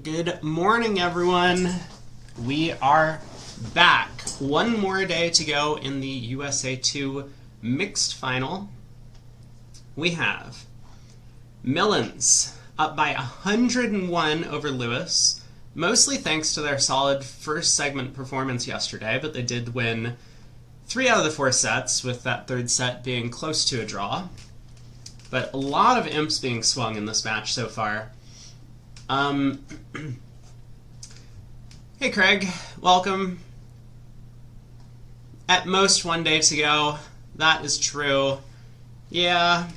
Good morning, everyone. We are back. One more day to go in the USA 2 mixed final. We have Millens up by 101 over Lewis, mostly thanks to their solid first segment performance yesterday, but they did win 3 out of the 4 sets, with that third set being close to a draw. But a lot of imps being swung in this match so far. Hey Craig, welcome. At most 1 day to go. That is true. Yeah,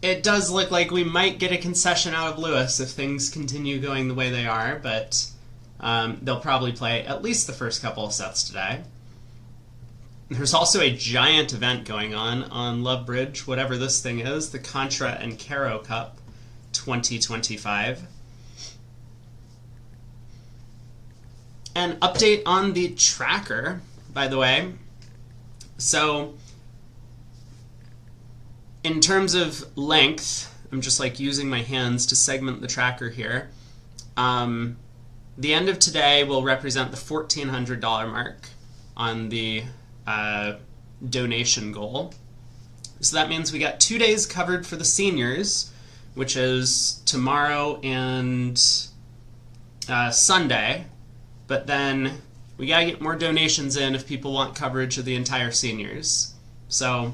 it does look like we might get a concession out of Lewis if things continue going the way they are, but they'll probably play at least the first couple of sets today. There's also a giant event going on Love Bridge, whatever this thing is, the Contra and Caro Cup 2025. An update on the tracker, by the way. So, in terms of length, I'm just like using my hands to segment the tracker here. The end of today will represent the $1,400 mark on the donation goal. So that means we got 2 days covered for the seniors, which is tomorrow and Sunday. But then we gotta get more donations in if people want coverage of the entire seniors. So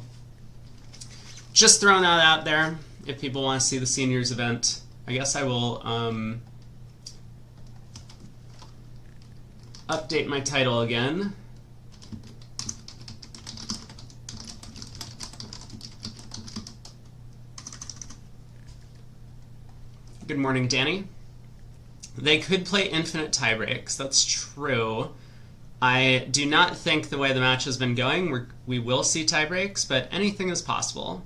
just throwing that out there. If people want to see the seniors event, I guess I will update my title again. Good morning, Danny. They could play infinite tiebreaks. That's true. I do not think the way the match has been going, we will see tiebreaks, but anything is possible.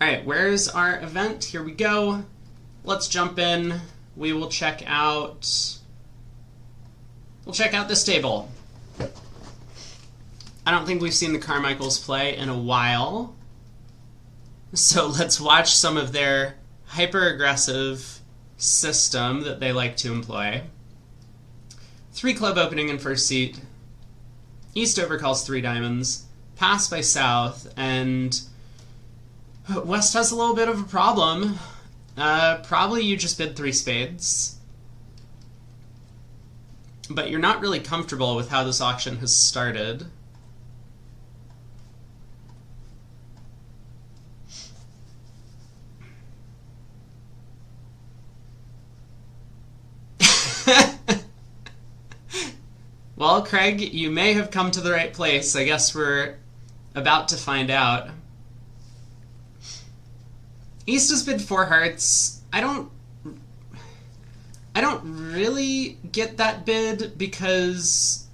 All right, where's our event? Here we go. Let's jump in. We will check out. We'll check out this table. I don't think we've seen the Carmichaels play in a while, so let's watch some of their hyper-aggressive system that they like to employ. 3 club opening in first seat. East overcalls 3 diamonds. Pass by South, and West has a little bit of a problem. Probably you just bid 3 spades. But you're not really comfortable with how this auction has started. Well, Craig, you may have come to the right place. I guess we're about to find out. East has bid 4 hearts. I don't really get that bid, because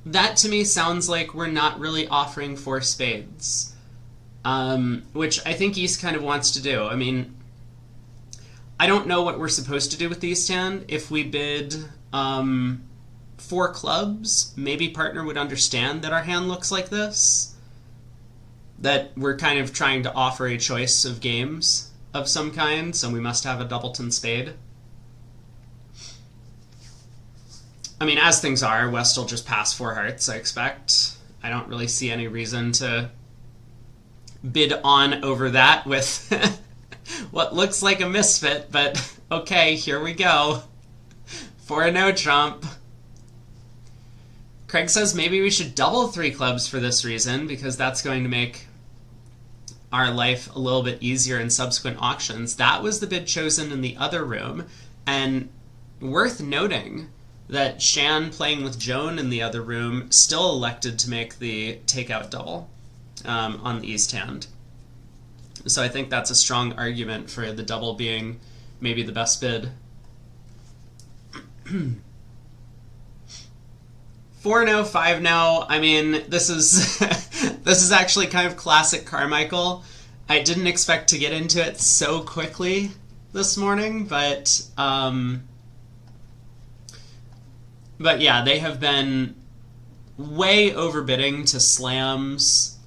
that to me sounds like we're not really offering 4 spades, which I think East kind of wants to do. I mean, I don't know what we're supposed to do with the East hand. If we bid 4 clubs, maybe partner would understand that our hand looks like this, that we're kind of trying to offer a choice of games of some kind, so we must have a doubleton spade. I mean, as things are, West will just pass 4 hearts, I expect. I don't really see any reason to bid on over that with what looks like a misfit, but okay, here we go. For a no trump. Craig says maybe we should double 3 clubs for this reason, because that's going to make our life a little bit easier in subsequent auctions. That was the bid chosen in the other room, and worth noting that Shan, playing with Joan in the other room, still elected to make the takeout double on the East hand. So I think that's a strong argument for the double being maybe the best bid. 4-0, 5-0. I mean, this is this is actually kind of classic Carmichael. I didn't expect to get into it so quickly this morning, but yeah, they have been way overbidding to slams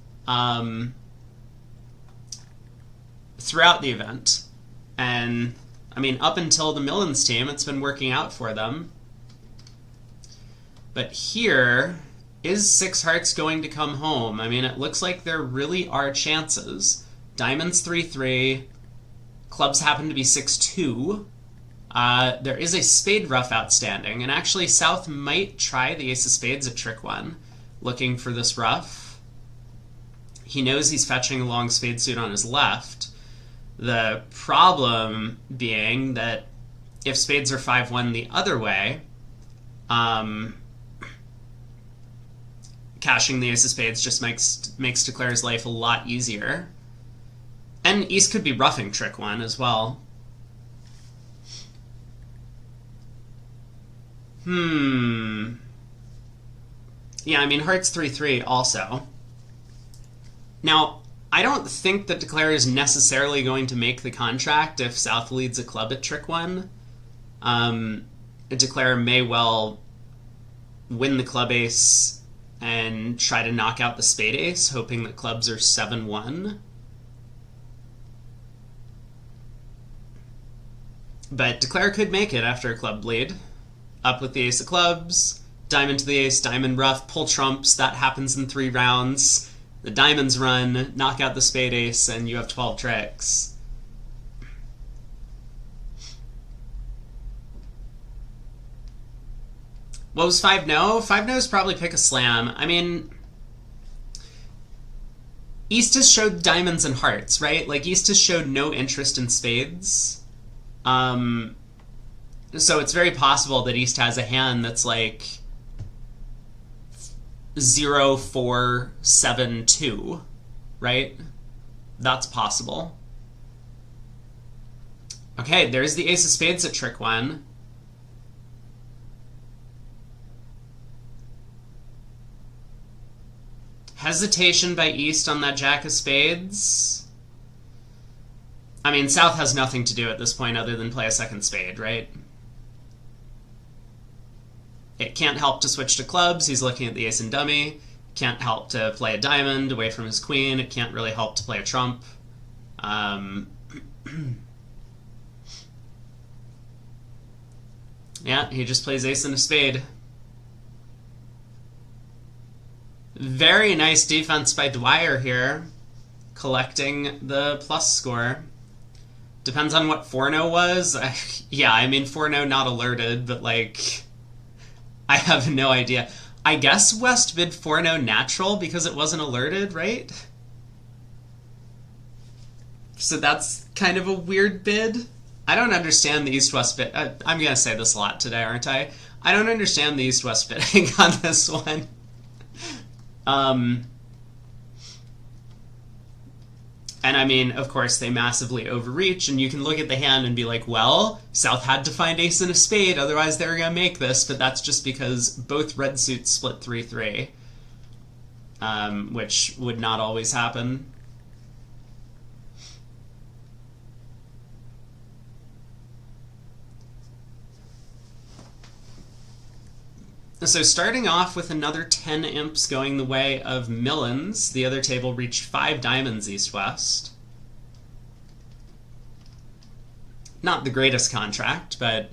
throughout the event. And, I mean, up until the Millens team, it's been working out for them. But here, is 6 hearts going to come home? I mean, it looks like there really are chances. Diamonds 3-3. Clubs happen to be 6-2. There is a spade ruff outstanding, and actually South might try the ace of spades at trick 1, looking for this ruff. He knows he's fetching a long spade suit on his left. The problem being that if spades are 5-1 the other way, cashing the ace of spades just makes Declare's life a lot easier. And East could be ruffing trick 1 as well. Yeah, I mean, hearts 3-3 also. Now, I don't think that Declare is necessarily going to make the contract if South leads a club at trick 1. Declare may well win the club ace and try to knock out the spade ace, hoping that clubs are 7-1. But Declare could make it after a club bleed. Up with the ace of clubs, diamond to the ace, diamond ruff, pull trumps. That happens in 3 rounds. The diamonds run, knock out the spade ace, and you have 12 tricks. What was 5-no? 5-no is probably pick a slam. I mean, East has showed diamonds and hearts, right? Like, East has showed no interest in spades. So it's very possible that East has a hand that's like 0-4-7-2, right? That's possible. Okay, there's the ace of spades at trick 1. Hesitation by East on that jack of spades. I mean, South has nothing to do at this point other than play a second spade, right? It can't help to switch to clubs. He's looking at the ace and dummy. Can't help to play a diamond away from his queen. It can't really help to play a trump. Yeah, he just plays ace and a spade. Very nice defense by Dwyer here, collecting the plus score. Depends on what 4-no was. Yeah, I mean, 4-no not alerted, but like, I have no idea. I guess West bid 4-no natural because it wasn't alerted, right? So that's kind of a weird bid. I don't understand the East-West bid. I'm going to say this a lot today, aren't I? I don't understand the East-West bidding on this one. And I mean, of course, they massively overreach, and you can look at the hand and be like, well, South had to find ace and a spade, otherwise they were going to make this, but that's just because both red suits split 3-3, which would not always happen. So starting off with another 10 imps going the way of Millens, the other table reached 5 diamonds east-west. Not the greatest contract, but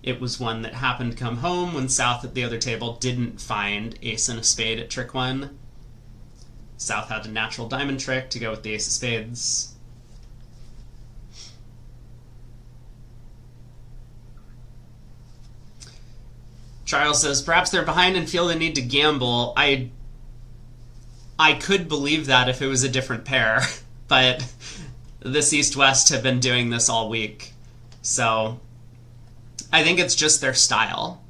it was one that happened to come home when South at the other table didn't find ace and a spade at trick 1. South had a natural diamond trick to go with the ace of spades. Charles says, perhaps they're behind and feel the need to gamble. I could believe that if it was a different pair, but this East-West have been doing this all week. So I think it's just their style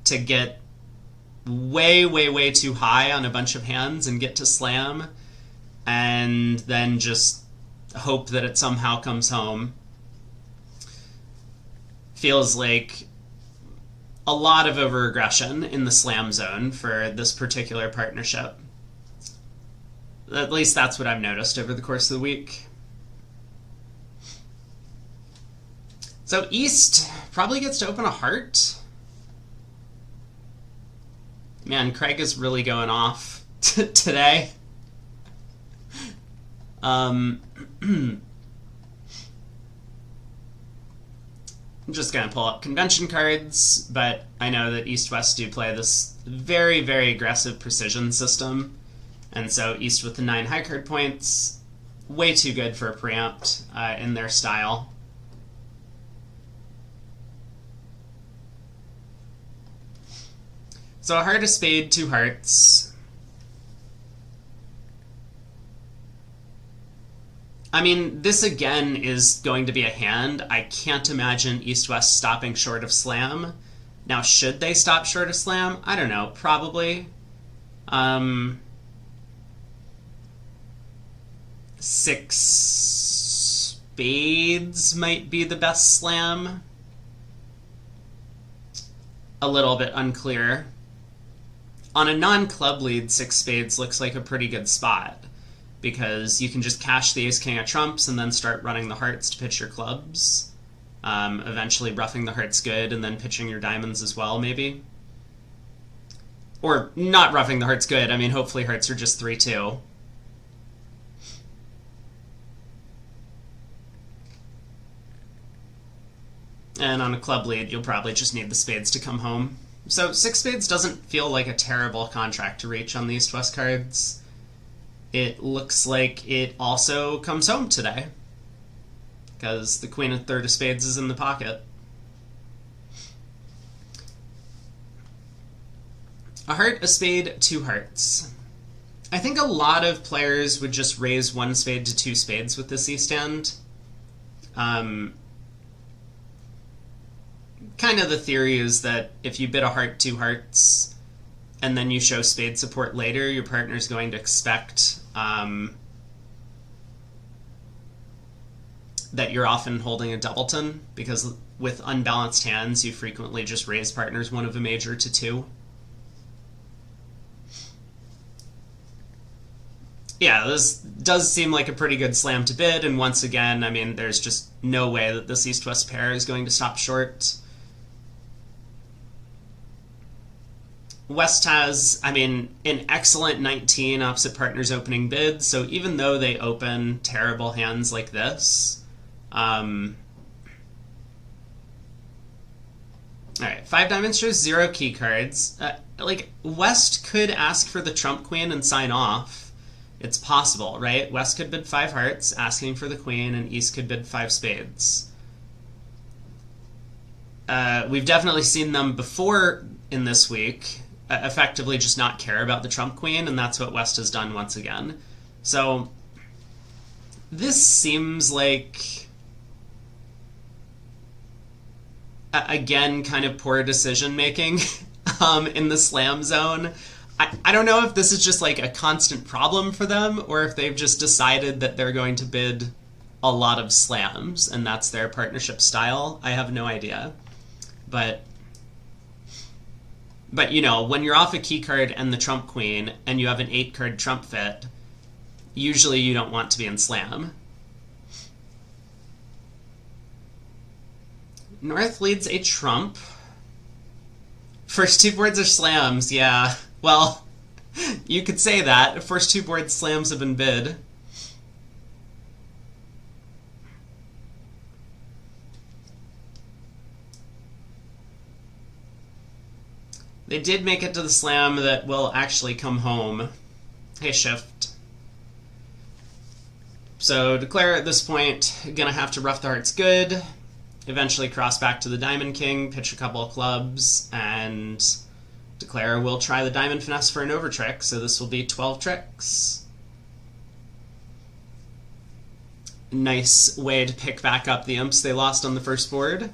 to get way, way, way too high on a bunch of hands and get to slam and then just hope that it somehow comes home. Feels like a lot of over-aggression in the slam zone for this particular partnership. At least that's what I've noticed over the course of the week. So East probably gets to open a heart. Man, Craig is really going off today. I'm just going to pull up convention cards, but I know that East-West do play this very, very aggressive precision system, and so East with the 9 high card points, way too good for a preempt in their style. So a heart, a spade, 2 hearts. I mean, this again is going to be a hand. I can't imagine East-West stopping short of slam. Now, should they stop short of slam? I don't know, probably. 6 spades might be the best slam. A little bit unclear. On a non-club lead, 6 spades looks like a pretty good spot, because you can just cash the ace-king of trumps and then start running the hearts to pitch your clubs. Eventually roughing the hearts good and then pitching your diamonds as well, maybe. Or not roughing the hearts good, I mean hopefully hearts are just 3-2. And on a club lead, you'll probably just need the spades to come home. So 6 spades doesn't feel like a terrible contract to reach on the East-West cards. It looks like it also comes home today, because the queen and third of spades is in the pocket. A heart, a spade, 2 hearts. I think a lot of players would just raise 1 spade to 2 spades with this E-stand. Kind of the theory is that if you bid a heart, 2 hearts, and then you show spade support later, your partner's going to expect that you're often holding a doubleton, because with unbalanced hands, you frequently just raise partners 1 of a major to 2. Yeah, this does seem like a pretty good slam to bid, and once again, I mean, there's just no way that this East-West pair is going to stop short. West has, I mean, an excellent 19 opposite partners opening bid, so even though they open terrible hands like this, alright, 5 diamonds shows 0 key cards. Like, West could ask for the trump queen and sign off. It's possible, right? West could bid 5 hearts, asking for the queen, and East could bid 5 spades. We've definitely seen them before in this week effectively just not care about the trump queen, and that's what West has done once again. So this seems like, again, kind of poor decision making in the slam zone. I don't know if this is just like a constant problem for them, or if they've just decided that they're going to bid a lot of slams and that's their partnership style. I have no idea. But you know, when you're off a key card and the trump queen and you have an 8-card trump fit, usually you don't want to be in slam. North leads a trump. First 2 boards are slams, yeah. Well, you could say that. First 2 boards slams have been bid. They did make it to the slam that will actually come home. Hey, shift. So declare at this point, gonna have to rough the hearts good, eventually cross back to the diamond king, pitch a couple of clubs, and declare we'll try the diamond finesse for an over trick, so this will be 12 tricks. Nice way to pick back up the imps they lost on the first board.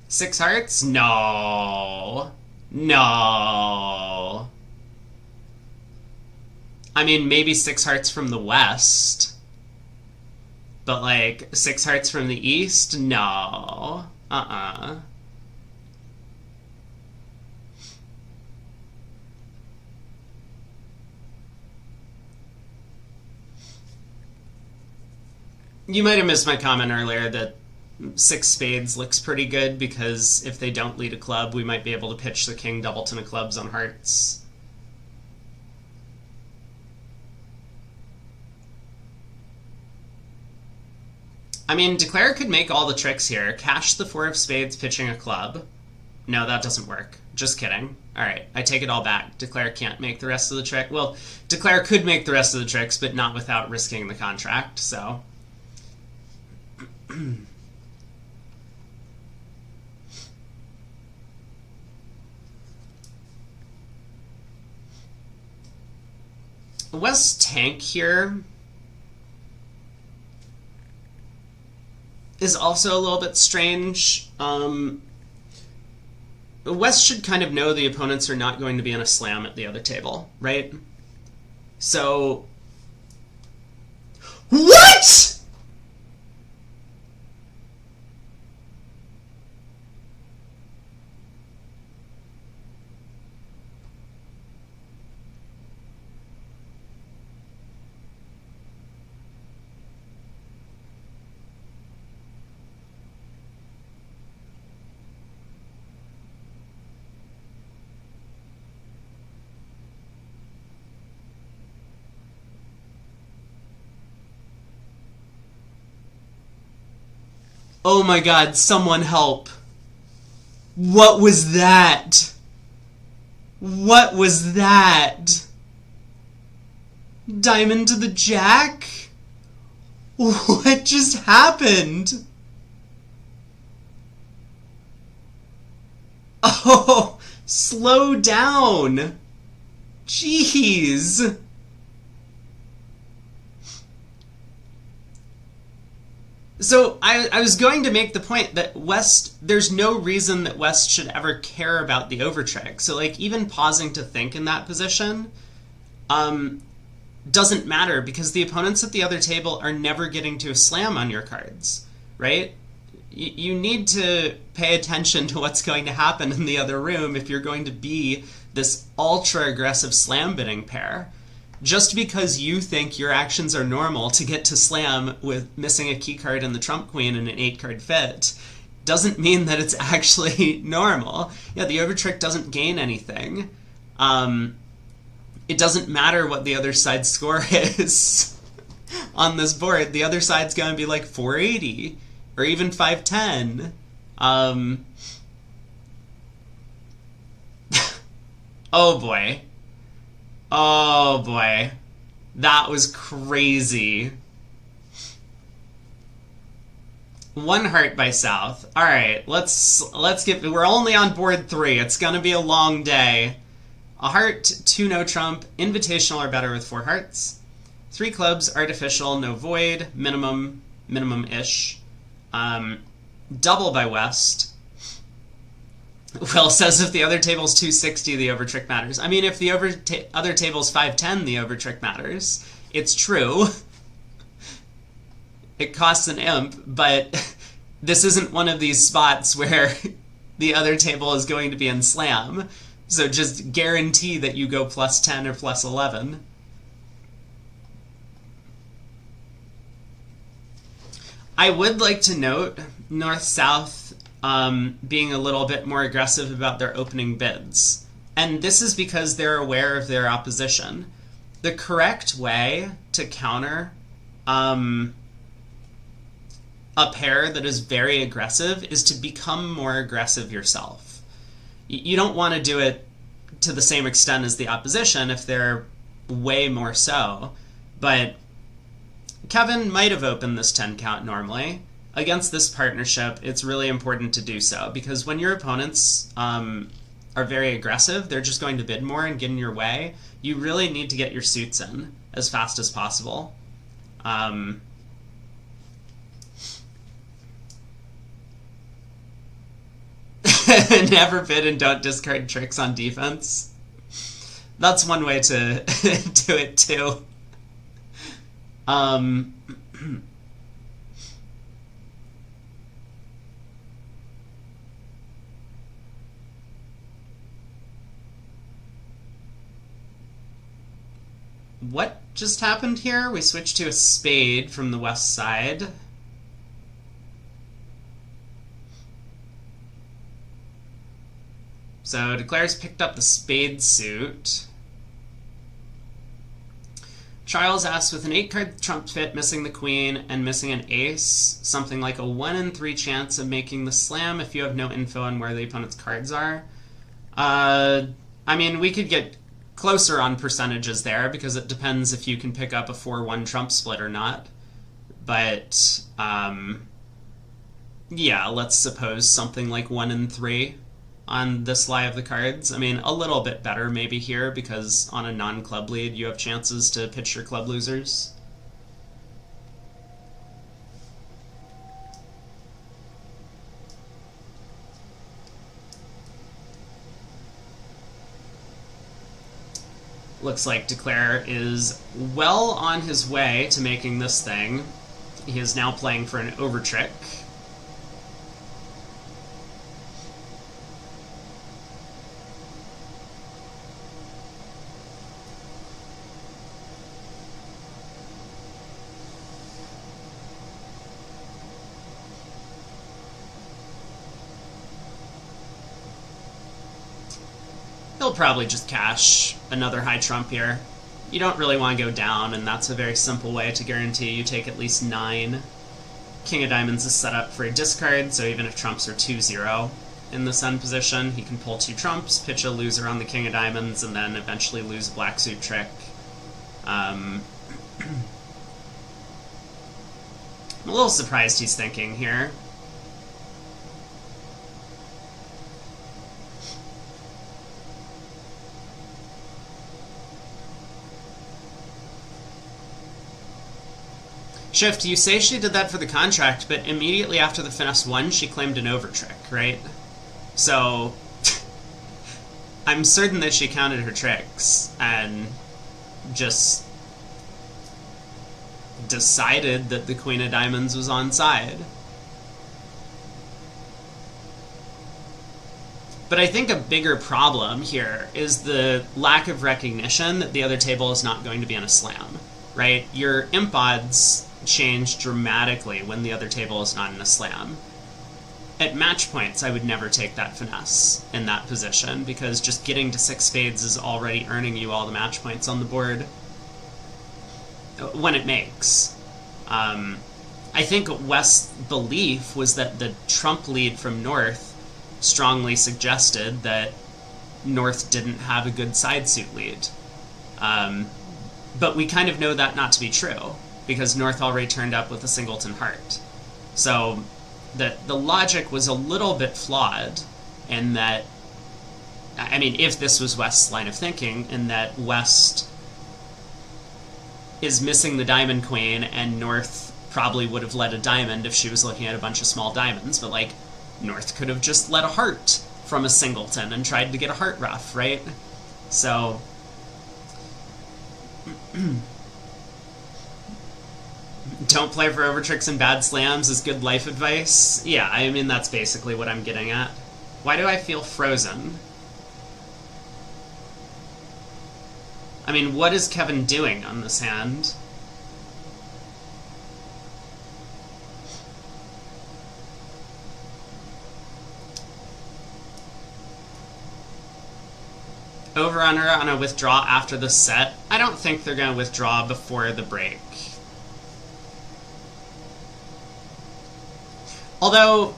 Six hearts? No. No. I mean, maybe 6 hearts from the west. But, like, 6 hearts from the east? No. You might have missed my comment earlier that 6 spades looks pretty good, because if they don't lead a club, we might be able to pitch the king doubleton of clubs on hearts. I mean, Declare could make all the tricks here. Cash the 4 of spades, pitching a club. No, that doesn't work. Just kidding. Alright, I take it all back. Declare can't make the rest of the trick. Well, Declare could make the rest of the tricks, but not without risking the contract, so... West's tank here is also a little bit strange. West should kind of know the opponents are not going to be in a slam at the other table, right? So... What?! Oh my god, someone help. What was that? What was that? Diamond to the jack? What just happened? Oh, slow down. Jeez. So I was going to make the point that West, there's no reason that West should ever care about the overtrick. So like even pausing to think in that position doesn't matter because the opponents at the other table are never getting to a slam on your cards, right? You need to pay attention to what's going to happen in the other room if you're going to be this ultra aggressive slam bidding pair. Just because you think your actions are normal to get to slam with missing a key card and the trump queen and an 8-card fit doesn't mean that it's actually normal. Yeah, the overtrick doesn't gain anything. It doesn't matter what the other side's score is on this board. The other side's going to be like 480 or even 510. Oh boy. Oh boy, that was crazy. 1 heart by South. All right, let's get. We're only on board 3. It's gonna be a long day. A heart, 2 no trump, invitational or better with 4 hearts. 3 clubs, artificial, no void, minimum-ish. Double by West. Will says if the other table's 260, the overtrick matters. I mean, if the other table's 510, the overtrick matters. It's true. It costs an imp, but this isn't one of these spots where the other table is going to be in slam. So just guarantee that you go plus 10 or plus 11. I would like to note North-South being a little bit more aggressive about their opening bids. And this is because they're aware of their opposition. The correct way to counter a pair that is very aggressive is to become more aggressive yourself. You don't want to do it to the same extent as the opposition if they're way more so. But Kevin might have opened this 10 count normally. Against this partnership, it's really important to do so, because when your opponents are very aggressive, they're just going to bid more and get in your way. You really need to get your suits in as fast as possible. Never bid and don't discard tricks on defense. That's one way to do it too. What just happened here? We switched to a spade from the west side. So Declare's picked up the spade suit. Charles asks, with an 8-card trump pit missing the queen and missing an ace, something like a 1 in 3 chance of making the slam if you have no info on where the opponent's cards are. I mean, we could get closer on percentages there, because it depends if you can pick up a 4-1 trump split or not. But, yeah, let's suppose something like 1 in 3 on this lie of the cards. I mean, a little bit better maybe here, because on a non-club lead you have chances to pitch your club losers. Looks like Declare is well on his way to making this thing. He is now playing for an overtrick. He'll probably just cash another high trump here. You don't really want to go down, and that's a very simple way to guarantee you take at least 9. King of Diamonds is set up for a discard, so even if trumps are 2-0 in the sun position, he can pull 2 trumps, pitch a loser on the King of Diamonds, and then eventually lose a black suit trick. I'm a little surprised he's thinking here. Shift, you say she did that for the contract, but immediately after the finesse 1, she claimed an overtrick, right? So, I'm certain that she counted her tricks and just decided that the Queen of Diamonds was onside. But I think a bigger problem here is the lack of recognition that the other table is not going to be on a slam, right? Your imp odds change dramatically when the other table is not in a slam. At match points, I would never take that finesse in that position, because just getting to 6 spades is already earning you all the match points on the board when it makes. I think West's belief was that the trump lead from North strongly suggested that North didn't have a good side suit lead. But we kind of know that not to be true, because North already turned up with a singleton heart. So the logic was a little bit flawed in that, I mean, if this was West's line of thinking, in that West is missing the diamond queen, and North probably would have led a diamond if she was looking at a bunch of small diamonds, but, like, North could have just led a heart from a singleton and tried to get a heart ruff, right? So don't play for overtricks and bad slams is good life advice. Yeah, I mean, that's basically what I'm getting at. Why do I feel frozen? I mean, what is Kevin doing on this hand? Over-under on a withdraw after the set. I don't think they're going to withdraw before the break. Although,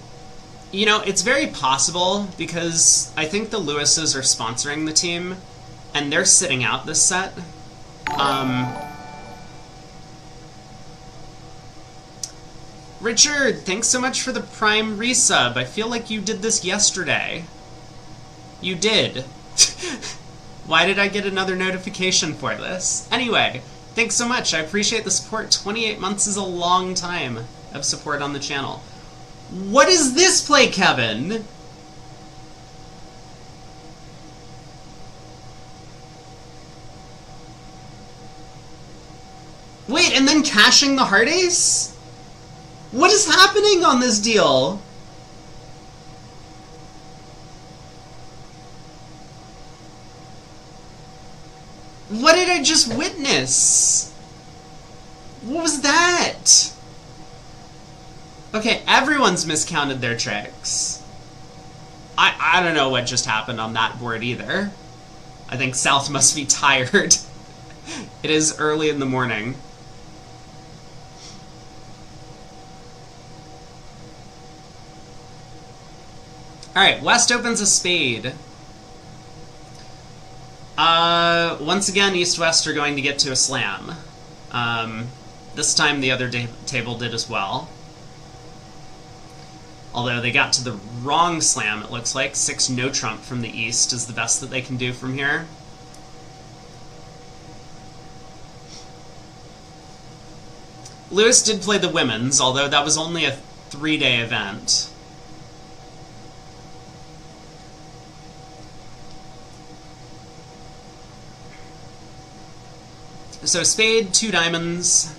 you know, it's very possible, because I think the Lewises are sponsoring the team, and they're sitting out this set. Richard, thanks so much for the Prime resub. I feel like you did this yesterday. You did. Why did I get another notification for this? Anyway, thanks so much. I appreciate the support. 28 months is a long time of support on the channel. What is this play, Kevin? Wait, and then cashing the heart ace? What is happening on this deal? What did I just witness? What was that? Okay, everyone's miscounted their tricks. I don't know what just happened on that board either. I think South must be tired. It is early in the morning. Alright, West opens a spade. Once again, East-West are going to get to a slam. This time the other table did as well. Although they got to the wrong slam, it looks like. 6 no trump from the East is the best that they can do from here. Lewis did play the women's, although that was only a 3-day event. So spade, 2 diamonds,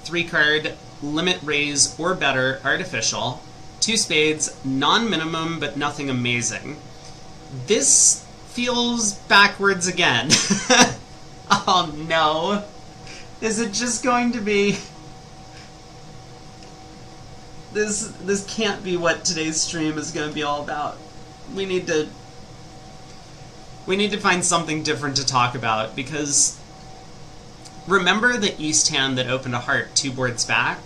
3 card, limit raise or better, artificial, 2 spades, non-minimum but nothing amazing. This feels backwards again. Oh no. Is it just going to be... This can't be what today's stream is going to be all about. We need to find something different to talk about, because remember the East hand that opened a heart 2 boards back?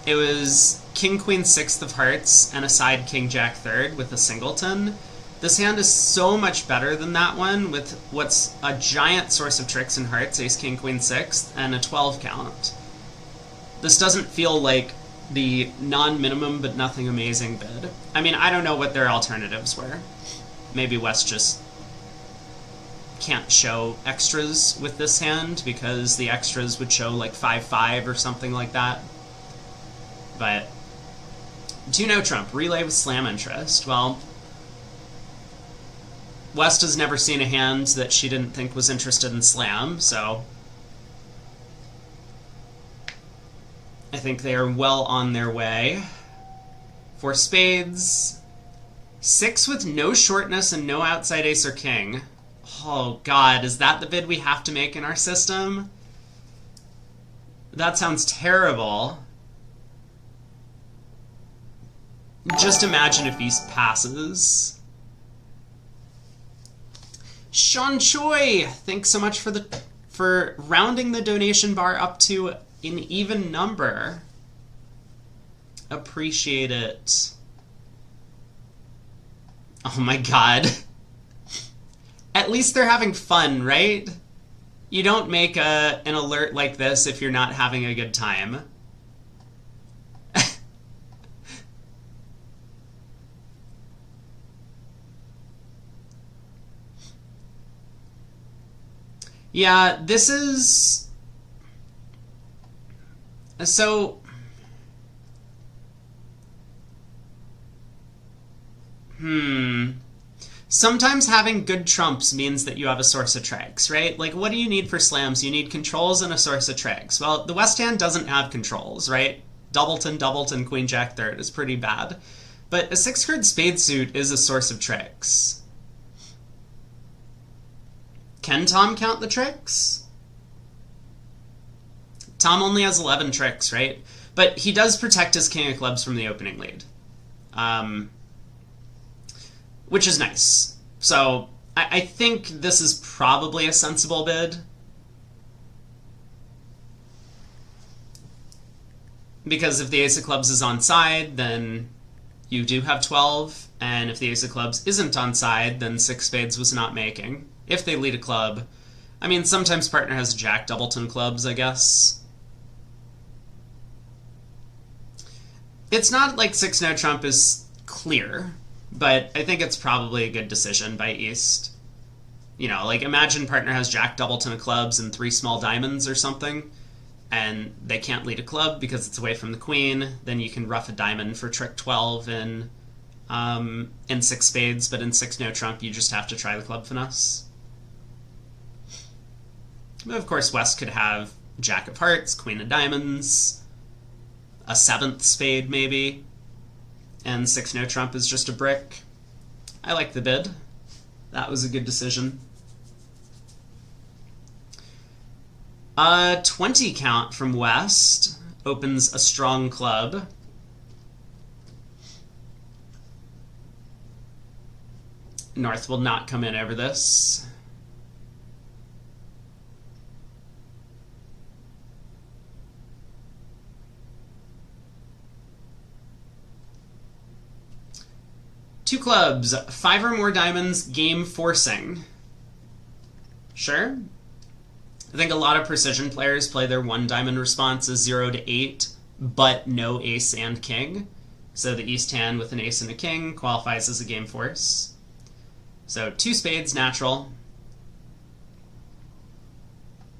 It was King Queen 6th of hearts and a side King Jack 3rd with a singleton. This hand is so much better than that one, with what's a giant source of tricks and hearts, Ace King Queen 6th, and a 12 count. This doesn't feel like the non-minimum but nothing amazing bid. I mean, I don't know what their alternatives were. Maybe West just can't show extras with this hand because the extras would show like 5-5 or something like that. But 2 no trump, relay with slam interest. Well, West has never seen a hand that she didn't think was interested in slam, so I think they are well on their way. For spades, 6 with no shortness and no outside ace or king. Oh god, is that the bid we have to make in our system? That sounds terrible. Just imagine if East passes. Sean Choi, thanks so much for rounding the donation bar up to an even number. Appreciate it. Oh my god. At least they're having fun, right? You don't make an alert like this if you're not having a good time. Yeah, this is... So... Sometimes having good trumps means that you have a source of tregs, right? Like, what do you need for slams? You need controls and a source of tregs. Well, the West hand doesn't have controls, right? Doubleton, Queen Jack 3rd is pretty bad. But a 6-card spade suit is a source of tregs. Can Tom count the tricks? Tom only has 11 tricks, right? But he does protect his king of clubs from the opening lead. Which is nice. So I think this is probably a sensible bid. Because if the ace of clubs is on side, then you do have 12. And if the ace of clubs isn't on side, then 6 spades was not making. If they lead a club. I mean, sometimes partner has Jack Doubleton clubs, I guess. It's not like 6 no trump is clear, but I think it's probably a good decision by East. You know, like imagine partner has Jack Doubleton of clubs and 3 small diamonds or something, and they can't lead a club because it's away from the queen. Then you can rough a diamond for trick 12 in 6 spades, but in 6 no trump you just have to try the club finesse. But of course, West could have Jack of hearts, Queen of diamonds, a 7th spade maybe, and 6 no trump is just a brick. I like the bid. That was a good decision. 20 count from West opens a strong club. North will not come in over this. 2 clubs, 5 or more diamonds, game forcing. Sure. I think a lot of precision players play their 1 diamond response as 0 to 8, but no ace and king. So the east hand with an ace and a king qualifies as a game force. So 2 spades, natural.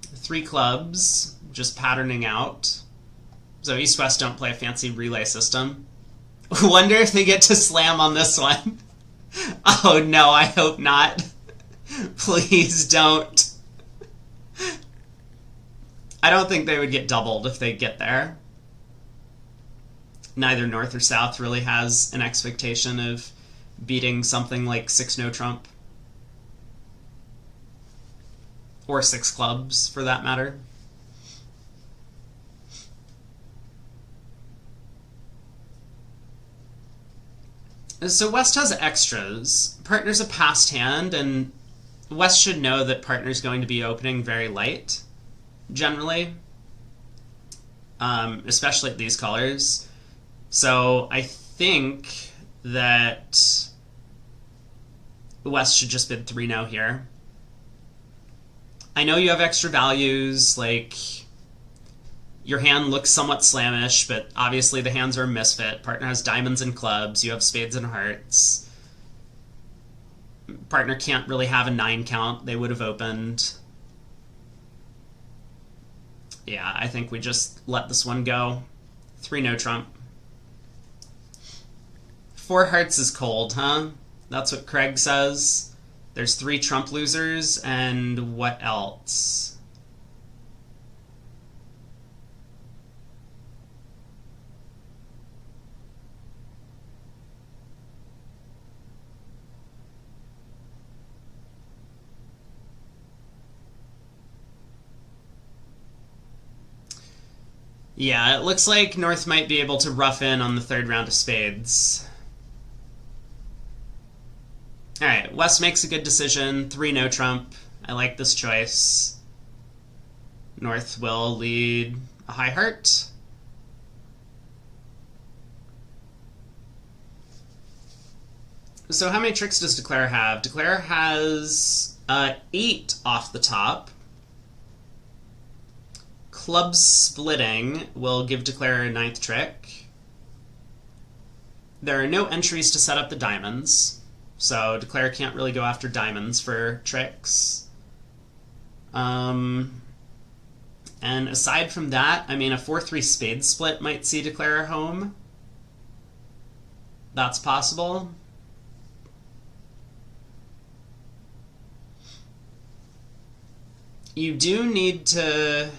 3 clubs, just patterning out. So east-west don't play a fancy relay system. Wonder if they get to slam on this one. Oh no, I hope not. Please don't. I don't think they would get doubled if they get there. Neither north or south really has an expectation of beating something like 6 no trump. Or 6 clubs, for that matter. So West has extras. Partner's a passed hand, and West should know that partner's going to be opening very light, generally. Especially at these colors. So I think that West should just bid 3-no here. I know you have extra values, like your hand looks somewhat slammish, but obviously the hands are a misfit. Partner has diamonds and clubs, you have spades and hearts. Partner can't really have a 9 count, they would have opened. Yeah, I think we just let this one go. 3-no trump. 4 hearts is cold, huh? That's what Craig says. There's 3 trump losers, and what else? Yeah, it looks like North might be able to rough in on the 3rd round of spades. Alright, West makes a good decision. 3-no trump. I like this choice. North will lead a high heart. So how many tricks does Declare have? Declare has 8 off the top. Club splitting will give Declare a 9th trick. There are no entries to set up the diamonds, so Declare can't really go after diamonds for tricks. And aside from that, I mean, a 4-3 spade split might see Declare home. That's possible. You do need to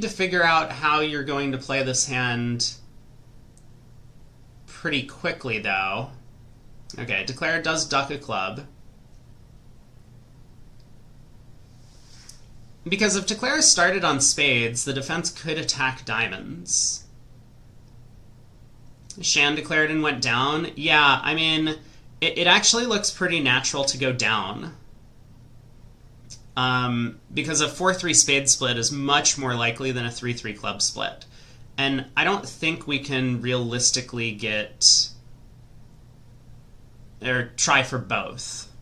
figure out how you're going to play this hand pretty quickly, though. Okay, Declare does duck a club. Because if Declare started on spades, the defense could attack diamonds. Shan declared and went down. Yeah, I mean, it actually looks pretty natural to go down. Because a 4-3 spade split is much more likely than a 3-3 club split. And I don't think we can realistically get, or try for both.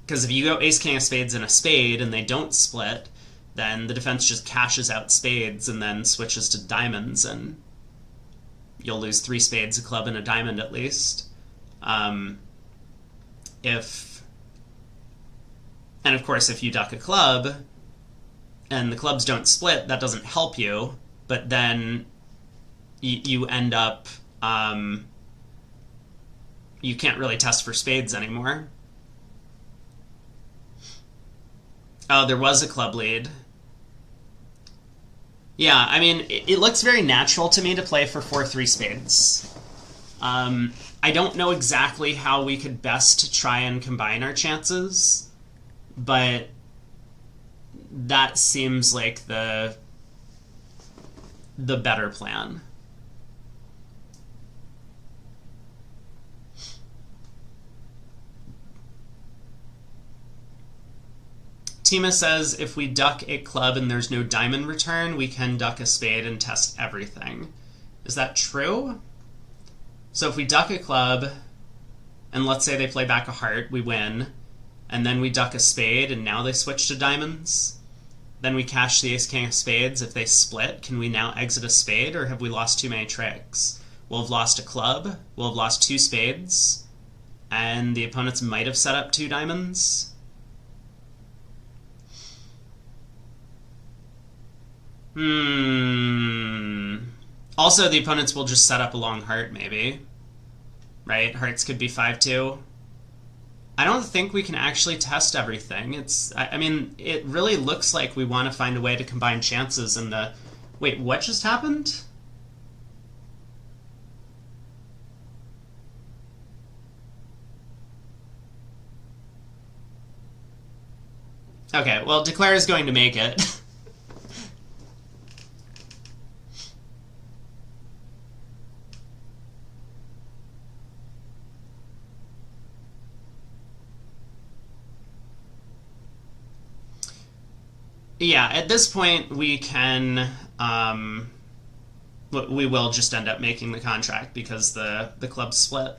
Because if you go ace, king of spades and a spade and they don't split, then the defense just cashes out spades and then switches to diamonds, and you'll lose 3 spades, a club, and a diamond at least. And of course, if you duck a club and the clubs don't split, that doesn't help you, but then you end up, you can't really test for spades anymore. Oh, there was a club lead. Yeah, I mean, it looks very natural to me to play for 4-3 spades. I don't know exactly how we could best try and combine our chances, but that seems like the better plan. Tima says if we duck a club and there's no diamond return, we can duck a spade and test everything. Is that true? So if we duck a club, and let's say they play back a heart, we win, and then we duck a spade, and now they switch to diamonds, then we cash the ace-king of spades. If they split, can we now exit a spade, or have we lost too many tricks? We'll have lost a club, we'll have lost 2 spades, and the opponents might have set up 2 diamonds. Also, the opponents will just set up a long heart, maybe. Right? Hearts could be 5-2. I don't think we can actually test everything. I mean, it really looks like we want to find a way to combine chances in the... Wait, what just happened? Okay, well, Declare is going to make it. Yeah, at this point, we can, we will just end up making the contract because the club split.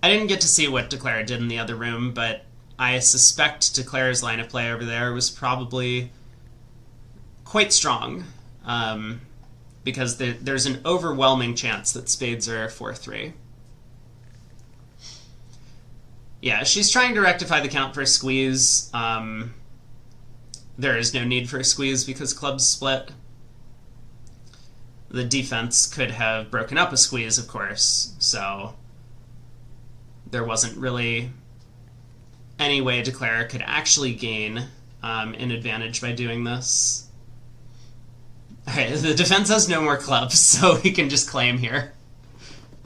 I didn't get to see what Declare did in the other room, but I suspect Declare's line of play over there was probably quite strong, because there's an overwhelming chance that spades are 4-3. Yeah, she's trying to rectify the count for a squeeze. There is no need for a squeeze because clubs split. The defense could have broken up a squeeze, of course, so there wasn't really any way Declare could actually gain an advantage by doing this. Alright, the defense has no more clubs, so we can just claim here.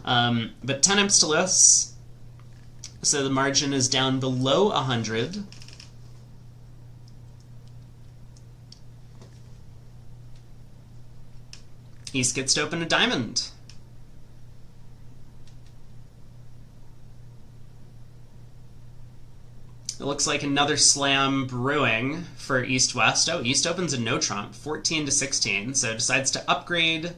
But 10 imps to lose. So the margin is down below 100. East gets to open a diamond. It looks like another slam brewing for East-West. Oh, East opens a no-trump, 14-16, so decides to upgrade.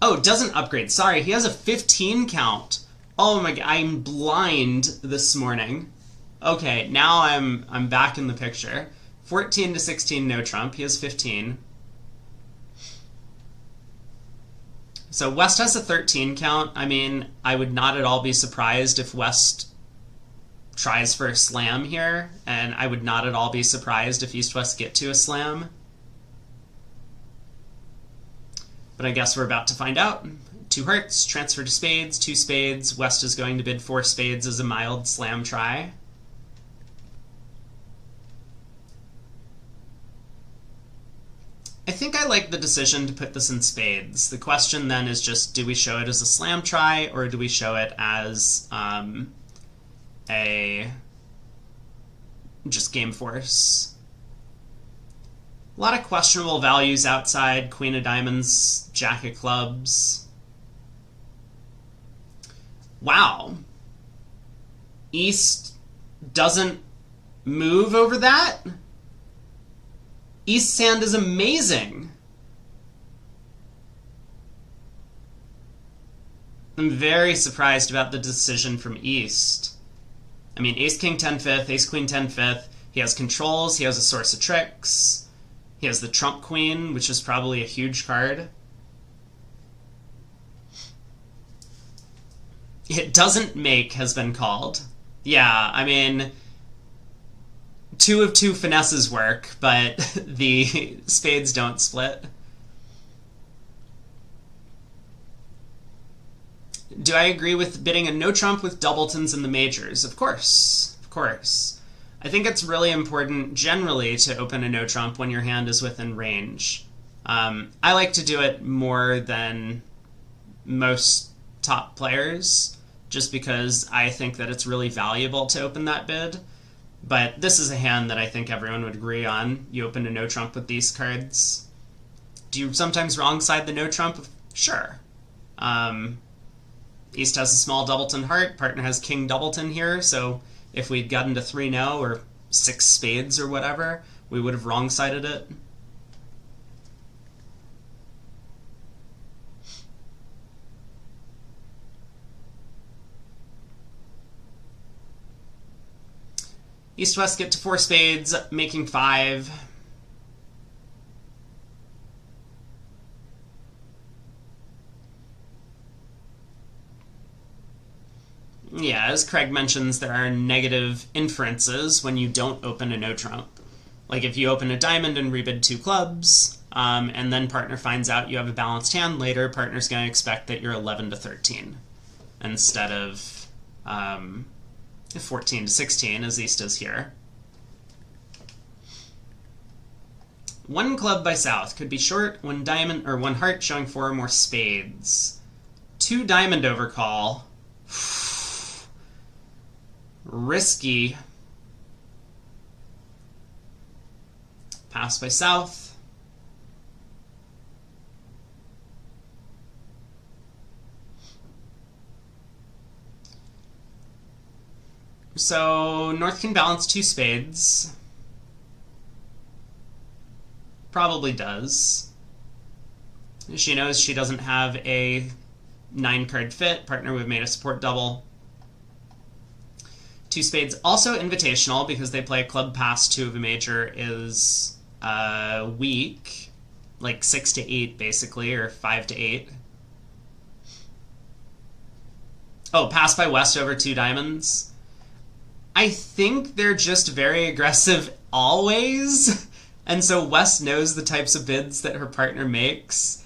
Oh, doesn't upgrade. Sorry, he has a 15 count. Oh my god, I'm blind this morning. Okay, now I'm back in the picture. 14-16 no trump. He has 15. So West has a 13 count. I mean, I would not at all be surprised if West tries for a slam here, and I would not at all be surprised if East-West get to a slam. But I guess we're about to find out. 2 hearts, transfer to spades, 2 spades. West is going to bid 4 spades as a mild slam try. I think I like the decision to put this in spades. The question then is just, do we show it as a slam try, or do we show it as just game force? A lot of questionable values outside. Queen of diamonds, jack of clubs. Wow. East doesn't move over that? East sand is amazing. I'm very surprised about the decision from East. I mean, ace-king 10-5, ace-queen 10-5. He has controls, he has a source of tricks. He has the trump queen, which is probably a huge card. It doesn't make has been called. Yeah, I mean, 2 of 2 finesses work, but the spades don't split. Do I agree with bidding a no trump with doubletons in the majors? Of course, of course. I think it's really important generally to open a no trump when your hand is within range. I like to do it more than most top players, just because I think that it's really valuable to open that bid. But this is a hand that I think everyone would agree on. You open a no trump with these cards. Do you sometimes wrong side the no trump? Sure. East has a small doubleton heart. Partner has king doubleton here, so if we'd gotten to 3-0 or 6 spades or whatever, we would have wrong-sided it. East-West get to 4 spades, making 5. Yeah, as Craig mentions, there are negative inferences when you don't open a no-trump. Like if you open a diamond and rebid 2 clubs, and then partner finds out you have a balanced hand later, partner's going to expect that you're 11 to 13 instead of 14 to 16, as East is here. 1 club by South could be short, 1 diamond or 1 heart showing 4 or more spades. 2 diamond overcall. Risky. Pass by South. So North can balance 2 spades. Probably does. She knows she doesn't have a 9-card fit. Partner would have made a support double. 2 spades also invitational because they play a club past 2 of a major is weak. Like 6 to 8 basically, or 5 to 8. Oh, pass by West over 2 diamonds. I think they're just very aggressive always. And so West knows the types of bids that her partner makes.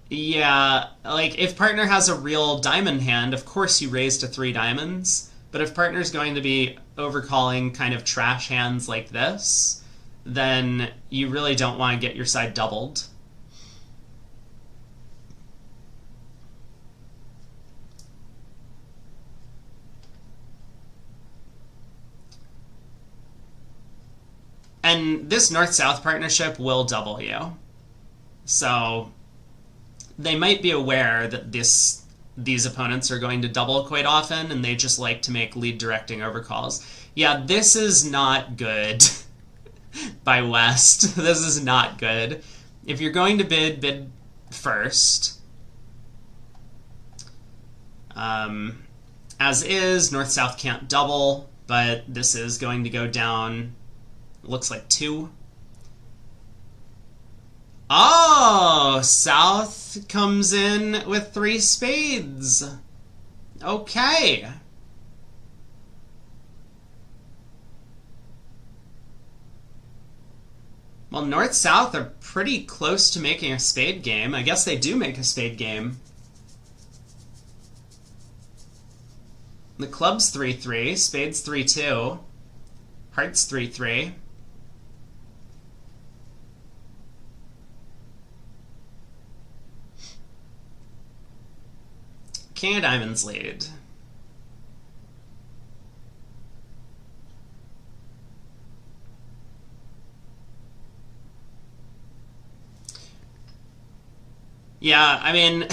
Yeah, like if partner has a real diamond hand, of course you raise to 3 diamonds. But if partner's going to be overcalling kind of trash hands like this, then you really don't want to get your side doubled. And this North-South partnership will double you. So they might be aware that these opponents are going to double quite often, and they just like to make lead directing overcalls. Yeah, this is not good by West. This is not good. If you're going to bid first. As is, North-South can't double, but this is going to go down, looks like 2. Oh, South comes in with 3 spades. Okay. Well, North-South are pretty close to making a spade game. I guess they do make a spade game. The club's 3-3, spades 3-2, hearts 3-3. King of Diamonds lead. Yeah, I mean,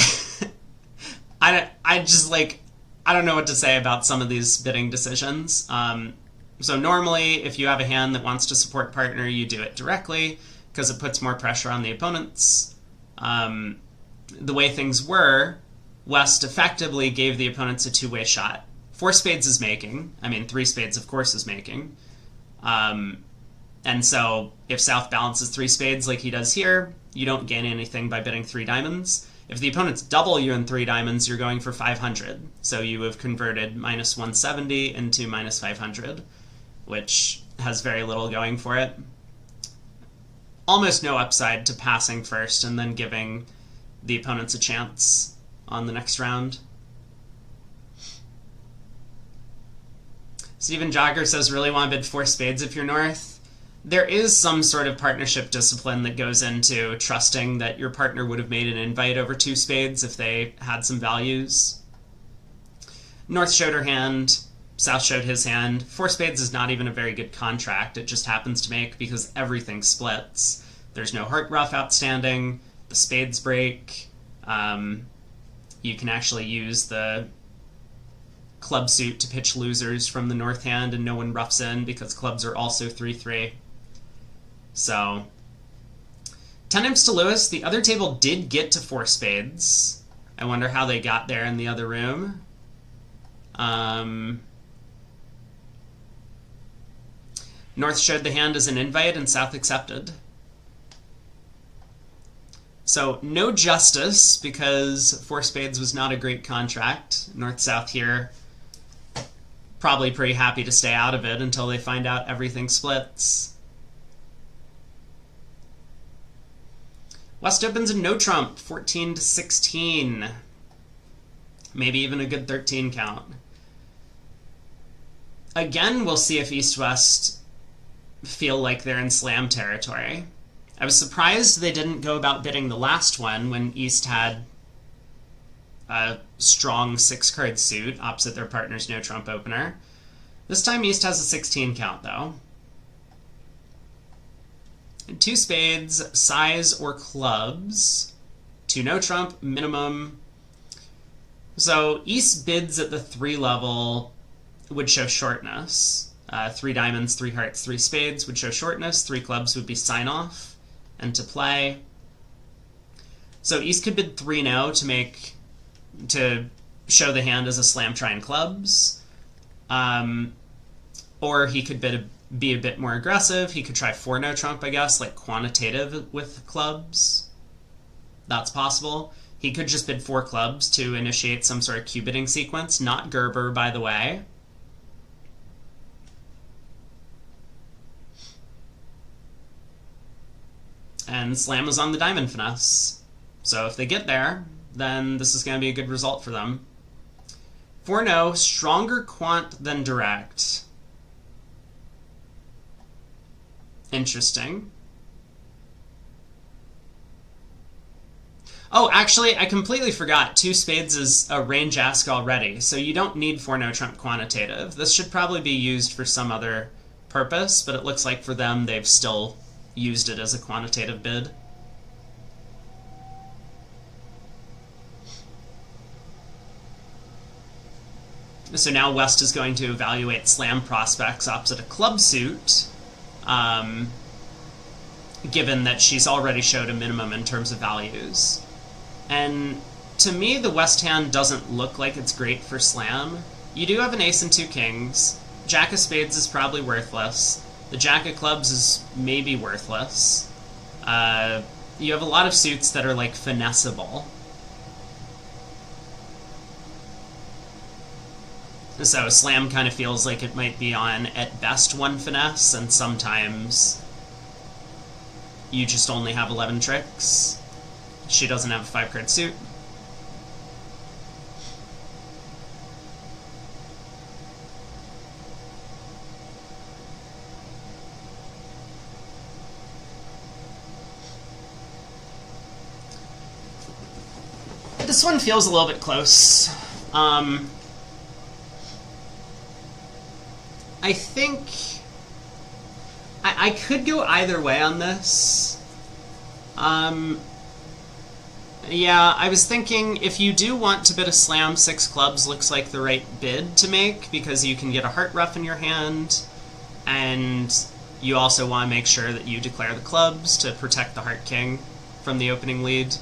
I just like, I don't know what to say about some of these bidding decisions. So normally, if you have a hand that wants to support partner, you do it directly because it puts more pressure on the opponents. The way things were, West effectively gave the opponents a 2-way shot. 4 spades is making. I mean, 3 spades, of course, is making. And so if South balances 3 spades like he does here, you don't gain anything by bidding 3 diamonds. If the opponents double you in 3 diamonds, you're going for 500. So you have converted minus 170 into minus 500, which has very little going for it. Almost no upside to passing first and then giving the opponents a chance on the next round. Stephen Jogger says, really want to bid 4 spades if you're North? There is some sort of partnership discipline that goes into trusting that your partner would have made an invite over 2 spades if they had some values. North showed her hand, South showed his hand. 4 spades is not even a very good contract. It just happens to make because everything splits. There's no heart ruff outstanding, the spades break. You can actually use the club suit to pitch losers from the north hand, and no one roughs in because clubs are also 3-3. So 10 imps to Lewis. The other table did get to 4 spades. I wonder how they got there in the other room. North showed the hand as an invite and South accepted. So no justice because 4 spades was not a great contract. North-South here probably pretty happy to stay out of it until they find out everything splits. West opens a no trump, 14-16. Maybe even a good 13 count. Again, we'll see if East-West feel like they're in slam territory. I was surprised they didn't go about bidding the last one when East had a strong 6-card suit opposite their partner's no trump opener. This time East has a 16 count, though. 2 spades, size or clubs. 2 no trump, minimum. So East bids at the 3 level would show shortness. 3 diamonds, 3 hearts, 3 spades would show shortness. 3 clubs would be sign off and to play. So East could bid 3 no to show the hand as a slam try in clubs. Or he could be a bit more aggressive. He could try 4 no trump, I guess, like quantitative with clubs. That's possible. He could just bid 4 clubs to initiate some sort of Q-bidding sequence. Not Gerber, by the way. And slam was on the diamond finesse. So if they get there, then this is going to be a good result for them. 4 no, stronger quant than direct. Interesting. Oh, actually, I completely forgot. 2 spades is a range ask already, so you don't need 4 no trump quantitative. This should probably be used for some other purpose, but it looks like for them they've still used it as a quantitative bid. So now West is going to evaluate slam prospects opposite a club suit, given that she's already showed a minimum in terms of values. And to me, the West hand doesn't look like it's great for slam. You do have an ace and 2 kings. Jack of spades is probably worthless. The jack of clubs is maybe worthless. You have a lot of suits that are like finessable. So slam kind of feels like it might be on, at best, 1 finesse, and sometimes you just only have 11 tricks. She doesn't have a 5-card suit. This one feels a little bit close. I think I could go either way on this. Yeah, I was thinking if you do want to bid a slam, 6 clubs looks like the right bid to make because you can get a heart rough in your hand, and you also want to make sure that you declare the clubs to protect the heart king from the opening lead.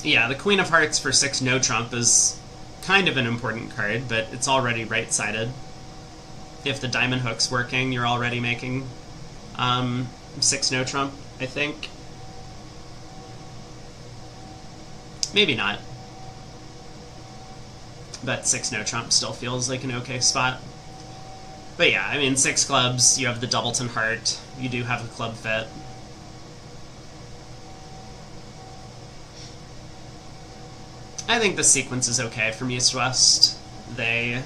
Yeah, the Queen of Hearts for 6 no trump is kind of an important card, but it's already right-sided. If the diamond hook's working, you're already making 6 no trump, I think. Maybe not. But 6 no trump still feels like an okay spot. But yeah, I mean, 6 clubs, you have the doubleton heart, you do have a club fit. I think the sequence is okay from East-West. They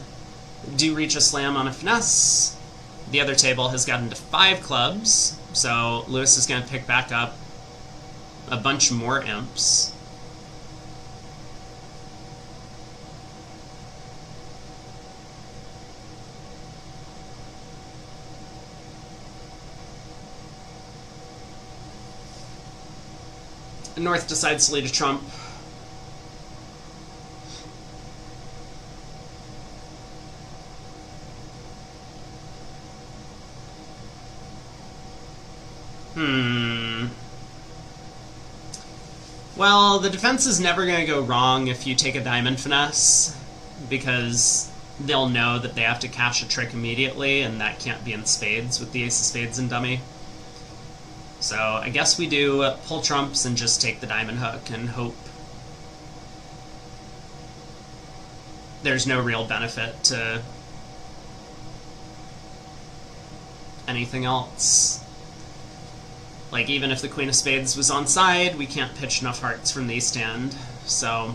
do reach a slam on a finesse. The other table has gotten to 5 clubs, so Lewis is going to pick back up a bunch more imps. North decides to lead a trump. Well, the defense is never going to go wrong if you take a diamond finesse, because they'll know that they have to cash a trick immediately, and that can't be in spades with the ace of spades and dummy. So I guess we do pull trumps and just take the diamond hook and hope there's no real benefit to anything else. Like, even if the queen of spades was on side, we can't pitch enough hearts from the east end, so...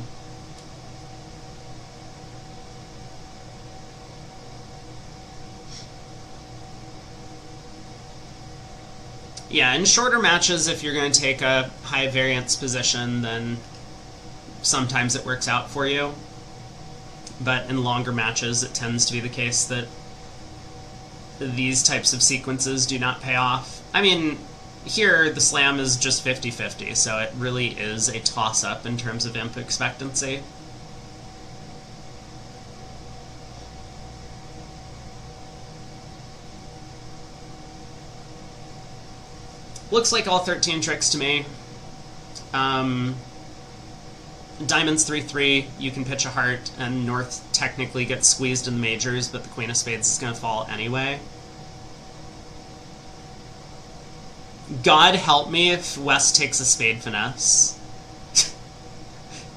Yeah, in shorter matches, if you're going to take a high variance position, then sometimes it works out for you. But in longer matches, it tends to be the case that these types of sequences do not pay off. I mean, here the slam is just 50-50, so it really is a toss-up in terms of imp expectancy. Looks like all 13 tricks to me. Diamonds 3-3, you can pitch a heart, and North technically gets squeezed in the majors, but the queen of spades is going to fall anyway. God help me if West takes a spade finesse.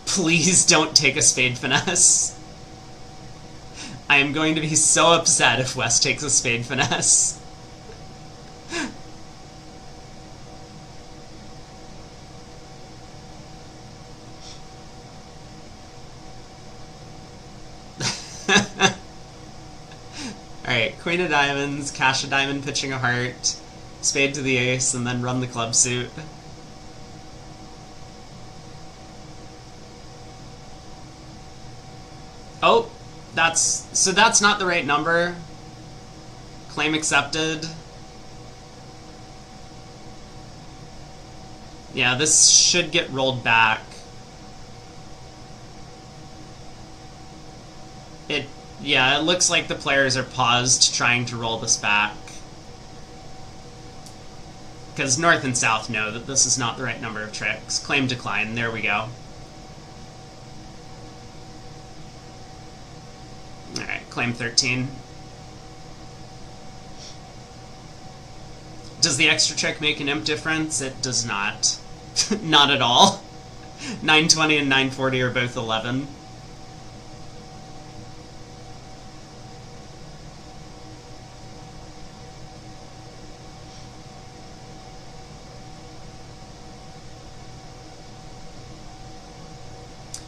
Please don't take a spade finesse. I am going to be so upset if West takes a spade finesse. Alright, queen of diamonds, cash a diamond pitching a heart, spade to the ace, and then run the club suit. Oh, that's not the right number. Claim accepted. Yeah, this should get rolled back. Yeah, it looks like the players are paused trying to roll this back. Because North and South know that this is not the right number of tricks. Claim decline, there we go. Alright, claim 13. Does the extra trick make an imp difference? It does not. Not at all. 920 and 940 are both 11.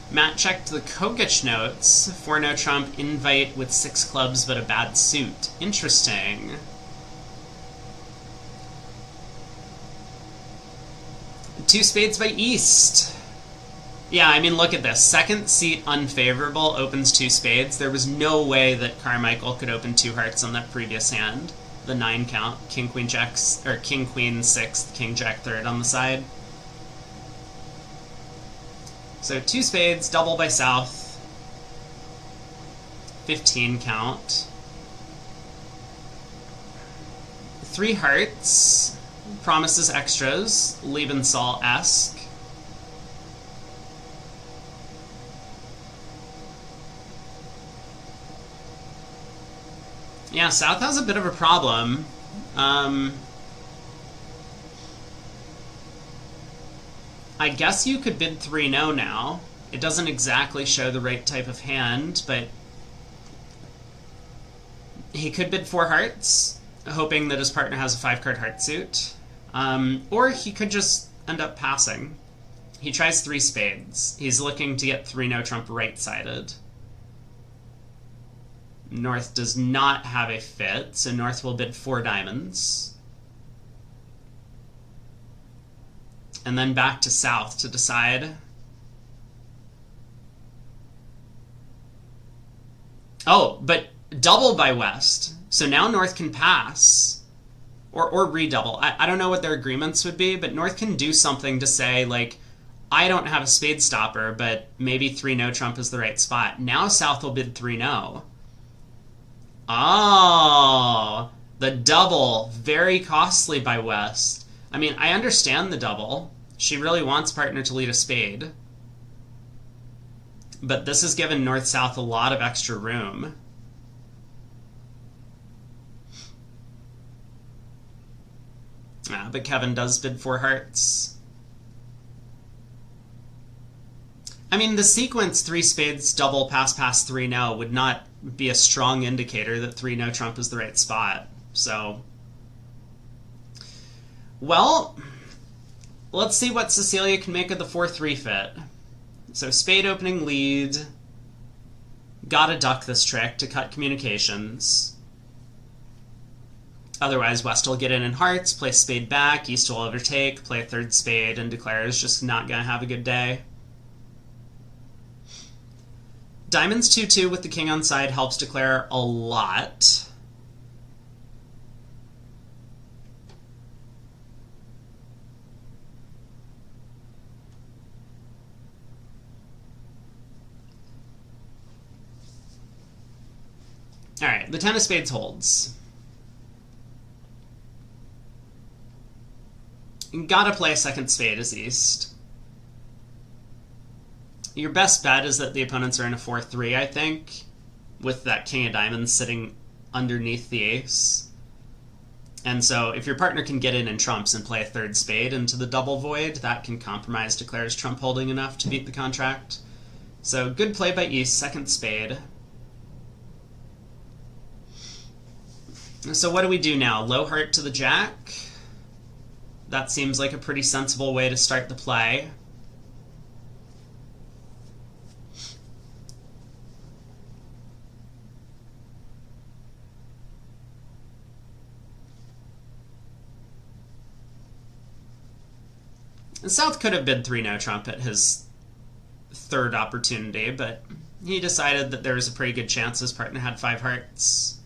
Matt checked the Kokich notes. 4-no trump, invite with 6 clubs but a bad suit. Interesting. Two spades by East. Yeah, I mean, look at this. Second seat unfavorable opens 2 spades. There was no way that Carmichael could open 2 hearts on that previous hand. The 9 count. King, queen, jacks, or king, queen, 6th, king, jack, 3rd on the side. So 2 spades, double by South. 15 count. 3 hearts. Promises extras. Liebensaal-esque. Yeah, South has a bit of a problem. I guess you could bid 3-no now. It doesn't exactly show the right type of hand, but he could bid 4 hearts, hoping that his partner has a 5-card heart suit. Or he could just end up passing. He tries 3 spades. He's looking to get 3-no trump right-sided. North does not have a fit, so North will bid 4 diamonds. And then back to South to decide. Oh, but double by West. So now North can pass. Or redouble. I don't know what their agreements would be, but North can do something to say, like, I don't have a spade stopper, but maybe 3-no trump is the right spot. Now South will bid 3-no. Oh, the double. Very costly by West. I mean, I understand the double. She really wants partner to lead a spade. But this has given North-South a lot of extra room. But Kevin does bid 4 hearts. I mean, the sequence 3 spades, double, pass, 3-no would not be a strong indicator that 3-no trump is the right spot. So, well, let's see what Cecilia can make of the 4-3 fit. So spade opening lead. Gotta duck this trick to cut communications. Otherwise, West will get in hearts, play spade back, East will overtake, play a 3rd spade, and declare is just not going to have a good day. Diamonds 2-2 with the king on side helps declare a lot. Alright, the 10 of spades holds. Gotta play a 2nd spade as East. Your best bet is that the opponents are in a 4-3, I think, with that king of diamonds sitting underneath the ace. And so if your partner can get in trumps and play a 3rd spade into the double void, that can compromise declares trump holding enough to beat the contract. So good play by East, 2nd spade. So what do we do now? Low heart to the jack. That seems like a pretty sensible way to start the play. And South could have bid 3-no trump at his 3rd opportunity, but he decided that there was a pretty good chance his partner had 5 hearts.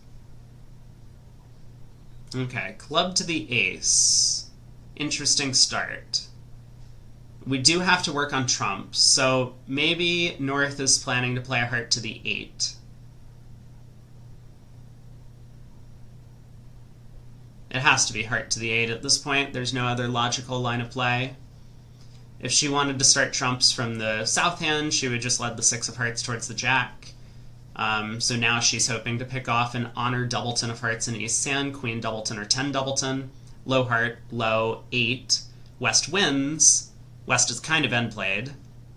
Okay, club to the ace. Interesting start. We do have to work on trumps, so maybe North is planning to play a heart to the 8. It has to be heart to the 8 at this point. There's no other logical line of play. If she wanted to start trumps from the south hand, she would just lead the 6 of hearts towards the jack. So now she's hoping to pick off an honor doubleton of hearts in East's hand, queen doubleton or 10 doubleton. Low heart, low, 8. West wins. West is kind of end played.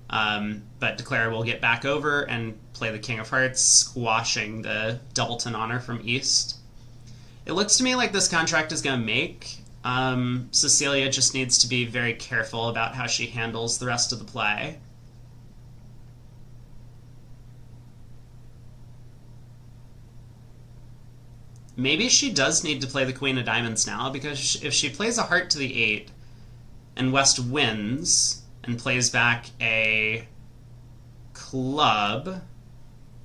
But declare will get back over and play the king of hearts, squashing the doubleton honor from East. It looks to me like this contract is going to make. Cecilia just needs to be very careful about how she handles the rest of the play. Maybe she does need to play the queen of diamonds now, because if she plays a heart to the 8 and West wins and plays back a club,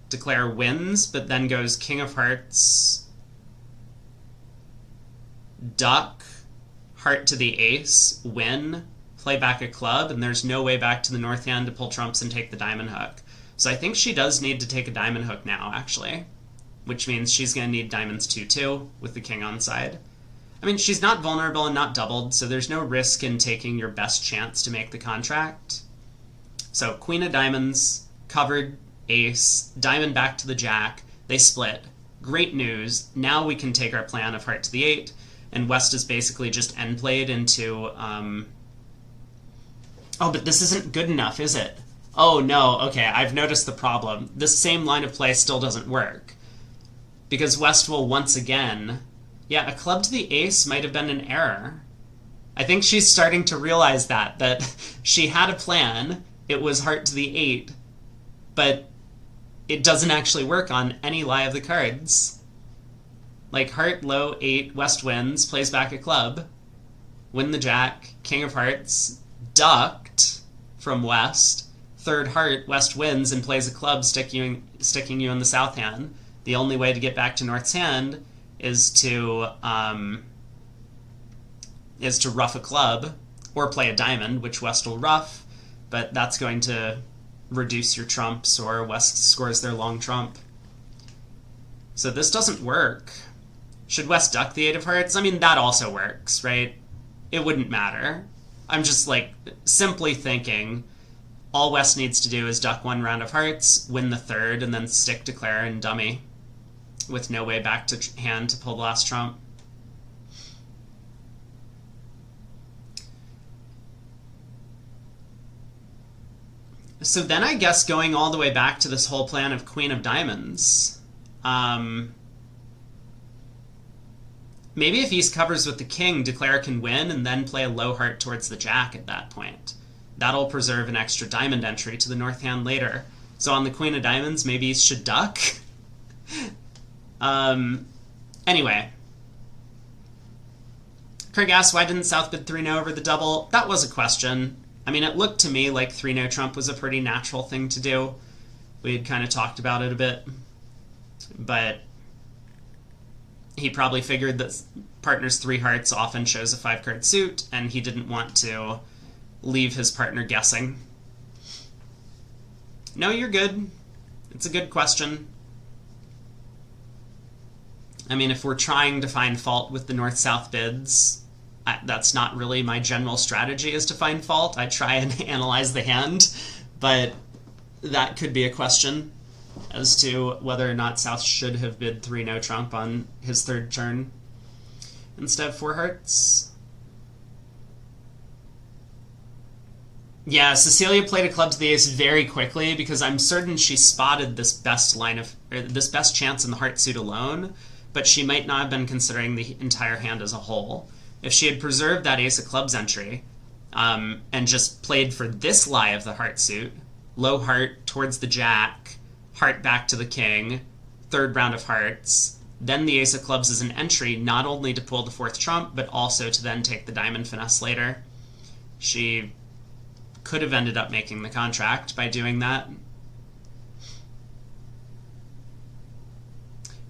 declare wins, but then goes king of hearts, duck, heart to the ace, win, play back a club, and there's no way back to the north hand to pull trumps and take the diamond hook. So I think she does need to take a diamond hook now, actually, which means she's going to need diamonds 2-2 with the king on side. I mean, she's not vulnerable and not doubled, so there's no risk in taking your best chance to make the contract. So queen of diamonds, covered, ace, diamond back to the jack, they split. Great news. Now we can take our plan of heart to the 8, and West is basically just end played into... Oh, but this isn't good enough, is it? Oh, no. Okay, I've noticed the problem. This same line of play still doesn't work. Because West will once again... Yeah, a club to the ace might have been an error. I think she's starting to realize that she had a plan, it was heart to the 8, but it doesn't actually work on any lie of the cards. Like, heart, low, 8, West wins, plays back a club, win the jack, king of hearts, ducked from West, 3rd heart, West wins and plays a club, sticking you in the south hand. The only way to get back to North's hand is to rough a club, or play a diamond, which West will rough, but that's going to reduce your trumps, or West scores their long trump. So this doesn't work. Should West duck the 8 of hearts? I mean, that also works, right? It wouldn't matter. I'm just, like, simply thinking all West needs to do is duck 1 round of hearts, win the 3rd, and then stick declare and dummy with no way back to hand to pull the last trump. So then I guess going all the way back to this whole plan of Queen of Diamonds. Maybe if East covers with the king, declare can win and then play a low heart towards the jack at that point. That'll preserve an extra diamond entry to the north hand later. So on the Queen of Diamonds, maybe East should duck. Anyway. Craig asks, why didn't South bid 3-no over the double? That was a question. I mean, it looked to me like 3-no trump was a pretty natural thing to do. We had kind of talked about it a bit. But he probably figured that partner's 3 hearts often shows a 5-card suit, and he didn't want to leave his partner guessing. No, you're good. It's a good question. I mean, if we're trying to find fault with the north-south bids, that's not really my general strategy, is to find fault. I try and analyze the hand, but that could be a question as to whether or not South should have bid 3-no trump on his 3rd turn instead of 4 hearts. Yeah, Cecilia played a club to the ace very quickly because I'm certain she spotted this best chance in the heart suit alone, but she might not have been considering the entire hand as a whole. If she had preserved that ace of clubs entry and just played for this lie of the heart suit, low heart towards the jack, heart back to the king, 3rd round of hearts, then the ace of clubs is an entry not only to pull the 4th trump, but also to then take the diamond finesse later. She could have ended up making the contract by doing that.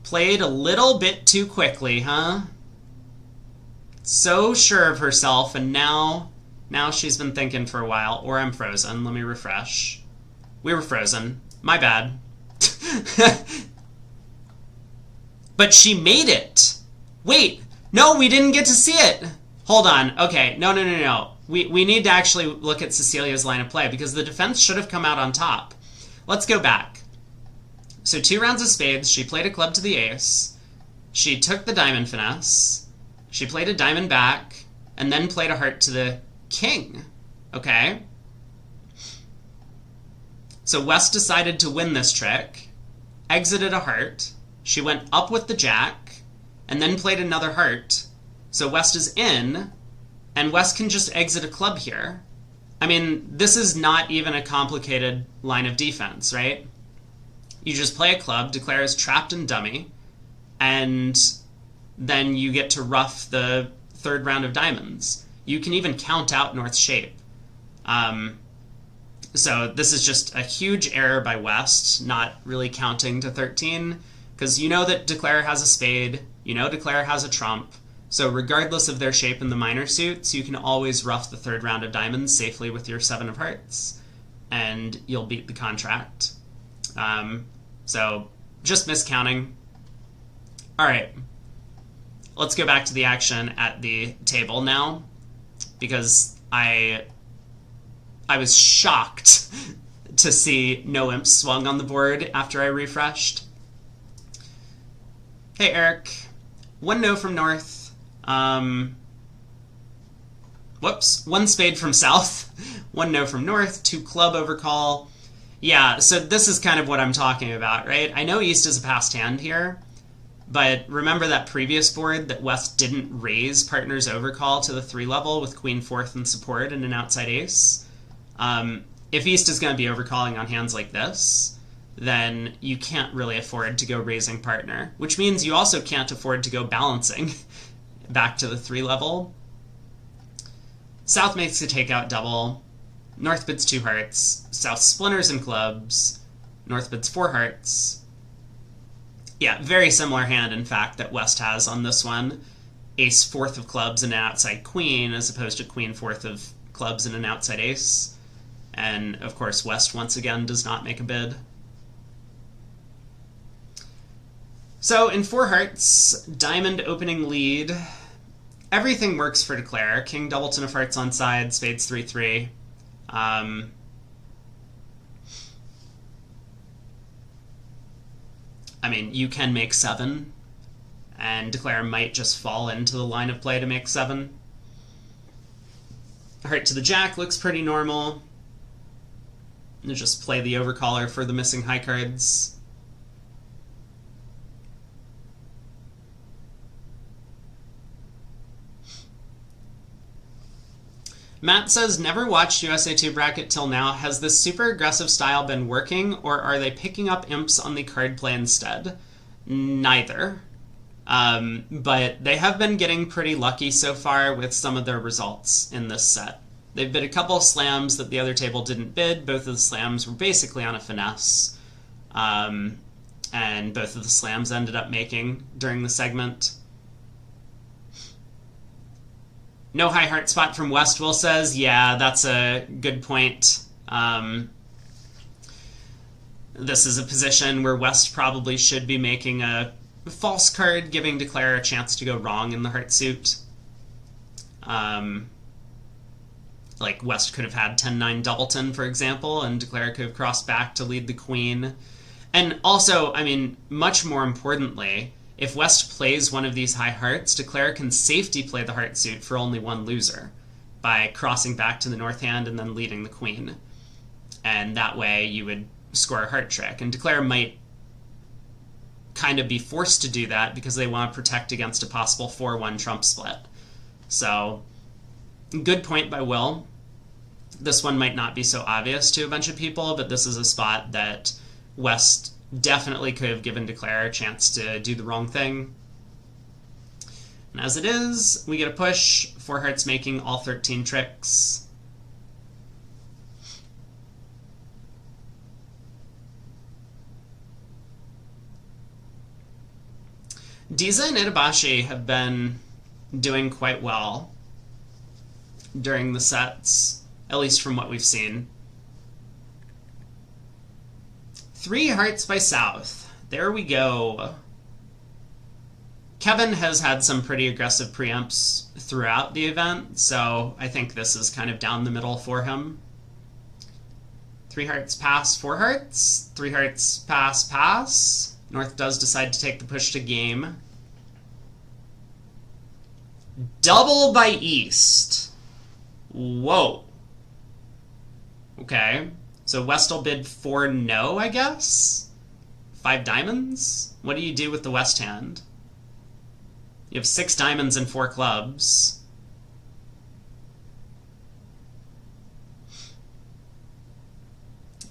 Played a little bit too quickly, huh? So sure of herself, and now she's been thinking for a while. Or I'm frozen. Let me refresh. We were frozen. My bad. But she made it! Wait! No, we didn't get to see it! Hold on. Okay, no. We need to actually look at Cecilia's line of play, because the defense should have come out on top. Let's go back. So 2 rounds of spades, she played a club to the ace. She took the diamond finesse. She played a diamond back, and then played a heart to the king. Okay? So West decided to win this trick, exited a heart. She went up with the jack, and then played another heart. So West is in, and West can just exit a club here. I mean, this is not even a complicated line of defense, right? You just play a club, declare as trapped and dummy, and then you get to ruff the 3rd round of diamonds. You can even count out North's shape. So this is just a huge error by West, not really counting to 13, because you know that declare has a spade, you know declare has a trump, so regardless of their shape in the minor suits, you can always ruff the 3rd round of diamonds safely with your 7 of hearts, and you'll beat the contract. So just miscounting. Alright, let's go back to the action at the table now, because I was shocked to see no imps swung on the board after I refreshed. Hey Eric, 1 no from North. Whoops, 1 spade from South, 1 no from North, 2 club overcall. Yeah, so this is kind of what I'm talking about, right? I know East is a passed hand here, but remember that previous board that West didn't raise partner's overcall to the 3 level with Queen 4th and support and an outside ace? If East is going to be overcalling on hands like this, then you can't really afford to go raising partner, which means you also can't afford to go balancing back to the 3 level. South makes a takeout double. North bids 2 hearts. South splinters and clubs. North bids 4 hearts. Yeah, very similar hand, in fact, that West has on this one. Ace 4th of clubs and an outside queen, as opposed to Queen 4th of clubs and an outside ace. And, of course, West once again does not make a bid. So, in 4 hearts, diamond opening lead. Everything works for declare. King doubleton of hearts on side, spades 3-3. I mean, you can make 7, and declare might just fall into the line of play to make 7. Heart to the jack looks pretty normal. And just play the overcaller for the missing high cards. Matt says, never watched USA 2 bracket till now. Has this super aggressive style been working, or are they picking up imps on the card play instead? Neither. But they have been getting pretty lucky so far with some of their results in this set. They've bid a couple of slams that the other table didn't bid. Both of the slams were basically on a finesse. And both of the slams ended up making during the segment. No high heart spot from Westwill says, yeah, that's a good point. This is a position where West probably should be making a false card, giving declare a chance to go wrong in the heart suit. Like West could have had 10-9 doubleton, for example, and declare could have crossed back to lead the queen. And also, I mean, much more importantly, if West plays one of these high hearts, declare can safety play the heart suit for only one loser by crossing back to the north hand and then leading the queen. And that way you would score a heart trick. And declare might kind of be forced to do that because they want to protect against a possible 4-1 trump split. So, good point by Will. This one might not be so obvious to a bunch of people, but this is a spot that West definitely could have given declare a chance to do the wrong thing. And as it is, we get a push, 4 hearts making all 13 tricks. Diza and Itabashi have been doing quite well during the sets, at least from what we've seen. 3 hearts by South. There we go. Kevin has had some pretty aggressive preempts throughout the event, so I think this is kind of down the middle for him. 3 hearts pass, 4 hearts. 3 hearts pass, pass. North does decide to take the push to game. Double by East. Whoa. Okay. So West will bid 4 no, I guess? 5 diamonds? What do you do with the West hand? You have 6 diamonds and 4 clubs.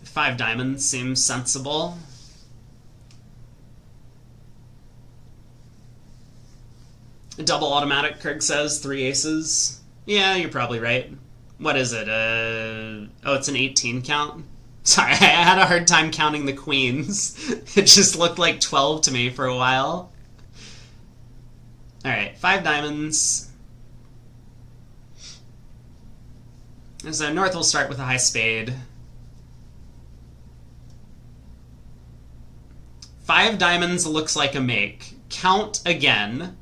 Five diamonds seems sensible. Double automatic, Craig says. 3 aces. Yeah, you're probably right. What is it? Oh, it's an 18 count? Sorry, I had a hard time counting the queens. It just looked like 12 to me for a while. Alright, 5 diamonds. And so North will start with a high spade. 5 diamonds looks like a make. Count again.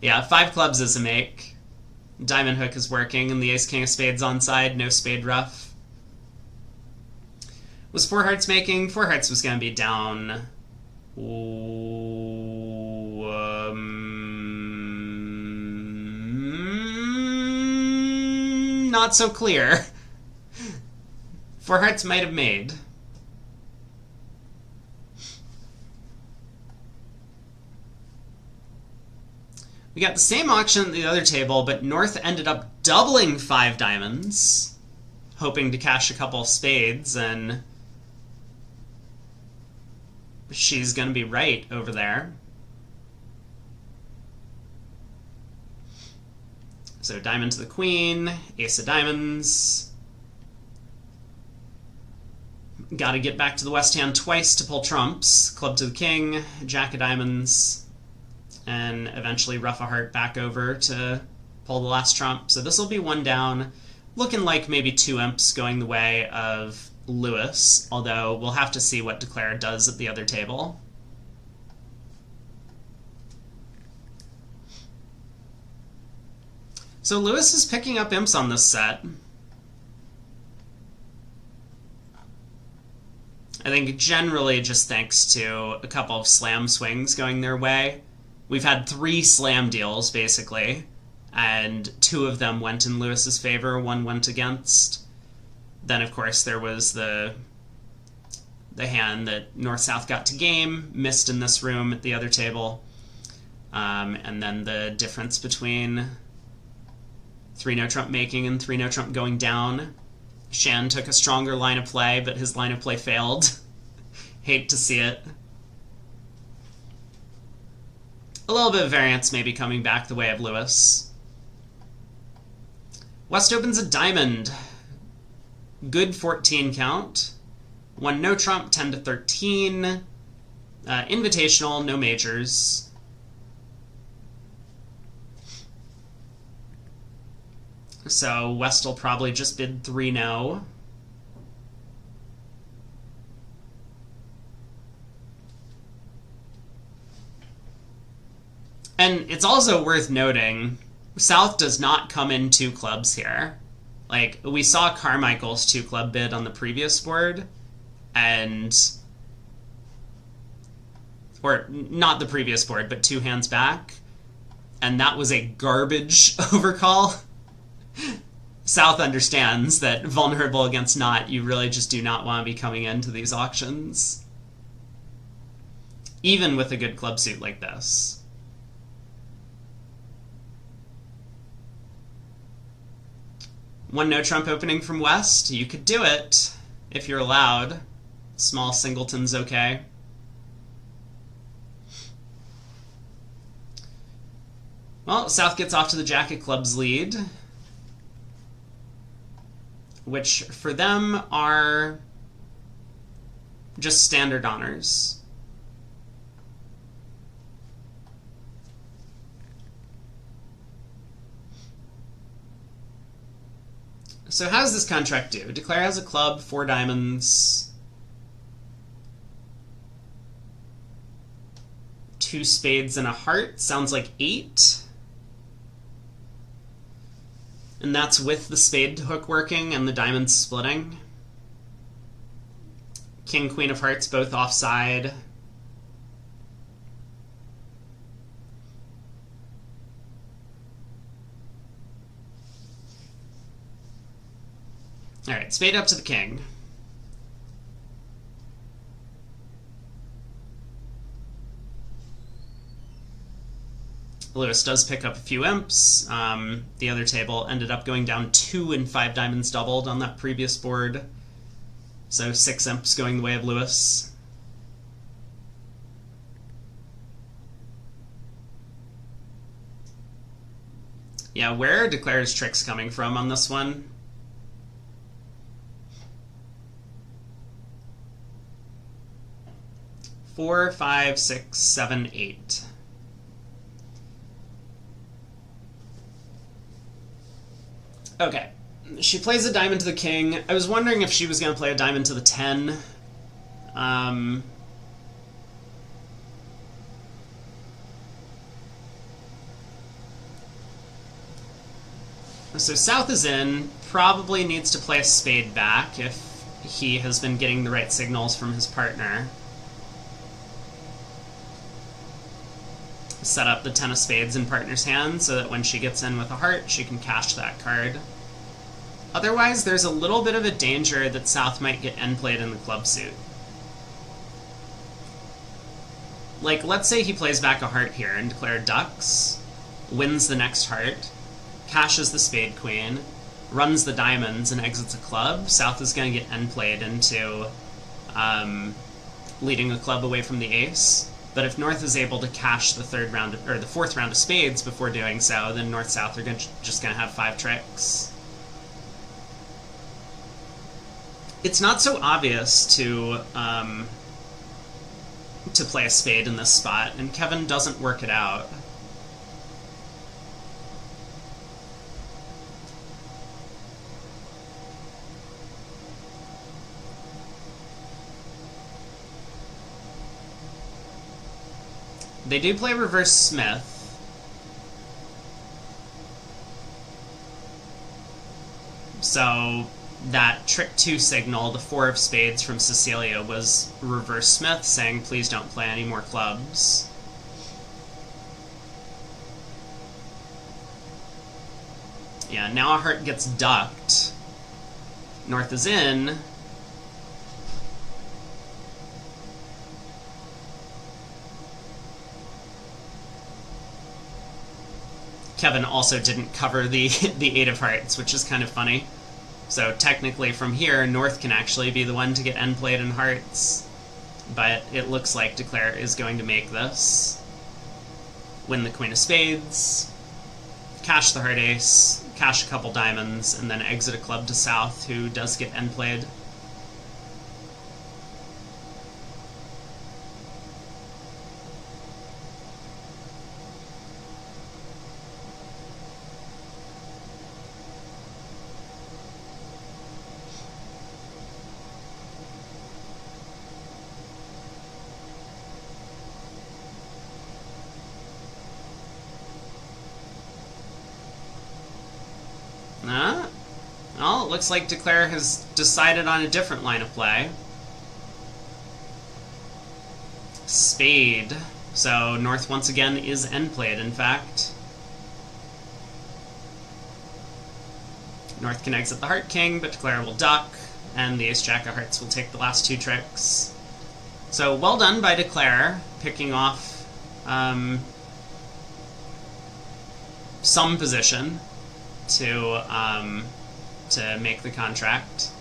Yeah, 5 clubs is a make. Diamond hook is working, and the ace king of spades on side, no spade rough. Was 4 hearts making? 4 hearts was going to be down. Not so clear. 4 hearts might have made. We got the same auction at the other table, but North ended up doubling 5 diamonds, hoping to cash a couple of spades, and she's going to be right over there. So diamond to the queen, ace of diamonds. Got to get back to the West hand twice to pull trumps. Club to the king, jack of diamonds, and eventually rough a heart back over to pull the last trump. So this will be 1 down. looking like maybe 2 imps going the way of Lewis, although we'll have to see what Declare does at the other table. So Lewis is picking up imps on this set. I think generally just thanks to a couple of slam swings going their way. We've had 3 slam deals, basically, and 2 of them went in Lewis's favor, 1 went against. Then, of course, there was the hand that North-South got to game, missed in this room at the other table, and then the difference between 3 no trump making and 3 no trump going down. Shan took a stronger line of play, but his line of play failed. Hate to see it. A little bit of variance maybe coming back the way of Lewis. West opens a diamond. Good 14 count. 1 no trump, 10 to 13. Invitational, no majors. So West will probably just bid 3 no. And it's also worth noting, South does not come in 2 clubs here. Like, we saw Carmichael's 2-club bid on the previous board, and... or, not the previous board, but 2 hands back, and that was a garbage overcall. South understands that vulnerable against not, you really just do not want to be coming into these auctions. Even with a good club suit like this. One no trump opening from West, you could do it if you're allowed. Small singleton's okay. Well, South gets off to the Jack of Clubs lead, which for them are just standard honors. So how does this contract do? Declare has a club, 4 diamonds, 2 spades and a heart. Sounds like 8. And that's with the spade hook working and the diamonds splitting. King, Queen of Hearts both offside. Alright, spade up to the king. Lewis does pick up a few imps. The other table ended up going down 2 and 5 diamonds doubled on that previous board. So 6 imps going the way of Lewis. Yeah, where are Declare's tricks coming from on this one? Four, 5, 6, 7, 8. Okay, she plays a diamond to the king. I was wondering if she was going to play a diamond to the 10. So South is in, probably needs to play a spade back if he has been getting the right signals from his partner. Set up the 10 of spades in partner's hand so that when she gets in with a heart, she can cash that card. Otherwise, there's a little bit of a danger that South might get end played in the club suit. Like, let's say he plays back a heart here and Declare ducks, wins the next heart, cashes the spade queen, runs the diamonds, and exits a club. South is going to get end played into leading the club away from the ace. But if North is able to cash the 4th round of spades before doing so, then North-South are just going to have 5 tricks. It's not so obvious to play a spade in this spot, and Kevin doesn't work it out. They do play reverse Smith. So that trick 2 signal, the 4 of spades from Cecilia, was reverse Smith saying, please don't play any more clubs. Yeah, now a heart gets ducked. North is in. Kevin also didn't cover the 8 of hearts, which is kind of funny. So technically from here, North can actually be the one to get end played in hearts. But it looks like Declare is going to make this. Win the Queen of Spades, cash the heart ace, cash a couple diamonds, and then exit a club to South, who does get end played. Well, it looks like Declare has decided on a different line of play. Spade. So North once again is end played, in fact. North can exit the Heart King, but Declare will duck, and the Ace-Jack of Hearts will take the last 2 tricks. So well done by Declare, picking off some position to make the contract.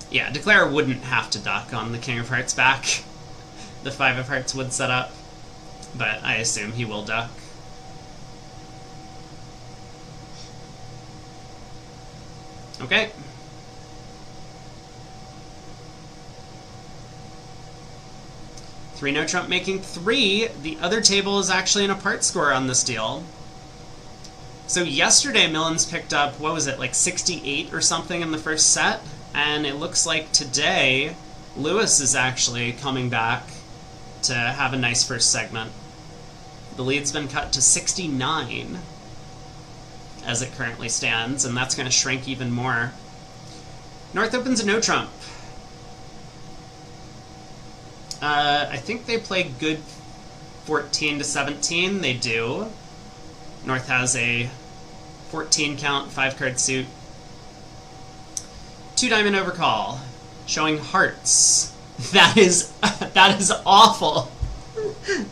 Yeah, Declare wouldn't have to duck on the King of Hearts back. The 5 of Hearts would set up, but I assume he will duck. Okay. Three no trump making 3. The other table is actually an apart score on this deal. So yesterday Millens picked up, what was it, like 68 or something in the first set? And it looks like today Lewis is actually coming back to have a nice first segment. The lead's been cut to 69 as it currently stands, and that's going to shrink even more. North opens a no trump. I think they play good 14 to 17. They do. North has a 14 count, 5 card suit. 2 diamond overcall, showing hearts. That is awful.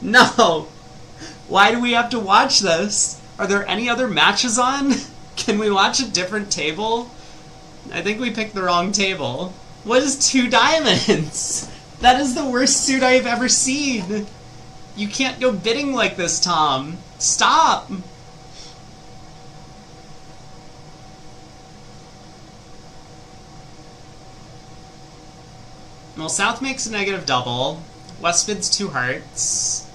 No. Why do we have to watch this? Are there any other matches on? Can we watch a different table? I think we picked the wrong table. What is 2 diamonds? That is the worst suit I've ever seen. You can't go bidding like this, Tom. Stop. Well, South makes a negative double. West bids 2 hearts.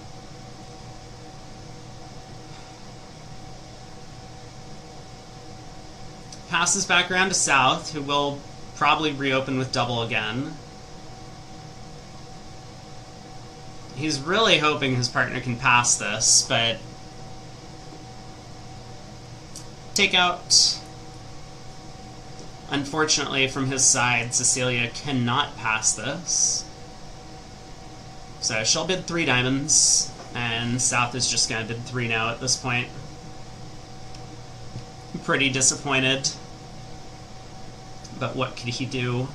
Passes back around to South, who will probably reopen with double again. He's really hoping his partner can pass this, but takeout. Unfortunately, from his side, Cecilia cannot pass this. So she'll bid 3 diamonds, and South is just going to bid 3 now at this point. Pretty disappointed, but what could he do?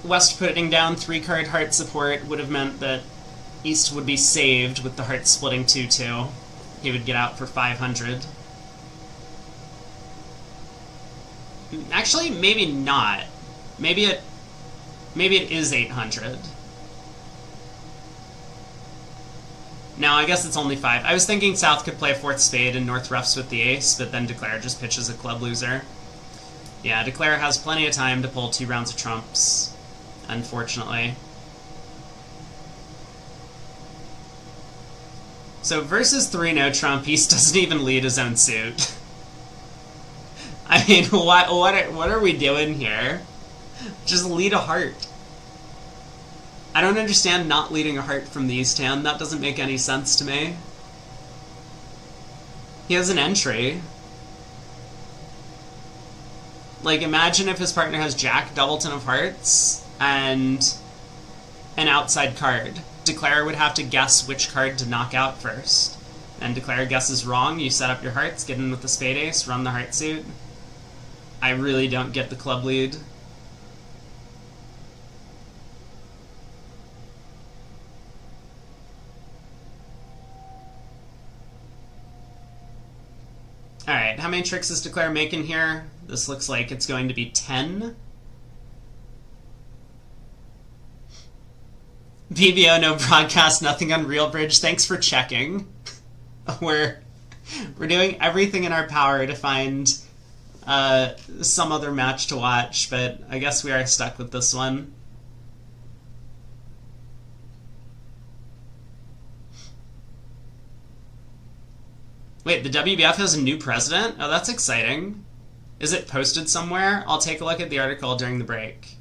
West putting down 3-card heart support would have meant that East would be saved with the heart splitting 2-2. He would get out for 500. Actually, maybe not. Maybe it is 800. No, I guess it's only 5. I was thinking South could play a 4th spade and North roughs with the ace, but then Declare just pitches a club loser. Yeah, Declare has plenty of time to pull 2 rounds of trumps, unfortunately. So versus 3-no trump, East doesn't even lead his own suit. I mean, what are we doing here? Just lead a heart. I don't understand not leading a heart from the East hand. That doesn't make any sense to me. He has an entry. Like, imagine if his partner has Jack Doubleton of Hearts and an outside card. Declare would have to guess which card to knock out first. And Declare guesses wrong, you set up your hearts, get in with the spade ace, run the heart suit. I really don't get the club lead. Alright, how many tricks is Declare making here? This looks like it's going to be 10. PBO, no broadcast, nothing on Real Bridge. Thanks for checking. We're doing everything in our power to find some other match to watch, but I guess we are stuck with this one. Wait, the WBF has a new president? Oh, that's exciting. Is it posted somewhere? I'll take a look at the article during the break.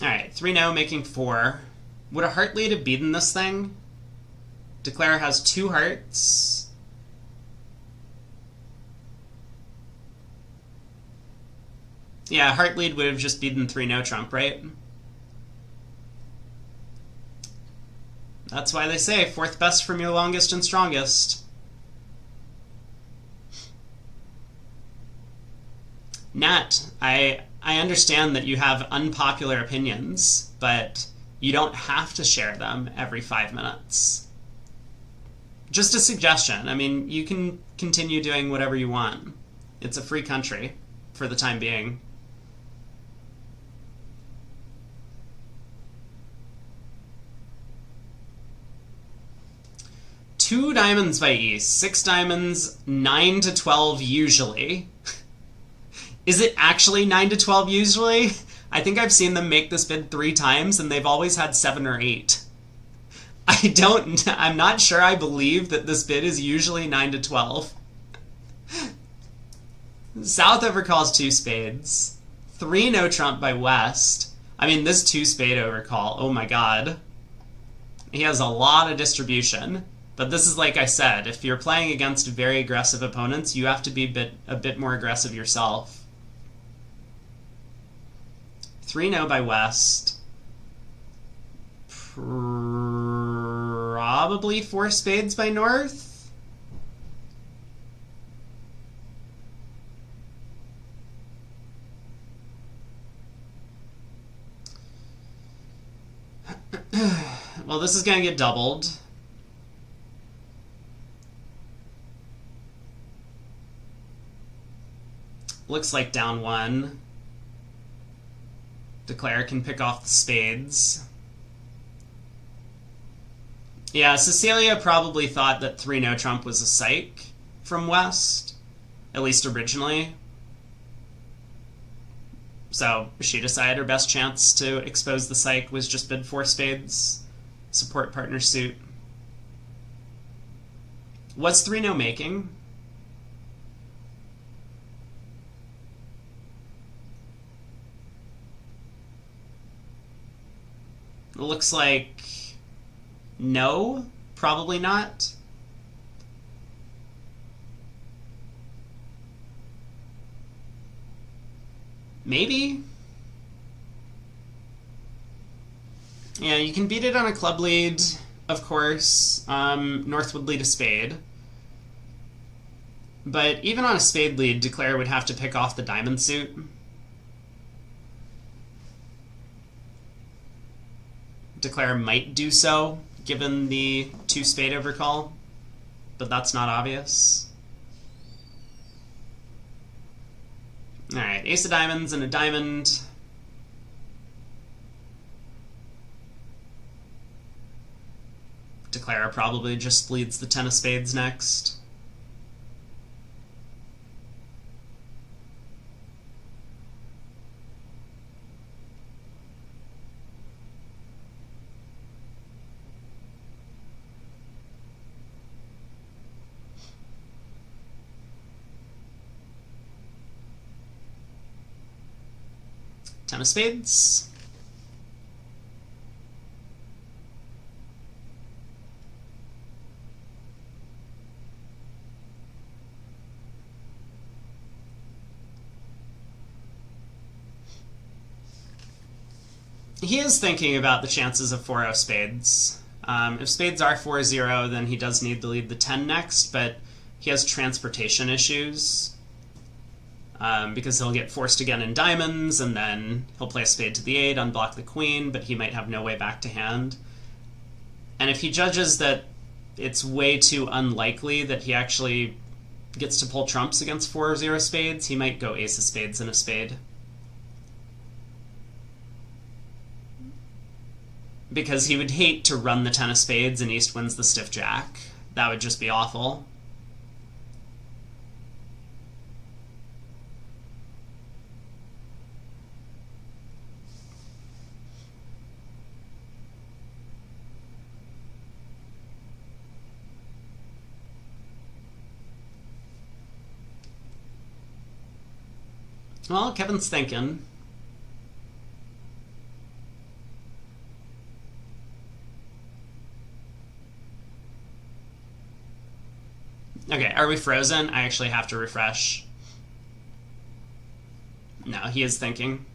Alright, 3-no, making 4. Would a heart lead have beaten this thing? Declare has 2 hearts. Yeah, heart lead would have just beaten 3-no trump, right? That's why they say 4th best from your longest and strongest. Nat, I understand that you have unpopular opinions, but you don't have to share them every 5 minutes. Just a suggestion. I mean, you can continue doing whatever you want. It's a free country, for the time being. Two diamonds by East, 6 diamonds, 9 to 12 usually. Is it actually 9 to 12 usually? I think I've seen them make this bid 3 times and they've always had 7 or 8. I'm not sure I believe that this bid is usually 9 to 12. South overcalls 2 spades. 3-no trump by West. I mean, this 2-spade overcall, oh my god. He has a lot of distribution. But this is like I said, if you're playing against very aggressive opponents, you have to be a bit more aggressive yourself. 3-no by West. Probably 4 spades by North. Well, this is going to get doubled. Looks like down 1. Declare can pick off the spades. Yeah, Cecilia probably thought that 3-no trump was a psych from West, at least originally. So she decided her best chance to expose the psych was just bid 4 spades, support partner suit. What's 3-no making? It looks like no, probably not. Maybe? Yeah, you can beat it on a club lead, of course. North would lead a spade. But even on a spade lead, Declare would have to pick off the diamond suit. Declare might do so, given the 2-spade overcall, but that's not obvious. Alright, ace of diamonds and a diamond. Declare probably just leads the 10 of spades next. 10 of spades. He is thinking about the chances of 4 of spades. If spades are 4-0, then he does need to lead the 10 next, but he has transportation issues because he'll get forced again in diamonds, and then he'll play a spade to the 8, unblock the queen, but he might have no way back to hand. And if he judges that it's way too unlikely that he actually gets to pull trumps against 4 of 0 spades, he might go ace of spades and a spade. Because he would hate to run the 10 of spades and East wins the stiff jack. That would just be awful. Well, Kevin's thinking. Okay, are we frozen? I actually have to refresh. No, he is thinking.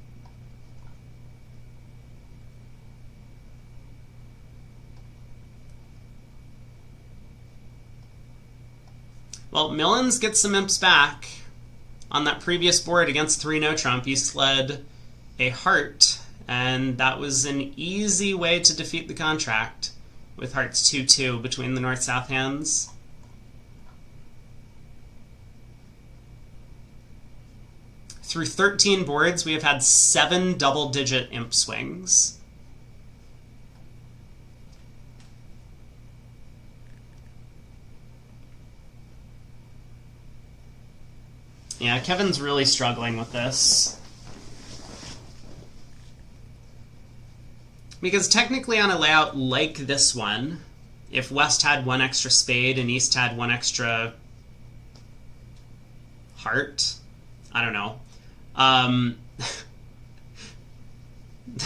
Well, Millens gets some imps back. On that previous board against 3 no trump, East led a heart, and that was an easy way to defeat the contract with hearts 2-2 between the north-south hands. Through 13 boards, we have had 7 double-digit imp swings. Yeah, Kevin's really struggling with this. Because technically on a layout like this one, if West had 1 extra spade and East had 1 extra heart, I don't know.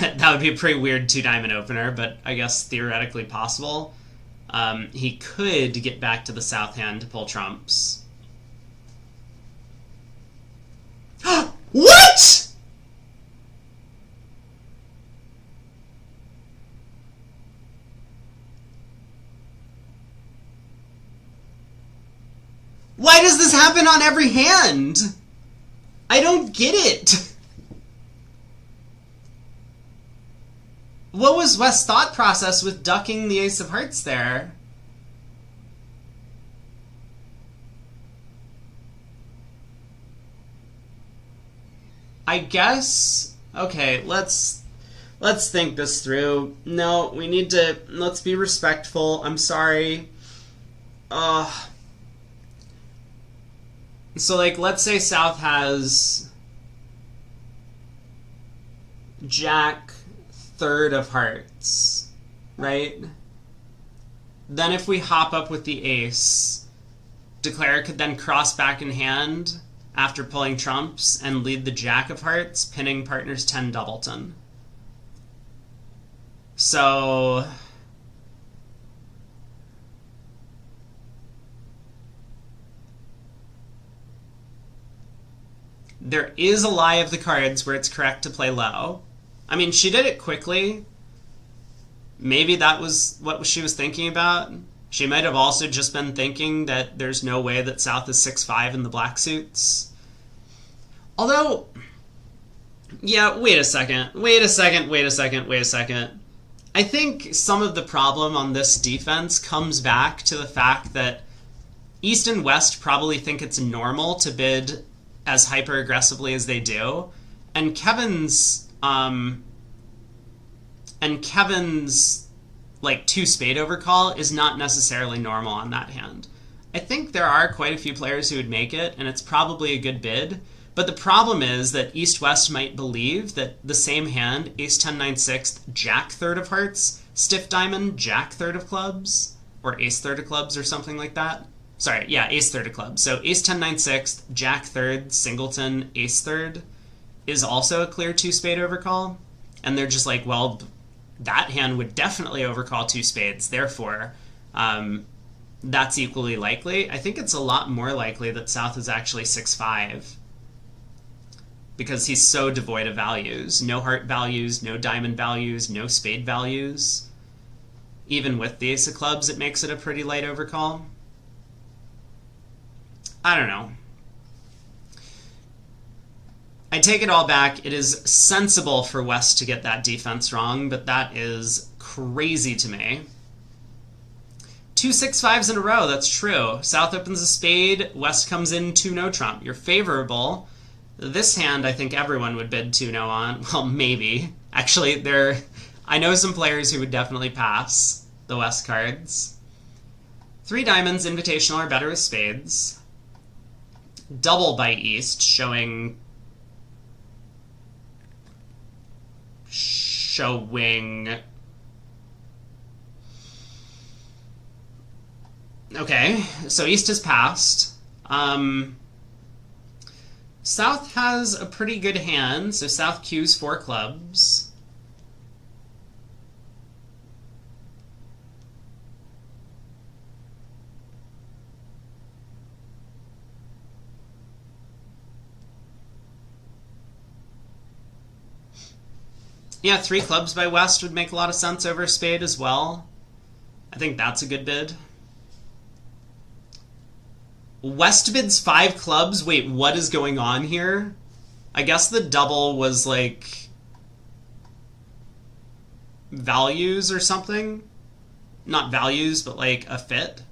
That would be a pretty weird 2-diamond opener, but I guess theoretically possible. He could get back to the south hand to pull trumps. What?! Why does this happen on every hand? I don't get it. What was West's thought process with ducking the ace of hearts there? I guess... Okay, let's think this through. No, we need to... Let's be respectful. I'm sorry. So, like, let's say South has Jack, 3rd of hearts, right? Then if we hop up with the ace, Declare could then cross back in hand after pulling trumps and lead the Jack of hearts, pinning partner's 10 doubleton. So... there is a lie of the cards where it's correct to play low. I mean, she did it quickly. Maybe that was what she was thinking about. She might have also just been thinking that there's no way that South is 6-5 in the black suits. Although, yeah, wait a second. I think some of the problem on this defense comes back to the fact that East and West probably think it's normal to bid as hyper-aggressively as they do, and Kevin's like 2-spade overcall is not necessarily normal on that hand. I think there are quite a few players who would make it, and it's probably a good bid, but the problem is that East-West might believe that the same hand, ace-10, 9-6, Jack 3rd of hearts, stiff diamond, Jack 3rd of clubs, or ace 3rd of clubs or something like that. Sorry, yeah, ace 3rd of clubs. So ace 10, 9, 6, Jack 3rd, singleton, ace 3rd is also a clear two spade overcall, and they're just like, well, that hand would definitely overcall two spades, therefore that's equally likely. I think it's a lot more likely that South is actually 6-5 because he's so devoid of values. No heart values, no diamond values, no spade values. Even with the ace of clubs, it makes it a pretty light overcall. I don't know. I take it all back. It is sensible for West to get that defense wrong, but that is crazy to me. 2 6-5s in a row, that's true. South opens a spade, West comes in 2-no trump. You're favorable. This hand, I think everyone would bid 2-no on. Well, maybe. Actually, I know some players who would definitely pass the West cards. 3 diamonds, invitational, or better with spades. Double by East, showing... Okay, so East has passed. South has a pretty good hand, so South cues 4 clubs. Yeah, 3 clubs by West would make a lot of sense over a spade as well. I think that's a good bid. West bids 5 clubs. Wait, what is going on here? I guess the double was like values or something. Not values, but like a fit.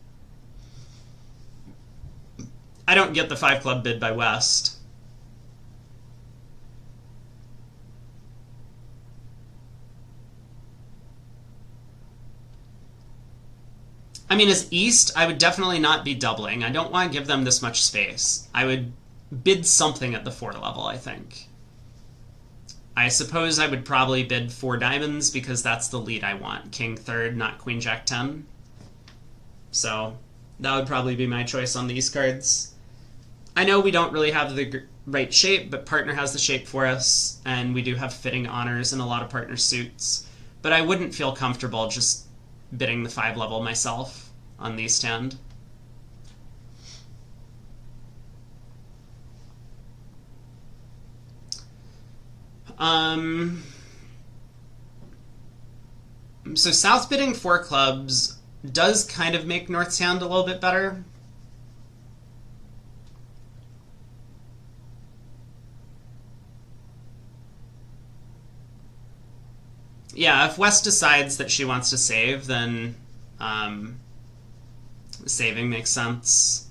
I don't get the 5 club bid by West. I mean, as East, I would definitely not be doubling. I don't want to give them this much space. I would bid something at the 4 level, I think. I suppose I would probably bid 4 diamonds because that's the lead I want. King 3rd, not Queen Jack 10. So that would probably be my choice on these cards. I know we don't really have the right shape, but partner has the shape for us, and we do have fitting honors in a lot of partner suits. But I wouldn't feel comfortable just bidding the 5 level myself on the East hand. So South bidding 4 clubs does kind of make North's hand a little bit better. Yeah, if West decides that she wants to save, then saving makes sense.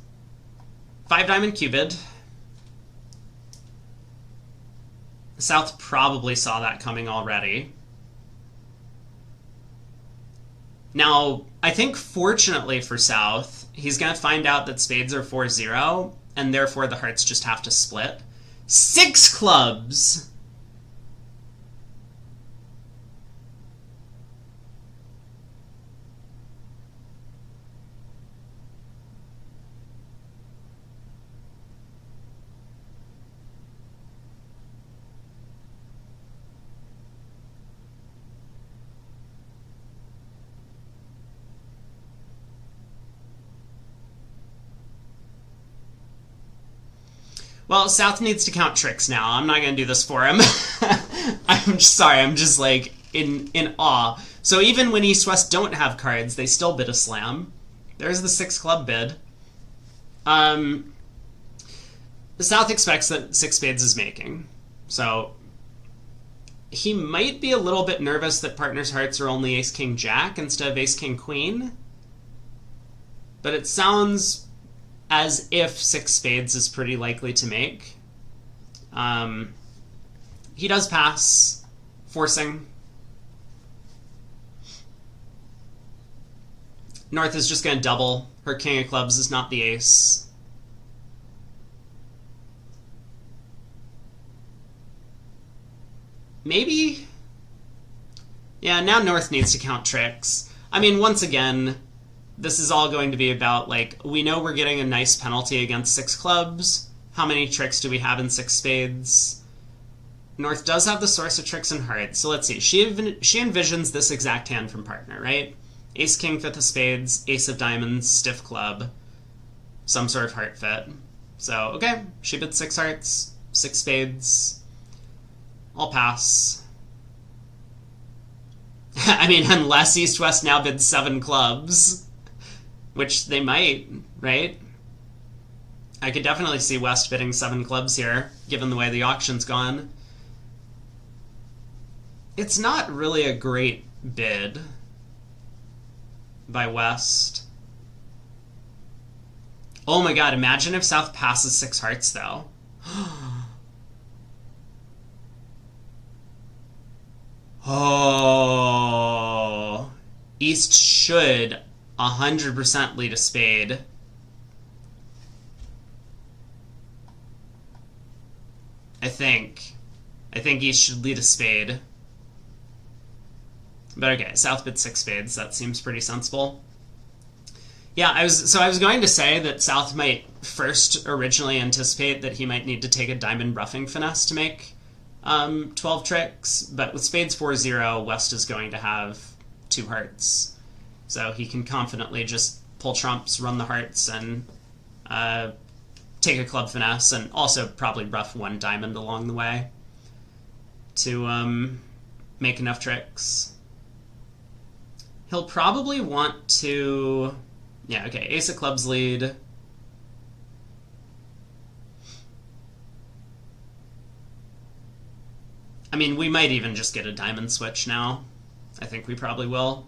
5 diamond cubid. South probably saw that coming already. Now, I think fortunately for South, he's going to find out that spades are 4-0, and therefore the hearts just have to split. 6 clubs! Well, South needs to count tricks now. I'm not going to do this for him. I'm sorry, I'm just like in awe. So even when East-West don't have cards, they still bid a slam. There's the 6 club bid. The South expects that 6 spades is making. So he might be a little bit nervous that partner's hearts are only ace-king-jack instead of ace-king-queen. But it sounds as if 6 spades is pretty likely to make. He does pass, forcing. North is just going to double. Her king of clubs is not the ace. Maybe? Yeah, now North needs to count tricks. I mean, once again, this is all going to be about, like, we know we're getting a nice penalty against 6 clubs. How many tricks do we have in 6 spades? North does have the source of tricks and hearts, so let's see. She envisions this exact hand from partner, right? Ace, king, fifth of spades, ace of diamonds, stiff club, some sort of heart fit. So, okay, she bid 6 hearts, 6 spades. I'll pass. I mean, unless East-West now bids 7 clubs, which they might, right? I could definitely see West bidding 7 clubs here, given the way the auction's gone. It's not really a great bid by West. Oh my god, imagine if South passes 6 hearts, though. Oh. East should 100% lead a spade. I think East should lead a spade. But okay, South bid 6 spades. That seems pretty sensible. Yeah, I was going to say that South might first originally anticipate that he might need to take a diamond ruffing finesse to make 12 tricks, but with spades 4-0, West is going to have 2 hearts. So he can confidently just pull trumps, run the hearts, and take a club finesse, and also probably ruff 1 diamond along the way to make enough tricks. He'll probably want to... Yeah, okay, ace of clubs lead. I mean, we might even just get a diamond switch now. I think we probably will.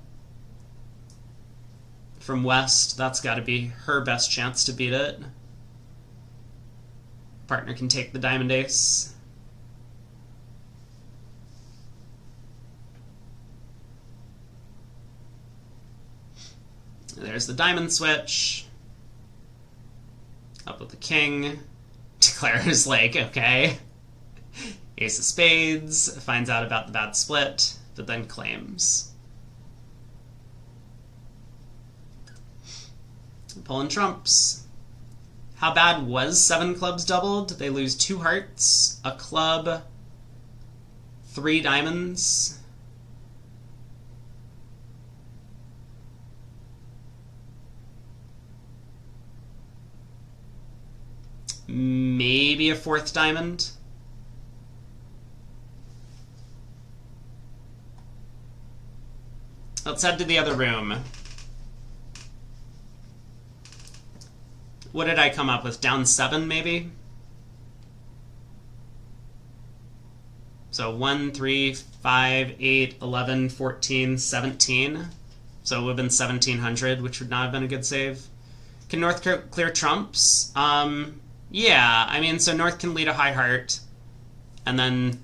From West, that's got to be her best chance to beat it. Partner can take the diamond ace. There's the diamond switch. Up with the king. Declares like, okay. Ace of spades. Finds out about the bad split, but then claims. Pulling trumps. How bad was 7 clubs doubled? They lose 2 hearts, a club, 3 diamonds. Maybe a 4th diamond. Let's head to the other room. What did I come up with? Down 7, maybe? So 1, 3, 5, 8, 11, 14, 17. So it would have been 1700, which would not have been a good save. Can North clear trumps? Yeah, I mean, so North can lead a high heart, and then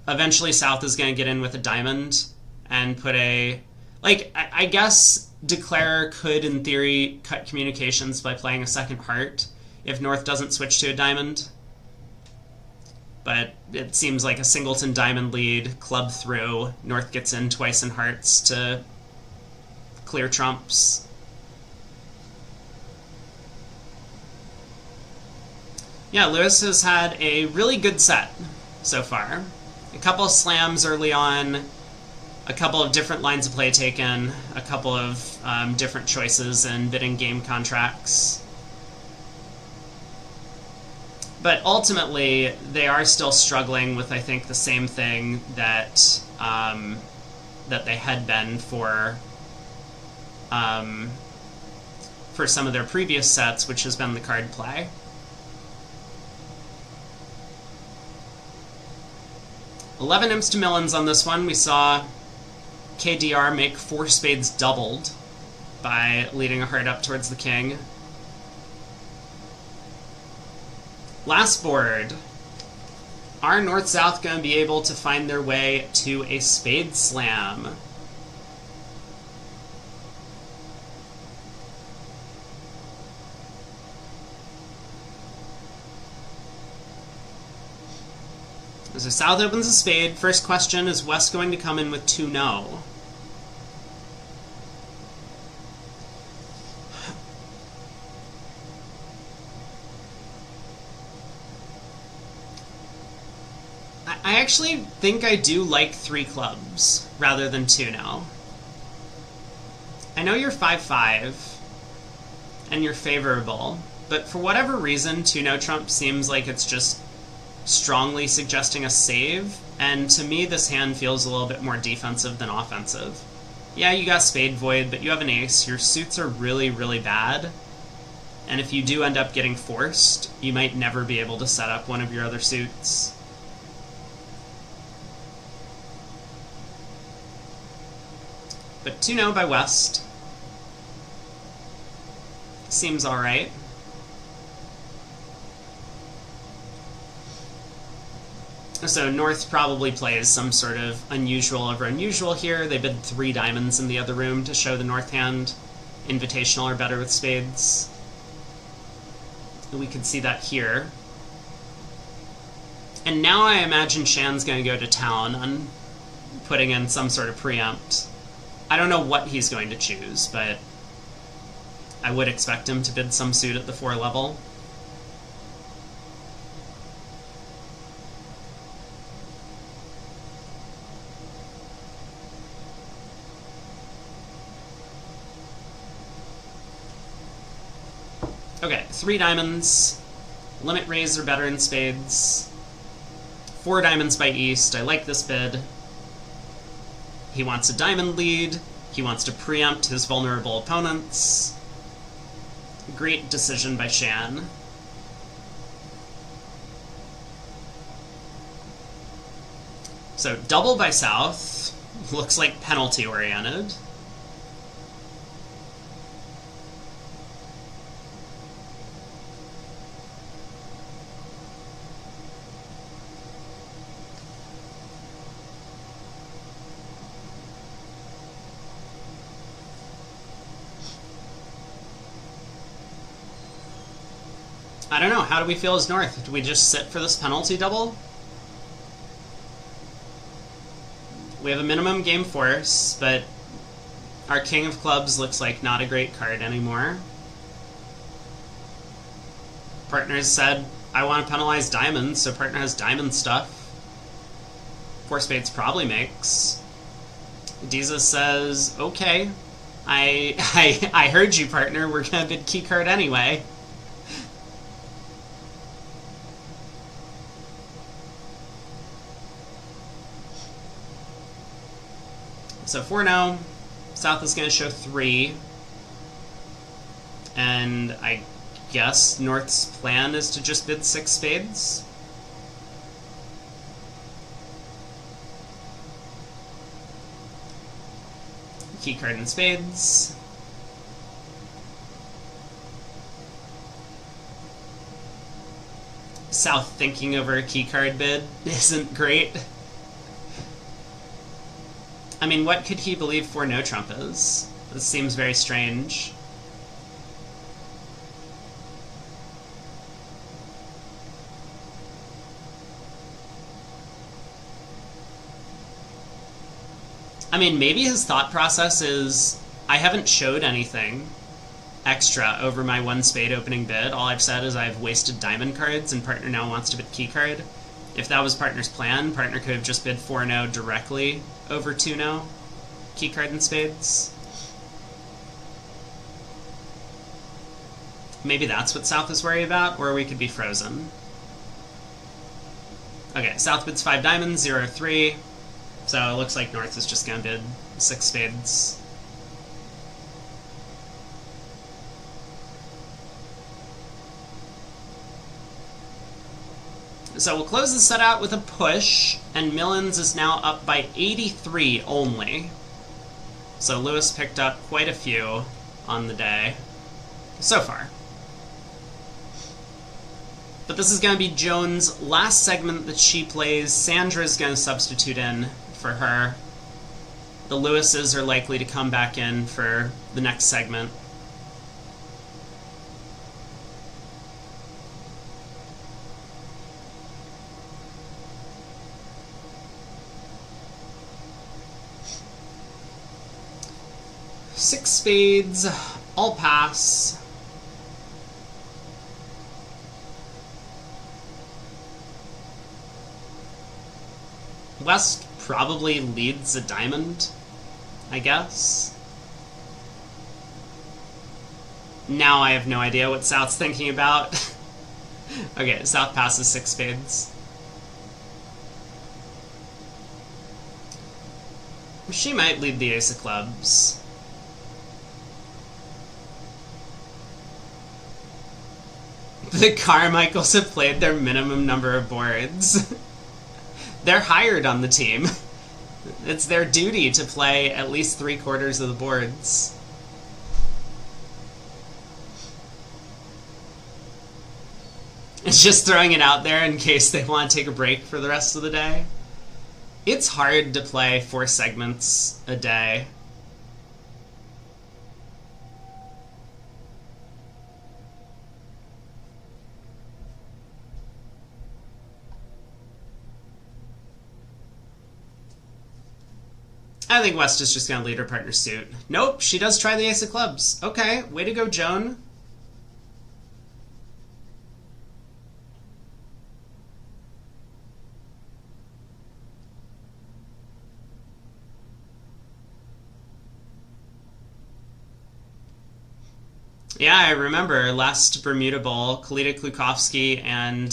eventually South is going to get in with a diamond and put a... Like, I guess Declare could, in theory, cut communications by playing a second heart if North doesn't switch to a diamond. But it seems like a singleton diamond lead, club through, North gets in twice in hearts to clear trumps. Yeah, Lewis has had a really good set so far. A couple of slams early on, a couple of different lines of play taken, a couple of different choices in bidding game contracts. But ultimately, they are still struggling with, I think, the same thing that that they had been for some of their previous sets, which has been the card play. $11 imps to millions on this one. We saw KDR make 4 spades doubled by leading a heart up towards the king. Last board. Are North-South going to be able to find their way to a spade slam? So South opens a spade. First question, is West going to come in with 2 no? I actually think I do like 3 clubs rather than 2 now. I know you're 5-5 and you're favorable, but for whatever reason, 2-no trump seems like it's just strongly suggesting a save, and to me this hand feels a little bit more defensive than offensive. Yeah, you got spade void, but you have an ace. Your suits are really, really bad, and if you do end up getting forced, you might never be able to set up one of your other suits. But 2-no by West seems alright. So North probably plays some sort of unusual over unusual here. They bid 3 diamonds in the other room to show the North hand invitational or better with spades. We can see that here. And now I imagine Shan's going to go to town on putting in some sort of preempt. I don't know what he's going to choose, but I would expect him to bid some suit at the 4 level. Okay, 3 diamonds. Limit raise or better in spades. 4 diamonds by East. I like this bid. He wants a diamond lead. He wants to preempt his vulnerable opponents. Great decision by Shan. So double by South. Looks like penalty oriented. I don't know, how do we feel as North? Do we just sit for this penalty double? We have a minimum game force, but our King of Clubs looks like not a great card anymore. Partner's said, I want to penalize diamonds, so partner has diamond stuff. 4 spades probably makes. Diza says, okay, I heard you, partner, we're gonna bid key card anyway. So 4-no, South is going to show 3, and I guess North's plan is to just bid 6 spades. Key card and spades. South thinking over a key card bid isn't great. I mean, what could he believe 4-no trump is? This seems very strange. I mean, maybe his thought process is, I haven't showed anything extra over my 1 spade opening bid. All I've said is I've wasted diamond cards and partner now wants to bid key card. If that was partner's plan, partner could have just bid 4-no directly over 2-no, key card and spades. Maybe that's what South is worried about, or we could be frozen. Okay, South bids 5 diamonds, 0-3, so it looks like North is just gonna bid 6 spades. So we'll close the set out with a push, and Millens is now up by 83 only. So Lewis picked up quite a few on the day, so far. But this is going to be Joan's last segment that she plays. Sandra's going to substitute in for her. The Lewises are likely to come back in for the next segment. Six spades, all pass. West probably leads a diamond, I guess. Now I have no idea what South's thinking about. Okay, South passes 6 spades. She might lead the ace of clubs. The Carmichaels have played their minimum number of boards. They're hired on the team. It's their duty to play at least 3/4 of the boards. It's just throwing it out there in case they want to take a break for the rest of the day. It's hard to play 4 segments a day. I think West is just going to lead her partner's suit. Nope, she does try the ace of clubs. Okay, way to go, Joan. Yeah, I remember last Bermuda Bowl, Kalita Klukovsky and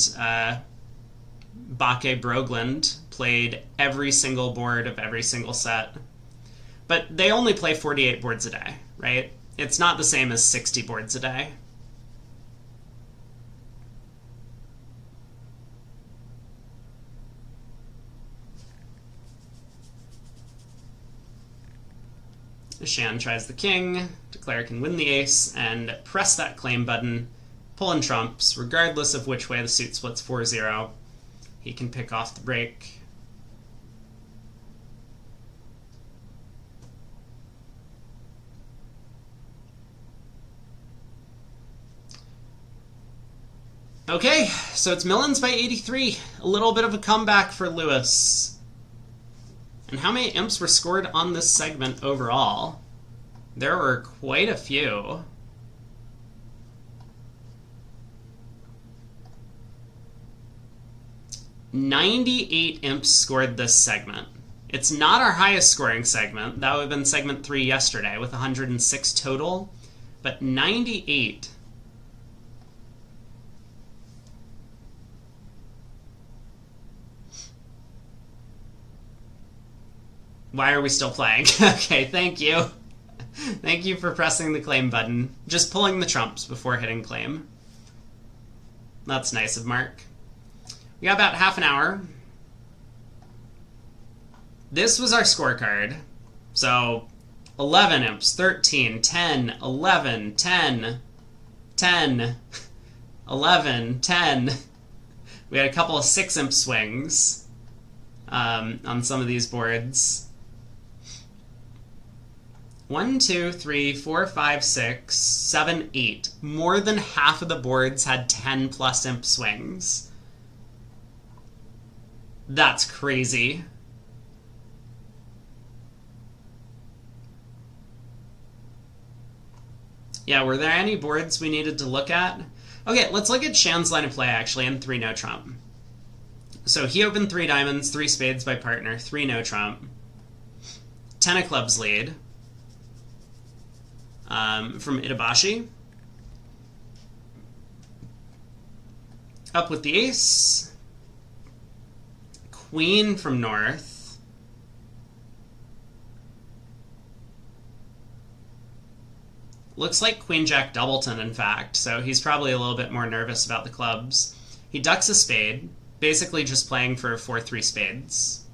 Bake Brogland played every single board of every single set. But they only play 48 boards a day, right? It's not the same as 60 boards a day. Shan tries the king, Declare can win the ace, and press that claim button, pulling trumps, regardless of which way the suit splits 4-0. He can pick off the break. Okay, so it's Millens by 83. A little bit of a comeback for Lewis. And how many imps were scored on this segment overall? There were quite a few. "98 imps scored this segment. It's not our highest scoring segment. That would have been segment 3 yesterday with 106 total. But 98. Why are we still playing? Okay, thank you. Thank you for pressing the claim button. Just pulling the trumps before hitting claim. That's nice of Mark. We got about half an hour. This was our scorecard. So 11 imps, 13, 10, 11, 10, 10, 11, 10. We had a couple of 6 imp swings on some of these boards. 1, 2, 3, 4, 5, 6, 7, 8. More than half of the boards had 10 plus imp swings. That's crazy. Yeah, were there any boards we needed to look at? Okay, let's look at Shan's line of play, actually, and 3 no trump. So he opened 3 diamonds, 3 spades by partner, 3 no trump. 10 of clubs lead. From Itabashi. Up with the ace. Queen from North. Looks like Queen Jack Doubleton, in fact, so he's probably a little bit more nervous about the clubs. He ducks a spade, basically just playing for 4-3 spades.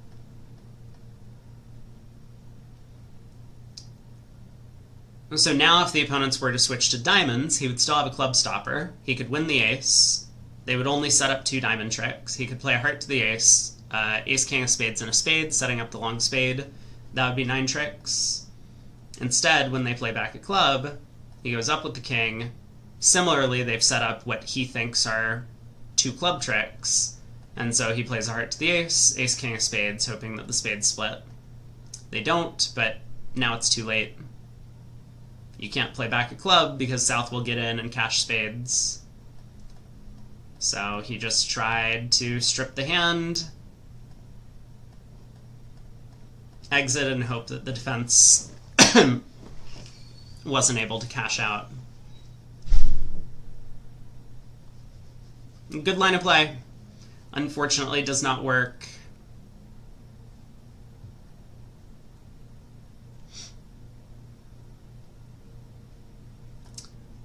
So now if the opponents were to switch to diamonds, he would still have a club stopper. He could win the ace. They would only set up 2 diamond tricks. He could play a heart to the ace, ace, king of spades, and a spade, setting up the long spade. That would be 9 tricks. Instead, when they play back a club, he goes up with the king. Similarly, they've set up what he thinks are 2 club tricks. And so he plays a heart to the ace, ace, king of spades, hoping that the spades split. They don't, but now it's too late. You can't play back a club because South will get in and cash spades. So he just tried to strip the hand. exit and hope that the defense wasn't able to cash out. Good line of play. Unfortunately, does not work.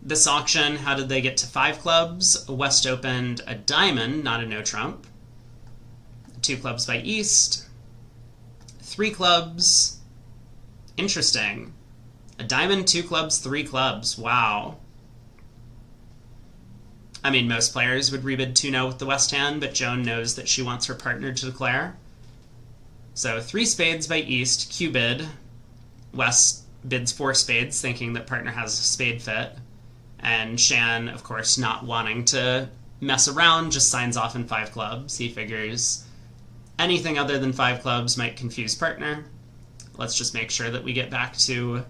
This auction, how did they get to 5 clubs? West opened a diamond, not a no trump. 2 clubs by East. 3 clubs. Interesting. A diamond, 2 clubs, 3 clubs. Wow. I mean, most players would rebid 2-0 with the West hand, but Joan knows that she wants her partner to declare. So 3 spades by East, Q bid. West bids 4 spades, thinking that partner has a spade fit. And Shan, of course, not wanting to mess around, just signs off in 5 clubs. He figures anything other than 5 clubs might confuse partner. Let's just make sure that we get back to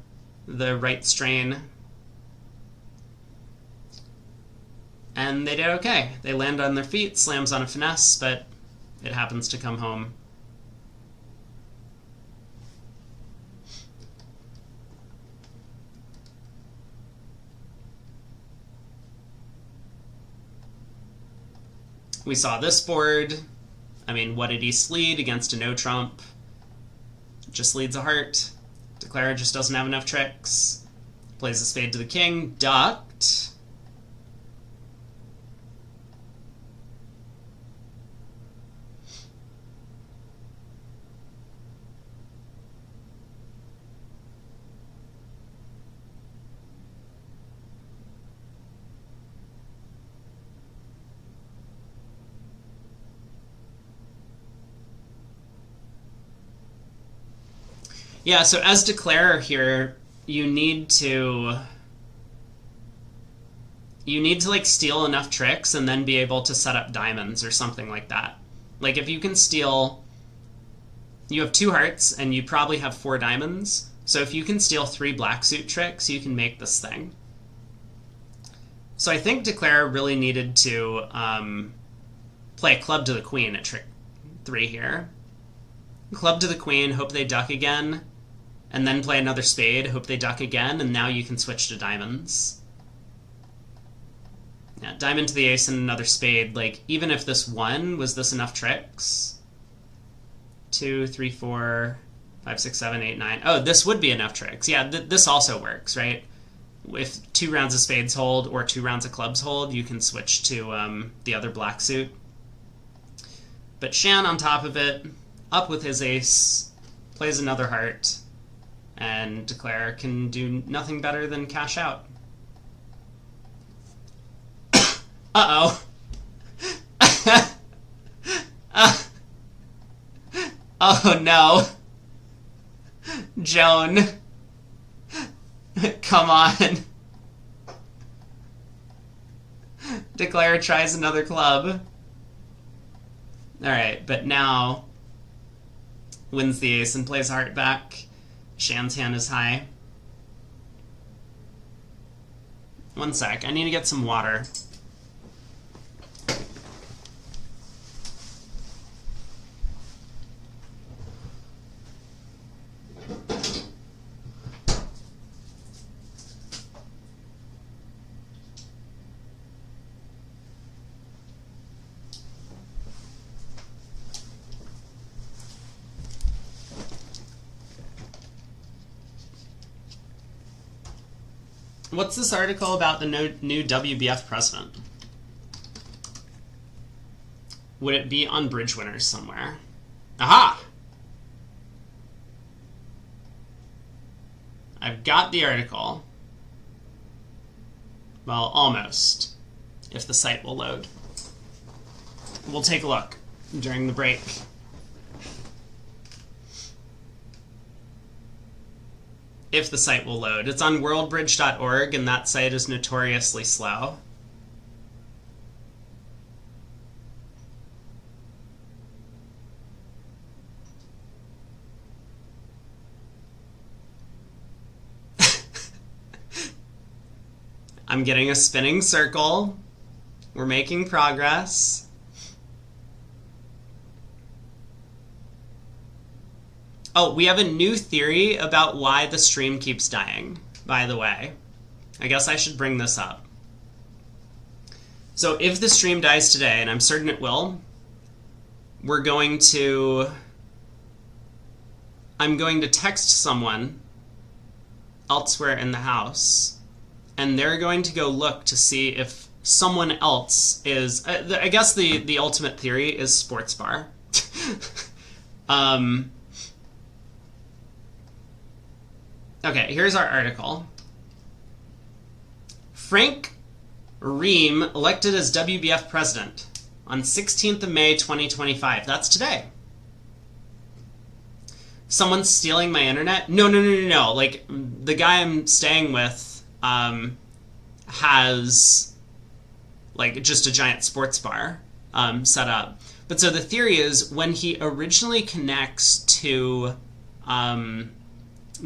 the right strain. And they did okay. They land on their feet, slams on a finesse, but it happens to come home. We saw this board. I mean, what did East lead against a no trump? Just leads a heart. Declare just doesn't have enough tricks. Plays a spade to the king. Ducked. Yeah, so as declarer here, you need to like steal enough tricks and then be able to set up diamonds or something like that. Like if you can steal, you have 2 hearts and you probably have 4 diamonds. So if you can steal 3 black suit tricks, you can make this thing. So I think declarer really needed to play a club to the queen at trick 3 here. Club to the queen, hope they duck again, and then play another spade, hope they duck again, and now you can switch to diamonds. Yeah, diamond to the ace and another spade. Like, even if this won, was this enough tricks? 2, 3, 4, 5, 6, 7, 8, 9. Oh, this would be enough tricks. Yeah, this also works, right? If 2 rounds of spades hold or 2 rounds of clubs hold, you can switch to the other black suit. But Shan on top of it, up with his ace, plays another heart, and declare can do nothing better than cash out. Uh-oh. Oh no. Joan. Come on. Declare tries another club. Alright, but now wins the ace and plays heart back. Shan's hand is high. One sec, I need to get some water. What's this article about the new WBF president? Would it be on Bridge Winners somewhere? Aha! I've got the article. Well, almost. If the site will load. We'll take a look during the break. If the site will load. It's on worldbridge.org, and that site is notoriously slow. I'm getting a spinning circle. We're making progress. Oh, we have a new theory about why the stream keeps dying, by the way. I guess I should bring this up. So if the stream dies today, and I'm certain it will, I'm going to text someone elsewhere in the house, and they're going to go look to see if someone else is... I guess the ultimate theory is sports bar. Okay, here's our article. Frank Ream elected as WBF president on 16th of May 2025. That's today. Someone's stealing my internet? No. Like, the guy I'm staying with has, like, just a giant sports bar set up. But so the theory is when he originally connects to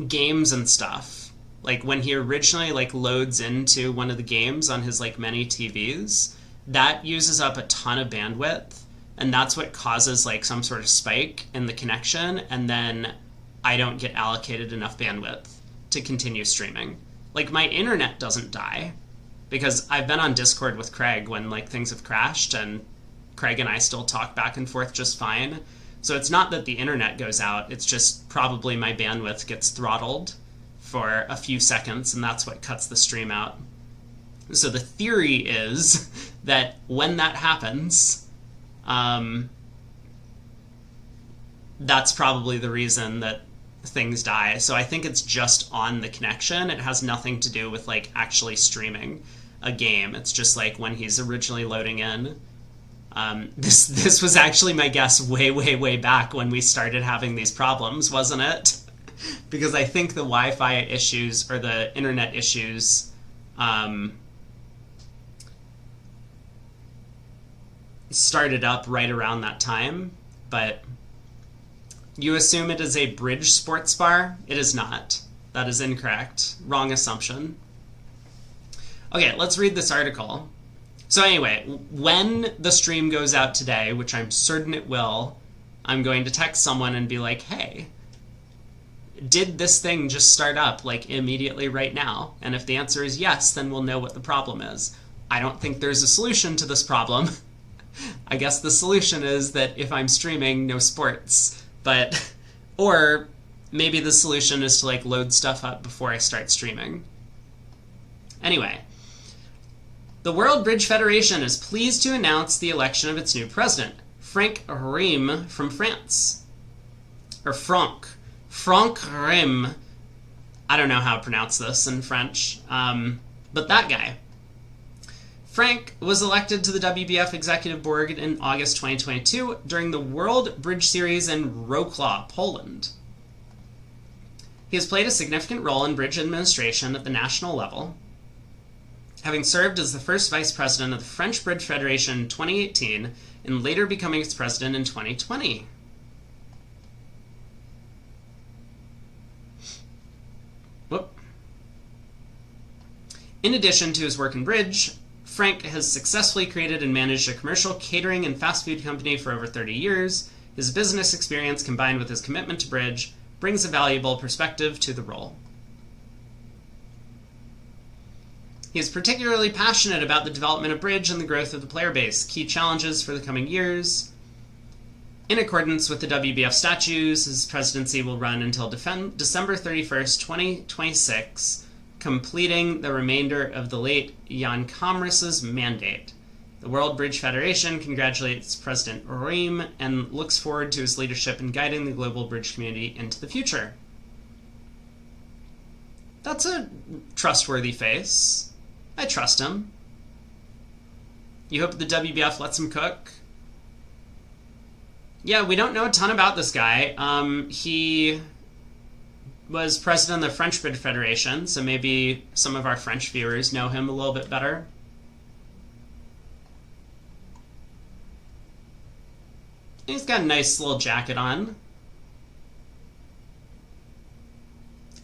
games and stuff, like when he originally like loads into one of the games on his like many TVs, that uses up a ton of bandwidth, and that's what causes like some sort of spike in the connection, and then I don't get allocated enough bandwidth to continue streaming. Like, my internet doesn't die because I've been on Discord with Craig when like things have crashed, and Craig and I still talk back and forth just fine. So it's not that the internet goes out, it's just probably my bandwidth gets throttled for a few seconds, and that's what cuts the stream out. So the theory is that when that happens, that's probably the reason that things die. So I think it's just on the connection. It has nothing to do with like actually streaming a game. It's just like when he's originally loading in. This was actually my guess way back when we started having these problems, wasn't it? Because I think the Wi-Fi issues or the internet issues started up right around that time. But you assume it is a Bridge sports bar? It is not. That is incorrect. Wrong assumption. Okay, let's read this article. So anyway, when the stream goes out today, which I'm certain it will, I'm going to text someone and be like, hey, did this thing just start up like immediately right now? And if the answer is yes, then we'll know what the problem is. I don't think there's a solution to this problem. I guess the solution is that if I'm streaming, no sports. But, or maybe the solution is to like load stuff up before I start streaming. Anyway. The World Bridge Federation is pleased to announce the election of its new president, Frank Ream from France. Or Franck. Frank Ream. I don't know how to pronounce this in French, but that guy. Frank was elected to the WBF Executive Board in August 2022 during the World Bridge Series in Wrocław, Poland. He has played a significant role in bridge administration at the national level, having served as the first vice president of the French Bridge Federation in 2018 and later becoming its president in 2020. Whoop. In addition to his work in bridge, Frank has successfully created and managed a commercial catering and fast food company for over 30 years. His business experience combined with his commitment to bridge brings a valuable perspective to the role. He is particularly passionate about the development of bridge and the growth of the player base, key challenges for the coming years. In accordance with the WBF statutes, his presidency will run until December 31st, 2026, completing the remainder of the late Jan Kamras's mandate. The World Bridge Federation congratulates President Ream and looks forward to his leadership in guiding the global bridge community into the future. That's a trustworthy face. I trust him. You hope the WBF lets him cook? Yeah, we don't know a ton about this guy. He was president of the French Bridge Federation, so maybe some of our French viewers know him a little bit better. He's got a nice little jacket on.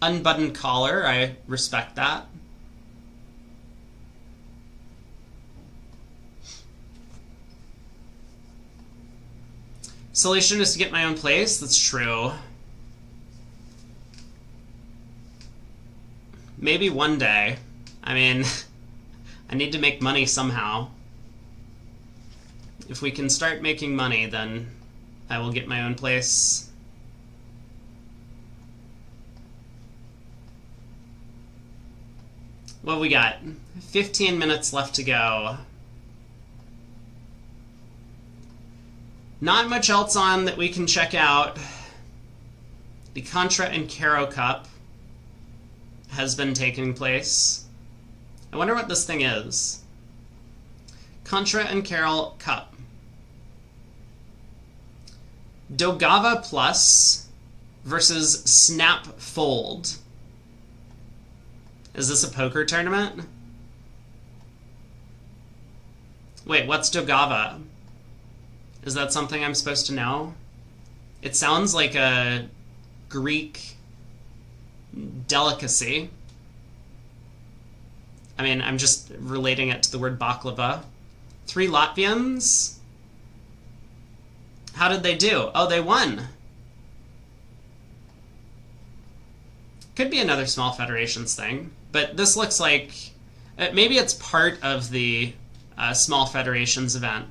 Unbuttoned collar, I respect that. Solution is to get my own place. That's true. Maybe one day. I mean, I need to make money somehow. If we can start making money, then I will get my own place. What we got? 15 minutes left to go. Not much else on that we can check out. The Contra and Caro Cup has been taking place. I wonder what this thing is. Contra and Caro Cup. Dogava Plus versus Snap Fold. Is this a poker tournament? Wait, what's Dogava? Is that something I'm supposed to know? It sounds like a Greek delicacy. I mean, I'm just relating it to the word baklava. 3 Latvians? How did they do? Oh, they won. Could be another small federations thing, but this looks like maybe it's part of the small federations event,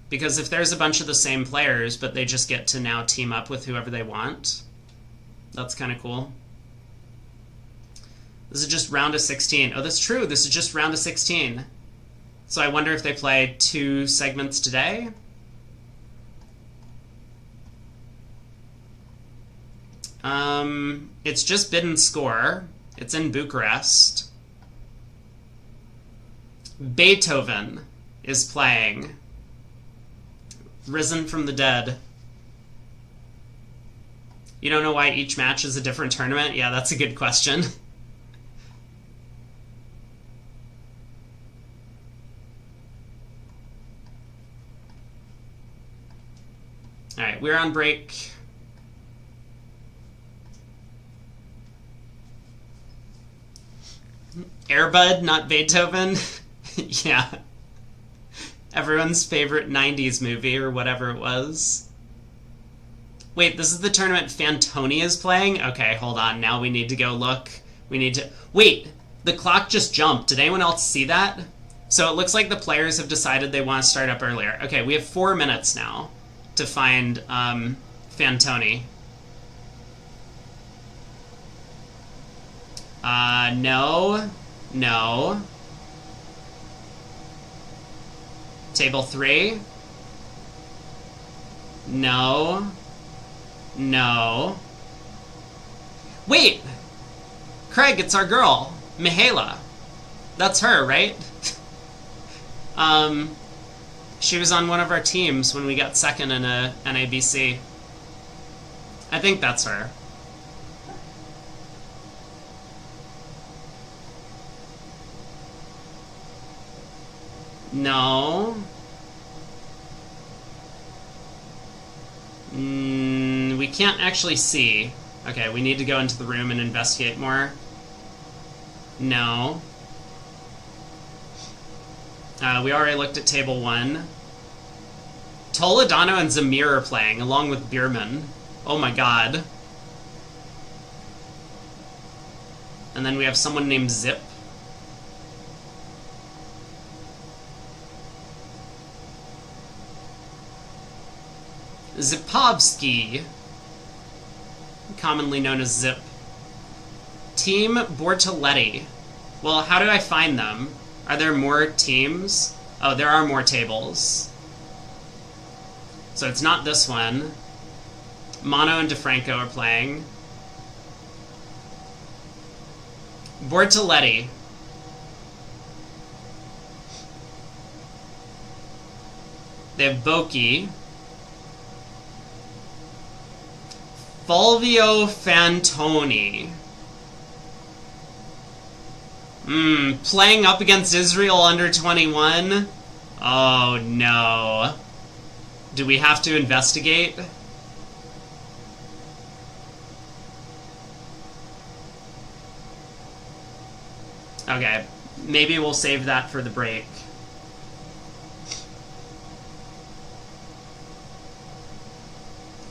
because if there's a bunch of the same players but they just get to now team up with whoever they want, that's kind of cool. This is just round of 16. Oh, that's true, this is just round of 16. So I wonder if they play 2 segments today. It's just bid and score. It's in Bucharest. Beethoven is playing. Risen from the dead. You don't know why each match is a different tournament? Yeah, that's a good question. Alright, we're on break. Airbud, not Beethoven? Yeah. Everyone's favorite 90s movie, or whatever it was. Wait, this is the tournament Fantoni is playing? Okay, hold on. Now we need to go look. We need to... Wait! The clock just jumped. Did anyone else see that? So it looks like the players have decided they want to start up earlier. Okay, we have 4 minutes now to find Fantoni. No. No. Table 3. No. No. Wait! Craig, it's our girl. Mihaela. That's her, right? She was on one of our teams when we got second in a NABC. I think that's her. No. We can't actually see. Okay, we need to go into the room and investigate more. No. We already looked at table 1. Toledano and Zamir are playing, along with Bierman. Oh my god. And then we have someone named Zip. Zipovsky, commonly known as Zip. Team Bortoletti. Well, how do I find them? Are there more teams? Oh, there are more tables. So it's not this one. Mono and DeFranco are playing. Bortoletti. They have Boki. Fulvio Fantoni. Playing up against Israel under 21? Oh no. Do we have to investigate? Okay, maybe we'll save that for the break.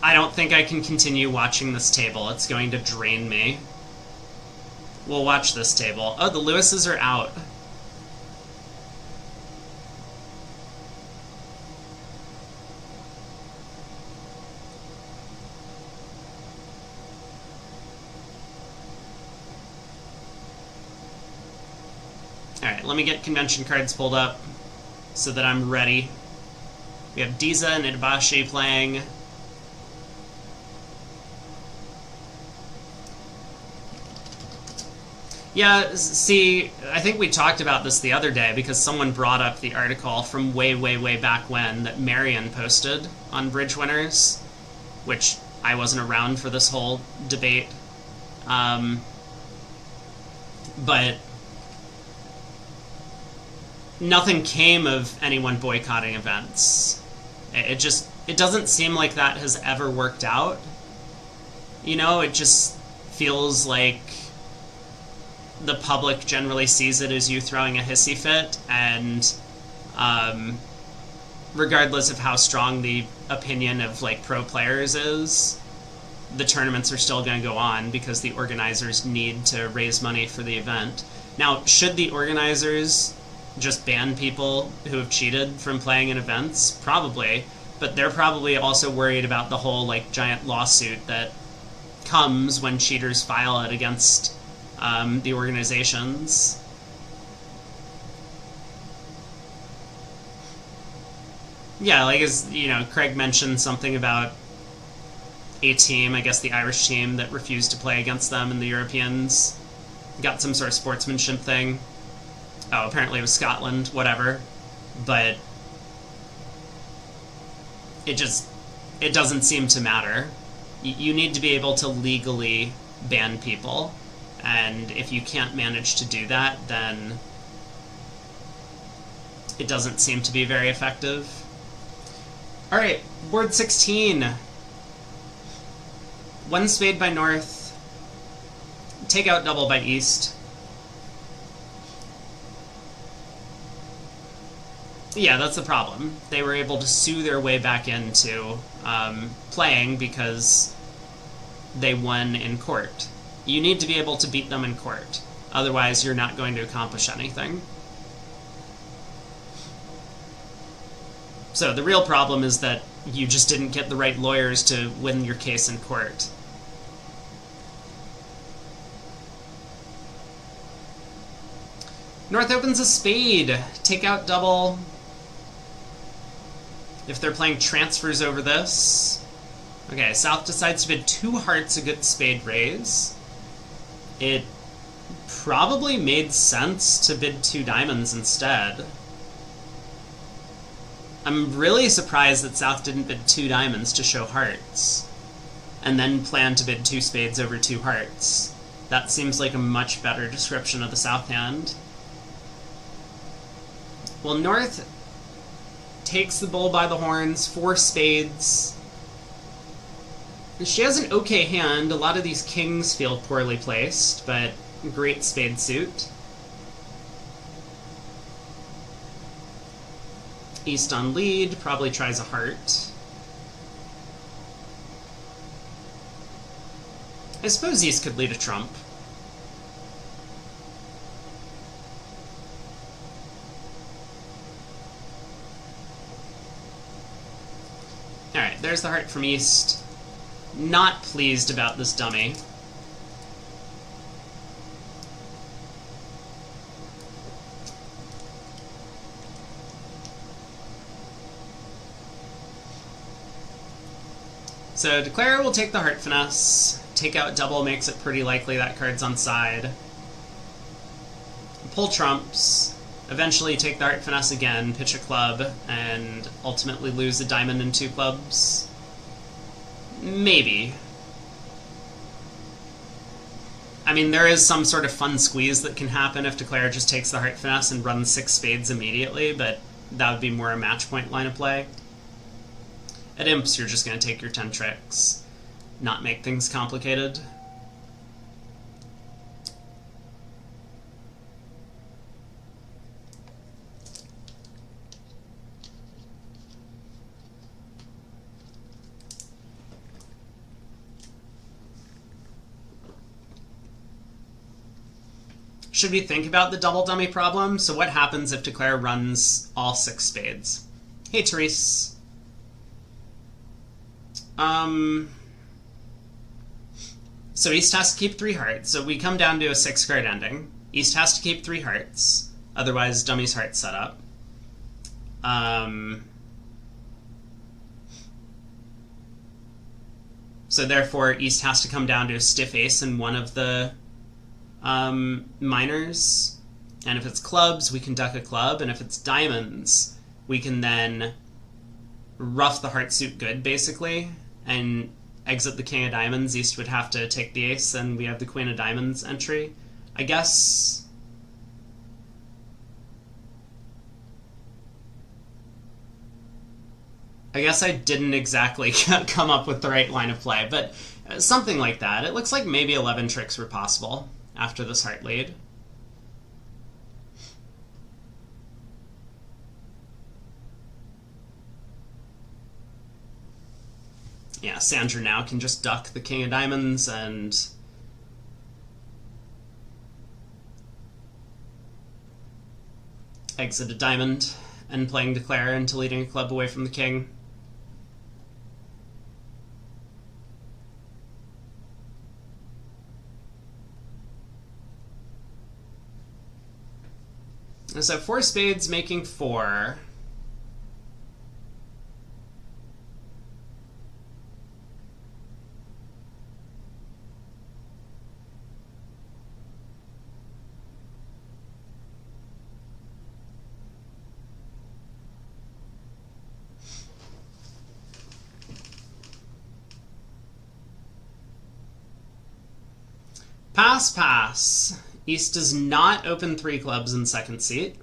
I don't think I can continue watching this table. It's going to drain me. We'll watch this table. Oh, the Lewises are out. Alright, let me get convention cards pulled up so that I'm ready. We have Diza and Idabashi playing. Yeah, see, I think we talked about this the other day because someone brought up the article from way, way, way back when that Marion posted on Bridge Winners, which I wasn't around for this whole debate. But nothing came of anyone boycotting events. It doesn't seem like that has ever worked out. You know, it just feels like the public generally sees it as you throwing a hissy fit, and regardless of how strong the opinion of like pro players is, the tournaments are still going to go on because the organizers need to raise money for the event. Now, should the organizers just ban people who have cheated from playing in events? Probably, but they're probably also worried about the whole like giant lawsuit that comes when cheaters file it against the organizations. Yeah, like, as you know, Craig mentioned something about a team, I guess the Irish team, that refused to play against them, and the Europeans got some sort of sportsmanship thing. Oh, apparently it was Scotland, whatever. But it doesn't seem to matter. You need to be able to legally ban people, and if you can't manage to do that, then it doesn't seem to be very effective. Alright, board 16. One spade by North. Take out double by East. Yeah, that's the problem. They were able to sue their way back into playing because they won in court. You need to be able to beat them in court. Otherwise, you're not going to accomplish anything. So the real problem is that you just didn't get the right lawyers to win your case in court. North opens a spade. Take out double. If they're playing transfers over this. Okay, South decides to bid 2 hearts, a good spade raise. It probably made sense to bid 2 diamonds instead. I'm really surprised that South didn't bid 2 diamonds to show hearts, and then plan to bid 2 spades over 2 hearts. That seems like a much better description of the South hand. Well, North takes the bull by the horns, 4 spades. She has an okay hand. A lot of these kings feel poorly placed, but great spade suit. East on lead, probably tries a heart. I suppose East could lead a trump. Alright, there's the heart from East. Not pleased about this dummy. So Declare will take the heart finesse. Take out double makes it pretty likely that card's on side. Pull trumps. Eventually take the heart finesse again, pitch a club, and ultimately lose a diamond and 2 clubs. Maybe. I mean, there is some sort of fun squeeze that can happen if Declare just takes the heart finesse and runs 6 spades immediately, but that would be more a match point line of play. At Imps, you're just going to take your 10 tricks, not make things complicated. should we think about the double dummy problem? So what happens if Declare runs all 6 spades? Hey, Therese. So East has to keep 3 hearts. So we come down to a 6-card ending. East has to keep 3 hearts. Otherwise, dummy's heart set up. So therefore, East has to come down to a stiff ace in one of the minors. And if it's clubs, we can duck a club. And if it's diamonds, we can then rough the heart suit good, basically, and exit the king of diamonds. East would have to take the ace, and we have the queen of diamonds entry. I guess I didn't exactly come up with the right line of play, but something like that. It looks like maybe 11 tricks were possible after this heart lead. Yeah, Sandra now can just duck the king of diamonds and exit a diamond and playing Declare into leading a club away from the king. So 4 spades making 4. Pass, pass. East does not open 3 clubs in second seat.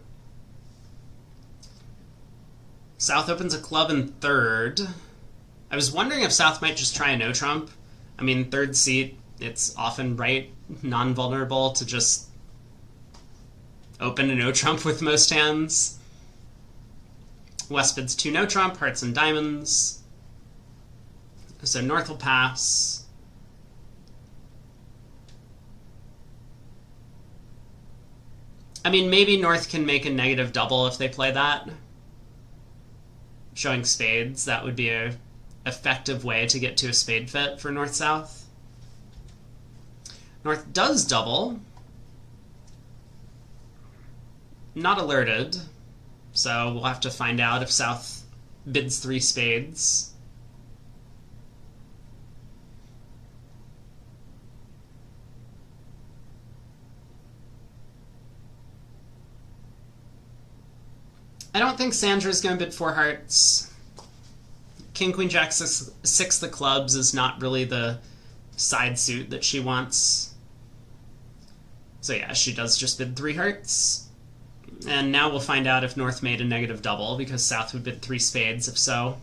South opens a club in third. I was wondering if South might just try a no trump. I mean, third seat, it's often right, non-vulnerable to just open a no trump with most hands. West bids 2 no trump, hearts and diamonds. So North will pass. I mean, maybe North can make a negative double if they play that. Showing spades, that would be a effective way to get to a spade fit for North-South. North does double. Not alerted, so we'll have to find out if South bids 3 spades. I don't think Sandra's going to bid 4 hearts. King, Queen, Jack, 6 the clubs is not really the side suit that she wants. So yeah, she does just bid 3 hearts. And now we'll find out if North made a negative double, because South would bid 3 spades if so.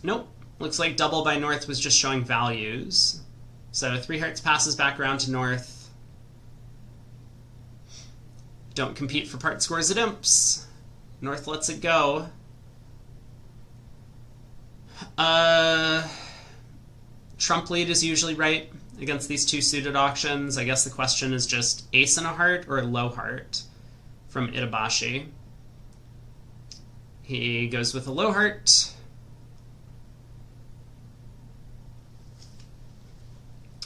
Nope. Looks like double by North was just showing values. So 3 hearts passes back around to North. Don't compete for part scores at imps. North lets it go. Trump lead is usually right against these 2 suited auctions. I guess the question is just ace and a heart or a low heart from Itabashi. He goes with a low heart.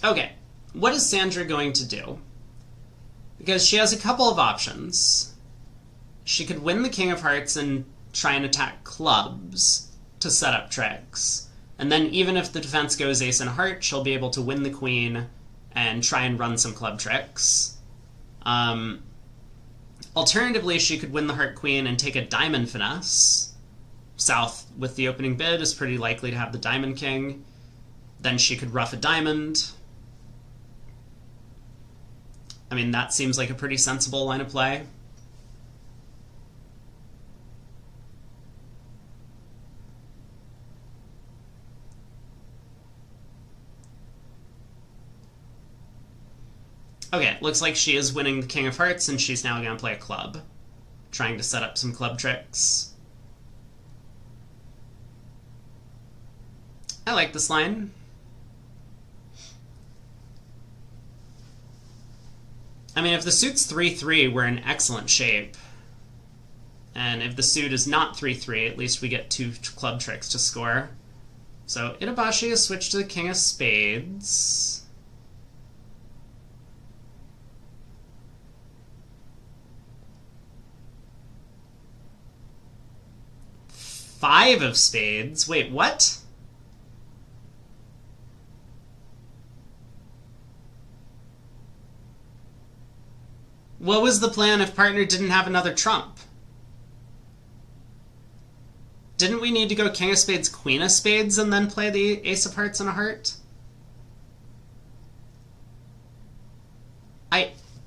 Okay, what is Sandra going to do? Because she has a couple of options. She could win the king of hearts and try and attack clubs to set up tricks. And then even if the defense goes ace and heart, she'll be able to win the queen and try and run some club tricks. Alternatively, she could win the heart queen and take a diamond finesse. South, with the opening bid, is pretty likely to have the diamond king. Then she could rough a diamond. I mean, that seems like a pretty sensible line of play. Okay, looks like she is winning the king of hearts, and she's now going to play a club, trying to set up some club tricks. I like this line. I mean, if the suit's 3-3, we're in excellent shape. And if the suit is not 3-3, at least we get 2 club tricks to score. So Itabashi has switched to the king of spades. Five of spades? Wait, what? What was the plan if partner didn't have another trump? Didn't we need to go king of spades, queen of spades, and then play the ace of hearts and a heart?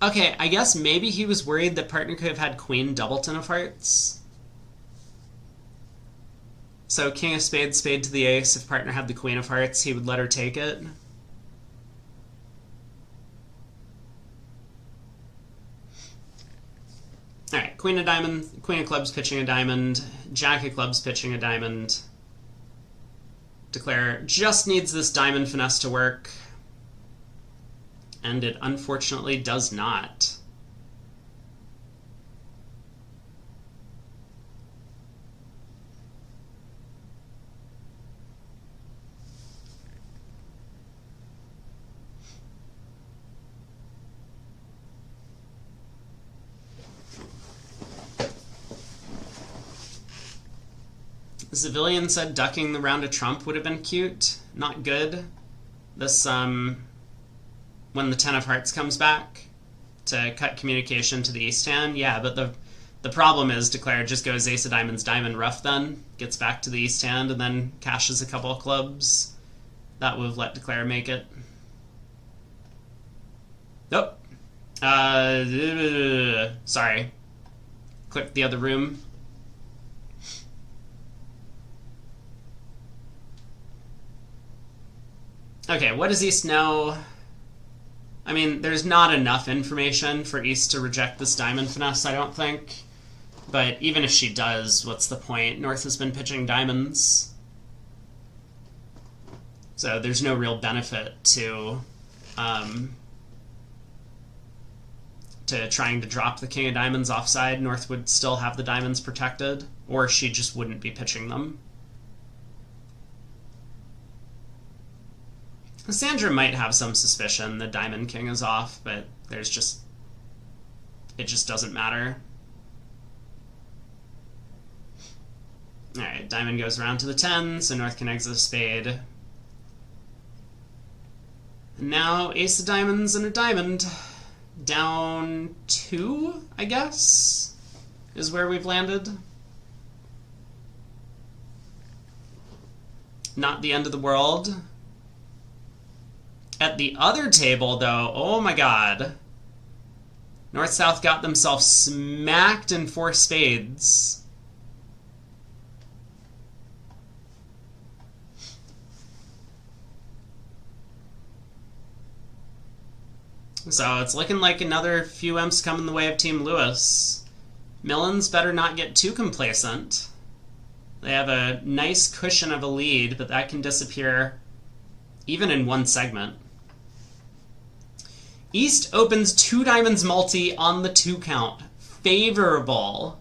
Okay, I guess maybe he was worried that partner could have had queen doubleton of hearts. So king of spades, spade to the ace. If partner had the queen of hearts, he would let her take it. Alright, queen of diamond, queen of clubs pitching a diamond, jack of clubs pitching a diamond. Declare just needs this diamond finesse to work. And it unfortunately does not. Civilian said ducking the round of trump would have been cute. Not good. This, when the 10 of hearts comes back to cut communication to the east hand. Yeah, but the problem is declare just goes ace of diamonds, diamond rough then, gets back to the east hand, and then cashes a couple of clubs. That would have let declare make it. Nope. Sorry. Click the other room. Okay, what does East know? I mean, there's not enough information for East to reject this diamond finesse, I don't think. But even if she does, what's the point? North has been pitching diamonds. So there's no real benefit to trying to drop the king of diamonds offside. North would still have the diamonds protected, or she just wouldn't be pitching them. Sandra might have some suspicion the diamond king is off, but it just doesn't matter. Alright, diamond goes around to the 10, so North can exit a spade. And now ace of diamonds and a diamond. Down 2, I guess, is where we've landed. Not the end of the world. At the other table, though, oh my god. North-South got themselves smacked in 4 spades. So it's looking like another few imps come in the way of Team Lewis. Millens better not get too complacent. They have a nice cushion of a lead, but that can disappear even in one segment. East opens 2 diamonds multi on the 2 count. Favorable.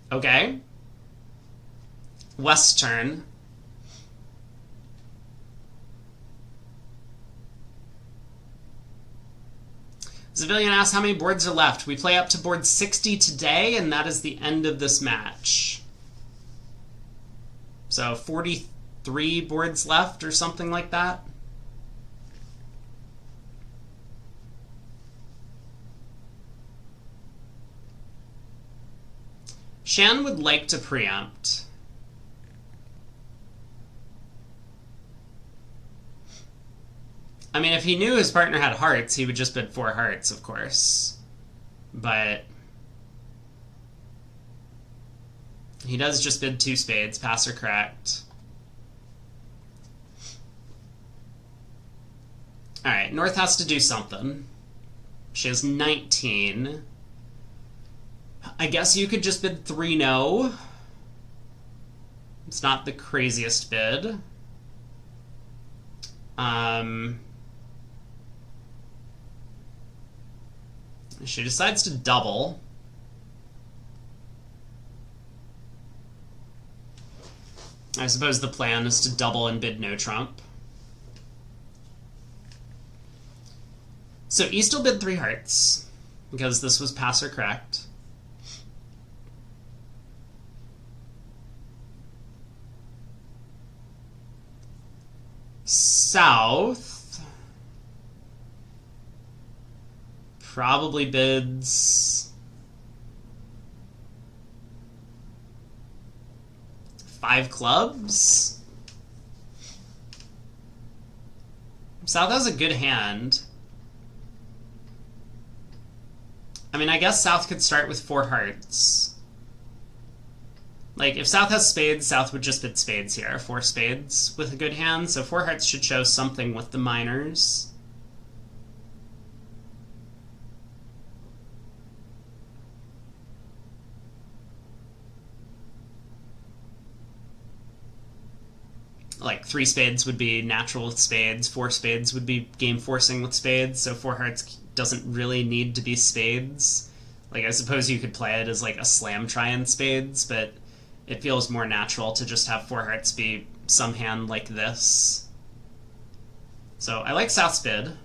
Okay. West's turn. Civilian asks how many boards are left. We play up to board 60 today, and that is the end of this match. So 43 boards left or something like that. Shan would like to preempt. I mean, if he knew his partner had hearts, he would just bid 4 hearts, of course. But he does just bid 2 spades, pass or correct. Alright, North has to do something. She has 19. I guess you could just bid 3 no. It's not the craziest bid. She decides to double. I suppose the plan is to double and bid no trump. So East will bid 3 hearts, because this was pass or correct. South probably bids 5 clubs. South has a good hand. I mean, I guess South could start with 4 hearts. Like, if South has spades, South would just bid spades here. 4 spades with a good hand, so 4 hearts should show something with the minors. Like, 3 spades would be natural with spades, 4 spades would be game forcing with spades, so 4 hearts doesn't really need to be spades. Like, I suppose you could play it as like a slam try in spades, but it feels more natural to just have 4 hearts be some hand like this. So I like South's bid.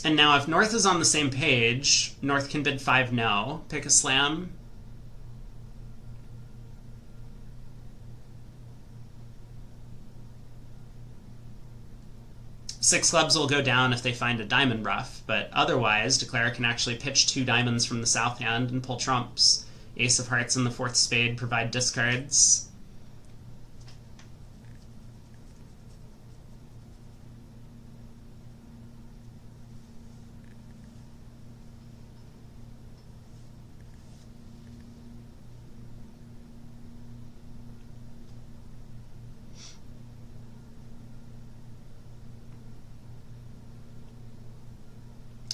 And now if North is on the same page, North can bid 5 no, pick a slam. Six clubs will go down if they find a diamond ruff, but otherwise, declarer can actually pitch 2 diamonds from the south hand and pull trumps. Ace of hearts and the 4th spade provide discards.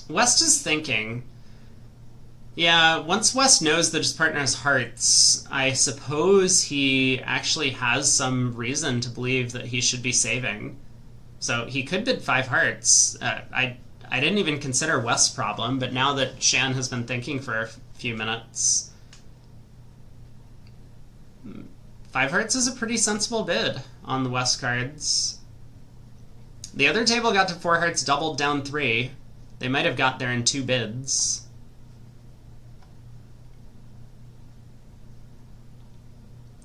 West is thinking, yeah, once West knows that his partner has hearts, I suppose he actually has some reason to believe that he should be saving. So he could bid 5 hearts. I didn't even consider West's problem, but now that Shan has been thinking for a few minutes, 5 hearts is a pretty sensible bid on the West cards. The other table got to 4 hearts doubled down 3. They might have got there in 2 bids.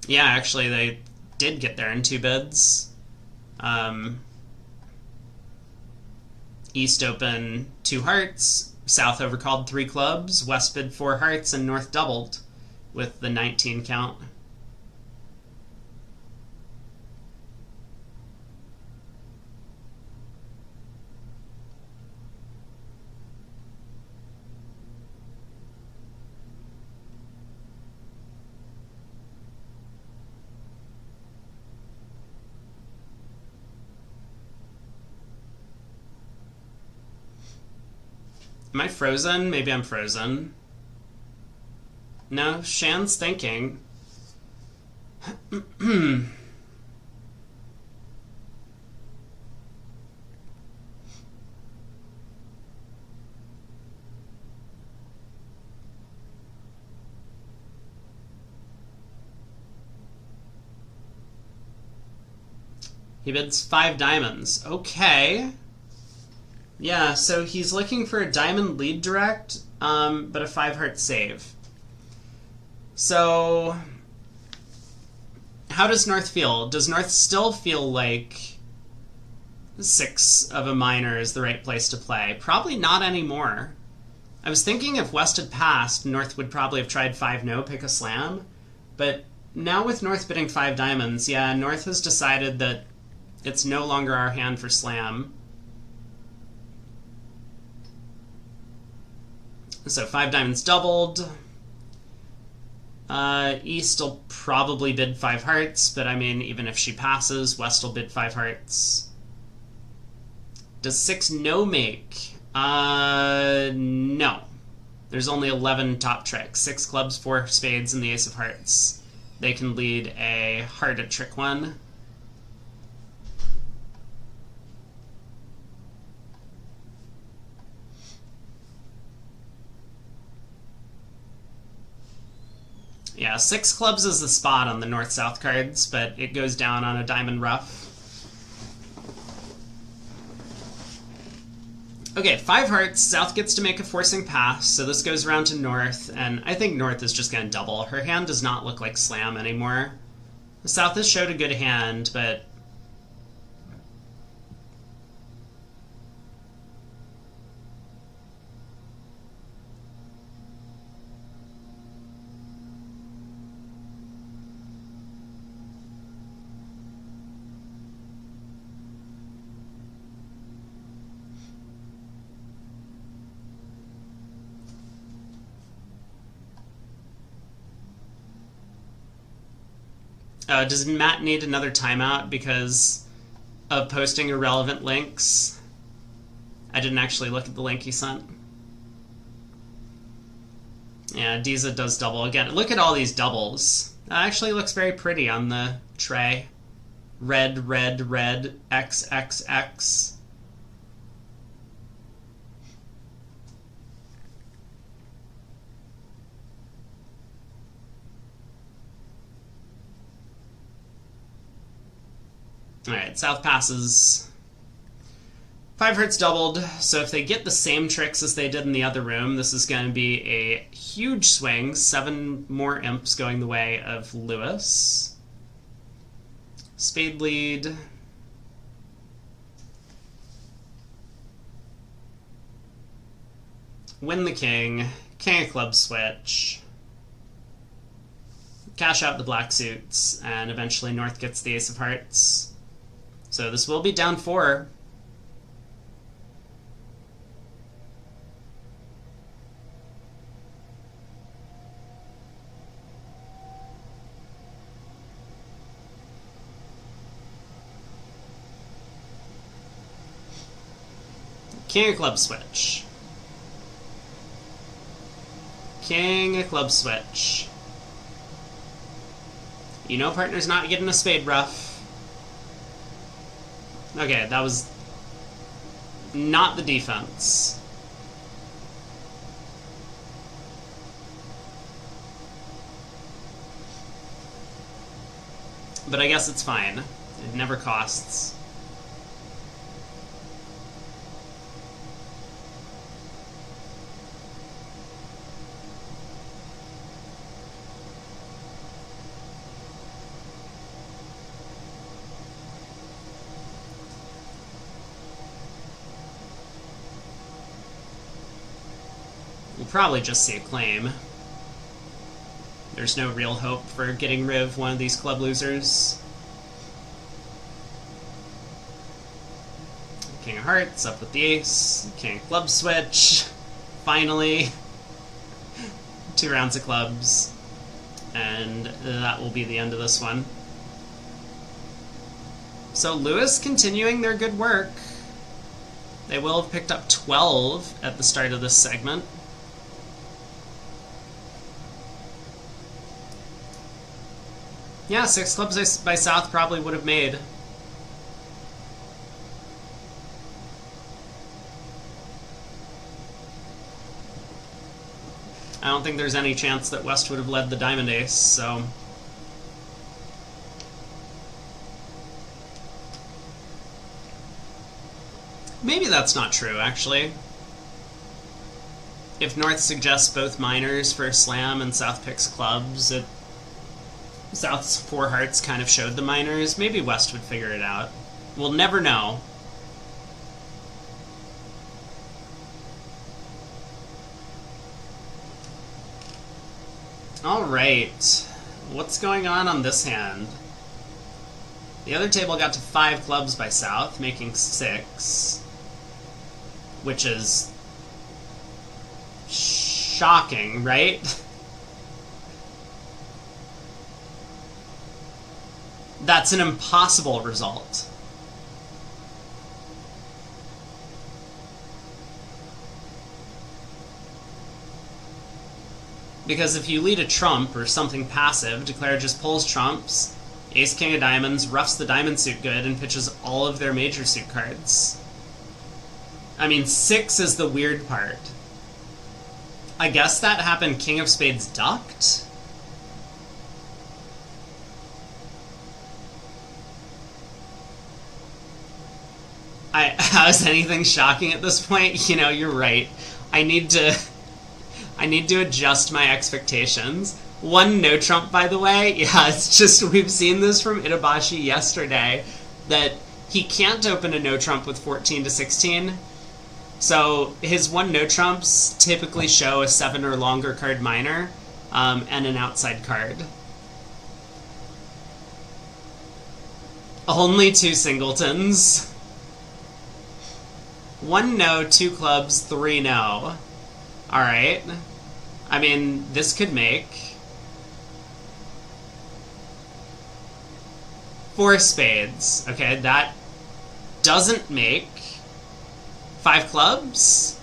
Yeah, actually, they did get there in 2 bids. East open 2 hearts, South overcalled 3 clubs, West bid 4 hearts, and North doubled with the 19 count. Am I frozen? Maybe I'm frozen. No, Shan's thinking. He bids 5 diamonds. Okay. Yeah, so he's looking for a diamond lead direct, but a 5 heart save. So, how does North feel? Does North still feel like 6 of a minor is the right place to play? Probably not anymore. I was thinking if West had passed, North would probably have tried 5 no, pick a slam. But now with North bidding 5 diamonds, yeah, North has decided that it's no longer our hand for slam. So 5 diamonds doubled. East will probably bid 5 hearts, but I mean, even if she passes, West will bid 5 hearts. Does 6 no make? No. There's only 11 top tricks. 6 clubs, 4 spades, and the ace of hearts. They can lead a heart at trick 1. Yeah, 6 clubs is the spot on the north-south cards, but it goes down on a diamond rough. Okay, 5 hearts. South gets to make a forcing pass, so this goes around to north, and I think north is just going to double. Her hand does not look like slam anymore. South has showed a good hand, but... does Matt need another timeout because of posting irrelevant links? I didn't actually look at the link he sent. Yeah, Diza does double again. Look at all these doubles. That actually looks very pretty on the tray. Red, red, red, X, X, X. Alright, South passes. 5 hearts doubled, so if they get the same tricks as they did in the other room, this is going to be a huge swing. 7 more imps going the way of Lewis. Spade lead. Win the king. King of clubs switch. Cash out the black suits, and eventually North gets the ace of hearts. So this will be down 4. King of clubs switch. King of clubs switch. You know partner's not getting a spade rough. Okay, that was not the defense. But I guess it's fine. It never costs. We'll probably just see a claim. There's no real hope for getting rid of one of these club losers. King of hearts, up with the ace. King of clubs switch. Finally. 2 rounds of clubs. And that will be the end of this one. So Lewis continuing their good work. They will have picked up 12 at the start of this segment. Yeah, 6 clubs by South probably would have made. I don't think there's any chance that West would have led the diamond ace, so... Maybe that's not true, actually. If North suggests both minors for a slam and South picks clubs, South's 4 hearts kind of showed the minors. Maybe West would figure it out. We'll never know. Alright. What's going on this hand? The other table got to 5 clubs by South, making 6. Which is... shocking, right? That's an impossible result. Because if you lead a trump or something passive, declare just pulls trumps, ace king of diamonds, roughs the diamond suit good, and pitches all of their major suit cards. I mean, 6 is the weird part. I guess that happened king of spades ducked? How is anything shocking at this point? You know, you're right. I need to adjust my expectations. 1 no trump, by the way. Yeah, it's just, we've seen this from Itabashi yesterday, that he can't open a no trump with 14 to 16. So his 1 no trumps typically show a 7 or longer card minor, and an outside card. Only 2 singletons. 1 no, 2 clubs, 3 no. Alright. I mean, this could make 4 spades. Okay, that doesn't make 5 clubs?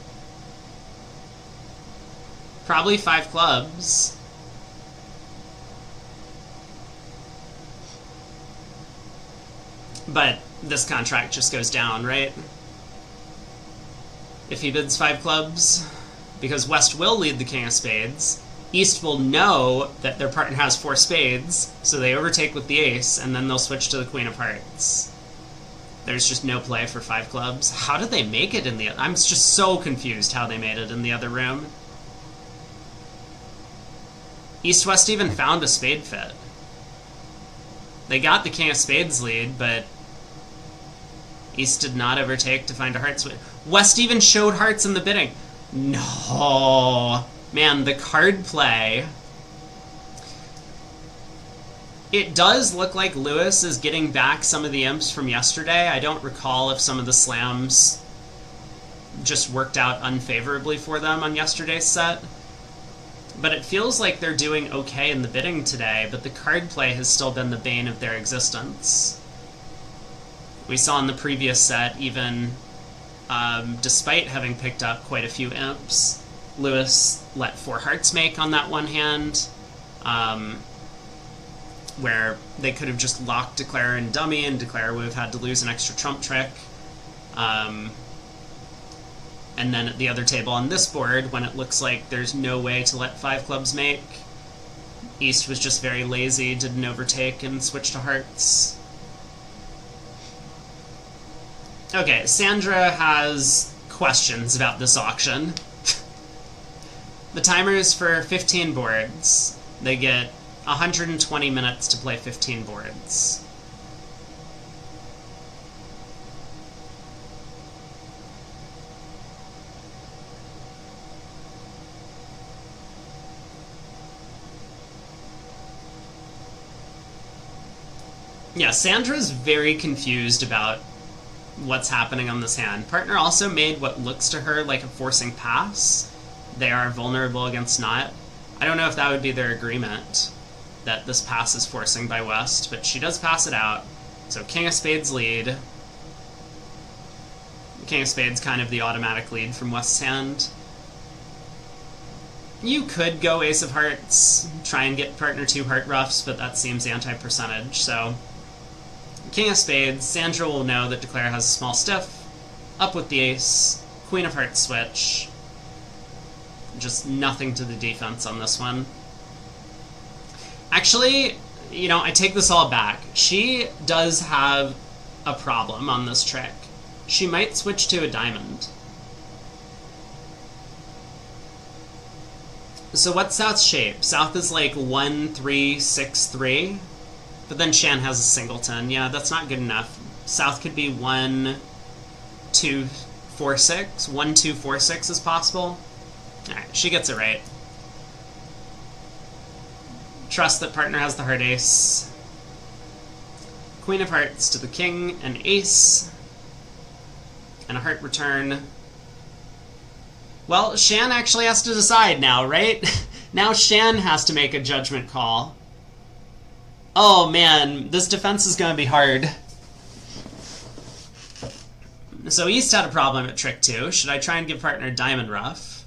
Probably 5 clubs. But this contract just goes down, right? If he bids 5 clubs, because West will lead the king of spades, East will know that their partner has 4 spades, so they overtake with the ace, and then they'll switch to the queen of hearts. There's just no play for 5 clubs. How did they make it in the... I'm just so confused how they made it in the other room. East-West even found a spade fit. They got the king of spades lead, but East did not overtake to find a hearts. West even showed hearts in the bidding. No. Man, the card play. It does look like Lewis is getting back some of the imps from yesterday. I don't recall if some of the slams just worked out unfavorably for them on yesterday's set. But it feels like they're doing okay in the bidding today, but the card play has still been the bane of their existence. We saw in the previous set, even despite having picked up quite a few imps, Lewis let 4 hearts make on that one hand, where they could have just locked Declare and Dummy, and Declare would have had to lose an extra trump trick. And then at the other table on this board, when it looks like there's no way to let 5 clubs make, East was just very lazy, didn't overtake, and switched to hearts. Okay, Sandra has questions about this auction. The timer is for 15 boards. They get 120 minutes to play 15 boards. Yeah, Sandra's very confused about what's happening on this hand. Partner also made what looks to her like a forcing pass. They are vulnerable against Not. I don't know if that would be their agreement, that this pass is forcing by West, but she does pass it out. So King of Spades lead. King of Spades kind of the automatic lead from West's hand. You could go Ace of Hearts, try and get partner 2 heart roughs, but that seems anti-percentage, so... King of Spades, Sandra will know that Declare has a small stiff, up with the ace, Queen of Hearts switch. Just nothing to the defense on this one. Actually, you know, I take this all back. She does have a problem on this trick. She might switch to a diamond. So what's South's shape? South is like 1, 3, 6, 3. But then Shan has a singleton. Yeah, that's not good enough. South could be 1, 2, 4, 6. 1, 2, 4, 6 is possible. Alright, she gets it right. Trust that partner has the heart ace. Queen of Hearts to the king, and ace. And a heart return. Well, Shan actually has to decide now, right? Now Shan has to make a judgment call. Oh man, this defense is going to be hard. So East had a problem at trick 2. Should I try and give partner diamond rough?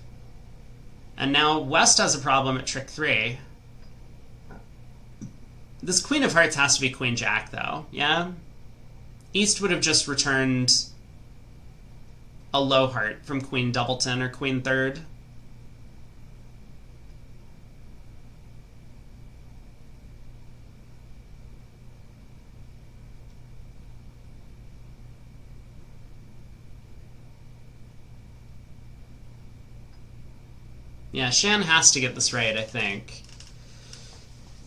And now West has a problem at trick 3. This Queen of Hearts has to be Queen Jack, though, yeah? East would have just returned a low heart from Queen Doubleton or Queen Third. Yeah, Shan has to get this right, I think.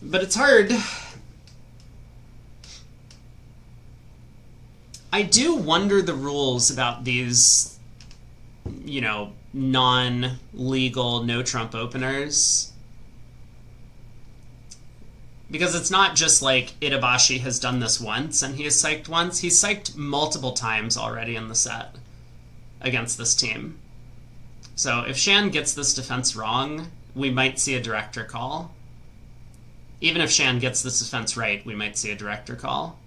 But it's hard. I do wonder the rules about these, you know, non-legal no-Trump openers. Because it's not just like Itabashi has done this once and he has psyched once. He's psyched multiple times already in the set against this team. So if Shan gets this defense wrong, we might see a director call. Even if Shan gets this defense right, we might see a director call.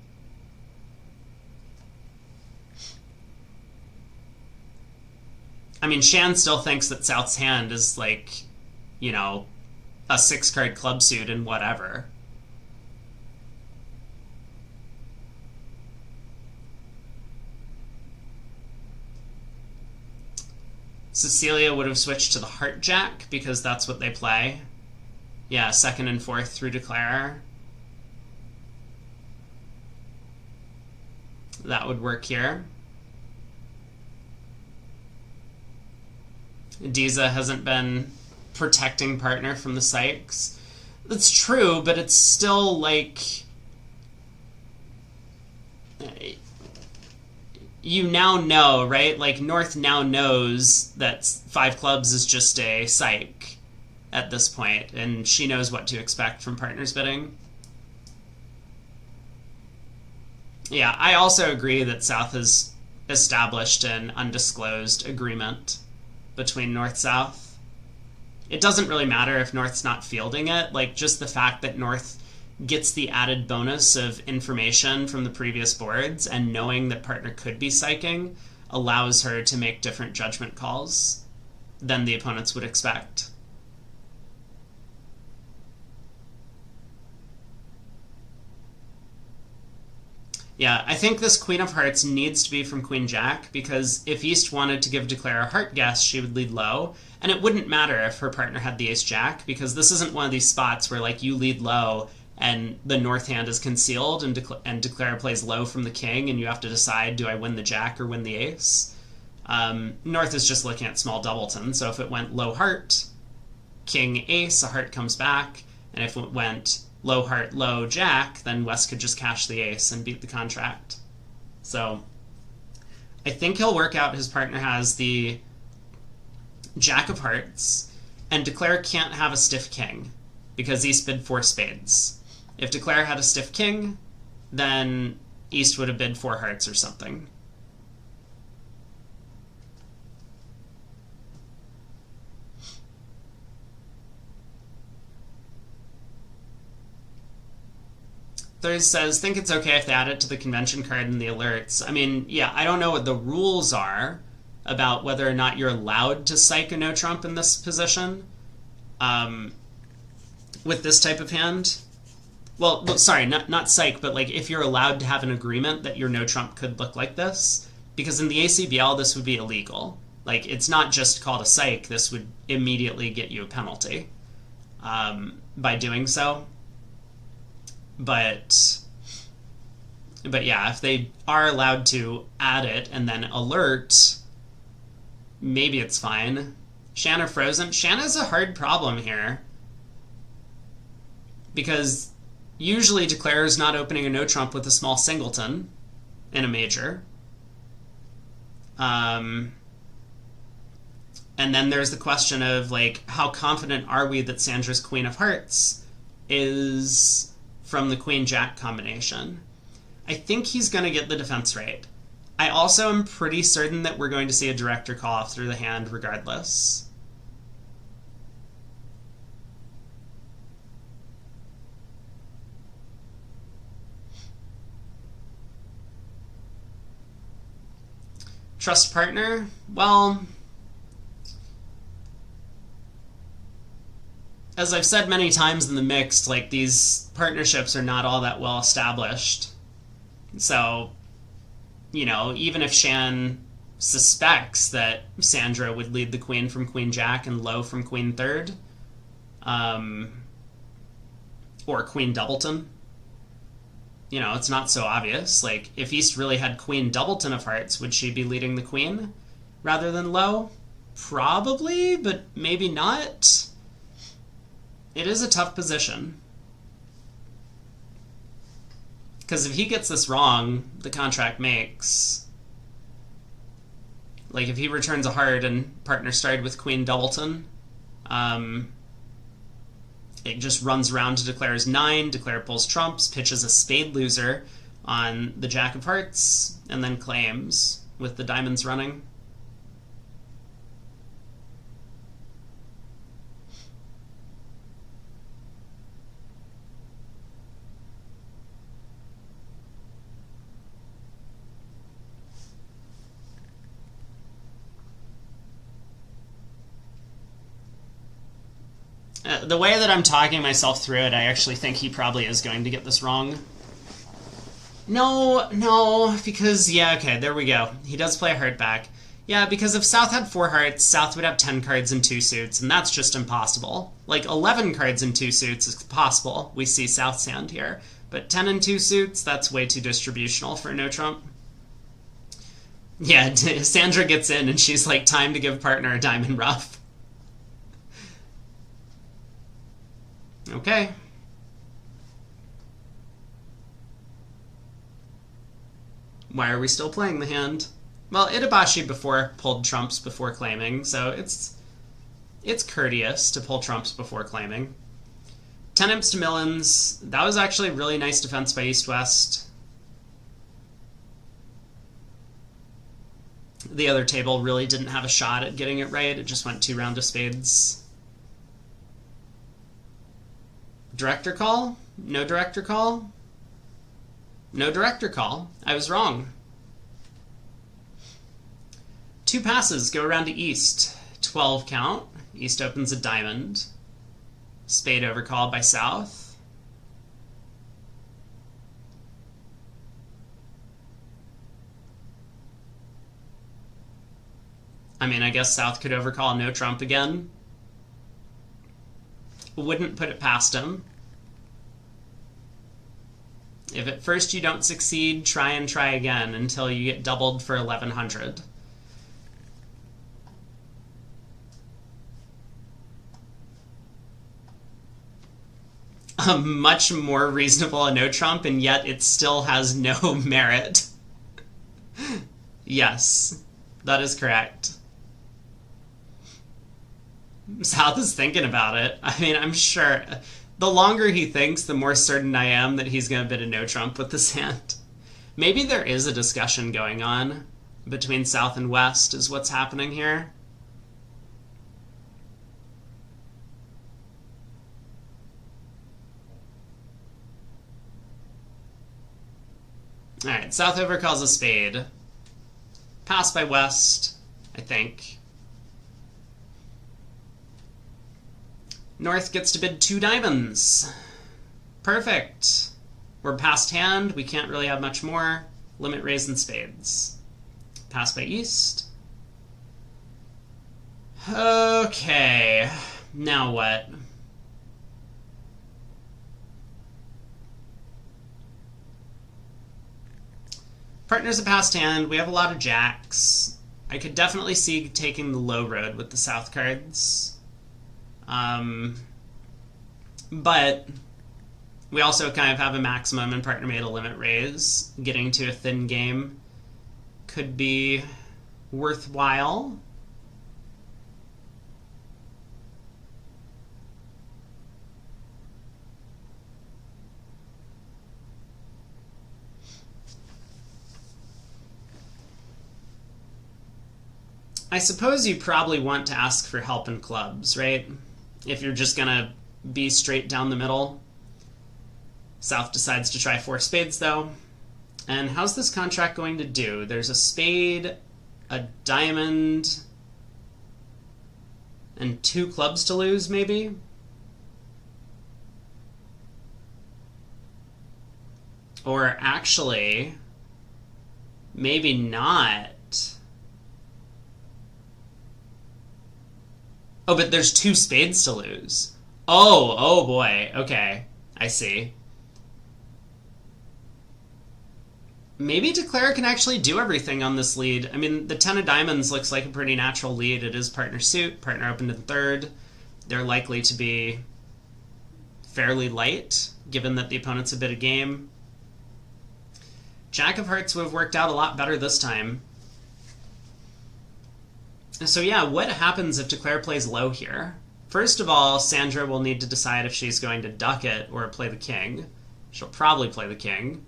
I mean, Shan still thinks that South's hand is like, you know, a 6-card club suit and whatever. Cecilia would have switched to the Heart Jack because that's what they play. Yeah, 2nd and 4th through Declare. That would work here. Diza hasn't been protecting partner from the Sykes. That's true, but it's still like... You now know, right? Like, North now knows that 5 clubs is just a psych at this point, and she knows what to expect from partners bidding. Yeah, I also agree that South has established an undisclosed agreement between North-South. It doesn't really matter if North's not fielding it, like, just the fact that North gets the added bonus of information from the previous boards and knowing that partner could be psyching allows her to make different judgment calls than the opponents would expect. Yeah, I think this Queen of Hearts needs to be from Queen Jack, because if East wanted to give Declare a heart guess, she would lead low, and it wouldn't matter if her partner had the Ace Jack, because this isn't one of these spots where, like, you lead low and the North hand is concealed and Declare plays low from the King, and you have to decide, do I win the Jack or win the Ace? North is just looking at small doubleton, so if it went low heart, King Ace, a heart comes back, and if it went low heart, low Jack, then West could just cash the Ace and beat the contract. So I think he'll work out his partner has the Jack of Hearts, and Declare can't have a stiff King because East bid 4 spades. If Declare had a stiff King, then East would have bid 4 hearts or something. Thurs says, think it's okay if they add it to the convention card in the alerts. I mean, yeah, I don't know what the rules are about whether or not you're allowed to psych a no-trump in this position with this type of hand. Well, sorry, not psych, but like if you're allowed to have an agreement that your no-trump could look like this. Because in the ACBL, this would be illegal. Like, it's not just called a psych. This would immediately get you a penalty by doing so. But yeah, if they are allowed to add it and then alert, maybe it's fine. Shanna frozen. Shanna's a hard problem here. Because usually Declare is not opening a no-trump with a small singleton in a major. And then there's the question of, like, how confident are we that Sandra's Queen of Hearts is from the Queen-Jack combination? I think he's going to get the defense right. I also am pretty certain that we're going to see a director call off through the hand regardless. Trust partner? Well, as I've said many times in the mixed, like, these partnerships are not all that well established. So, you know, even if Shan suspects that Sandra would lead the queen from queen jack and low from queen third, or queen doubleton, you know, it's not so obvious. Like, if East really had queen doubleton of hearts, would she be leading the queen rather than low? Probably, but maybe not. It is a tough position. Because if he gets this wrong, the contract makes. Like, if he returns a heart and partner started with queen doubleton, it just runs around to declare his 9, declare pulls trumps, pitches a spade loser on the jack of hearts, and then claims with the diamonds running. The way that I'm talking myself through it, I actually think he probably is going to get this wrong. No, because, yeah, okay, there we go. He does play a heart back. Yeah, because if South had 4 hearts, South would have 10 cards and 2 suits, and that's just impossible. Like, 11 cards and 2 suits is possible. We see South's hand here. But 10 and 2 suits, that's way too distributional for no trump. Yeah, Sandra gets in, and she's like, time to give partner a diamond rough. Okay. Why are we still playing the hand? Well, Itabashi before pulled trumps before claiming, so it's courteous to pull trumps before claiming. 10 imps to Millins. That was actually really nice defense by East-West. The other table really didn't have a shot at getting it right. It just went 2 rounds of spades. Director call? No director call? No director call. I was wrong. 2 passes go around to East. 12 count. East opens a diamond. Spade overcalled by South. I mean, I guess South could overcall no trump again. Wouldn't put it past him. If at first you don't succeed, try and try again until you get doubled for 1100. Much more reasonable a no trump, and yet it still has no merit. Yes, that is correct. South is thinking about it. I mean, I'm sure. The longer he thinks, the more certain I am that he's going to bid a no trump with this hand. Maybe there is a discussion going on between South and West, is what's happening here. Alright, South overcalls a spade. Pass by West, I think. North gets to bid 2 diamonds. Perfect. We're past hand. We can't really have much more. Limit raise and spades. Pass by East. Okay. Now what? Partner's a past hand. We have a lot of jacks. I could definitely see taking the low road with the South cards. But we also kind of have a maximum and partner made a limit raise. Getting to a thin game could be worthwhile. I suppose you probably want to ask for help in clubs, right? If you're just gonna be straight down the middle. South decides to try 4 spades, though. And how's this contract going to do? There's a spade, a diamond, and 2 clubs to lose, maybe? Or actually, maybe not. Oh, but there's 2 spades to lose. Oh boy. Okay, I see. Maybe Declare can actually do everything on this lead. I mean, the 10 of diamonds looks like a pretty natural lead. It is partner suit, partner opened in third. They're likely to be fairly light, given that the opponent's a bit of game. Jack of hearts would have worked out a lot better this time. So yeah, what happens if Declare plays low here? First of all, Sandra will need to decide if she's going to duck it or play the king. She'll probably play the king.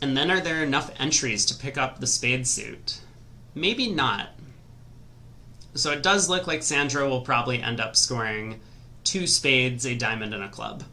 And then are there enough entries to pick up the spade suit? Maybe not. So it does look like Sandra will probably end up scoring 2 spades, a diamond, and a club.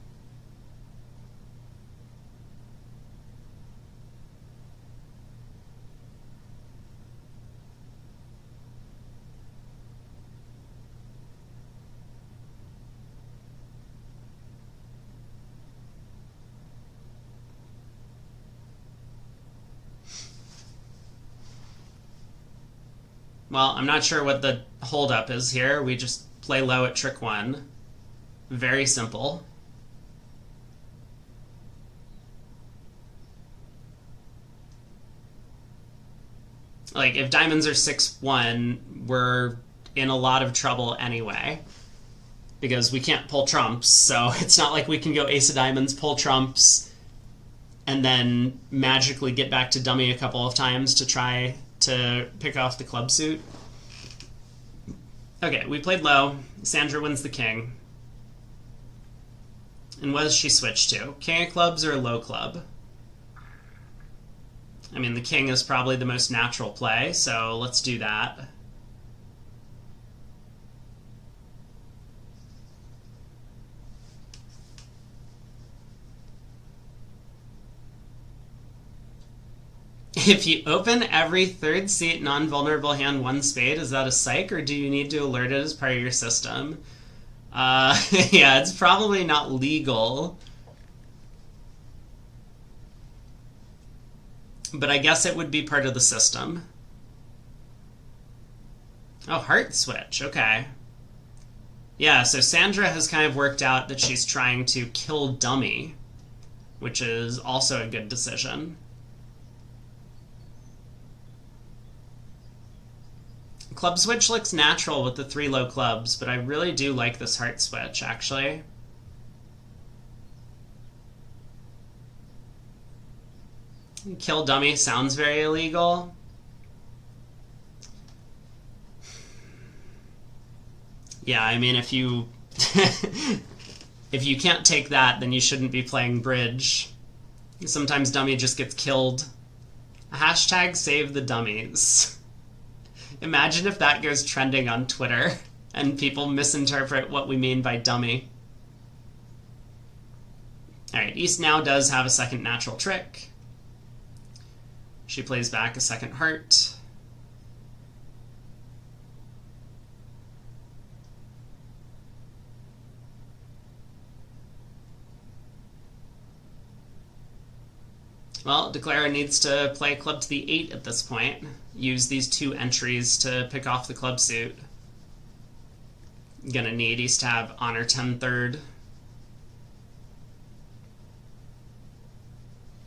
Well, I'm not sure what the holdup is here. We just play low at trick 1. Very simple. Like, if diamonds are 6-1, we're in a lot of trouble anyway. Because we can't pull trumps, so it's not like we can go ace of diamonds, pull trumps, and then magically get back to dummy a couple of times to try to pick off the club suit. Okay, we played low. Sandra wins the king. And what does she switch to? King of clubs or a low club? I mean, the king is probably the most natural play, so let's do that. If you open every third seat non-vulnerable hand 1 spade, is that a psych, or do you need to alert it as part of your system? Yeah, it's probably not legal. But I guess it would be part of the system. Oh, heart switch, okay. Yeah, so Sandra has kind of worked out that she's trying to kill dummy, which is also a good decision. Club switch looks natural with the 3 low clubs, but I really do like this heart switch, actually. Kill dummy sounds very illegal. Yeah, I mean, if you if you can't take that, then you shouldn't be playing bridge. Sometimes dummy just gets killed. Hashtag save the dummies. Imagine if that goes trending on Twitter and people misinterpret what we mean by dummy. Alright, East now does have a second natural trick. She plays back a second heart. Well, Declara needs to play club to the 8 at this point. Use these 2 entries to pick off the club suit. Gonna need East to have honor 10 third.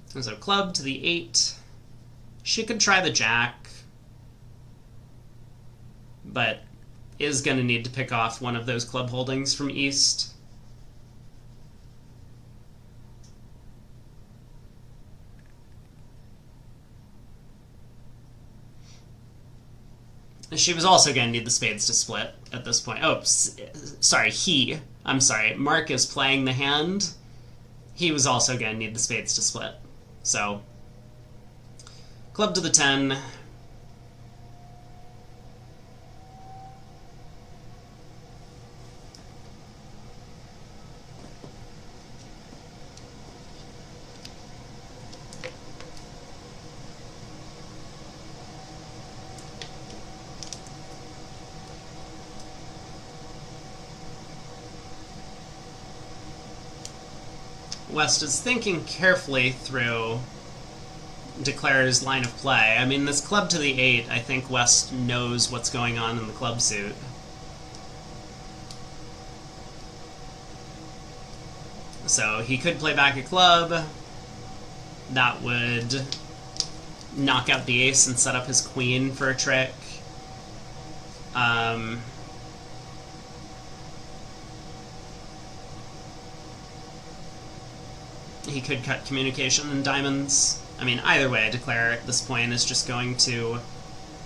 So club to the 8. She could try the jack, but is gonna need to pick off one of those club holdings from East. She was also going to need the spades to split at this point. Oh, sorry, I'm sorry, Mark is playing the hand. He was also going to need the spades to split. So, club to the 10. West is thinking carefully through Declare's line of play. I mean, this club to the 8, I think West knows what's going on in the club suit. So he could play back a club. That would knock out the ace and set up his queen for a trick. He could cut communication in diamonds. I mean, either way, Declare at this point is just going to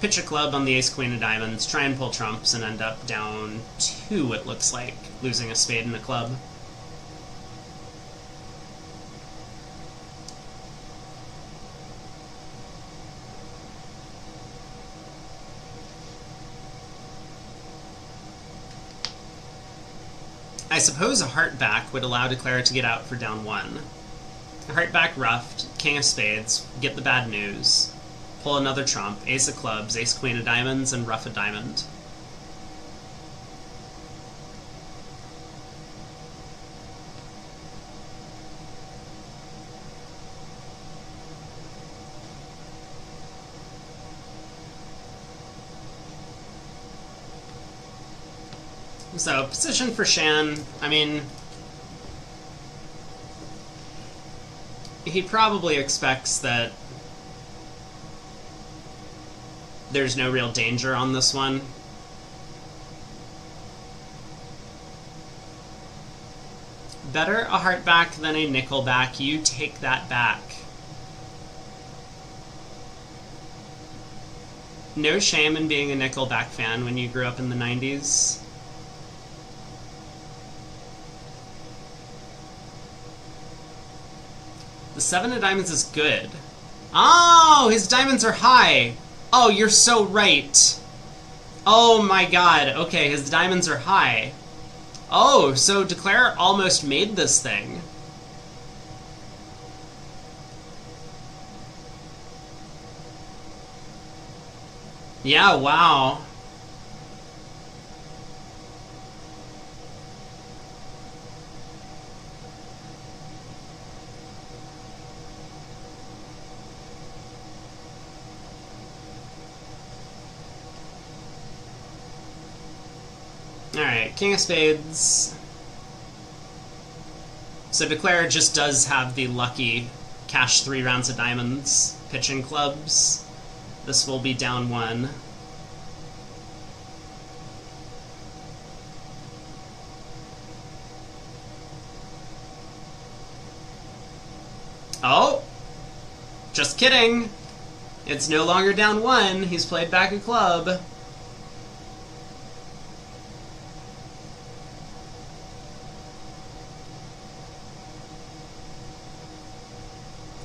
pitch a club on the ace-queen of diamonds, try and pull trumps, and end up down 2, it looks like, losing a spade and a club. I suppose a heart back would allow Declare to get out for down 1. A heart back ruffed, king of spades, get the bad news, pull another trump, ace of clubs, ace queen of diamonds, and ruff a diamond. So, position for Shan, I mean, he probably expects that there's no real danger on this one. Better a heart back than a nickel back. You take that back. No shame in being a Nickelback fan when you grew up in the 90s. The 7 of diamonds is good. Oh, his diamonds are high. Oh, you're so right. Oh my god. Okay, his diamonds are high. Oh, so Declare almost made this thing. Yeah, wow. Alright, king of spades. So Declare just does have the lucky cash 3 rounds of diamonds, pitching clubs. This will be down 1. Oh! Just kidding! It's no longer down 1. He's played back a club.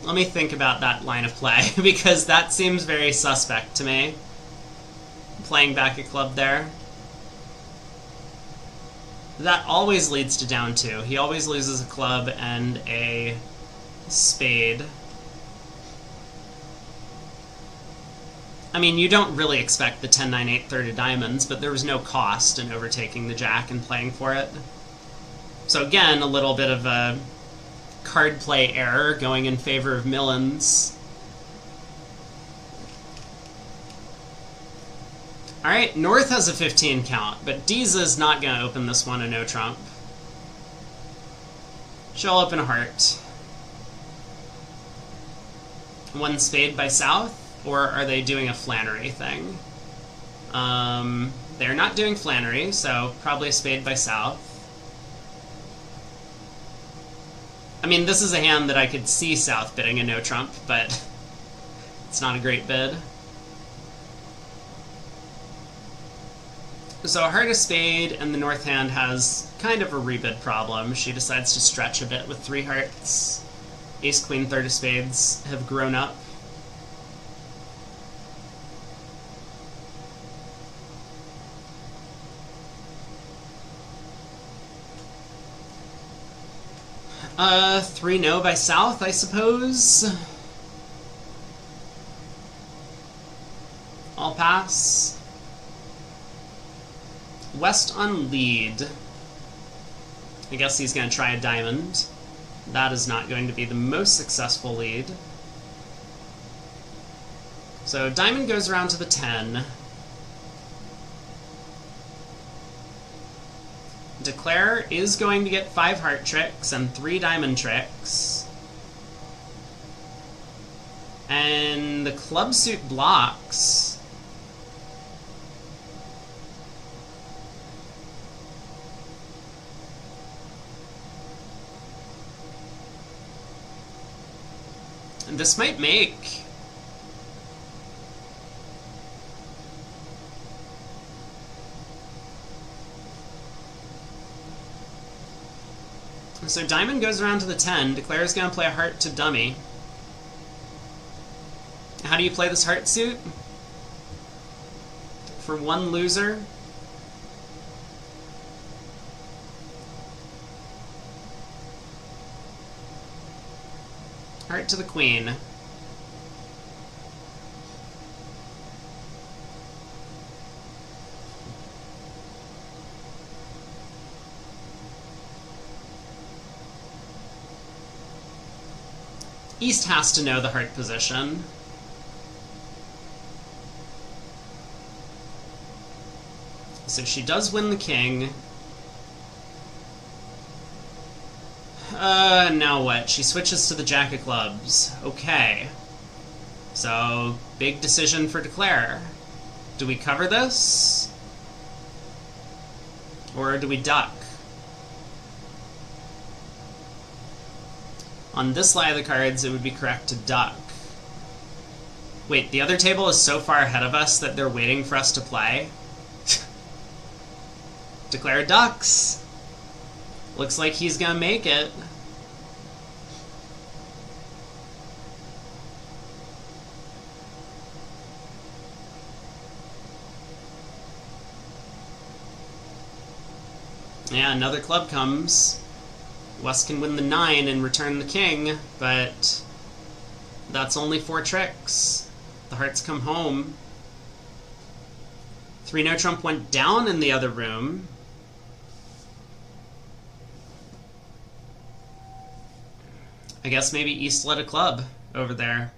Let me think about that line of play, because that seems very suspect to me. Playing back a club there. That always leads to down 2. He always loses a club and a spade. I mean, you don't really expect the 10, 9, 8, 30 diamonds, but there was no cost in overtaking the jack and playing for it. So again, a little bit of a card play error going in favor of Millens. Alright, North has a 15 count, but Deeza's not going to open this one a no trump. She'll open a heart. 1 spade by South, or are they doing a Flannery thing? They're not doing Flannery, so probably a spade by South. I mean, this is a hand that I could see South bidding a no trump, but it's not a great bid. So a heart, a spade, and the North hand has kind of a rebid problem. She decides to stretch a bit with 3 hearts. Ace, queen, 3rd of spades have grown up. Three no by South, I suppose. I'll pass. West on lead. I guess he's gonna try a diamond. That is not going to be the most successful lead. So diamond goes around to the 10. Declare is going to get 5 heart tricks and 3 diamond tricks. And the club suit blocks. And this might make. So diamond goes around to the 10. Declare is going to play a heart to dummy. How do you play this heart suit? For one loser. Heart to the queen. East has to know the heart position. So she does win the king. Now what? She switches to the jack of clubs. Okay. So, big decision for Declare. Do we cover this? Or do we duck? On this lie of the cards, it would be correct to duck. Wait, the other table is so far ahead of us that they're waiting for us to play? Declare ducks. Looks like he's gonna make it. Yeah, another club comes. West can win the 9 and return the king, but that's only 4 tricks. The hearts come home. 3 no trump went down in the other room. I guess maybe East led a club over there.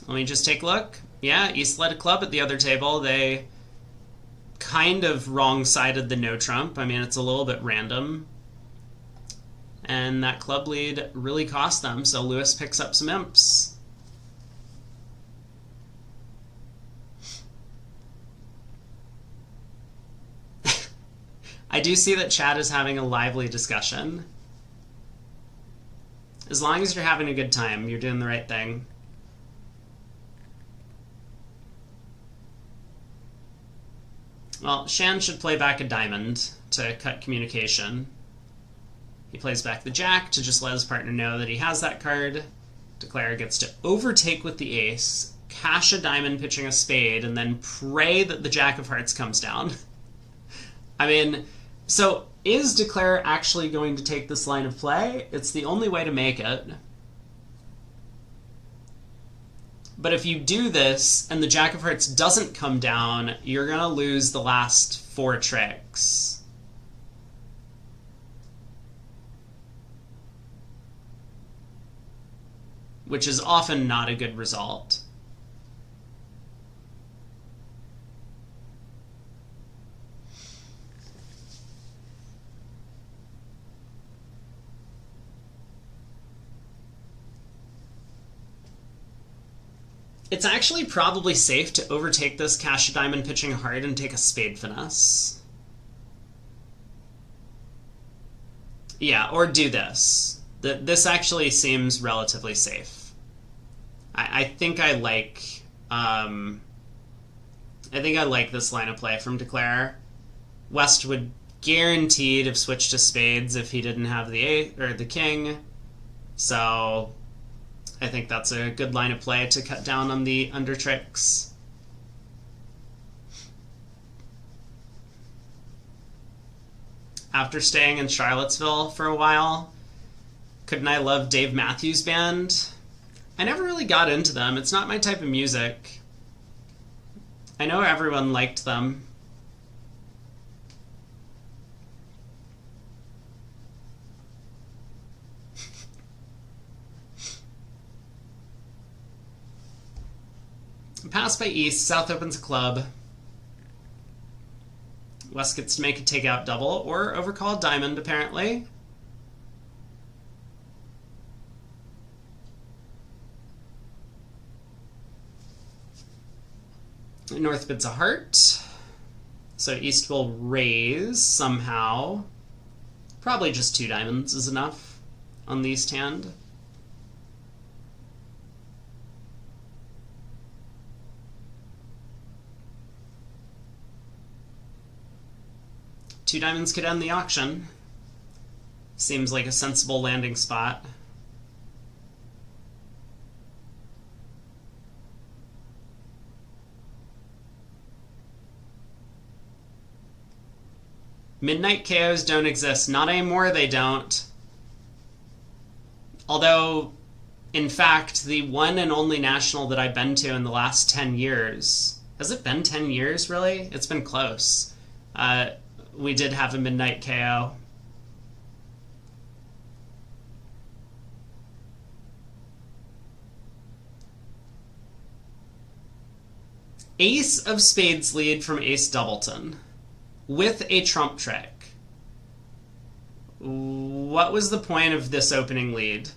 Let me just take a look. Yeah, East led a club at the other table. They kind of wrong-sided the no trump. I mean, it's a little bit random. And that club lead really cost them, so Lewis picks up some imps. I do see that chat is having a lively discussion. As long as you're having a good time, you're doing the right thing. Well, Shan should play back a diamond to cut communication. He plays back the jack to just let his partner know that he has that card. Declare gets to overtake with the ace, cash a diamond pitching a spade, and then pray that the jack of hearts comes down. I mean, so is Declare actually going to take this line of play? It's the only way to make it. But if you do this and the jack of hearts doesn't come down, you're going to lose the last 4 tricks. Which is often not a good result. It's actually probably safe to overtake this, cash a diamond pitching a heart, and take a spade finesse. Yeah, or do this. This actually seems relatively safe. I think I like this line of play from Declare. West would guaranteed have switched to spades if he didn't have the 8 or the king. So I think that's a good line of play to cut down on the under tricks. After staying in Charlottesville for a while, couldn't I love Dave Matthews Band? I never really got into them. It's not my type of music. I know everyone liked them. Pass by East. South opens a club. West gets to make a takeout double or overcall diamond, apparently. North bids a heart. So East will raise somehow. Probably just 2 diamonds is enough on the East hand. Two diamonds could end the auction. Seems like a sensible landing spot. Midnight KOs don't exist. Not anymore, they don't. Although, in fact, the one and only national that I've been to in the last 10 years... Has it been 10 years, really? It's been close. We did have a midnight KO. Ace of spades lead from ace doubleton with a trump trick. What was the point of this opening lead?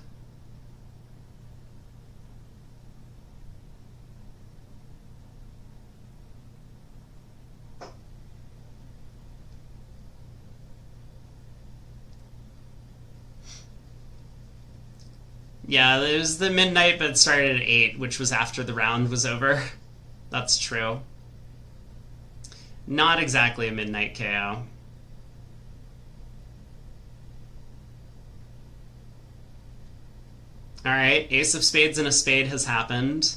Yeah, it was the midnight, but it started at 8, which was after the round was over. That's true. Not exactly a midnight KO. Alright, ace of spades and a spade has happened.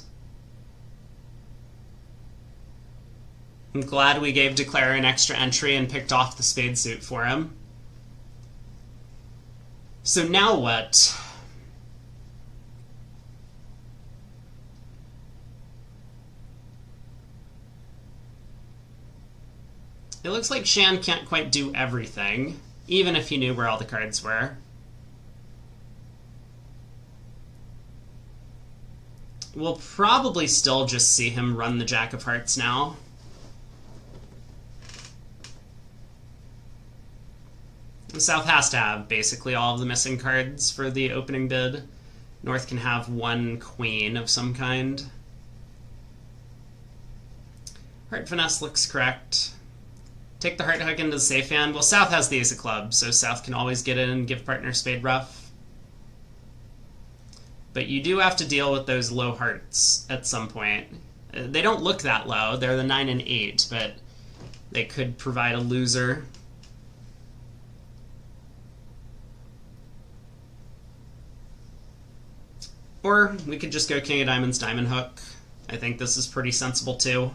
I'm glad we gave Declare an extra entry and picked off the spade suit for him. So now what? It looks like Shan can't quite do everything, even if he knew where all the cards were. We'll probably still just see him run the Jack of Hearts now. South has to have basically all of the missing cards for the opening bid. North can have 1 queen of some kind. Heart finesse looks correct. Take the heart hook into the safe hand. Well, South has the ace of clubs, so South can always get in and give partner spade rough. But you do have to deal with those low hearts at some point. They don't look that low. They're the 9 and 8, but they could provide a loser. Or we could just go king of diamonds, diamond hook. I think this is pretty sensible too.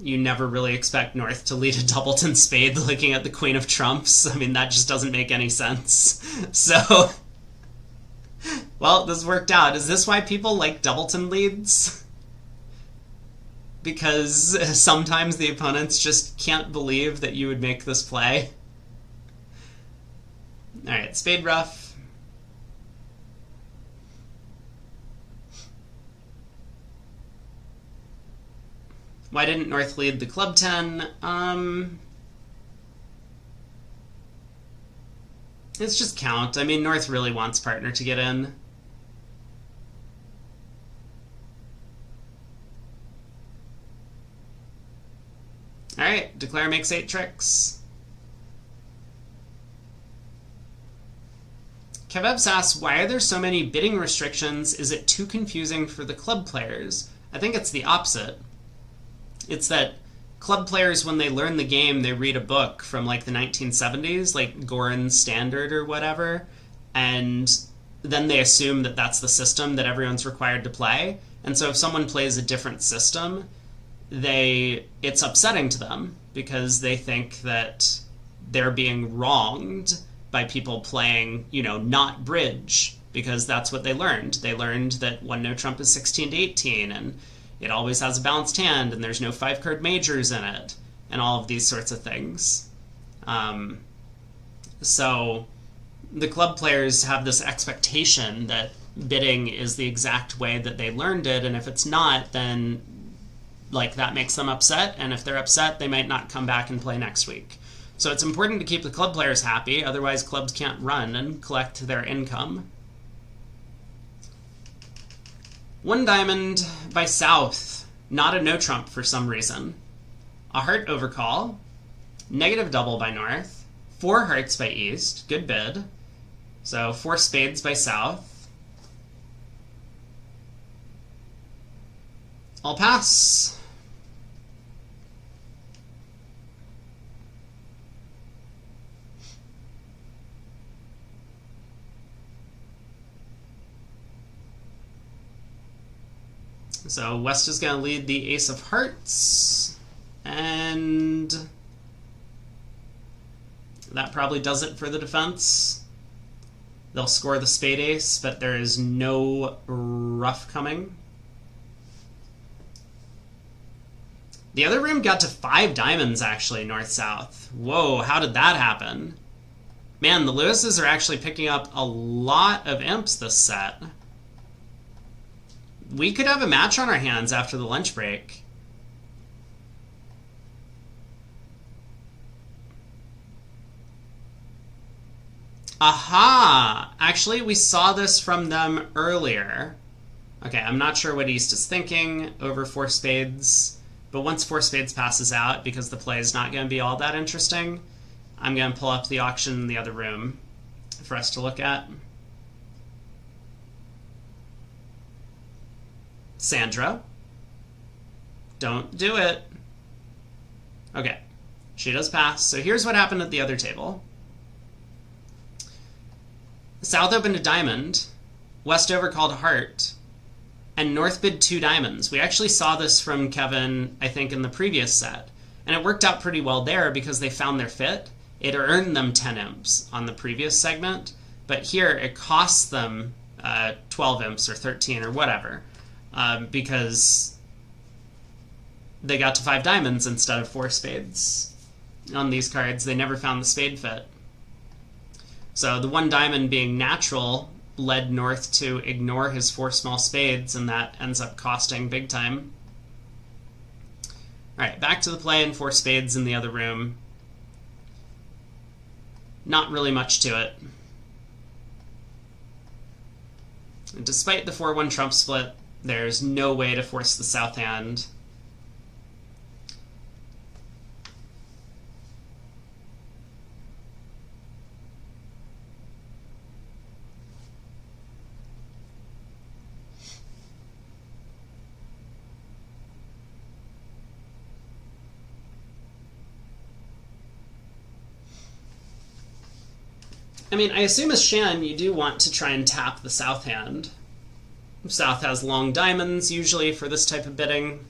You never really expect North to lead a doubleton spade looking at the queen of trumps. I mean, that just doesn't make any sense. So, well, this worked out. Is this why people like doubleton leads? Because sometimes the opponents just can't believe that you would make this play. Alright, spade rough. Why didn't North lead the club 10? It's just count. I mean, North really wants partner to get in. Alright, Declare makes 8 tricks. Kevebs asks, why are there so many bidding restrictions? Is it too confusing for the club players? I think it's the opposite. It's that club players, when they learn the game, they read a book from like the 1970s, like Goran's Standard or whatever, and then they assume that that's the system that everyone's required to play. And so if someone plays a different system, it's upsetting to them because they think that they're being wronged by people playing, not bridge, because that's what they learned. They learned that 1 no trump is 16 to 18, and it always has a balanced hand, and there's no 5-card majors in it, and all of these sorts of things. So the club players have this expectation that bidding is the exact way that they learned it, and if it's not, then like that makes them upset, and if they're upset, they might not come back and play next week. So it's important to keep the club players happy, otherwise clubs can't run and collect their income. One diamond by South, not a no trump for some reason. A heart overcall, negative double by North, 4 hearts by East, good bid. So 4 spades by South. I'll pass. So West is going to lead the Ace of Hearts, and that probably does it for the defense. They'll score the spade ace, but there is no ruff coming. The other room got to 5 diamonds, actually, north-south. Whoa, how did that happen? Man, the Lewises are actually picking up a lot of imps this set. We could have a match on our hands after the lunch break. Aha! Actually, we saw this from them earlier. Okay, I'm not sure what East is thinking over 4 spades, but once 4 spades passes out, because the play is not going to be all that interesting, I'm going to pull up the auction in the other room for us to look at. Sandra, don't do it. Okay, she does pass. So here's what happened at the other table. South opened a diamond, West overcalled a heart, and North bid 2 diamonds. We actually saw this from Kevin, I think, in the previous set. And it worked out pretty well there because they found their fit. It earned them 10 imps on the previous segment, but here it costs them 12 imps or 13 or whatever. Because they got to 5 diamonds instead of 4 spades. On these cards, they never found the spade fit. So the 1 diamond being natural led North to ignore his 4 small spades, and that ends up costing big time. Alright, back to the play and 4 spades in the other room. Not really much to it. And despite the 4-1 trump split, there's no way to force the south hand. I mean, I assume as Shan, you do want to try and tap the south hand. South has long diamonds, usually, for this type of bidding.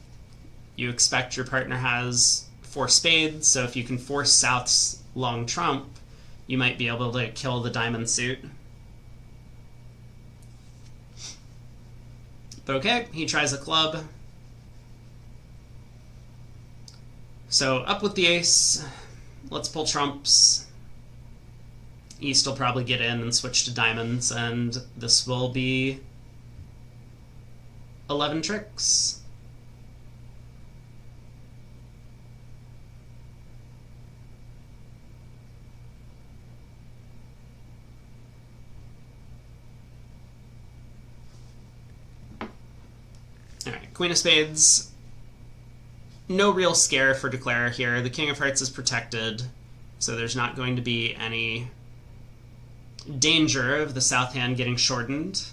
You expect your partner has 4 spades, so if you can force South's long trump, you might be able to kill the diamond suit. But okay, he tries a club. So up with the ace. Let's pull trumps. East will probably get in and switch to diamonds, and this will be 11 tricks. Alright, Queen of Spades. No real scare for Declare here. The King of Hearts is protected, so there's not going to be any danger of the south hand getting shortened.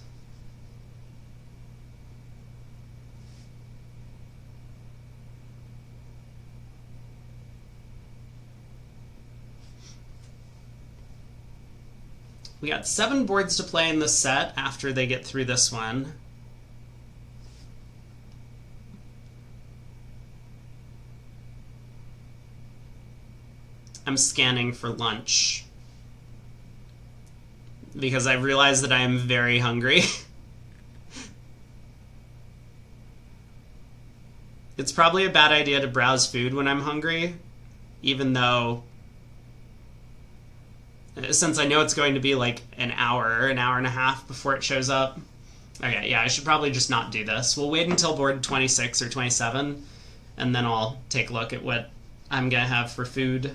We got 7 boards to play in this set after they get through this one. I'm scanning for lunch because I realize that I am very hungry. It's probably a bad idea to browse food when I'm hungry, even though, since I know it's going to be like an hour and a half before it shows up. Okay, yeah, I should probably just not do this. We'll wait until board 26 or 27, and then I'll take a look at what I'm going to have for food.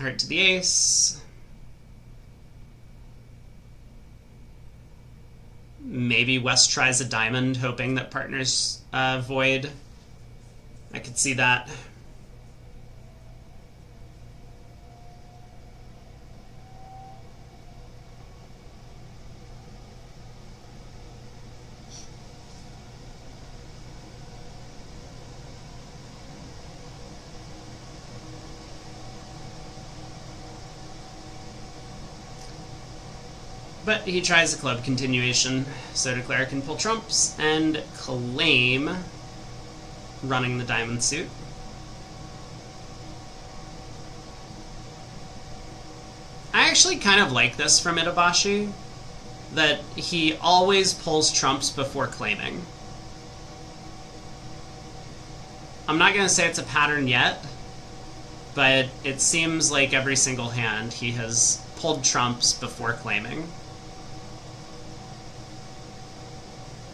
Heart to the ace. Maybe West tries a diamond, hoping that partners void. I could see that. But he tries a club continuation, so Declare can pull trumps and claim running the diamond suit. I actually kind of like this from Itabashi, that he always pulls trumps before claiming. I'm not going to say it's a pattern yet, but it seems like every single hand he has pulled trumps before claiming.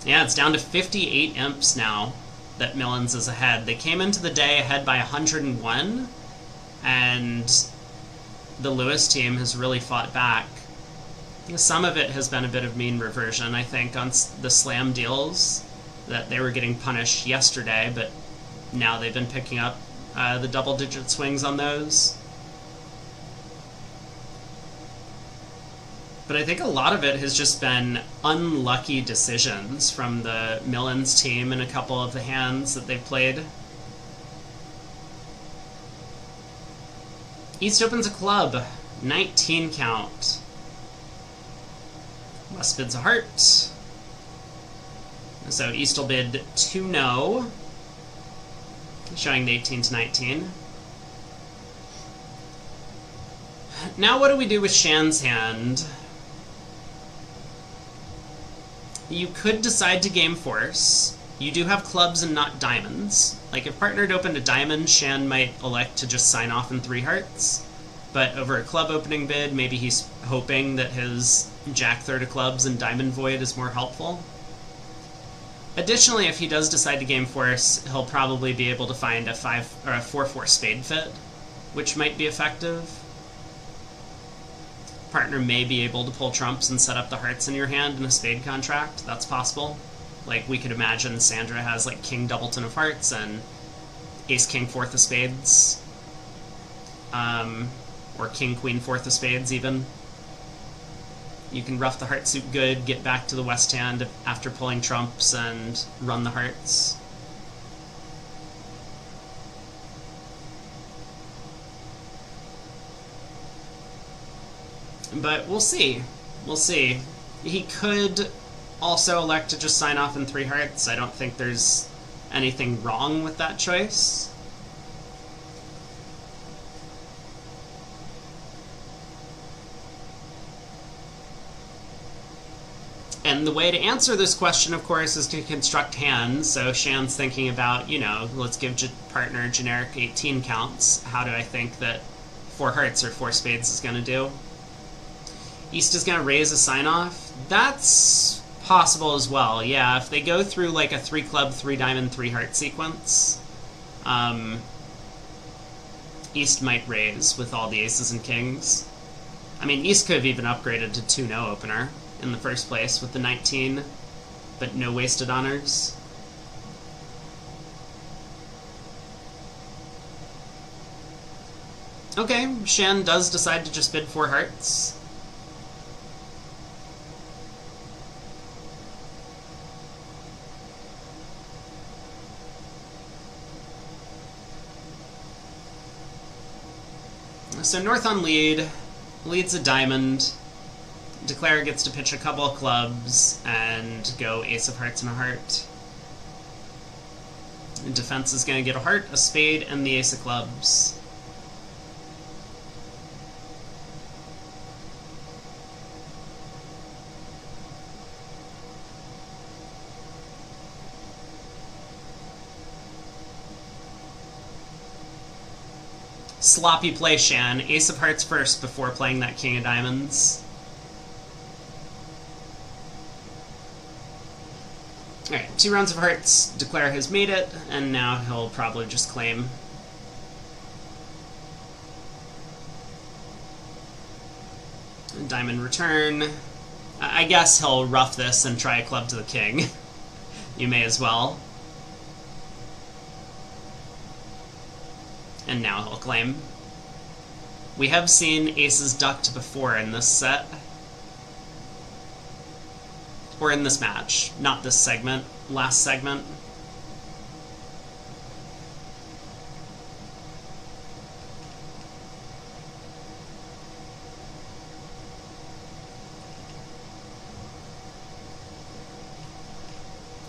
Yeah, it's down to 58 imps now that Millens is ahead. They came into the day ahead by 101, and the Lewis team has really fought back. Some of it has been a bit of mean reversion, I think, on the slam deals, that they were getting punished yesterday, but now they've been picking up the double-digit swings on those. But I think a lot of it has just been unlucky decisions from the Millens team in a couple of the hands that they've played. East opens a club, 19 count. West bids a heart. So East will bid 2-no, showing the 18 to 19. Now what do we do with Shan's hand? You could decide to game force. You do have clubs and not diamonds. Like, if partner had opened a diamond, Shan might elect to just sign off in 3 hearts. But over a club opening bid, maybe he's hoping that his jack third of clubs and diamond void is more helpful. Additionally, if he does decide to game force, he'll probably be able to find a 5 or a 4-4 spade fit, which might be effective. Partner may be able to pull trumps and set up the hearts in your hand in a spade contract. That's possible. Like, we could imagine Sandra has like king doubleton of hearts and ace king fourth of spades, or king queen fourth of spades even. You can rough the heart suit good, get back to the west hand after pulling trumps, and run the hearts. But we'll see. We'll see. He could also elect to just sign off in 3 hearts. I don't think there's anything wrong with that choice. And the way to answer this question, of course, is to construct hands. So Shan's thinking about, you know, let's give partner generic 18 counts. How do I think that 4 hearts or 4 spades is going to do? East is going to raise a sign-off. That's possible as well, yeah. If they go through like a 3 club, 3 diamond, 3 heart sequence, East might raise with all the aces and kings. I mean, East could have even upgraded to 2-no opener in the first place with the 19, but no wasted honors. Okay, Shan does decide to just bid 4 hearts. So North on lead, leads a diamond. Declare gets to pitch a couple of clubs and go ace of hearts and a heart. And defense is going to get a heart, a spade, and the ace of clubs. Sloppy play, Shan. Ace of hearts first before playing that king of diamonds. Alright, 2 rounds of hearts. Declare has made it, and now he'll probably just claim. Diamond return. I guess he'll rough this and try a club to the king. You may as well. And now he'll claim. We have seen aces ducked before in this set. Or in this match. Not this segment. Last segment.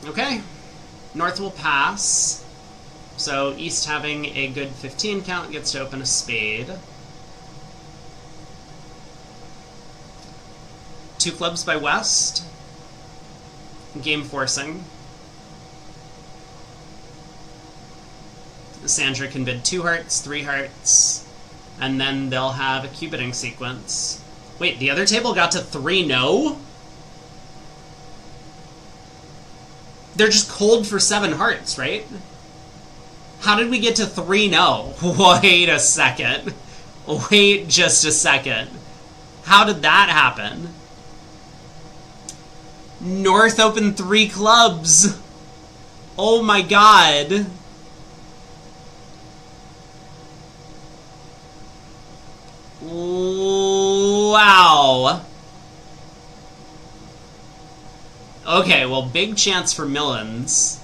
Okay. North will pass. So East, having a good 15 count, gets to open a spade. 2 clubs by West. Game forcing. Sandra can bid 2 hearts, 3 hearts, and then they'll have a cubiting sequence. Wait, the other table got to 3 no? They're just cold for 7 hearts, right? How did we get to 3 no? Wait a second. Wait just a second. How did that happen? North opened 3 clubs. Oh my god. Wow. Okay, well, big chance for Millens.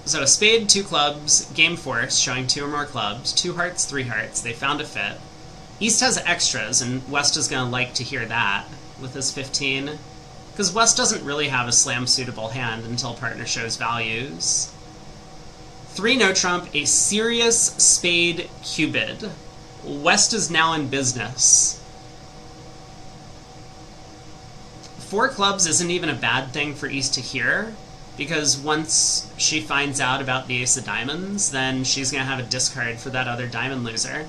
So a spade, 2 clubs, game force, showing 2 or more clubs, 2 hearts, 3 hearts. They found a fit. East has extras, and West is going to like to hear that with his 15. Because West doesn't really have a slam-suitable hand until partner shows values. 3 no trump, a serious spade cubid. West is now in business. 4 clubs isn't even a bad thing for East to hear, because once she finds out about the ace of diamonds, then she's going to have a discard for that other diamond loser.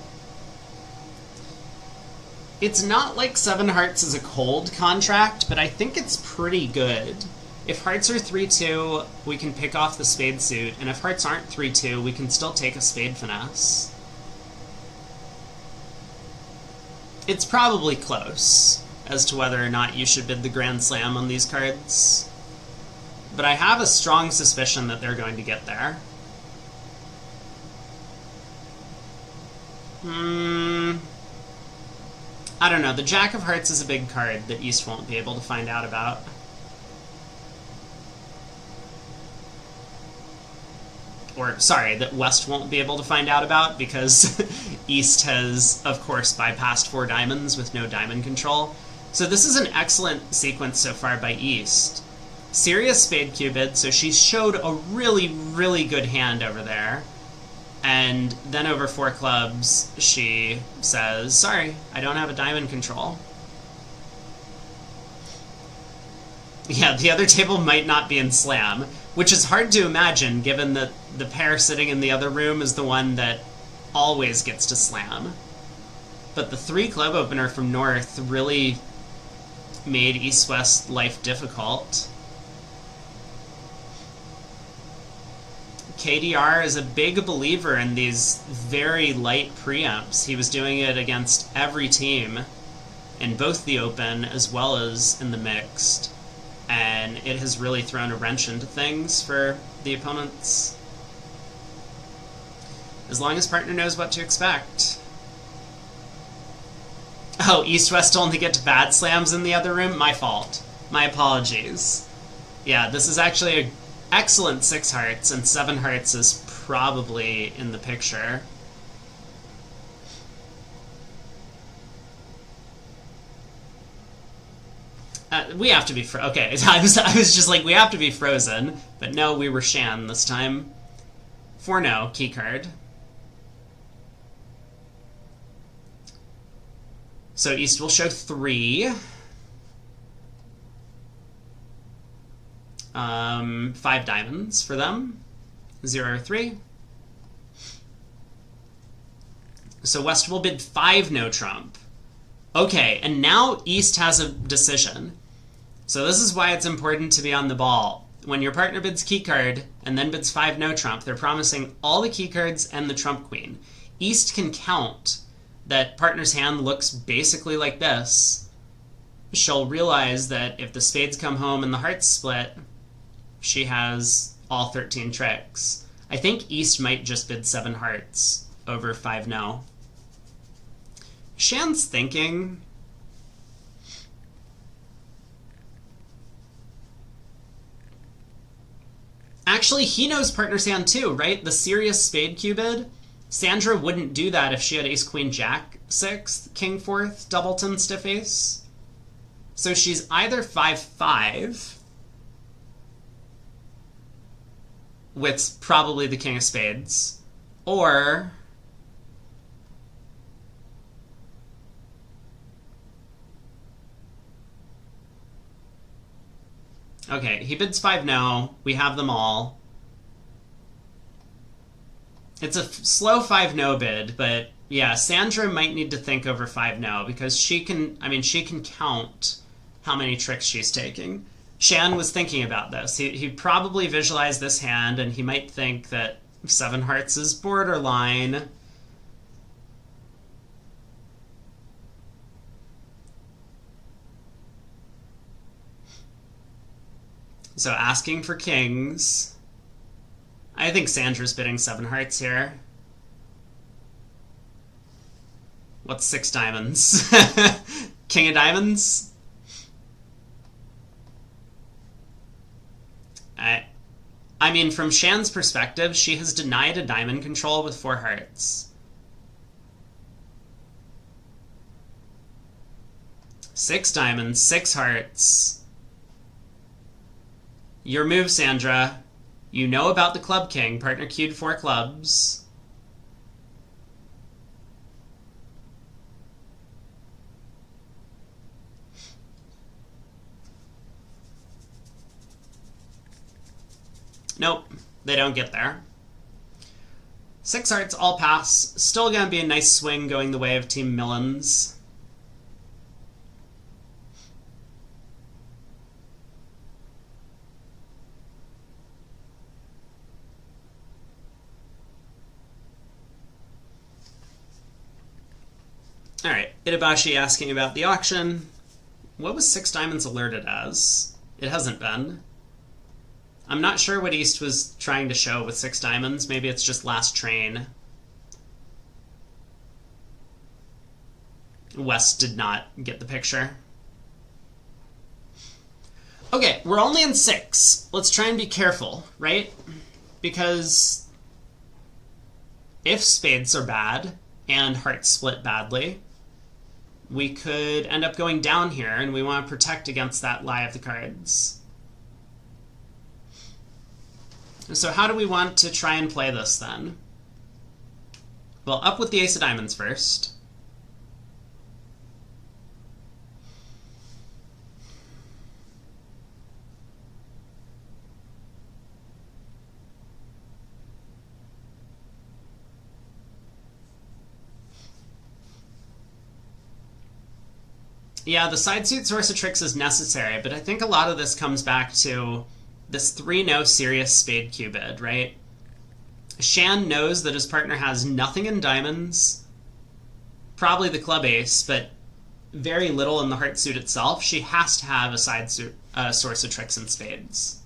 It's not like 7 hearts is a cold contract, but I think it's pretty good. If hearts are 3-2, we can pick off the spade suit, and if hearts aren't 3-2, we can still take a spade finesse. It's probably close as to whether or not you should bid the Grand Slam on these cards, but I have a strong suspicion that they're going to get there. I don't know. The Jack of Hearts is a big card that East won't be able to find out about. Or, sorry, that West won't be able to find out about, because East has, of course, bypassed 4 diamonds with no diamond control. So this is an excellent sequence so far by East. Serious spade cubid, so she showed a really, really good hand over there. And then over 4 clubs, she says, sorry, I don't have a diamond control. Yeah, the other table might not be in slam, which is hard to imagine given that the pair sitting in the other room is the one that always gets to slam. But the 3 club opener from North really made East-West life difficult. KDR is a big believer in these very light preempts. He was doing it against every team in both the open as well as in the mixed, and it has really thrown a wrench into things for the opponents. As long as partner knows what to expect. Oh, East-West only get to bad slams in the other room? My fault. My apologies. Yeah, this is actually a excellent 6 hearts, and 7 hearts is probably in the picture. We have to be okay, I was just like, we have to be frozen, but no, we were Shan this time. 4 no, key card. So East will show 3. 5 diamonds for them. 0 or 3. So West will bid 5 no trump. Okay, and now East has a decision. So this is why it's important to be on the ball. When your partner bids key card and then bids 5 no trump, they're promising all the key cards and the trump queen. East can count that partner's hand looks basically like this. She'll realize that if the spades come home and the hearts split, she has all 13 tricks. I think East might just bid 7 hearts over 5 no. Shan's thinking. Actually, he knows partner's hand too, right? The serious spade cubid. Sandra wouldn't do that if she had ace, queen, jack, 6th, king, 4th, doubleton, stiff ace. So she's either 5-5 with probably the king of spades, or okay, he bids 5 no. We have them all. It's a slow 5 no bid, but yeah, Sandra might need to think over 5 no because she can count how many tricks she's taking. Shan was thinking about this. He probably visualized this hand and he might think that 7 hearts is borderline. So asking for kings. I think Sandra's bidding 7 hearts here. What's 6 diamonds? King of diamonds? I mean, from Shan's perspective, she has denied a diamond control with 4 hearts. 6 diamonds, 6 hearts. Your move, Sandra. You know about the club king. Partner queued 4 clubs. Nope, they don't get there. 6 hearts, all pass. Still gonna be a nice swing going the way of Team Millens. Alright, Itabashi asking about the auction. What was 6 diamonds alerted as? It hasn't been. I'm not sure what East was trying to show with 6 diamonds. Maybe it's just last train. West did not get the picture. Okay, we're only in 6. Let's try and be careful, right? Because if spades are bad and hearts split badly, we could end up going down here, and we want to protect against that lie of the cards. So how do we want to try and play this then? Well, up with the ace of diamonds first. Yeah, the side suit source of tricks is necessary, but I think a lot of this comes back to this 3-no serious spade cubid, right? Shan knows that his partner has nothing in diamonds, probably the club ace, but very little in the heart suit itself. She has to have a side suit, source of tricks in spades.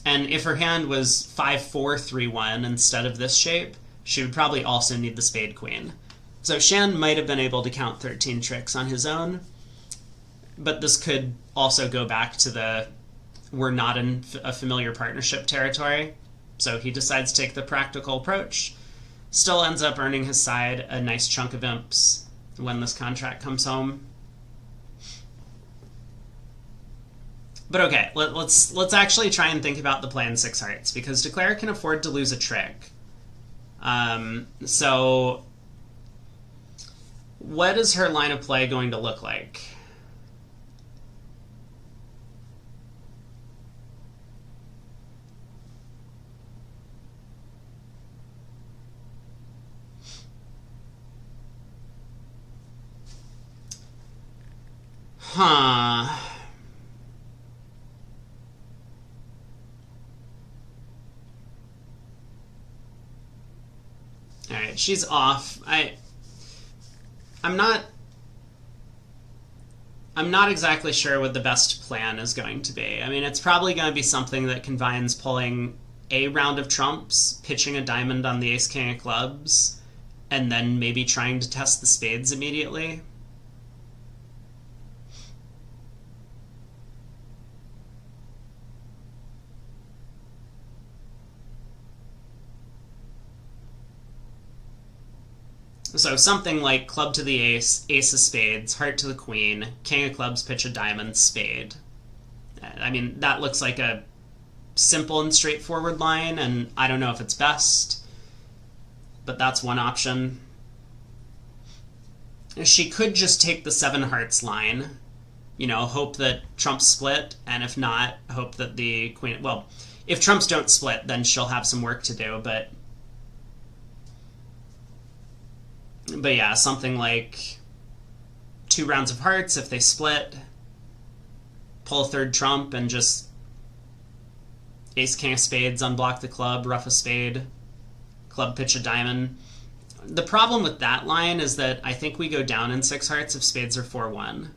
And if her hand was 5-4-3-1 instead of this shape, she would probably also need the spade queen. So Shan might have been able to count 13 tricks on his own, but this could also go back to the we're not in a familiar partnership territory. So he decides to take the practical approach. Still ends up earning his side a nice chunk of imps when this contract comes home. But okay, let's actually try and think about the play in 6 hearts, because Declare can afford to lose a trick. So what is her line of play going to look like? Huh. Alright, she's off. I'm not exactly sure what the best plan is going to be. I mean, it's probably going to be something that combines pulling a round of trumps, pitching a diamond on the ace king of clubs, and then maybe trying to test the spades immediately. So something like club to the ace, ace of spades, heart to the queen, king of clubs, pitch a diamond, spade. I mean, that looks like a simple and straightforward line, and I don't know if it's best, but that's one option. She could just take the seven hearts line, you know, hope that trumps split, and if not, hope that the queen... Well, if trumps don't split, then she'll have some work to do, but yeah, something like 2 rounds of hearts. If they split, pull a third trump and just ace king of spades, unblock the club, ruff a spade, club pitch a diamond. The problem with that line is that I think we go down in 6 hearts if spades are 4-1.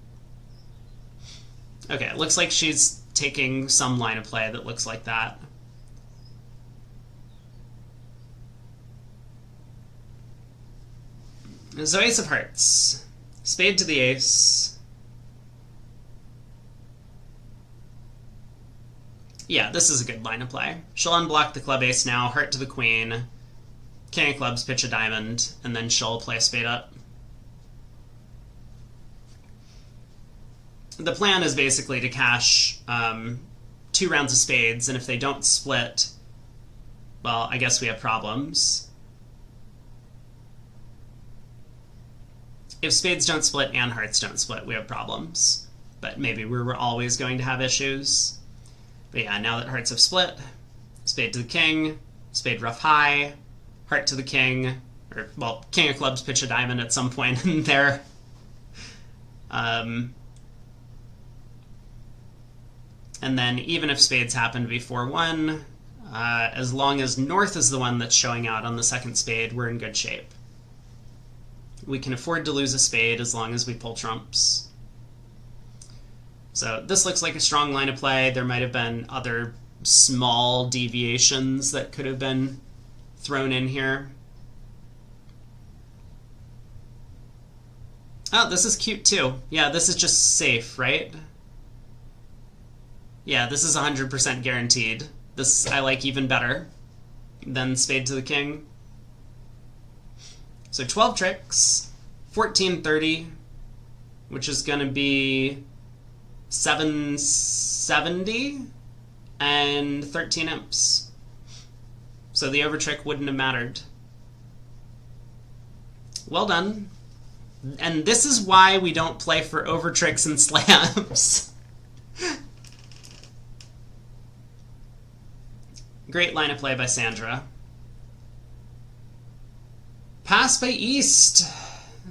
Okay, it looks like she's taking some line of play that looks like that. So ace of hearts, spade to the ace. Yeah, this is a good line of play. She'll unblock the club ace now, heart to the queen, king of clubs, pitch a diamond, and then she'll play a spade up. The plan is basically to cash 2 rounds of spades, and if they don't split, well, I guess we have problems. If spades don't split and hearts don't split, we have problems. But maybe we're always going to have issues. But yeah, now that hearts have split, spade to the king, spade rough high, heart to the king, or, well, king of clubs pitch a diamond at some point in there. And then even if spades happen to be 4-1, as long as north is the one that's showing out on the second spade, we're in good shape. We can afford to lose a spade as long as we pull trumps. So this looks like a strong line of play. There might have been other small deviations that could have been thrown in here. Oh, this is cute too. Yeah, this is just safe, right? Yeah, this is 100% guaranteed. This I like even better than spade to the king. So 12 tricks, 1430, which is going to be 770, and 13 imps. So the over trick wouldn't have mattered. Well done. And this is why we don't play for over tricks and slams. Great line of play by Sandra. Pass by East.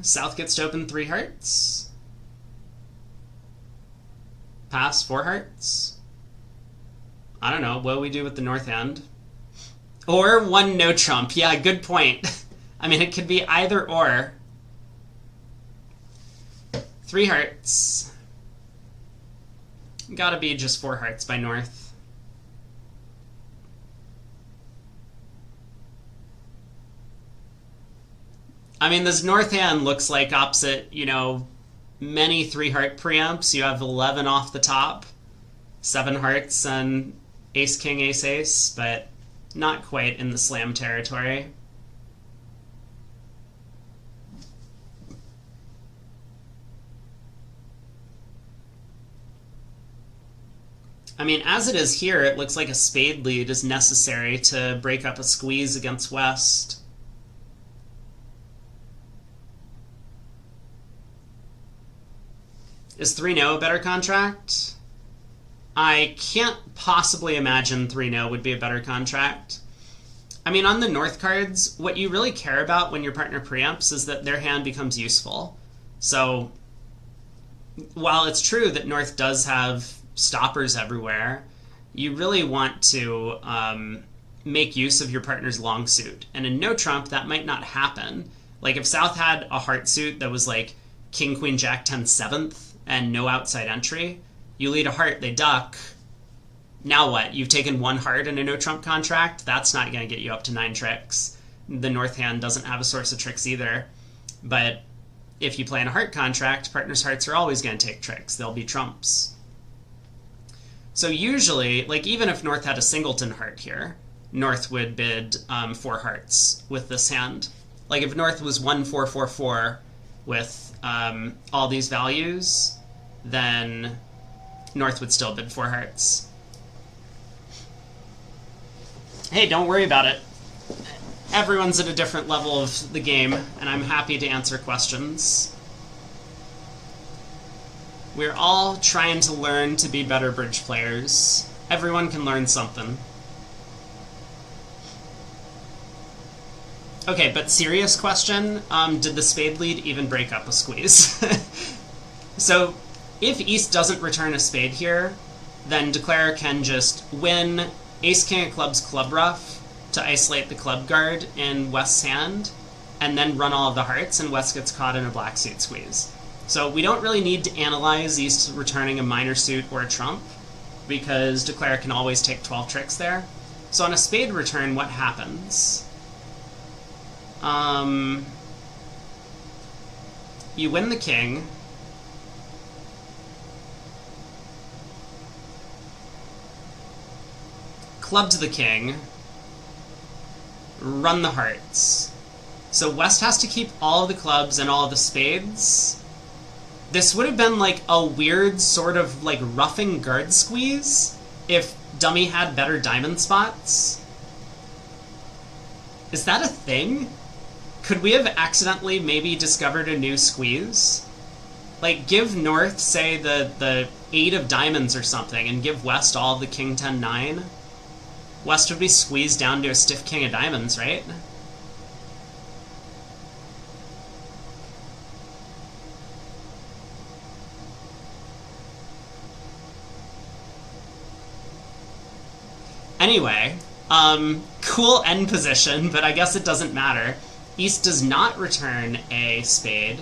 South gets to open 3 hearts. Pass 4 hearts. I don't know. What do we do with the north hand? Or 1 no trump. Yeah, good point. I mean, it could be either or. 3 hearts. Gotta be just 4 hearts by north. I mean, this north hand looks like opposite, you know, many 3-heart preempts. You have 11 off the top, 7 hearts, and ace, king, ace, ace, but not quite in the slam territory. I mean, as it is here, it looks like a spade lead is necessary to break up a squeeze against West. Is 3-no a better contract? I can't possibly imagine 3-no would be a better contract. I mean, on the north cards, what you really care about when your partner preempts is that their hand becomes useful. So while it's true that North does have stoppers everywhere, you really want to make use of your partner's long suit. And in no trump, that might not happen. Like if South had a heart suit that was like King, Queen, Jack, 10, 7th, and no outside entry, you lead a heart, they duck. Now what? You've taken one heart in a no trump contract? That's not going to get you up to 9 tricks. The North hand doesn't have a source of tricks either. But if you play in a heart contract, partner's hearts are always going to take tricks. They'll be trumps. So usually, like even if North had a singleton heart here, North would bid 4 hearts with this hand. Like if North was 1, 4, 4, 4 with all these values, then North would still bid 4 hearts. Hey, don't worry about it. Everyone's at a different level of the game, and I'm happy to answer questions. We're all trying to learn to be better bridge players. Everyone can learn something. Okay, but serious question, did the spade lead even break up a squeeze? So, if East doesn't return a spade here, then Declare can just win Ace King of Clubs Club Ruff to isolate the club guard in West's hand, and then run all of the hearts, and West gets caught in a black suit squeeze. So we don't really need to analyze East returning a minor suit or a trump, because Declare can always take 12 tricks there. So on a spade return, what happens? You win the king. Club to the king. Run the hearts. So West has to keep all of the clubs and all of the spades. This would have been like a weird sort of like roughing guard squeeze if Dummy had better diamond spots. Is that a thing? Could we have accidentally maybe discovered a new squeeze? Like give North, say, the 8 of diamonds or something, and give West all of the King 10, 9? West would be squeezed down to a stiff king of diamonds, right? Anyway, cool end position, but I guess it doesn't matter. East does not return a spade.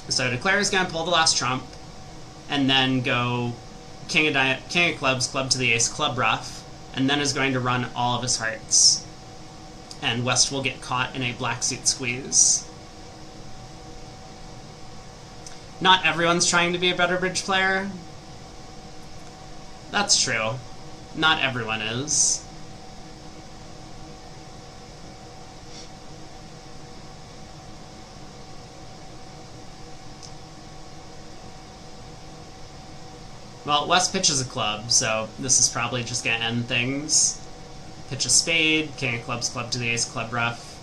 So Declare is going to pull the last trump, and then go King of Clubs, club to the ace, club ruff, and then is going to run all of his hearts. And West will get caught in a black suit squeeze. Not everyone's trying to be a better bridge player. That's true. Not everyone is. Well, West pitches a club, so this is probably just going to end things. Pitch a spade, King of Clubs, club to the ace, club ruff.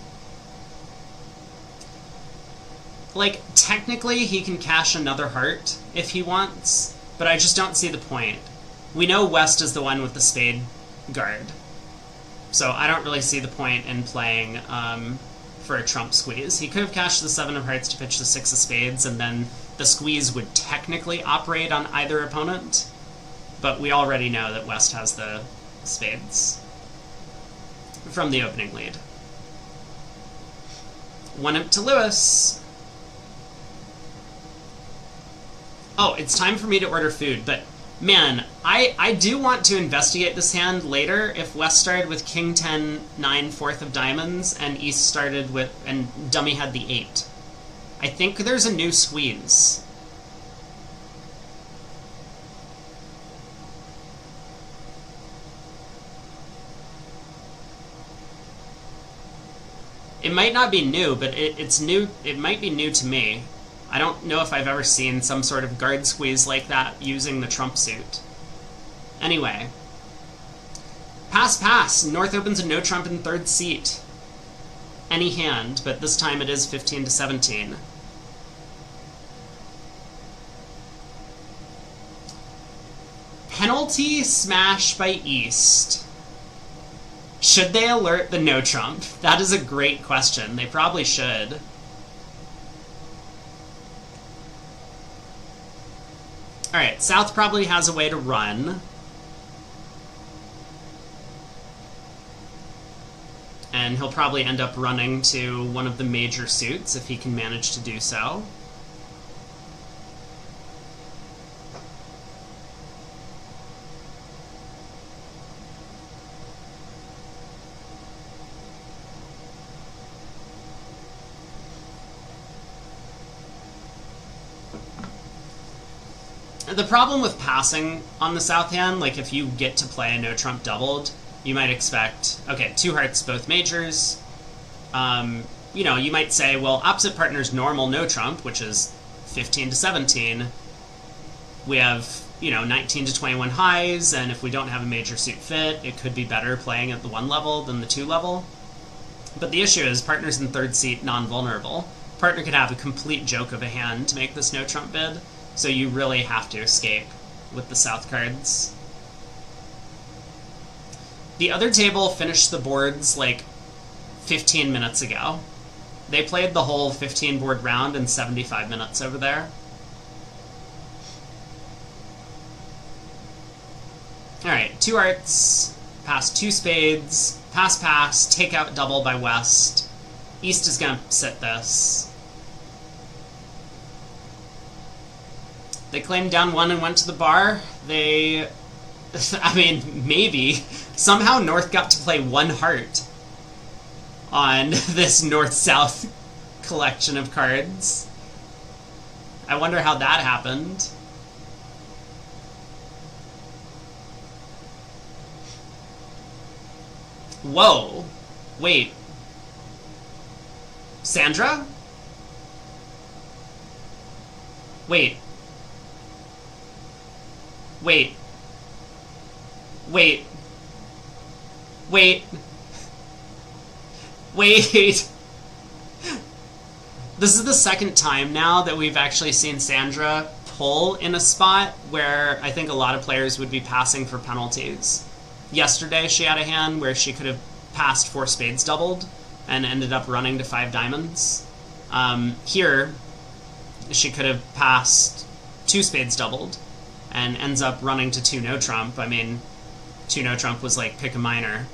Like, technically he can cash another heart if he wants, but I just don't see the point. We know West is the one with the spade guard, so I don't really see the point in playing for a trump squeeze. He could have cashed the 7 of hearts to pitch the 6 of spades, and then the squeeze would technically operate on either opponent, but we already know that West has the spades from the opening lead. 1 up to Lewis. Oh, it's time for me to order food, but man, I do want to investigate this hand later if West started with King 10, 9, 4th of diamonds, and East started with, and Dummy had the 8. I think there's a new squeeze. It might not be new, but it's new. It might be new to me. I don't know if I've ever seen some sort of guard squeeze like that using the trump suit. Anyway. Pass. North opens a no trump in 3rd seat. Any hand, but this time it is 15 to 17. Penalty smash by East. Should they alert the no trump? That is a great question. They probably should. Alright, South probably has a way to run. And he'll probably end up running to one of the major suits if he can manage to do so. The problem with passing on the south hand, like if you get to play a no trump doubled, you might expect, okay, 2 hearts, both majors. You know, you might say, well, opposite partner's normal no trump, which is 15 to 17. We have, you know, 19 to 21 highs, and if we don't have a major suit fit, it could be better playing at the 1 level than the 2 level. But the issue is partner's in 3rd seat, non-vulnerable. Partner could have a complete joke of a hand to make this no trump bid, so you really have to escape with the south cards. The other table finished the boards like 15 minutes ago. They played the whole 15 board round in 75 minutes over there. Alright, 2 hearts, pass 2 spades, pass, take out double by West. East is going to sit this. They claimed down 1 and went to the bar. They... I mean, maybe. Somehow North got to play 1 heart on this North-South collection of cards. I wonder how that happened. Whoa. Wait. Sandra? Wait. Wait. Wait. Wait. Wait. This is the second time now that we've actually seen Sandra pull in a spot where I think a lot of players would be passing for penalties. Yesterday she had a hand where she could have passed 4 spades doubled and ended up running to 5 diamonds. Here, she could have passed 2 spades doubled and ends up running to 2 no trump. I mean, 2 no trump was like pick a minor.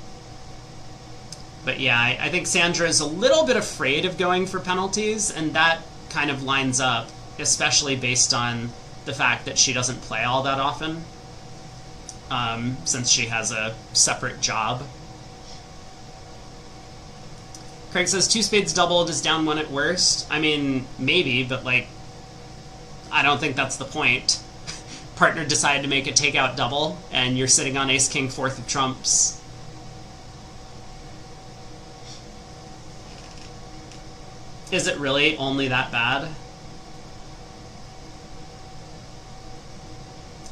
But yeah, I think Sandra is a little bit afraid of going for penalties, and that kind of lines up, especially based on the fact that she doesn't play all that often, since she has a separate job. Craig says 2 spades doubled is down 1 at worst. I mean, maybe, but like, I don't think that's the point. Partner decided to make a takeout double, and you're sitting on ace king 4th of trumps. Is it really only that bad?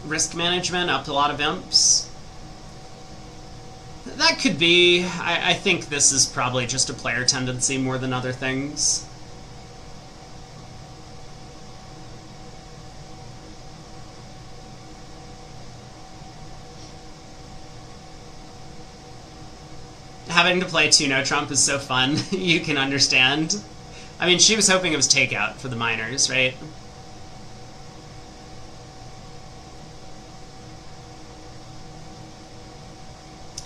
Risk management, up to a lot of imps. That could be. I think this is probably just a player tendency more than other things. Having to play 2 no trump is so fun. You can understand. I mean, she was hoping it was takeout for the minors, right?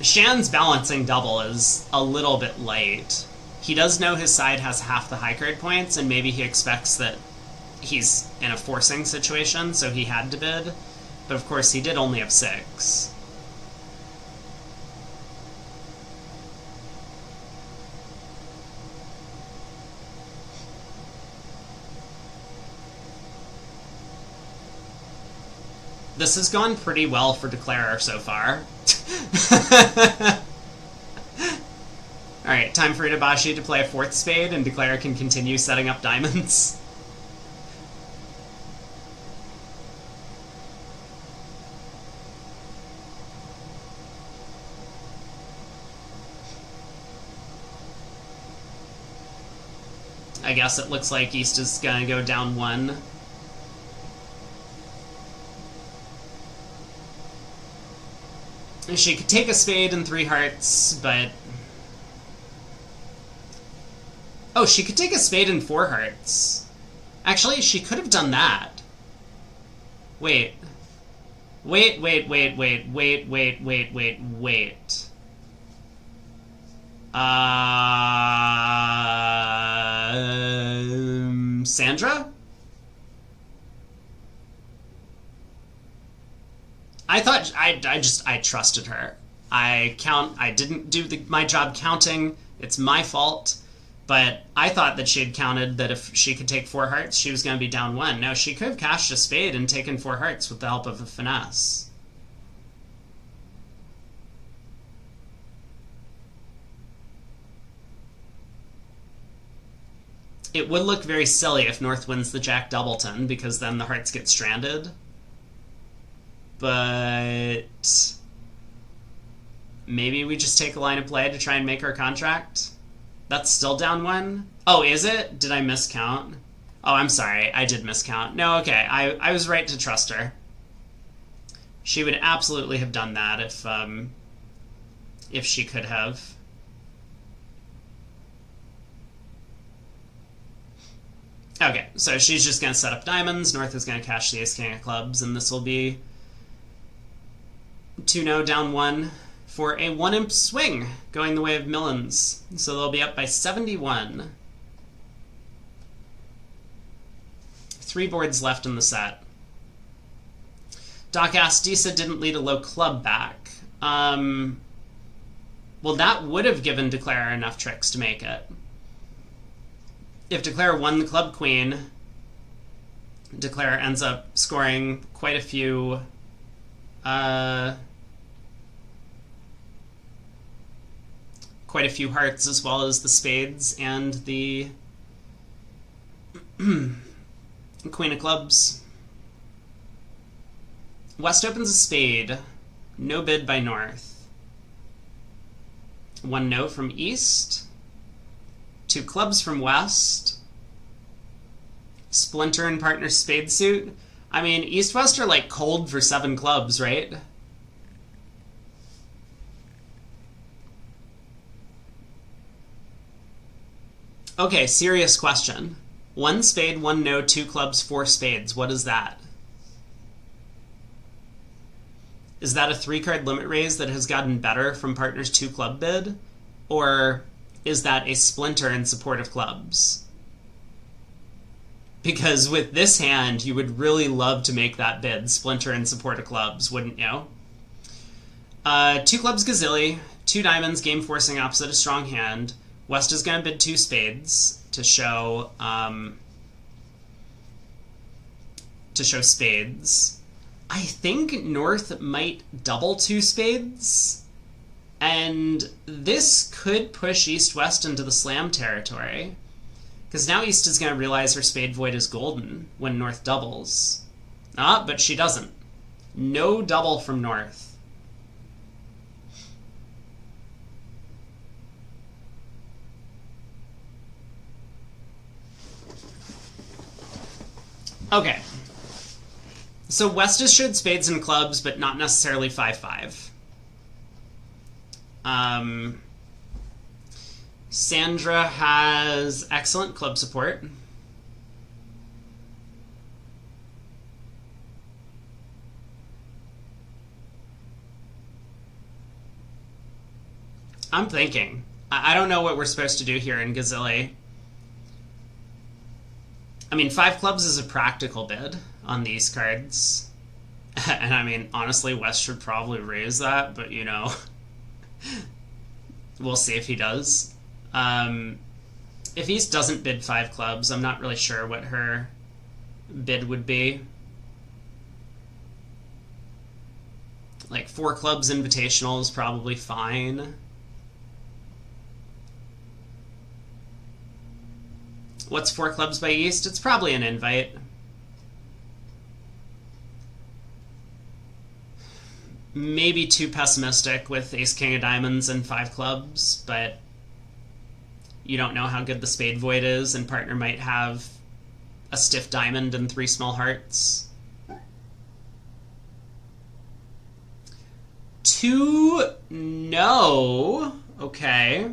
Shan's balancing double is a little bit light. He does know his side has half the high card points, and maybe he expects that he's in a forcing situation, so he had to bid. But of course, he did only have 6. This has gone pretty well for Declarer so far. Alright, time for Itabashi to play a 4th spade, and Declarer can continue setting up diamonds. I guess it looks like East is gonna go down 1. She could take a spade and 3 hearts, but... Oh, she could take a spade and 4 hearts. Actually, she could have done that. Wait. Wait. Sandra? I thought I trusted her. I didn't do my job counting. It's my fault. But I thought that she had counted that if she could take 4 hearts, she was going to be down 1. No, she could have cashed a spade and taken 4 hearts with the help of a finesse. It would look very silly if North wins the Jack Doubleton, because then the hearts get stranded. But maybe we just take a line of play to try and make our contract. That's still down 1? Oh, is it? Did I miscount? Oh, I'm sorry. I did miscount. No, okay. I was right to trust her. She would absolutely have done that if she could have. Okay, so she's just going to set up diamonds. North is going to cash the ace-king of clubs, and this will be 2-0 down 1 for a 1-imp swing going the way of Millens. So they'll be up by 71. 3 boards left in the set. Doc asked, Disa didn't lead a low club back. Well, that would have given Declare enough tricks to make it. If Declare won the club queen, Declare ends up scoring quite a few hearts, as well as the spades and the queen of clubs. West opens a spade. No bid by North. 1 no from East. 2 clubs from West. Splinter and partner spade suit. I mean, East-West are like cold for 7 clubs, right? Okay, serious question. 1 spade, 1 no, 2 clubs, 4 spades. What is that? Is that a 3-card limit raise that has gotten better from partner's 2 club bid? Or is that a splinter in support of clubs? Because with this hand, you would really love to make that bid, splinter in support of clubs, wouldn't you? 2 clubs gazilli, 2 diamonds, game forcing opposite a strong hand. West is going to bid 2 spades to show spades. I think North might double 2 spades, and this could push East-West into the slam territory, because now East is going to realize her spade void is golden when North doubles. Ah, but she doesn't. No double from North. Okay. So West has showed spades and clubs, but not necessarily 5-5. Sandra has excellent club support. I'm thinking. I don't know what we're supposed to do here in Gazilli. I mean, 5 clubs is a practical bid on these cards. And I mean, honestly, West should probably raise that, but you know, we'll see if he does. If East doesn't bid 5 clubs, I'm not really sure what her bid would be. Like 4 clubs invitational is probably fine. What's 4 clubs by East? It's probably an invite. Maybe too pessimistic with ace king of diamonds and 5 clubs, but you don't know how good the spade void is, and partner might have a stiff diamond and 3 small hearts. 2 no. Okay.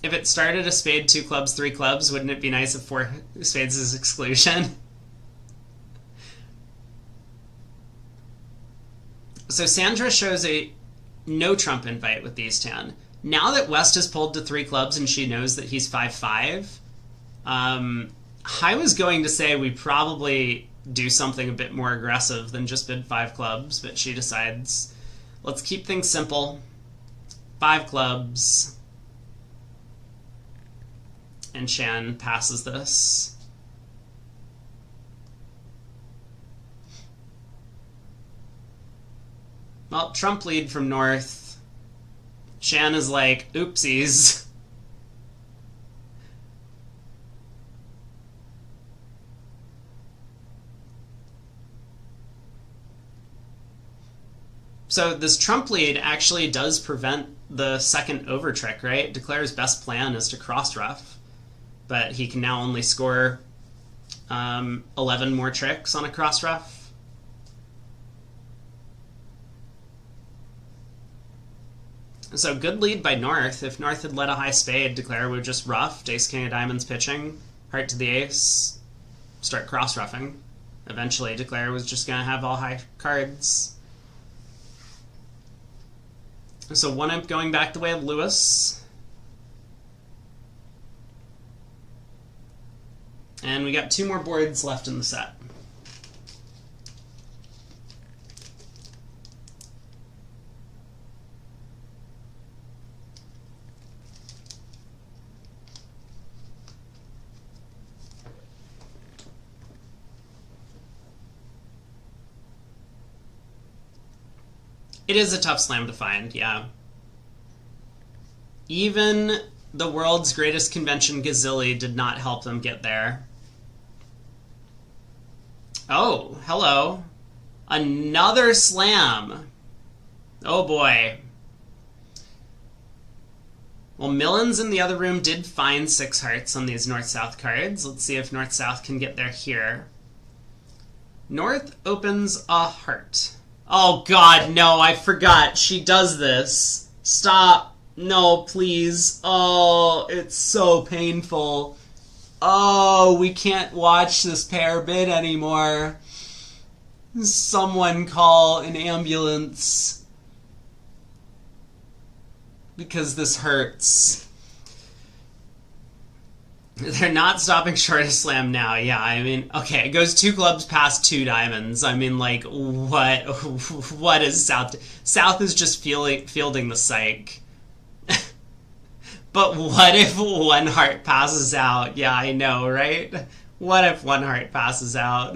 If it started a spade, 2 clubs, 3 clubs, wouldn't it be nice if 4 spades is exclusion? So Sandra shows a no trump invite with these 10. Now that West has pulled to 3 clubs and she knows that he's 5-5, I was going to say we probably do something a bit more aggressive than just bid 5 clubs, but she decides, let's keep things simple. 5 clubs. And Shan passes this. Well, Trump lead from North. Shan is like, oopsies. So this Trump lead actually does prevent the second over trick, right? Declare's best plan is to cross-ruff, but he can now only score 11 more tricks on a cross-ruff. So good lead by North. If North had led a high spade, Declare would just ruffed, ace king of diamonds pitching, heart to the ace, start cross-ruffing. Eventually Declare was just going to have all high cards. So 1-imp going back the way of Lewis. And we got 2 more boards left in the set. It is a tough slam to find, yeah. Even the world's greatest convention, Gazilli, did not help them get there. Oh, hello. Another slam. Oh boy. Well, Millens in the other room did find 6 hearts on these North-South cards. Let's see if North-South can get there here. North opens a heart. Oh god, no, I forgot. She does this. Stop. No, please. Oh, it's so painful. Oh, we can't watch this pair bid anymore. Someone call an ambulance. Because this hurts. They're not stopping short of slam now. Yeah, I mean, okay, it goes 2 clubs past 2 diamonds. I mean, like, what is South? South is just fielding the psych. But what if 1 heart passes out? Yeah, I know, right? What if 1 heart passes out?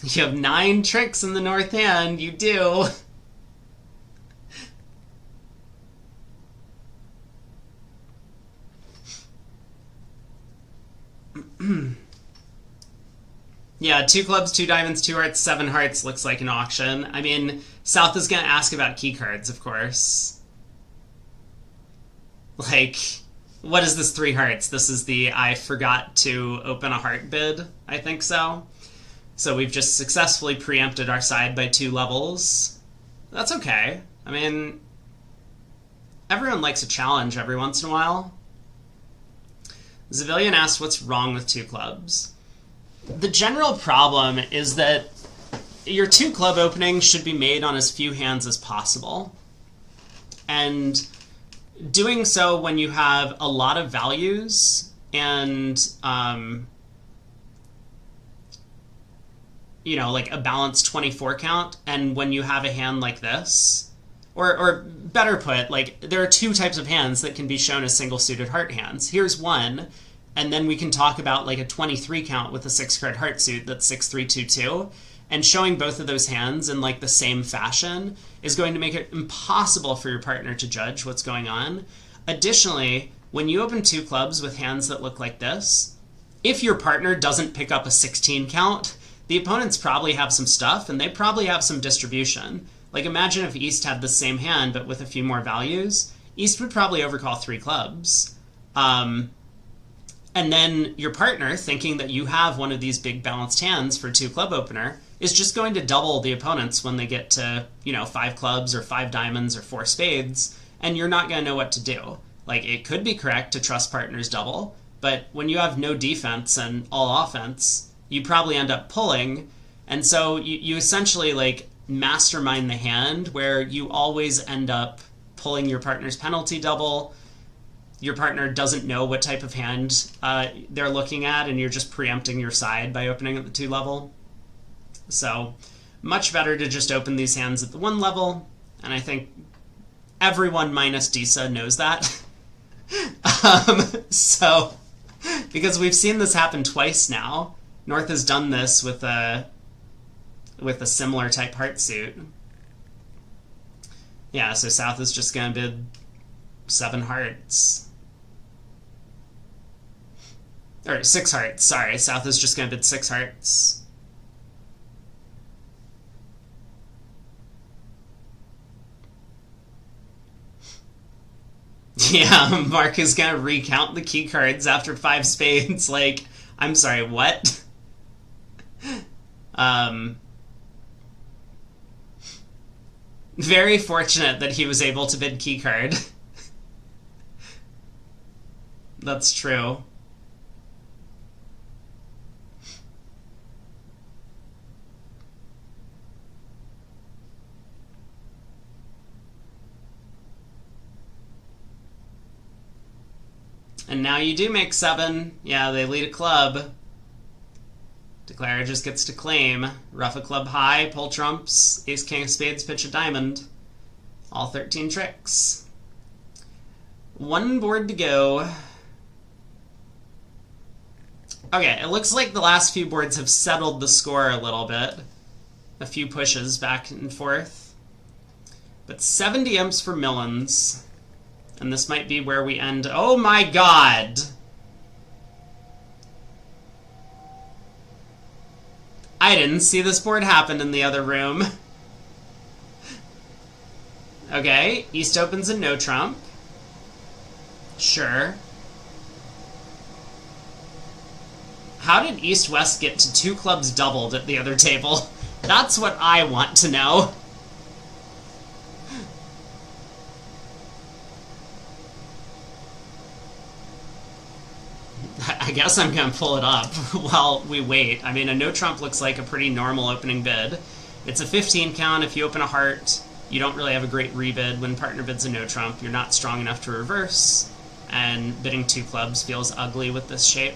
You have 9 tricks in the north hand. You do. Yeah, 2 clubs, 2 diamonds, 2 hearts, 7 hearts looks like an auction. I mean, South is going to ask about key cards, of course. Like, what is this 3 hearts? This is the I forgot to open a heart bid, I think so. So we've just successfully preempted our side by 2 levels. That's okay. I mean, everyone likes a challenge every once in a while. Zavillian asked what's wrong with 2 clubs. The general problem is that your 2 club opening should be made on as few hands as possible. And doing so when you have a lot of values and, you know, like a balanced 24 count, and when you have a hand like this, or better put, like, there are 2 types of hands that can be shown as single-suited heart hands. Here's one, and then we can talk about, like, a 23 count with a 6-card heart suit that's 6-3-2-2, and showing both of those hands in, like, the same fashion is going to make it impossible for your partner to judge what's going on. Additionally, when you open 2 clubs with hands that look like this, if your partner doesn't pick up a 16 count, the opponents probably have some stuff, and they probably have some distribution. Like, imagine if East had the same hand, but with a few more values. East would probably overcall 3 clubs. And then your partner, thinking that you have one of these big balanced hands for 2 club opener, is just going to double the opponents when they get to, you know, 5 clubs or 5 diamonds or 4 spades, and you're not going to know what to do. Like, it could be correct to trust partner's double, but when you have no defense and all offense, you probably end up pulling, and so you essentially, like, mastermind the hand where you always end up pulling your partner's penalty double. Your partner doesn't know what type of hand they're looking at, and you're just preempting your side by opening at the 2 level. So, much better to just open these hands at the 1 level, and I think everyone minus Disa knows that. So, because we've seen this happen twice now, North has done this with a similar type heart suit. Yeah, so South is just going to bid 7 hearts. Or 6 hearts, sorry. South is just going to bid 6 hearts. Yeah, Mark is going to recount the key cards after 5 spades. Like, I'm sorry, what? Very fortunate that he was able to bid key card. That's true. And now you do make 7. Yeah, they lead a club. Declarer just gets to claim. Ruff a club high, pull trumps, ace king of spades, pitch a diamond. All 13 tricks. 1 board to go. Okay, it looks like the last few boards have settled the score a little bit. A few pushes back and forth. But 70 imps for Millens. And this might be where we end. Oh my god! I didn't see this board happen in the other room. Okay, East opens a no trump. Sure. How did East-West get to 2 clubs doubled at the other table? That's what I want to know. I guess I'm going to pull it up while we wait. I mean, a no trump looks like a pretty normal opening bid. It's a 15 count. If you open a heart, you don't really have a great rebid. When partner bids a no trump, you're not strong enough to reverse, and bidding 2 clubs feels ugly with this shape.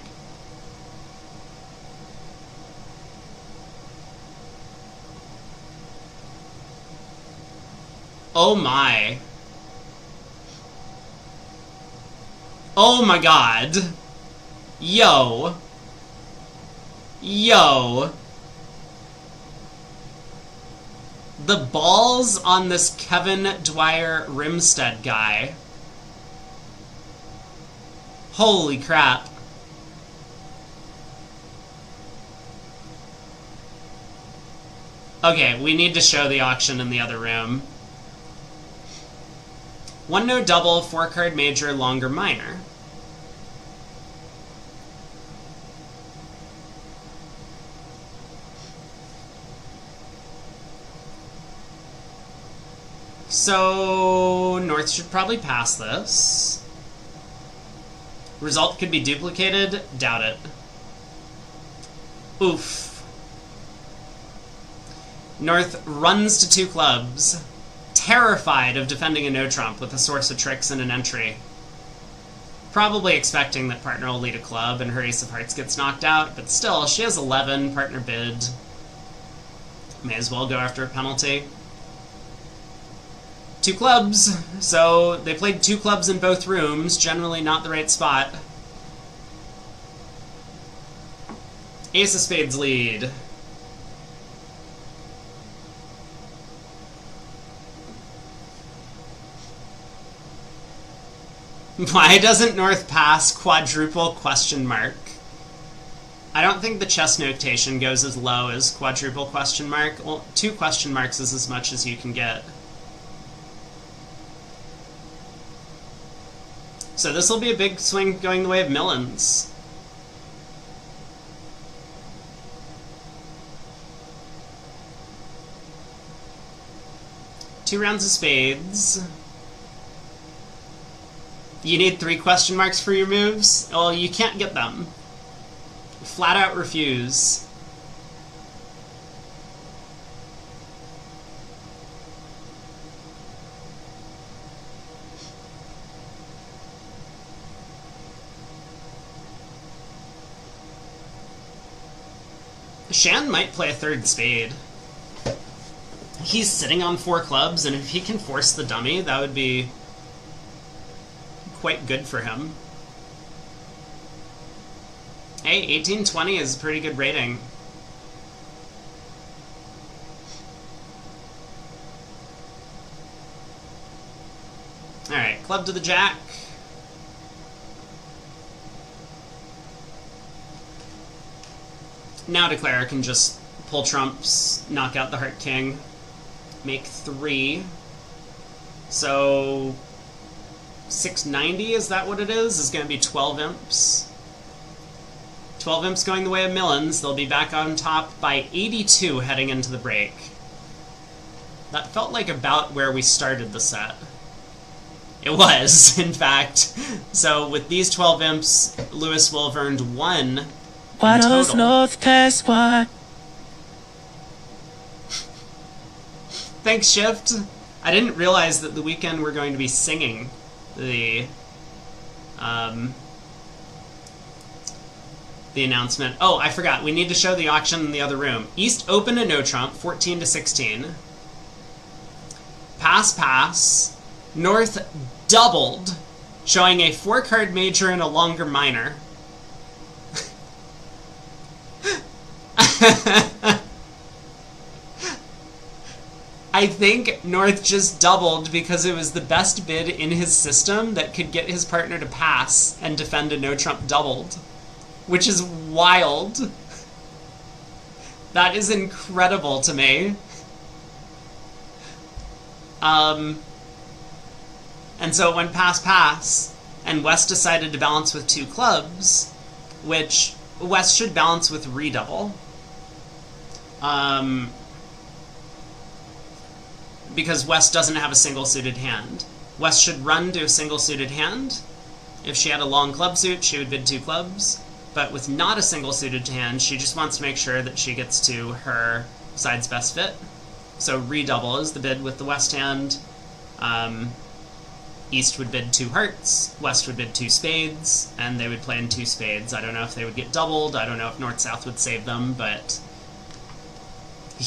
Oh my. Oh my god. Yo. Yo. The balls on this Kevin Dwyer Rimstead guy. Holy crap. Okay, we need to show the auction in the other room. 1 no double, 4 card major, longer minor. So, North should probably pass this. Result could be duplicated? Doubt it. Oof. North runs to 2 clubs, terrified of defending a no trump with a source of tricks and an entry. Probably expecting that partner will lead a club and her ace of hearts gets knocked out, but still, she has 11, partner bid. May as well go after a penalty. 2 clubs, so they played 2 clubs in both rooms, generally not the right spot. Ace of spades lead. Why doesn't North pass quadruple question mark? I don't think the chess notation goes as low as quadruple question mark. Well, 2 question marks is as much as you can get. So this will be a big swing going the way of Millens. Two rounds of spades. You need 3 question marks for your moves? Well, you can't get them. Flat out refuse. Shan might play a 3rd spade. He's sitting on 4 clubs, and if he can force the dummy, that would be quite good for him. Hey, 1820 is a pretty good rating. Alright, club to the jack. Now declare can just pull trumps, knock out the heart king, make 3. So 690, is that what it is? Is going to be 12 imps. 12 imps going the way of Millens. They'll be back on top by 82 heading into the break. That felt like about where we started the set. It was, in fact. So with these 12 imps, Lewis will have earned 1 What does North pass what? Thanks, Shift. I didn't realize that the weekend we're going to be singing the announcement. Oh, I forgot. We need to show the auction in the other room. East open a no trump, 14 to 16. Pass, pass. North doubled, showing a 4-card major and a longer minor. I think North just doubled because it was the best bid in his system that could get his partner to pass and defend a no-trump doubled. Which is wild. That is incredible to me. And so it went pass-pass, and West decided to balance with 2 clubs, which West should balance with redouble. Because West doesn't have a single-suited hand. West should run to a single-suited hand. If she had a long club suit, she would bid 2 clubs. But with not a single-suited hand, she just wants to make sure that she gets to her side's best fit. So redouble is the bid with the West hand. East would bid 2 hearts, West would bid 2 spades, and they would play in 2 spades. I don't know if they would get doubled, I don't know if North-South would save them, but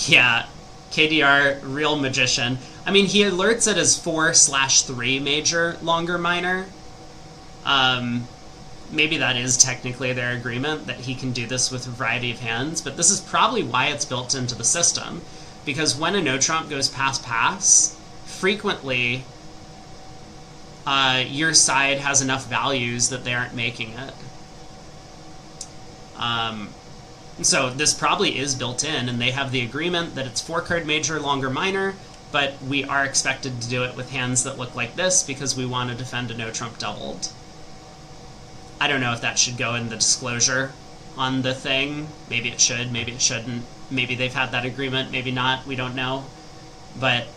yeah, KDR, real magician. I mean, he alerts it as 4/3 major, longer minor. Maybe that is technically their agreement, that he can do this with a variety of hands, but this is probably why it's built into the system. Because when a no-trump goes pass-pass, frequently your side has enough values that they aren't making it. So this probably is built in, and they have the agreement that it's 4-card major, longer minor, but we are expected to do it with hands that look like this because we want to defend a no-trump doubled. I don't know if that should go in the disclosure on the thing. Maybe it should, maybe it shouldn't. Maybe they've had that agreement, maybe not, we don't know. But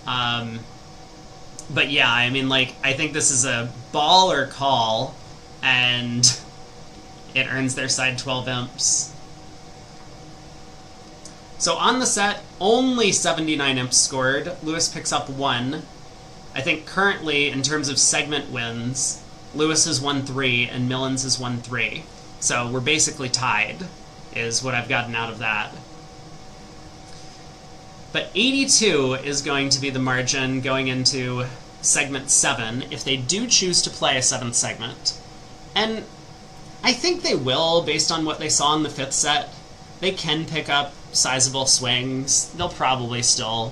yeah, I mean, like, I think this is a ball or call, and it earns their side 12 imps. So on the set, only 79 imps scored. Lewis picks up 1. I think currently, in terms of segment wins, Lewis has won 3 and Millens has won 3. So we're basically tied, is what I've gotten out of that. But 82 is going to be the margin going into segment 7 if they do choose to play a 7th segment. And I think they will, based on what they saw in the 5th set. They can pick up sizable swings. They'll probably still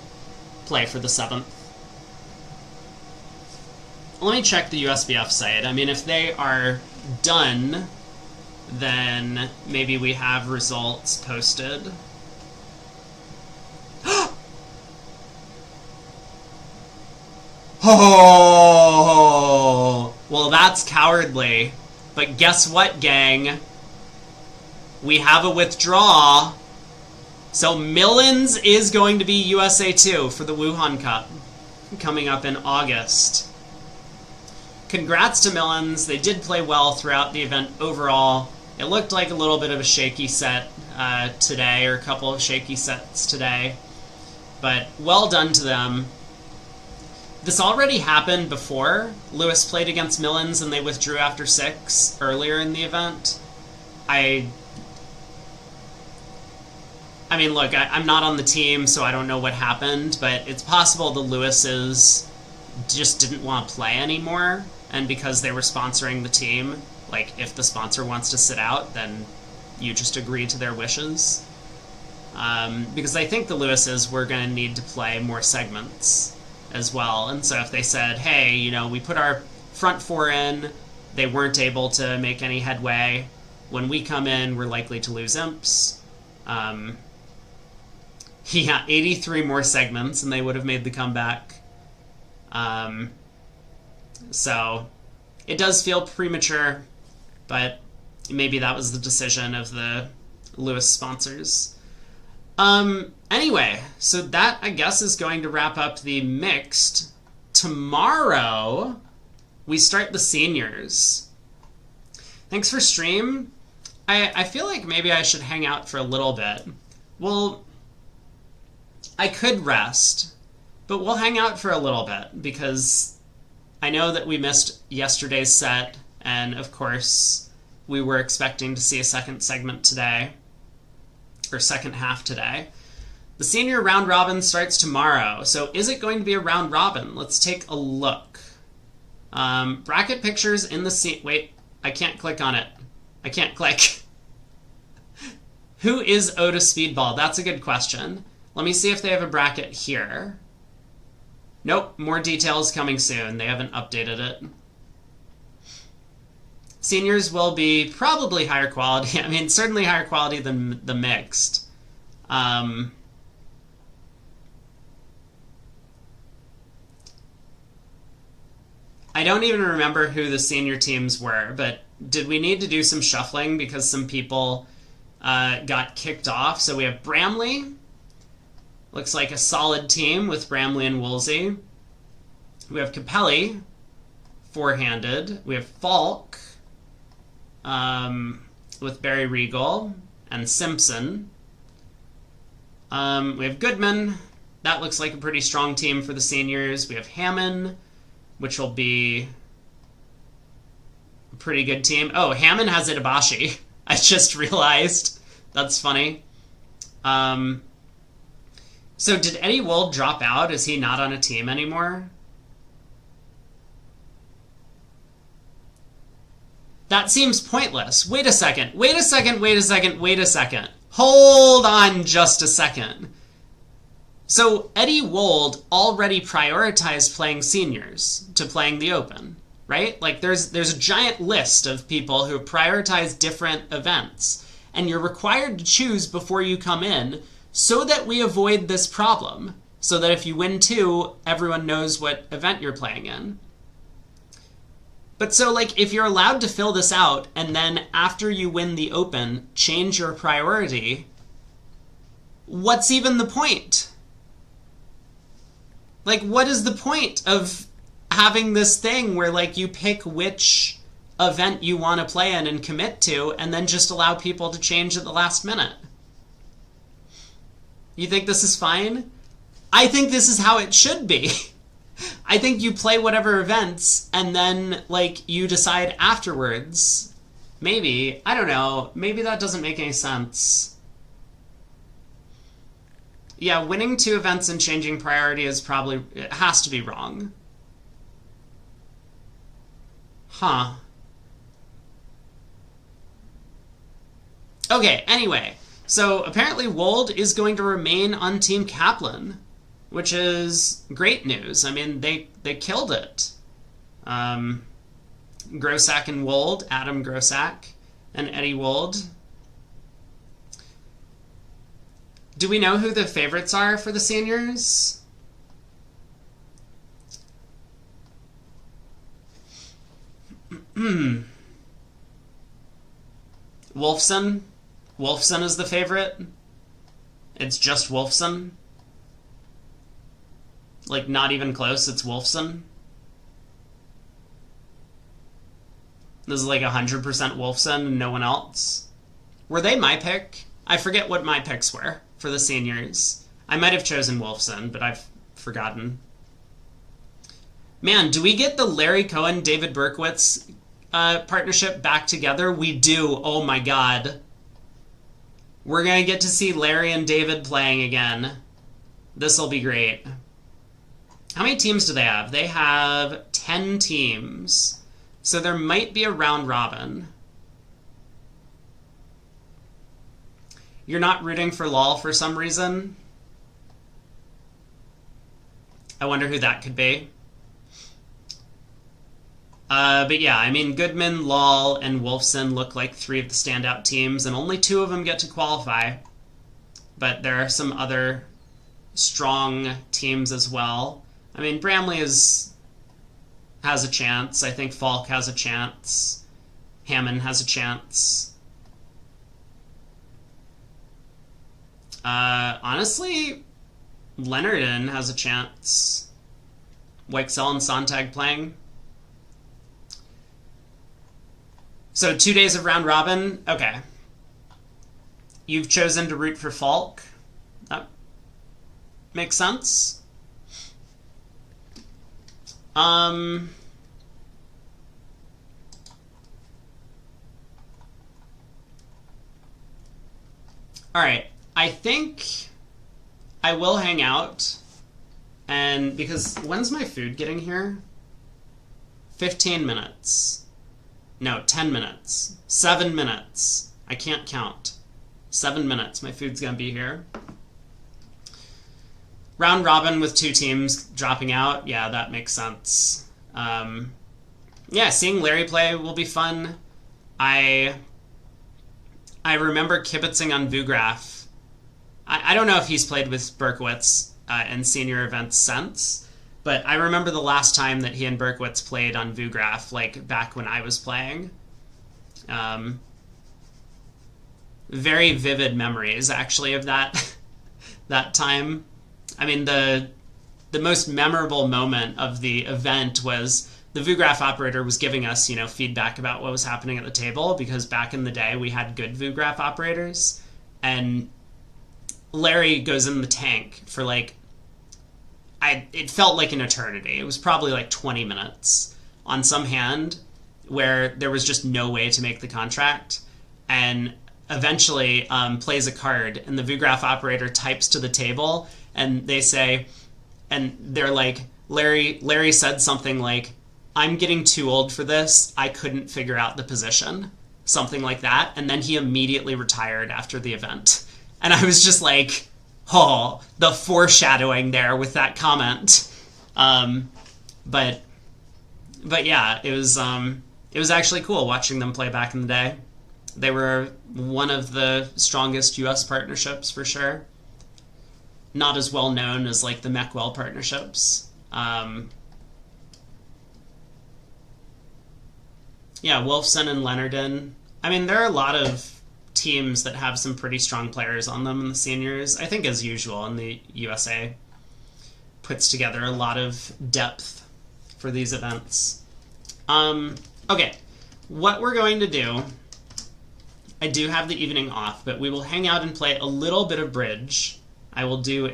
play for the 7th. Let me check the USBF site. I mean, if they are done, then maybe we have results posted. Oh, well, that's cowardly. But guess what, gang? We have a withdrawal. So Millens is going to be USA 2 for the Wuhan Cup coming up in August. congrats to Millens. They did play well throughout the event overall. It looked like a little bit of a shaky set today, or a couple of shaky sets today. But well done to them. This already happened before. Lewis played against Millens and they withdrew after 6 earlier in the event. I mean, look, I'm not on the team, so I don't know what happened, but it's possible the Lewises just didn't want to play anymore, and because they were sponsoring the team, like, if the sponsor wants to sit out, then you just agree to their wishes. Because I think the Lewises were going to need to play more segments as well, and so if they said, hey, you know, we put our front 4 in, they weren't able to make any headway, when we come in, we're likely to lose imps. Yeah, 83 more segments, and they would have made the comeback. So, it does feel premature, but maybe that was the decision of the Lewis sponsors. Anyway, so that, I guess, is going to wrap up the mixed. Tomorrow, we start the seniors. Thanks for stream. I feel like maybe I should hang out for a little bit. Well, I could rest, but we'll hang out for a little bit, because I know that we missed yesterday's set, and of course, we were expecting to see a second segment today, or second half today. The senior round robin starts tomorrow, so is it going to be a round robin? Let's take a look. Bracket pictures in the wait, I can't click on it. I can't click. Who is Oda Speedball? That's a good question. Let me see if they have a bracket here. Nope, more details coming soon. They haven't updated it. Seniors will be probably higher quality. I mean, certainly higher quality than the mixed. I don't even remember who the senior teams were, but did we need to do some shuffling because some people got kicked off? So we have Bramley. Looks like a solid team with Bramley and Woolsey. We have Capelli, four-handed. We have Falk with Barry Regal and Simpson. We have Goodman. That looks like a pretty strong team for the seniors. We have Hammond, which will be a pretty good team. Oh, Hammond has Itabashi. I just realized. That's funny. So did Eddie Wold drop out? Is he not on a team anymore? That seems pointless. Wait a second. Wait a second. Wait a second. Wait a second. Hold on just a second. So Eddie Wold already prioritized playing seniors to playing the Open, right? Like there's a giant list of people who prioritize different events, and you're required to choose before you come in so that we avoid this problem, so that if you win 2, everyone knows what event you're playing in. But so, like, if you're allowed to fill this out, and then after you win the Open, change your priority, what's even the point? Like, what is the point of having this thing where, like, you pick which event you want to play in and commit to, and then just allow people to change at the last minute? You think this is fine? I think this is how it should be. I think you play whatever events, and then, like, you decide afterwards. Maybe. I don't know. Maybe that doesn't make any sense. Yeah, winning 2 events and changing priority is probably... It has to be wrong. Huh. Okay, anyway. So, apparently Wold is going to remain on Team Kaplan, which is great news. I mean, they killed it. Grossack and Wold, Adam Grossack and Eddie Wold. Do we know who the favorites are for the seniors? Wolfson? Wolfson is the favorite? It's just Wolfson? Like, not even close, it's Wolfson? This is like 100% Wolfson and no one else. Were they my pick? I forget what my picks were for the seniors. I might have chosen Wolfson, but I've forgotten. Man, do we get the Larry Cohen, David Berkowitz partnership back together? We do. Oh my god. We're going to get to see Larry and David playing again. This will be great. How many teams do they have? They have 10 teams. So there might be a round robin. You're not rooting for LOL for some reason? I wonder who that could be. But yeah, I mean, Goodman, LOL, and Wolfson look like 3 of the standout teams, and only 2 of them get to qualify. But there are some other strong teams as well. I mean, Bramley has a chance. I think Falk has a chance. Hammond has a chance. Honestly, Leonardon has a chance. Weixel and Sontag playing. So 2 days of round robin? Okay. You've chosen to root for Falk. That makes sense. Alright. I think I will hang out. And because when's my food getting here? 15 minutes. No, 10 minutes. 7 minutes. I can't count. 7 minutes. My food's gonna be here. Round robin with 2 teams dropping out. Yeah, that makes sense. Yeah, seeing Larry play will be fun. I remember kibitzing on Vugraf. I don't know if he's played with Berkowitz in senior events since, but I remember the last time that he and Berkowitz played on Vugraf, like back when I was playing. Very vivid memories, actually, of that that time. I mean, the most memorable moment of the event was the Vugraf operator was giving us, feedback about what was happening at the table, because back in the day we had good Vugraf operators, and Larry goes in the tank for it felt like an eternity. It was probably like 20 minutes on some hand where there was just no way to make the contract, and eventually plays a card, and the Vugraf operator types to the table, and they say, and they're like, Larry said something like, "I'm getting too old for this. I couldn't figure out the position." Something like that. And then he immediately retired after the event. And I was just like, oh, the foreshadowing there with that comment. But yeah, it was actually cool watching them play back in the day. They were one of the strongest US partnerships for sure. Not as well known as like the Meckwell partnerships. Yeah, Wolfson and Leonardon. I mean, there are a lot of teams that have some pretty strong players on them in the seniors. I think, as usual, in the USA puts together a lot of depth for these events. Okay, what we're going to do, I do have the evening off, but we will hang out and play a little bit of bridge. I will do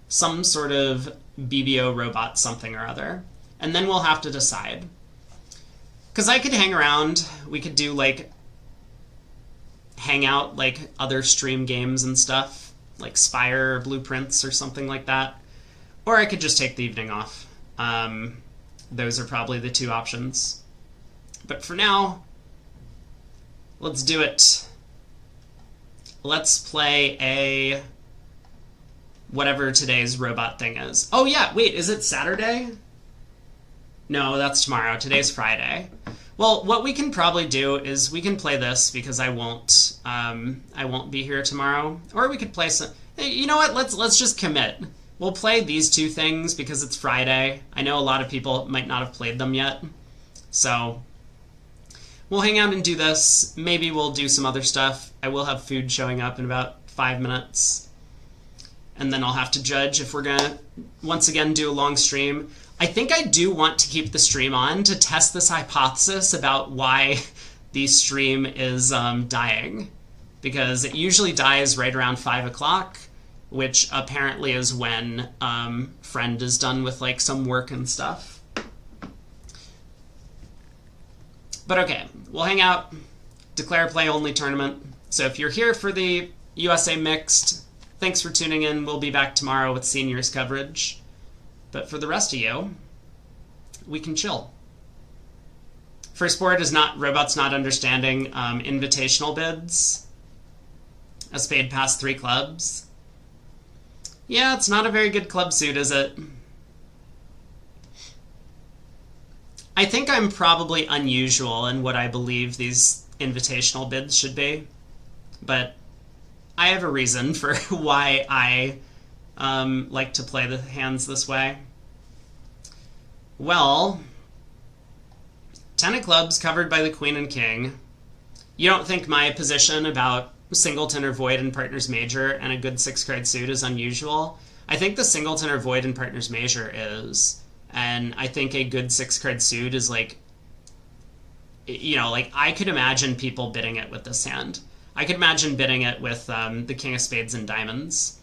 some sort of BBO robot something or other, and then we'll have to decide. Because I could hang around, we could do hang out other stream games and stuff, like Spire or Blueprints or something like that. Or I could just take the evening off. Those are probably the 2 options. But for now, let's do it. Let's play whatever today's robot thing is. Oh yeah, wait, is it Saturday? No, that's tomorrow. Today's Friday. Well, what we can probably do is we can play this because I won't be here tomorrow. Or we could play some. Hey, you know what? Let's just commit. We'll play these 2 things because it's Friday. I know a lot of people might not have played them yet, so we'll hang out and do this. Maybe we'll do some other stuff. I will have food showing up in about 5 minutes, and then I'll have to judge if we're gonna once again do a long stream. I think I do want to keep the stream on to test this hypothesis about why the stream is dying. Because it usually dies right around 5 o'clock, which apparently is when Friend is done with like some work and stuff. But okay, we'll hang out, declare a play-only tournament. So if you're here for the USA Mixed, thanks for tuning in. We'll be back tomorrow with seniors coverage. But for the rest of you, we can chill. First board is not Robots Not Understanding invitational bids. A spade past 3 clubs. Yeah, it's not a very good club suit, is it? I think I'm probably unusual in what I believe these invitational bids should be. But I have a reason for why I like to play the hands this way. Well, 10 of clubs covered by the queen and king. You don't think my position about singleton or void in partner's major and a good 6-card suit is unusual? I think the singleton or void in partner's major is, and I think a good 6-card suit is like, you know, like I could imagine people bidding it with this hand. I could imagine bidding it with the king of spades and diamonds.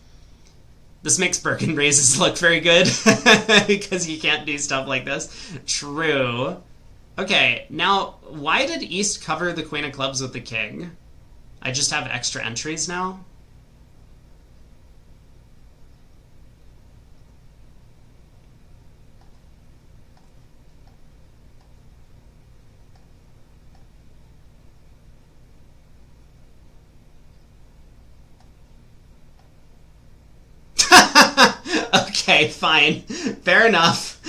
This makes Birkin raises look very good because you can't do stuff like this. True. Okay, now, why did East cover the queen of clubs with the king? I just have extra entries now? Okay, fine. Fair enough.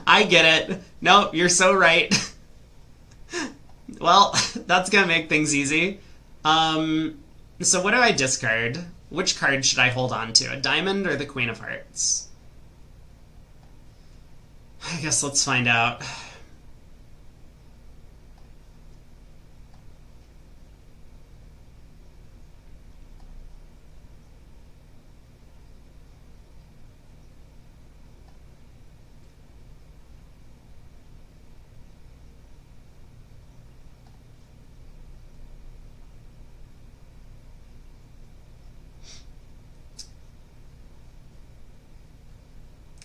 I get it. No, you're so right. Well, that's gonna make things easy. So what do I discard? Which card should I hold on to? A diamond or the queen of hearts? I guess let's find out.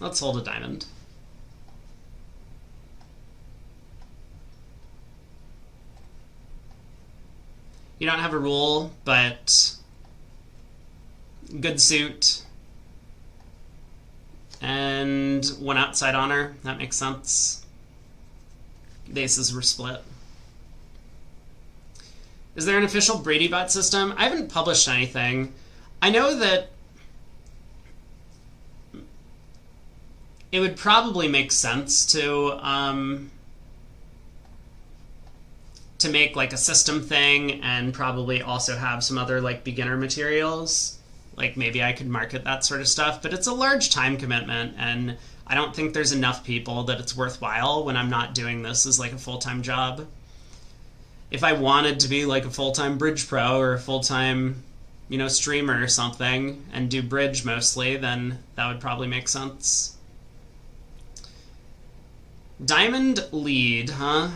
Let's hold a diamond. You don't have a rule, but good suit. And one outside honor. That makes sense. The aces were split. Is there an official Brady bot system? I haven't published anything. I know that it would probably make sense to make like a system thing and probably also have some other like beginner materials. Like maybe I could market that sort of stuff, but it's a large time commitment and I don't think there's enough people that it's worthwhile when I'm not doing this as like a full-time job. If I wanted to be like a full-time bridge pro or a full-time, you know, streamer or something and do bridge mostly, then that would probably make sense. Diamond lead, huh?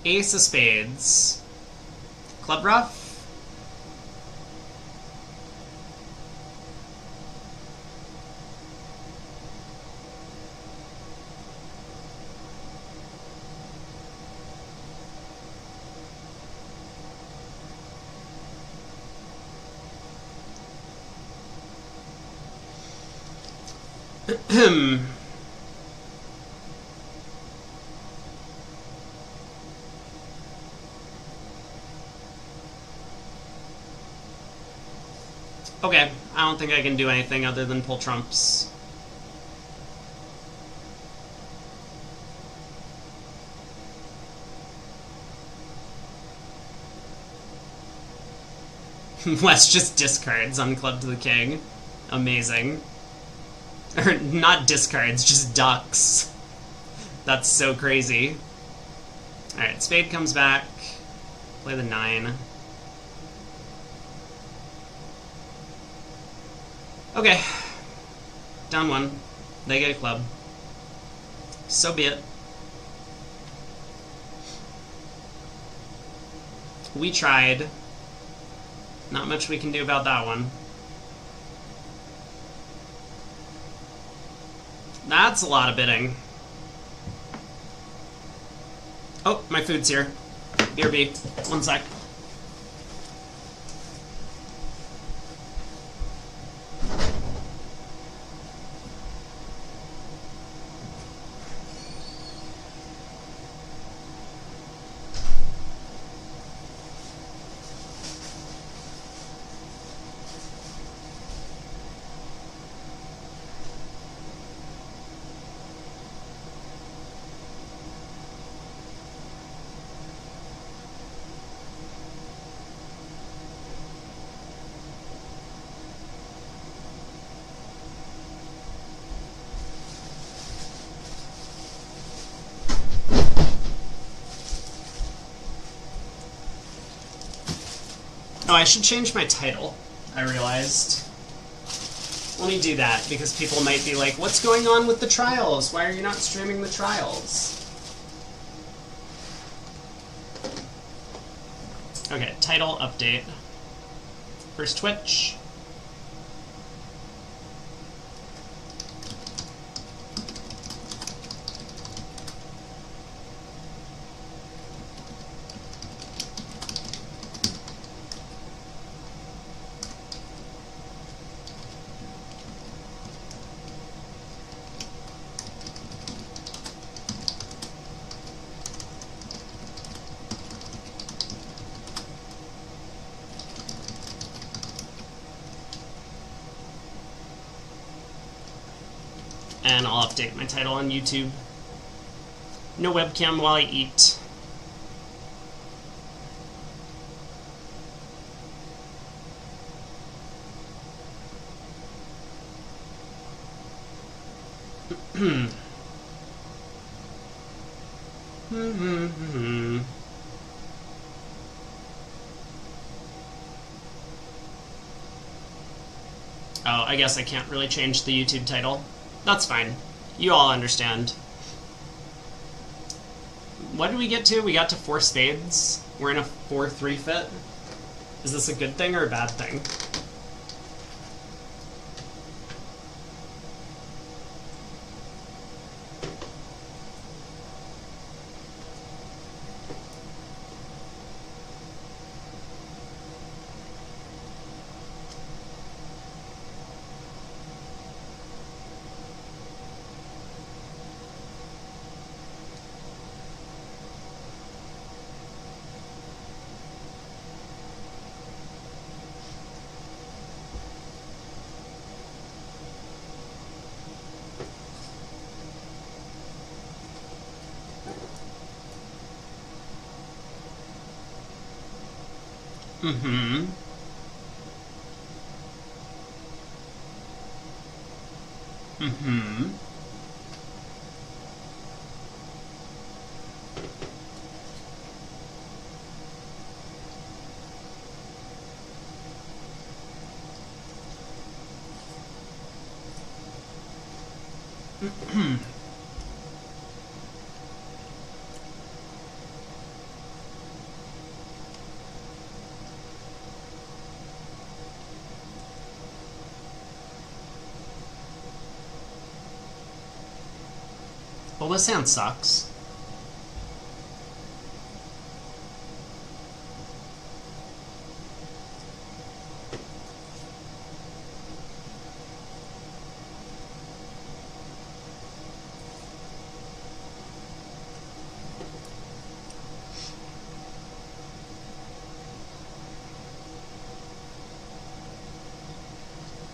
Ace of spades. Club rough? Okay, I don't think I can do anything other than pull trumps. Wes just discards on club to the king. Amazing. Or not discards, just ducks. That's so crazy. Alright, spade comes back. Play the 9. Okay. Down 1. They get a club. So be it. We tried. Not much we can do about that one. That's a lot of bidding. Oh, my food's here. BRB. 1 sec. Oh, I should change my title, I realized. Let me do that, because people might be like, what's going on with the trials? Why are you not streaming the trials? Okay, title update. First Twitch. And I'll update my title on YouTube. No webcam while I eat. Oh, I guess I can't really change the YouTube title. That's fine. You all understand. What did we get to? We got to 4 spades. We're in a 4-3 fit. Is this a good thing or a bad thing? Mm-hmm. Mm-hmm. Well, this hand sucks.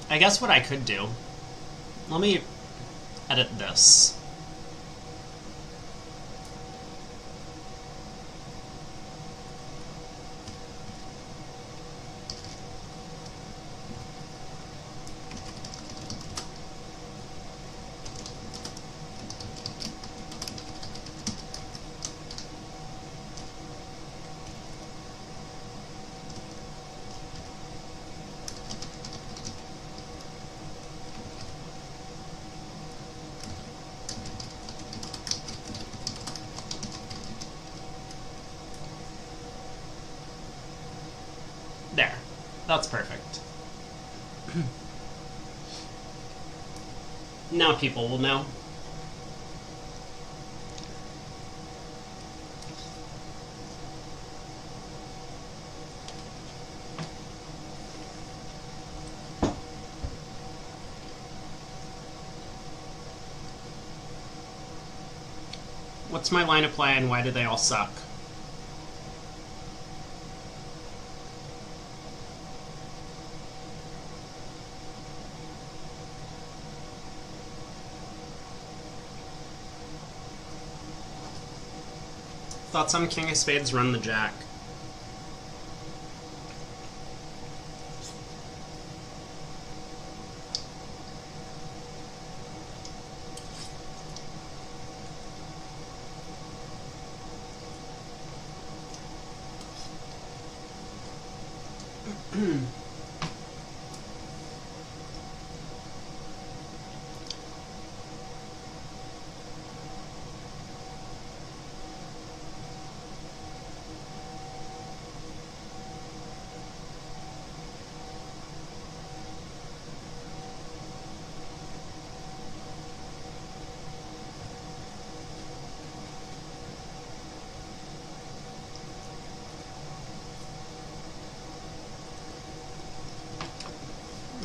I guess what I could do, let me edit this. There. That's perfect. Now people will know. What's my line of play and why do they all suck? Thought some King of Spades run the Jack.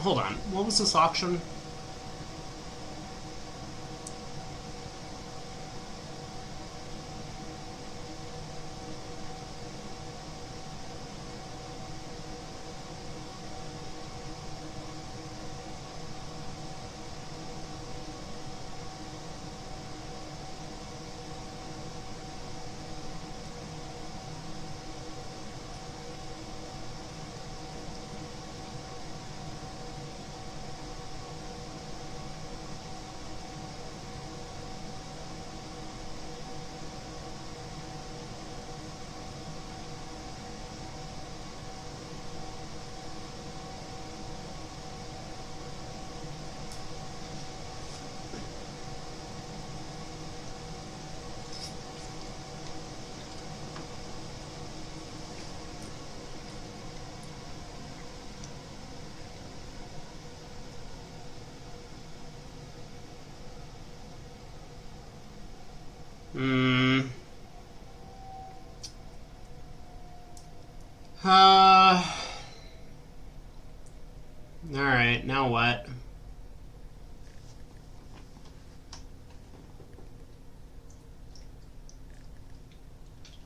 Hold on, what was this auction? Alright, now what?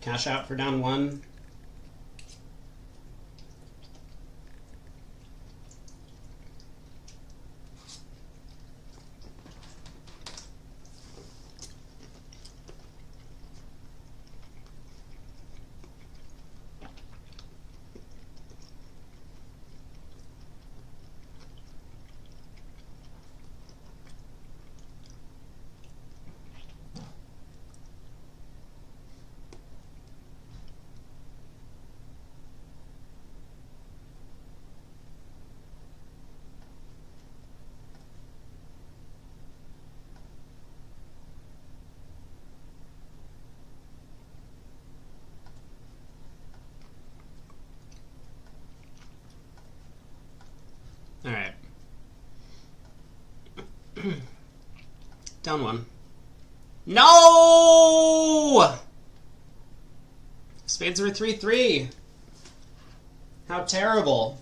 Cash out for down one. Alright. Down one. No! Spades are 3-3. How terrible.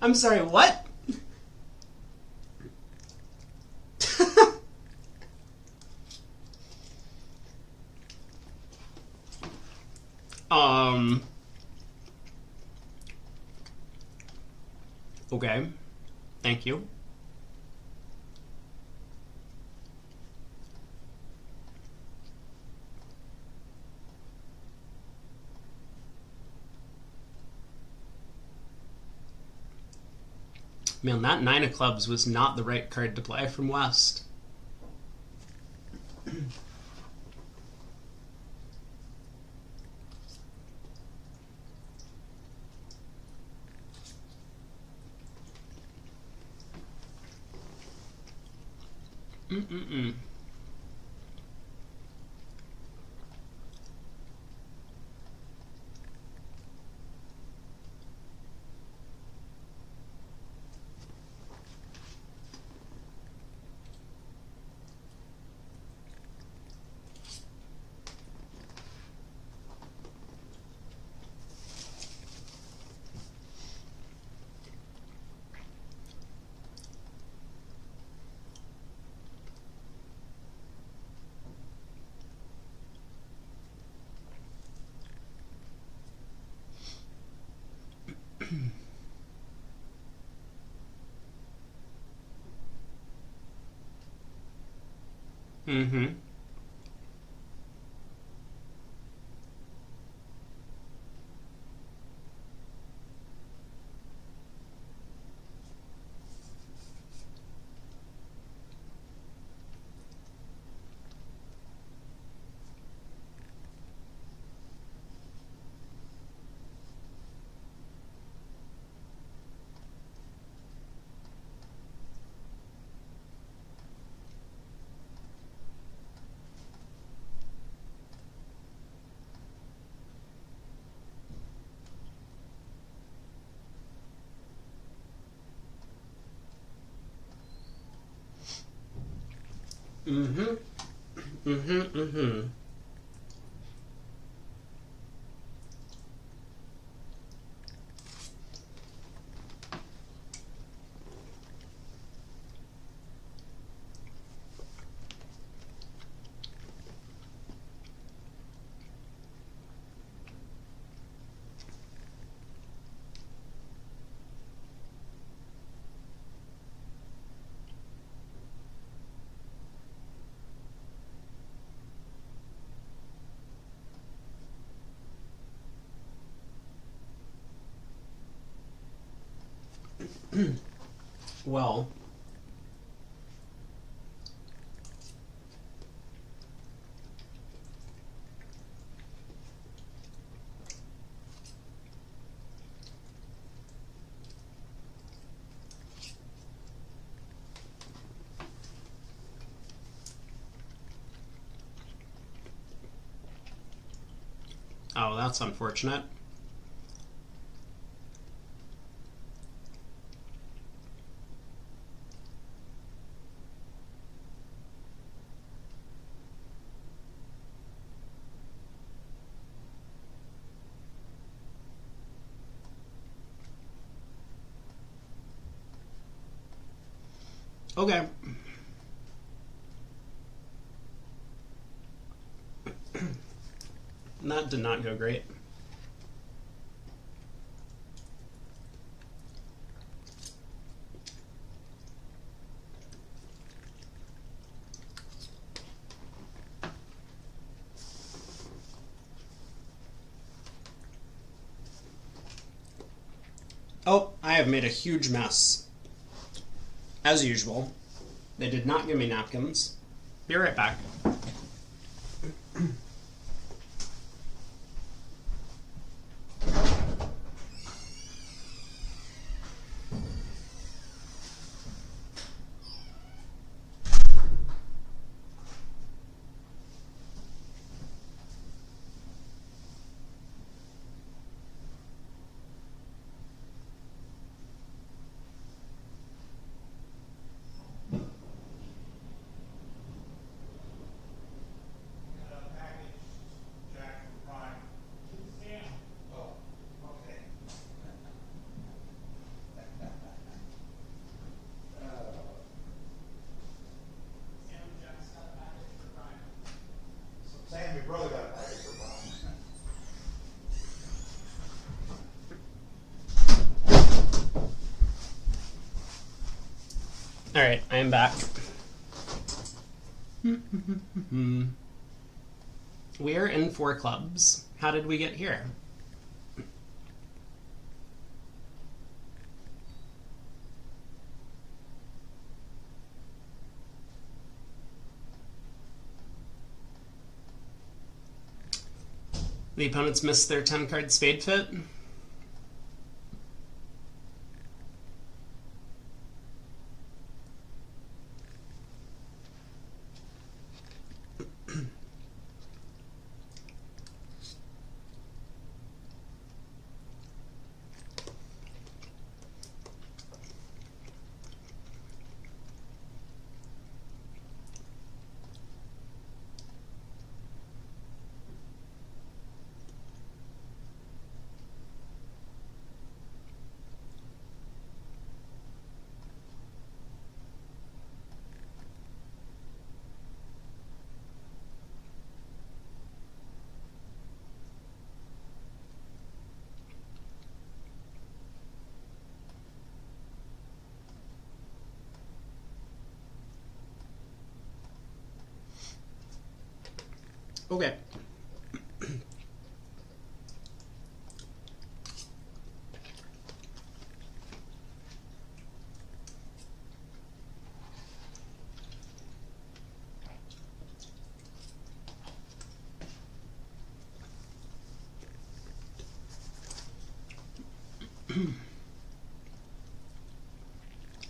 I'm sorry, what? Okay. Thank you. Man, that nine of clubs was not the right card to play from West. Mm-mm-mm. Mm-hmm. Mm-hmm. Mm-hmm. Mm-hmm. Well, oh, that's unfortunate. Okay. That did not go great. Oh, I have made a huge mess. As usual. They did not give me napkins. Be right back. Alright, I am back. We're in 4 clubs. How did we get here? The opponents missed their 10-card spade fit. Okay.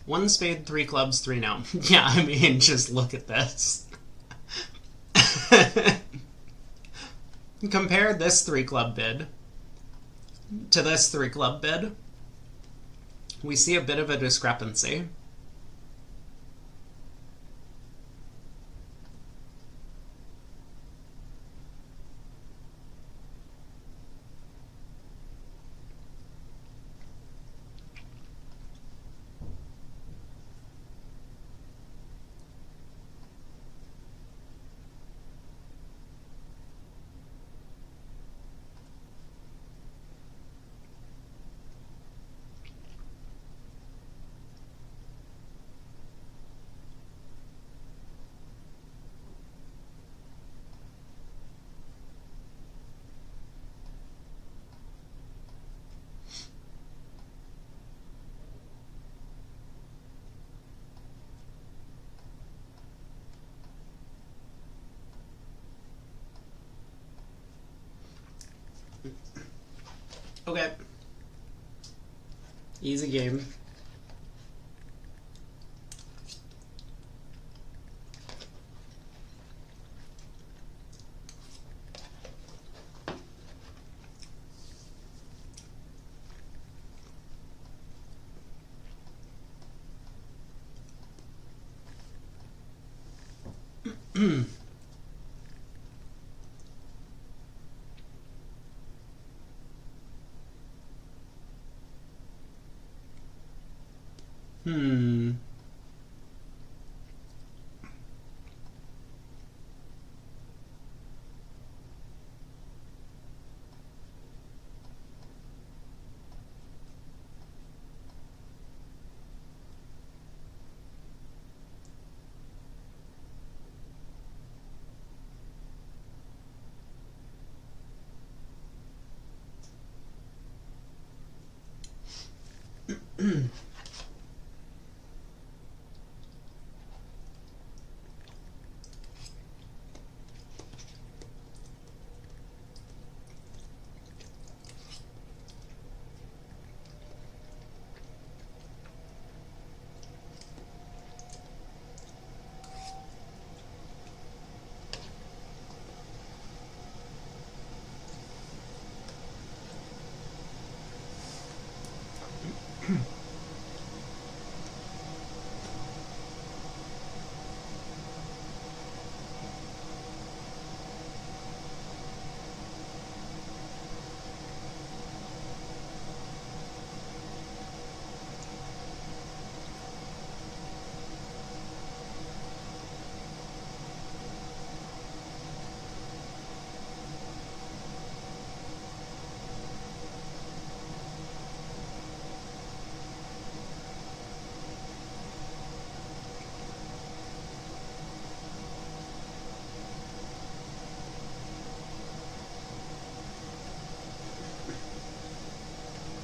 One spade, 3 clubs, 3 no. Yeah, I mean, just look at this. Compare this 3 club bid to this 3 club bid. We see a bit of a discrepancy. Okay. Easy game. Hmm.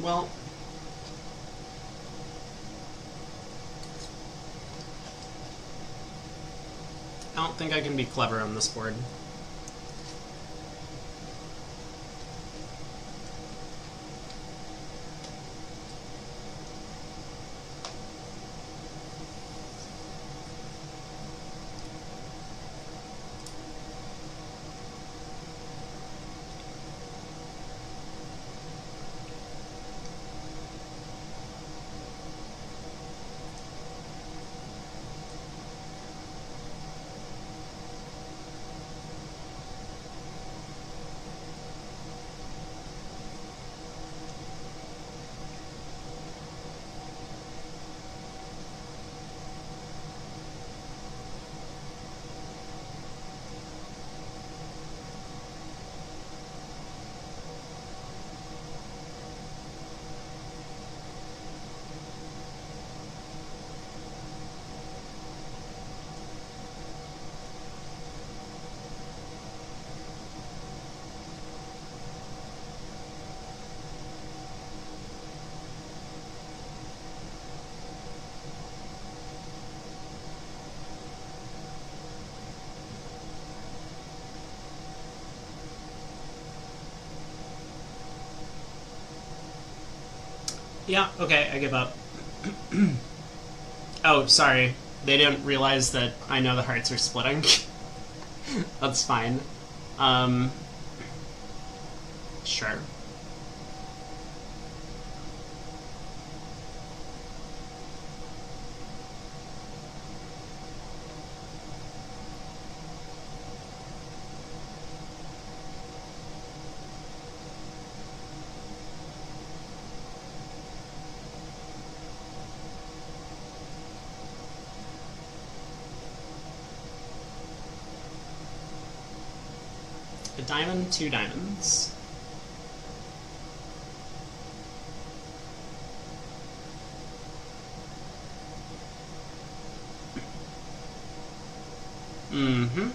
Well, I don't think I can be clever on this board. Yeah, okay, I give up. Oh, sorry. They didn't realize that I know the hearts are splitting. That's fine. Sure. A diamond, 2 diamonds. Mm-hmm.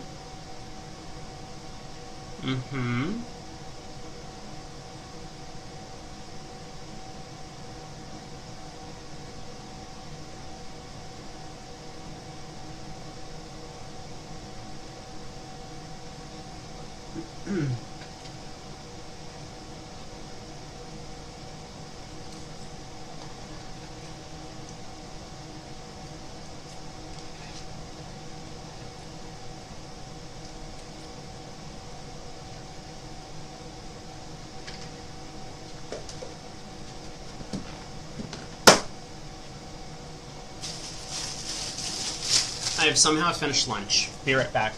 Mm-hmm. I have somehow finished lunch. Be right back.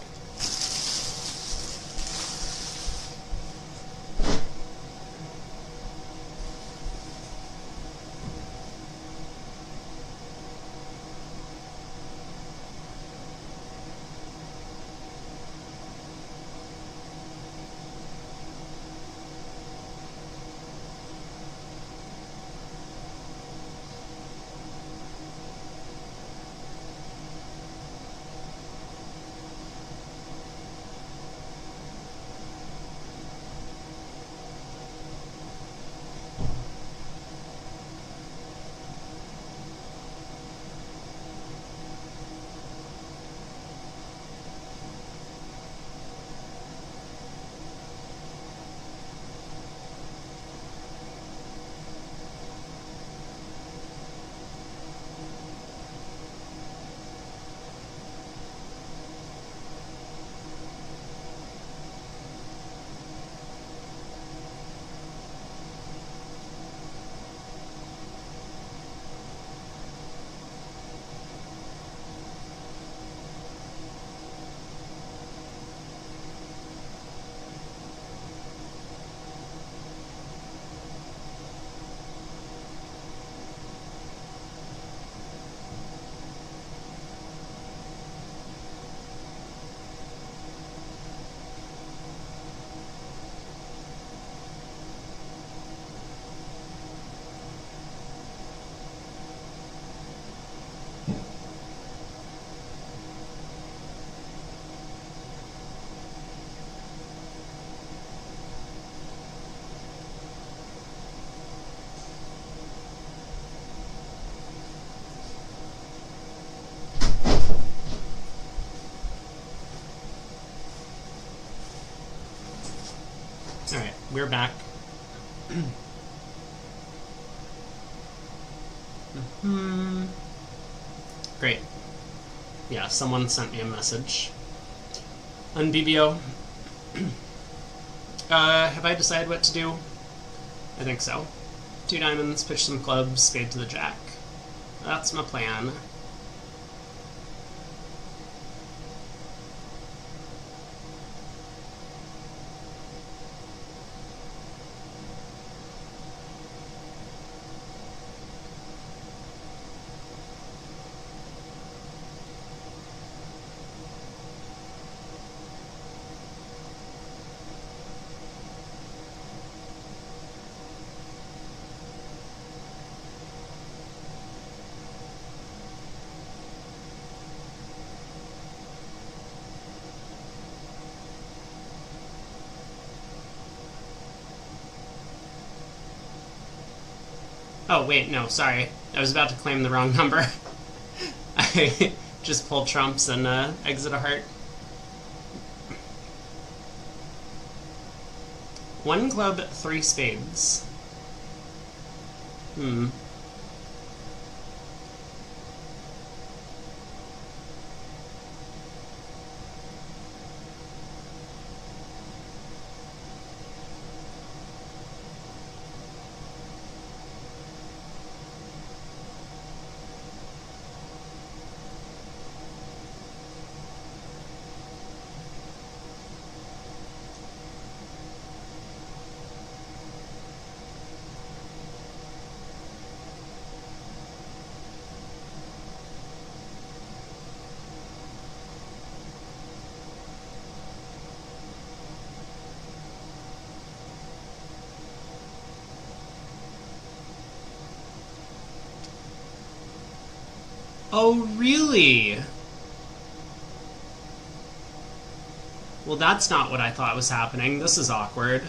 Alright, we're back. Great. Yeah, someone sent me a message. On BBO. Have I decided what to do? I think so. 2 diamonds, pitch some clubs, spade to the jack. That's my plan. Oh, wait, no, sorry. I was about to claim the wrong number. I just pulled trumps and exit a heart. 1 club, 3 spades. Oh, really? Well, that's not what I thought was happening. This is awkward.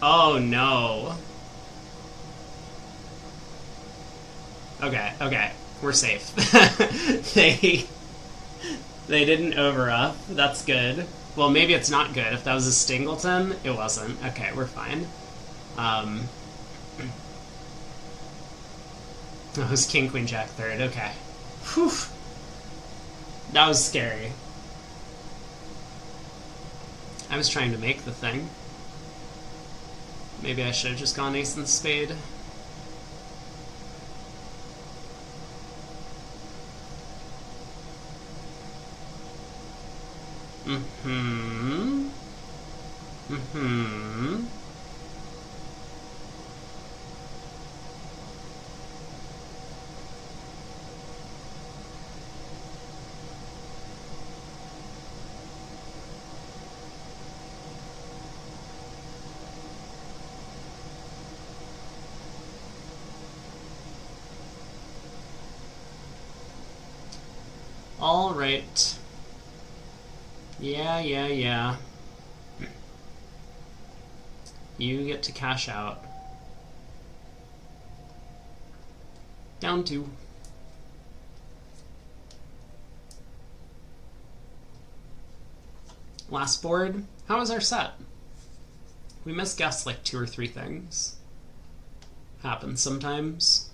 Oh, no. Okay, okay. We're safe. They didn't over-up. That's good. Well, maybe it's not good. If that was a Stingleton, it wasn't. Okay, we're fine. It was King, Queen, Jack, third. Okay. Whew. That was scary. I was trying to make the thing. Maybe I should have just gone ace and spade. All right. Yeah. You get to cash out. Down 2. Last board. How was our set? We misguessed like 2 or 3 things. Happens sometimes.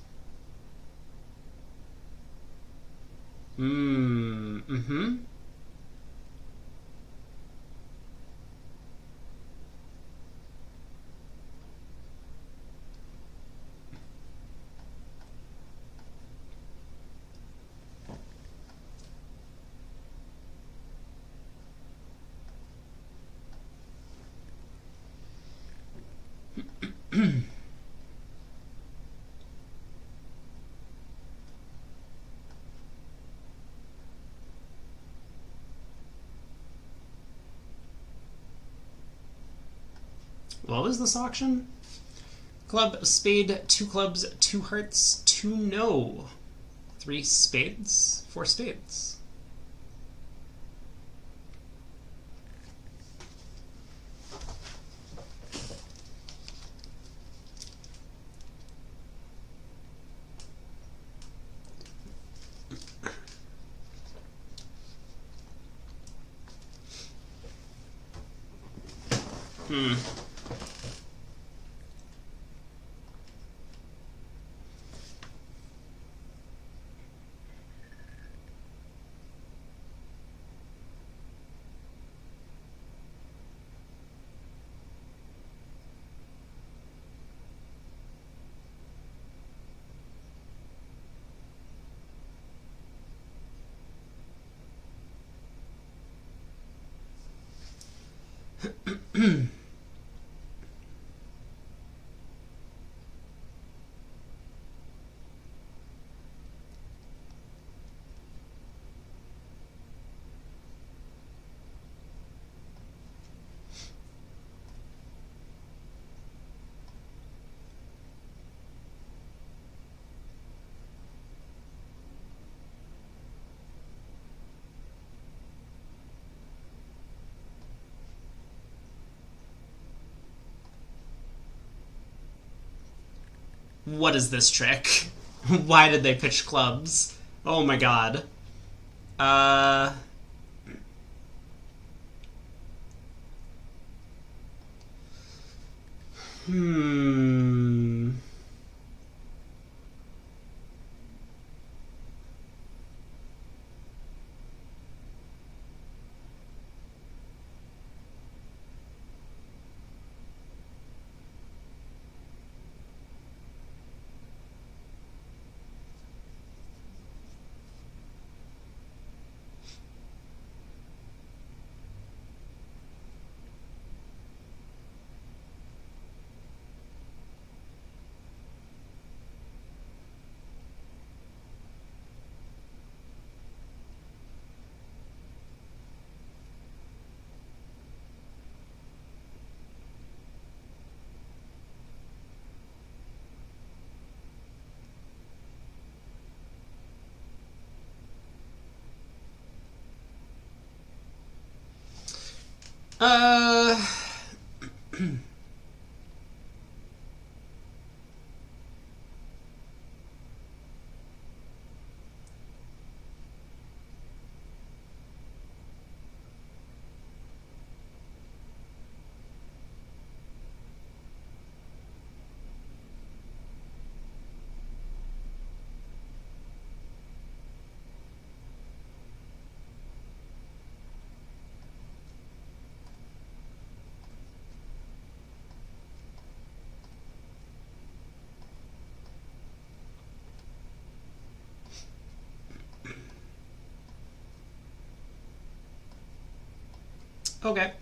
What was this auction? Club, spade, 2 clubs, 2 hearts, 2 no. 3 spades, 4 spades. Hmm. What is this trick? Why did they pitch clubs? Oh my god. Hmm. Uh... Okay.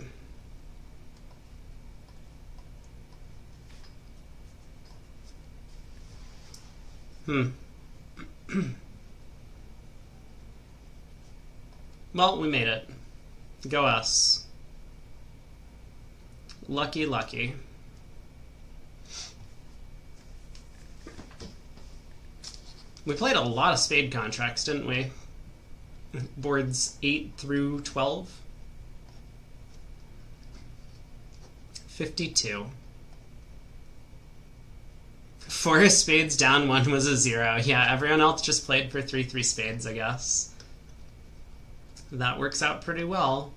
Hmm. Well, we made it. Go us. Lucky, lucky. We played a lot of spade contracts, didn't we? Boards 8 through 12. 52. 4 spades down, 1 was a 0. Yeah, everyone else just played for 3 spades, I guess. That works out pretty well.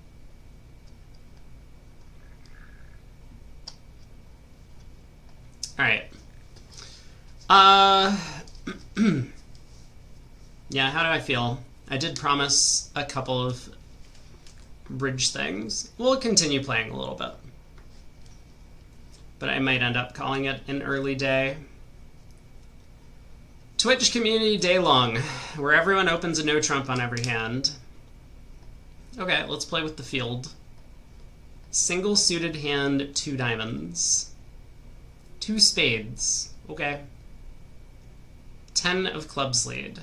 Alright. Yeah, how do I feel? I did promise a couple of bridge things. We'll continue playing a little bit. But I might end up calling it an early day. Twitch Community Day Long, where everyone opens a no trump on every hand. Okay, let's play with the field. Single suited hand, 2 diamonds. 2 spades. Okay. 10 of clubs lead.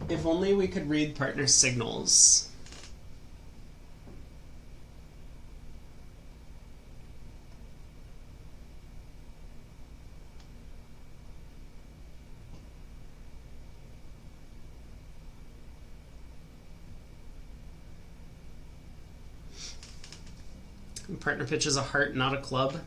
If only we could read partner signals. Partner pitches a heart, not a club.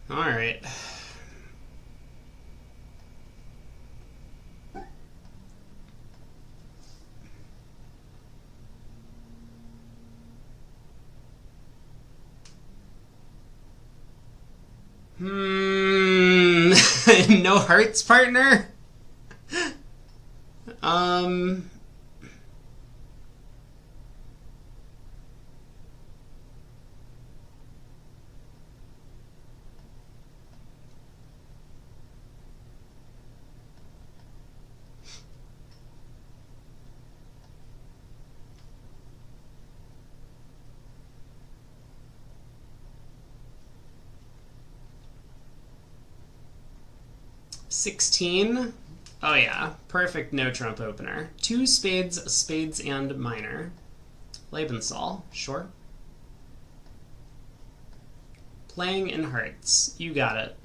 All right. No hearts, partner? $16. Oh yeah, perfect no trump opener. 2 spades, spades and minor. Lebensal, sure. Playing in hearts, you got it.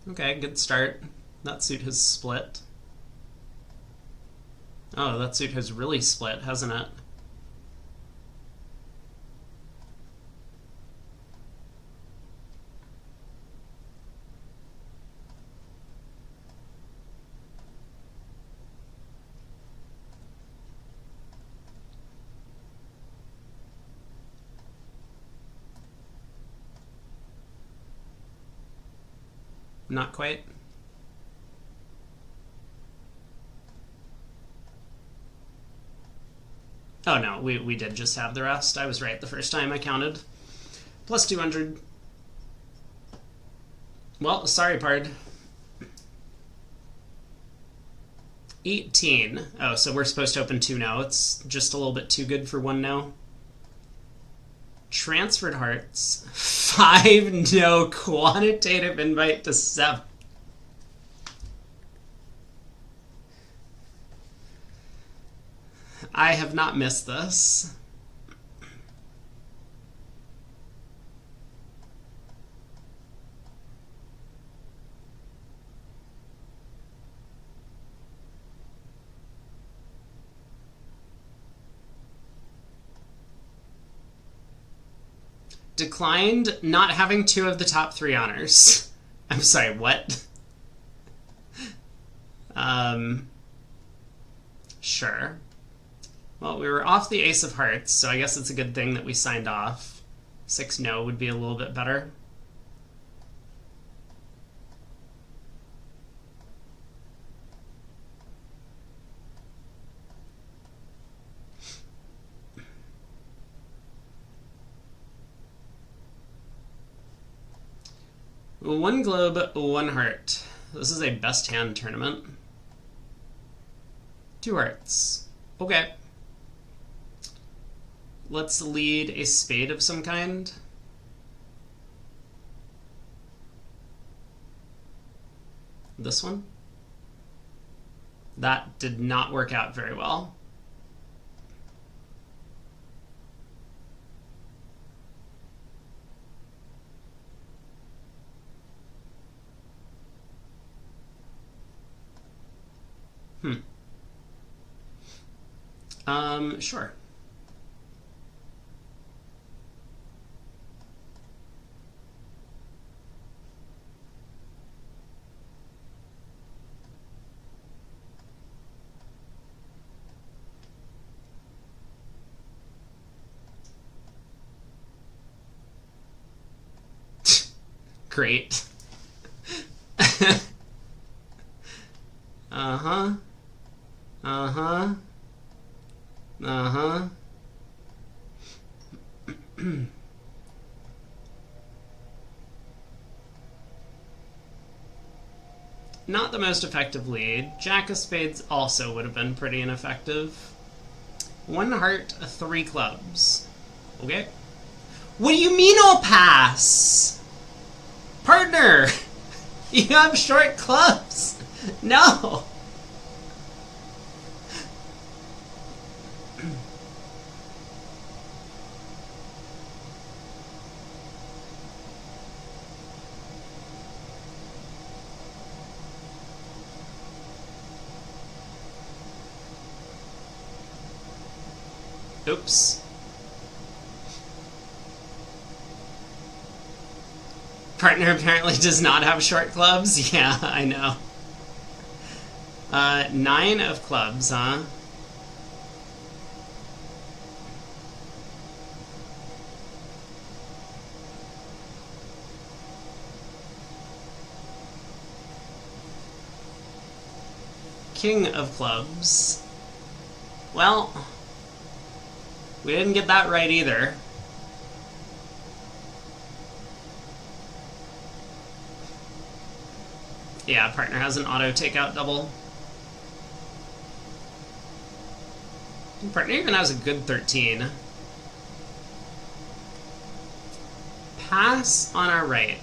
Okay, good start. That suit has split. Oh, that suit has really split, hasn't it? Not quite. Oh no, we did just have the rest. I was right the first time I counted. Plus 200. Well, sorry, Pard. 18. Oh, so we're supposed to open 2 now. It's just a little bit too good for 1 now. Transferred hearts. 5 no. Quantitative invite to 7. I have not missed this. Declined not having 2 of the top 3 honors. I'm sorry, what? Sure. Well, we were off the ace of hearts, so I guess it's a good thing that we signed off. 6 no would be a little bit better. One globe, 1 heart. This is a best hand tournament. 2 hearts. Okay. Let's lead a spade of some kind. This one. That did not work out very well. Sure. Great. Uh-huh. Uh-huh. Uh-huh. Not the most effective lead. Jack of spades also would have been pretty ineffective. 1 heart, 3 clubs. Okay. What do you mean I'll pass? Partner! You have short clubs! No! Oops. Partner apparently does not have short clubs? Yeah, I know. 9 of clubs, huh? King of clubs. Well, we didn't get that right either. Yeah, partner has an auto takeout double. Partner even has a good 13. Pass on our right.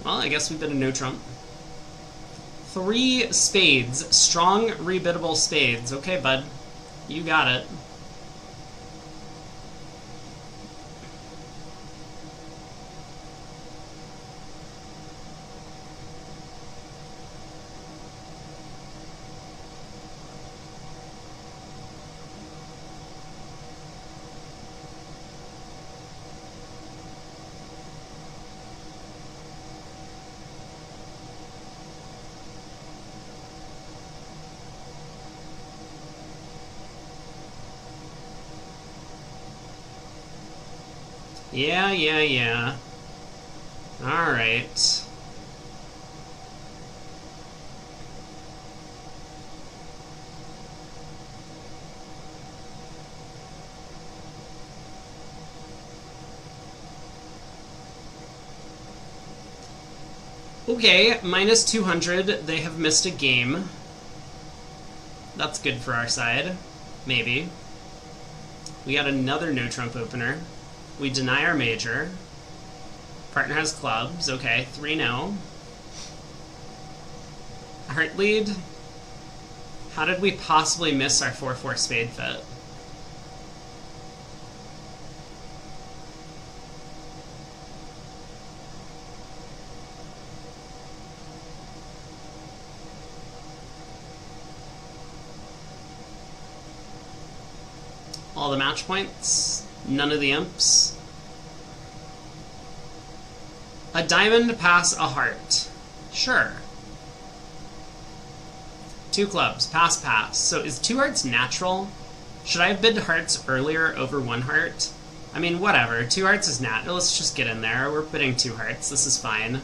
Well, I guess we bid a no trump. 3 spades. Strong, rebiddable spades. Okay, bud. You got it. Yeah. Alright. Okay, minus 200. They have missed a game. That's good for our side. Maybe. We got another no trump opener. We deny our major. Partner has clubs. Okay, 3-0. Heart lead. How did we possibly miss our 4-4 spade fit? All the match points. None of the imps. A diamond, pass, a heart. Sure. 2 clubs, pass, pass. So is 2 hearts natural? Should I have bid hearts earlier over 1 heart? I mean, whatever. 2 hearts is natural. Let's just get in there. We're bidding 2 hearts. This is fine.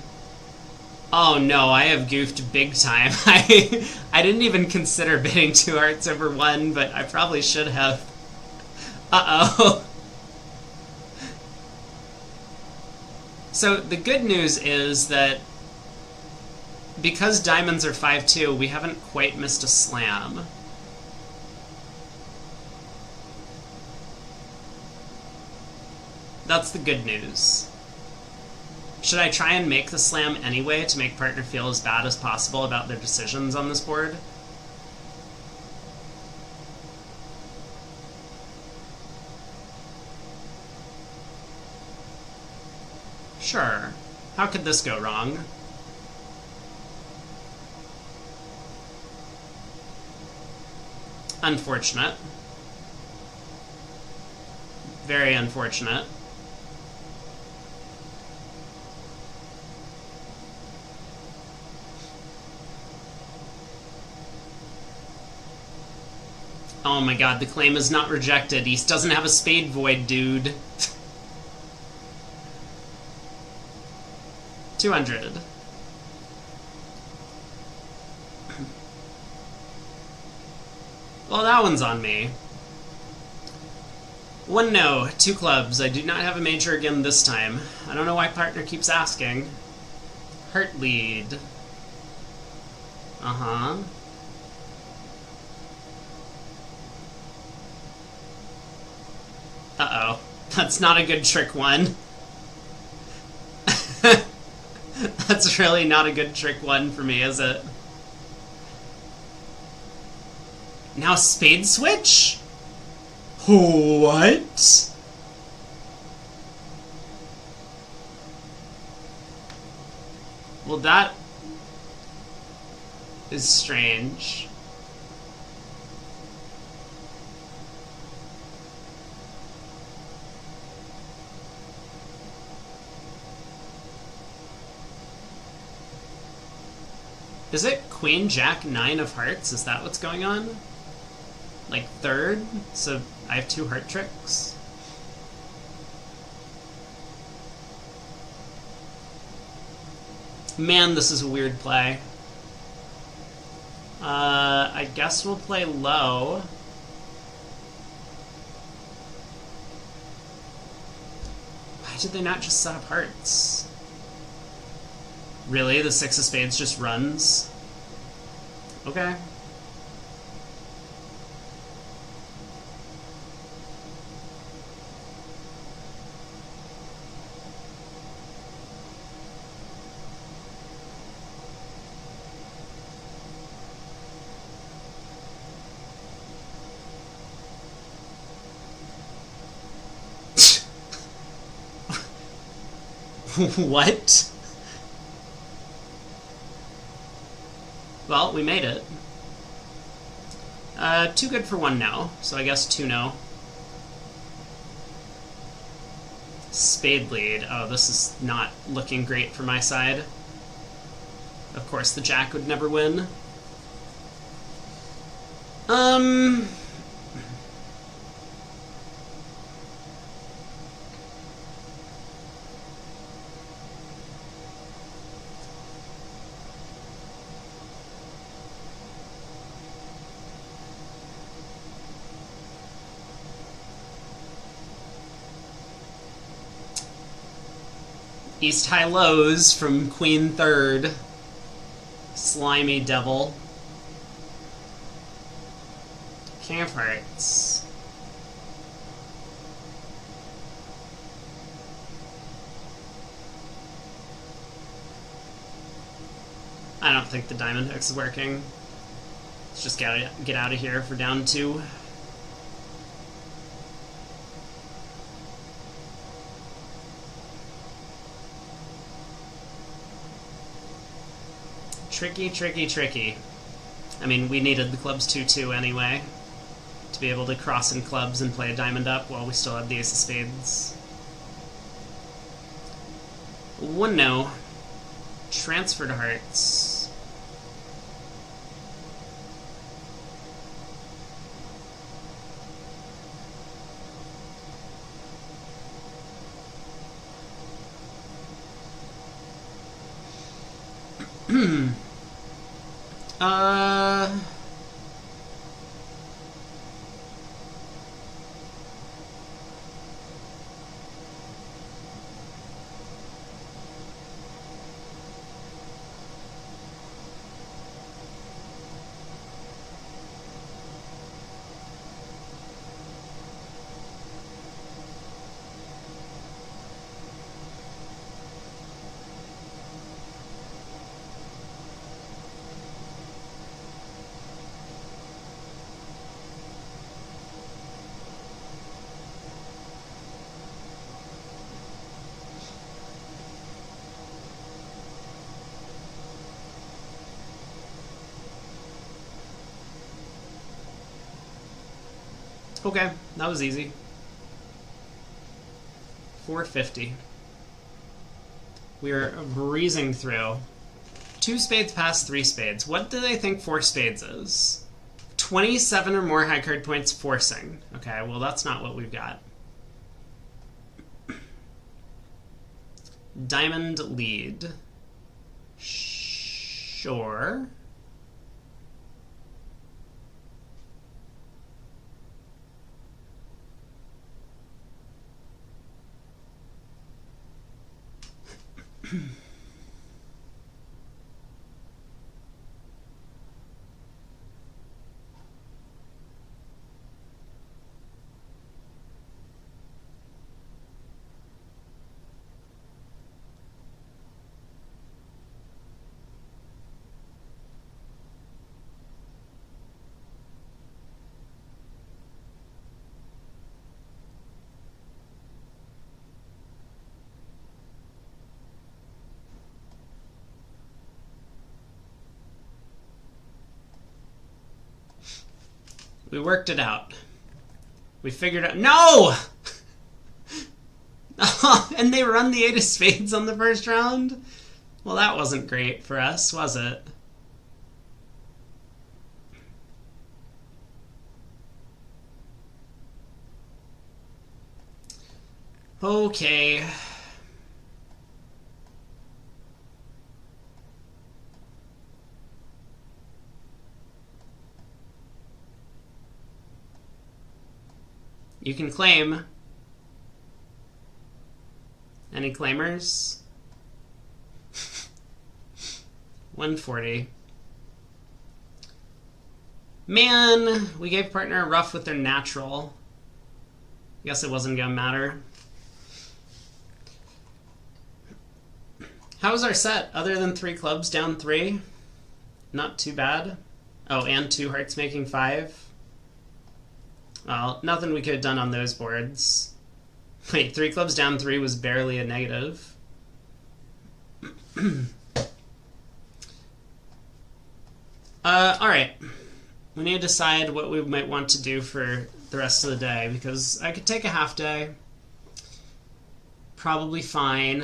Oh no, I have goofed big time. I didn't even consider bidding 2 hearts over 1, but I probably should have. Uh-oh. So the good news is that because diamonds are 5-2, we haven't quite missed a slam. That's the good news. Should I try and make the slam anyway to make partner feel as bad as possible about their decisions on this board? Sure. How could this go wrong? Unfortunate. Very unfortunate. Oh my god, the claim is not rejected. He doesn't have a spade void, dude. 200. Well, that one's on me. 1 no, 2 clubs. I do not have a major again this time. I don't know why partner keeps asking. Heart lead. Uh-huh. Uh-oh. That's not a good trick one. That's really not a good trick one for me, is it? Now spade switch? What? Well, that is strange. Is it Queen, Jack, 9 of hearts? Is that what's going on? Like third? So I have 2 heart tricks? Man, this is a weird play. I guess we'll play low. Why did they not just set up hearts? Really? The 6 of spades just runs? Okay. What? Well, we made it. 2 good for 1 no, so I guess 2 no. Spade lead. Oh, this is not looking great for my side. Of course, the jack would never win. East high lows from Queen third. Slimy devil. King of hearts. I don't think the diamond hook is working. Let's just get out of here for down 2. Tricky, tricky, tricky. I mean, we needed the clubs 2-2 anyway to be able to cross in clubs and play a diamond up while we still had the ace of spades. 1 no. Transfer to hearts. Okay, that was easy. 450. We are breezing through. 2 spades past 3 spades. What do they think 4 spades is? 27 or more high card points forcing. Okay, well that's not what we've got. Diamond lead. Sure. We worked it out. We figured out. No! And they run the 8 of spades on the first round? Well, that wasn't great for us, was it? Okay. You can claim. Any claimers? 140. Man, we gave partner a rough with their natural. Guess it wasn't gonna matter. How was our set? Other than 3 clubs down 3? Not too bad. Oh, and 2 hearts making 5. Well, nothing we could have done on those boards. Wait, 3 clubs down 3 was barely a negative. Alright. We need to decide what we might want to do for the rest of the day, because I could take a half day. Probably fine.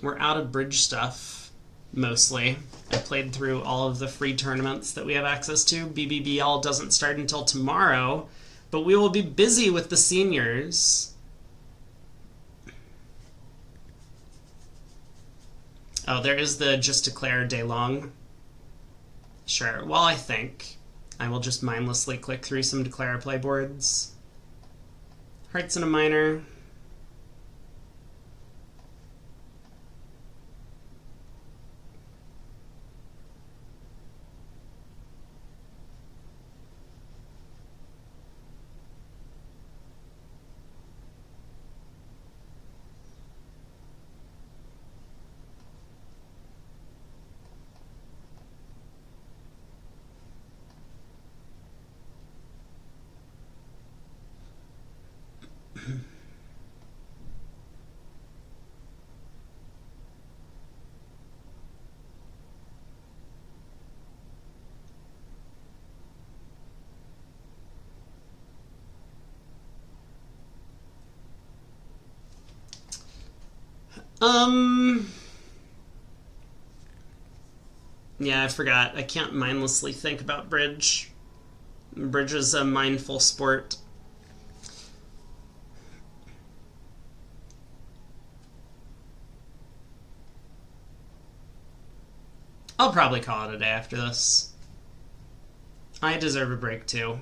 We're out of bridge stuff, mostly. I played through all of the free tournaments that we have access to. BBBL doesn't start until tomorrow, but we will be busy with the seniors. Oh, there is the Just Declare Day Long. Sure, well, I think I will just mindlessly click through some Declare play boards. Hearts and a minor. Yeah, I forgot. I can't mindlessly think about bridge. Bridge is a mindful sport. I'll probably call it a day after this. I deserve a break too.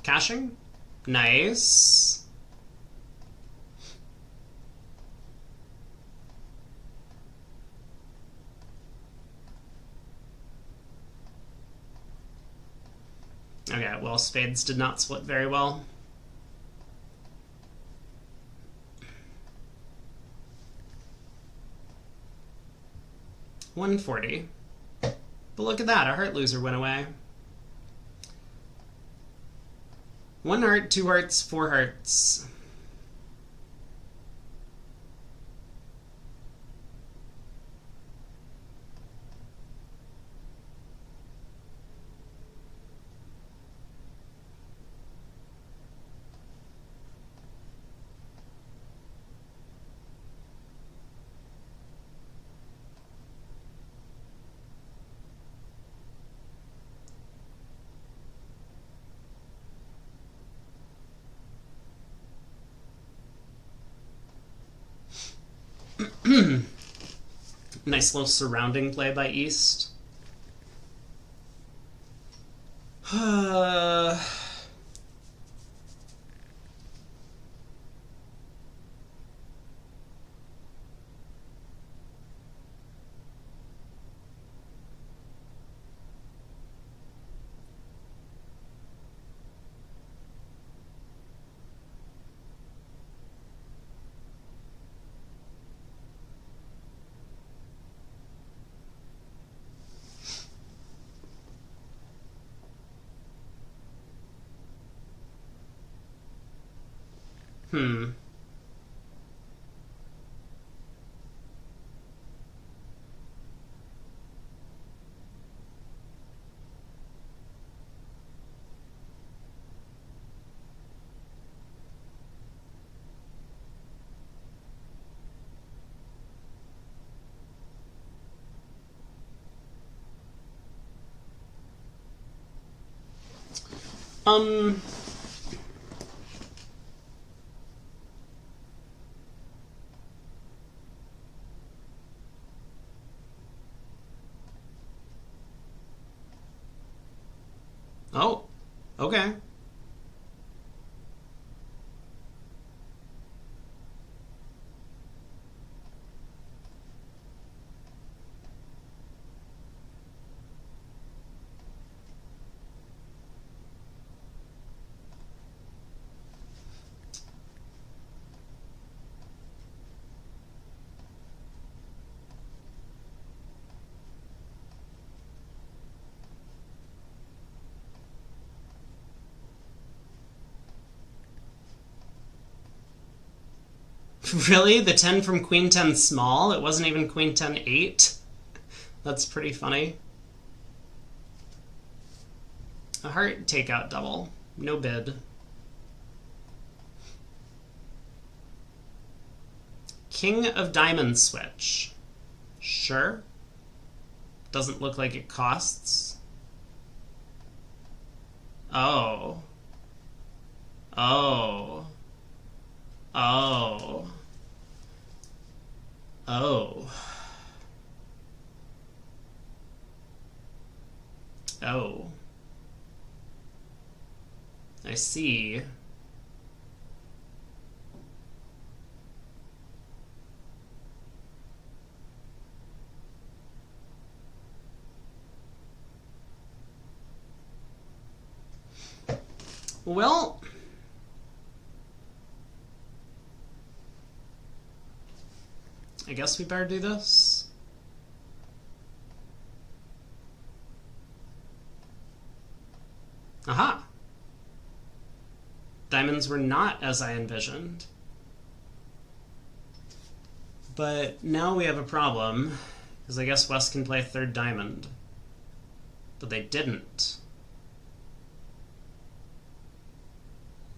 Caching? Nice. Okay, well, spades did not split very well. $140. But look at that, a heart loser went away. 1 heart, 2 hearts, 4 hearts. Nice little surrounding play by East. Um... Oh, okay. Really? The 10 from Queen 10 small? It wasn't even Queen 10 8? That's pretty funny. A heart takeout double. No bid. King of Diamonds switch. Sure. Doesn't look like it costs. Oh. Oh. Oh. Oh. Oh. I see. Well, I guess we better do this. Aha! Diamonds were not as I envisioned. But now we have a problem, because I guess West can play a third diamond. But they didn't.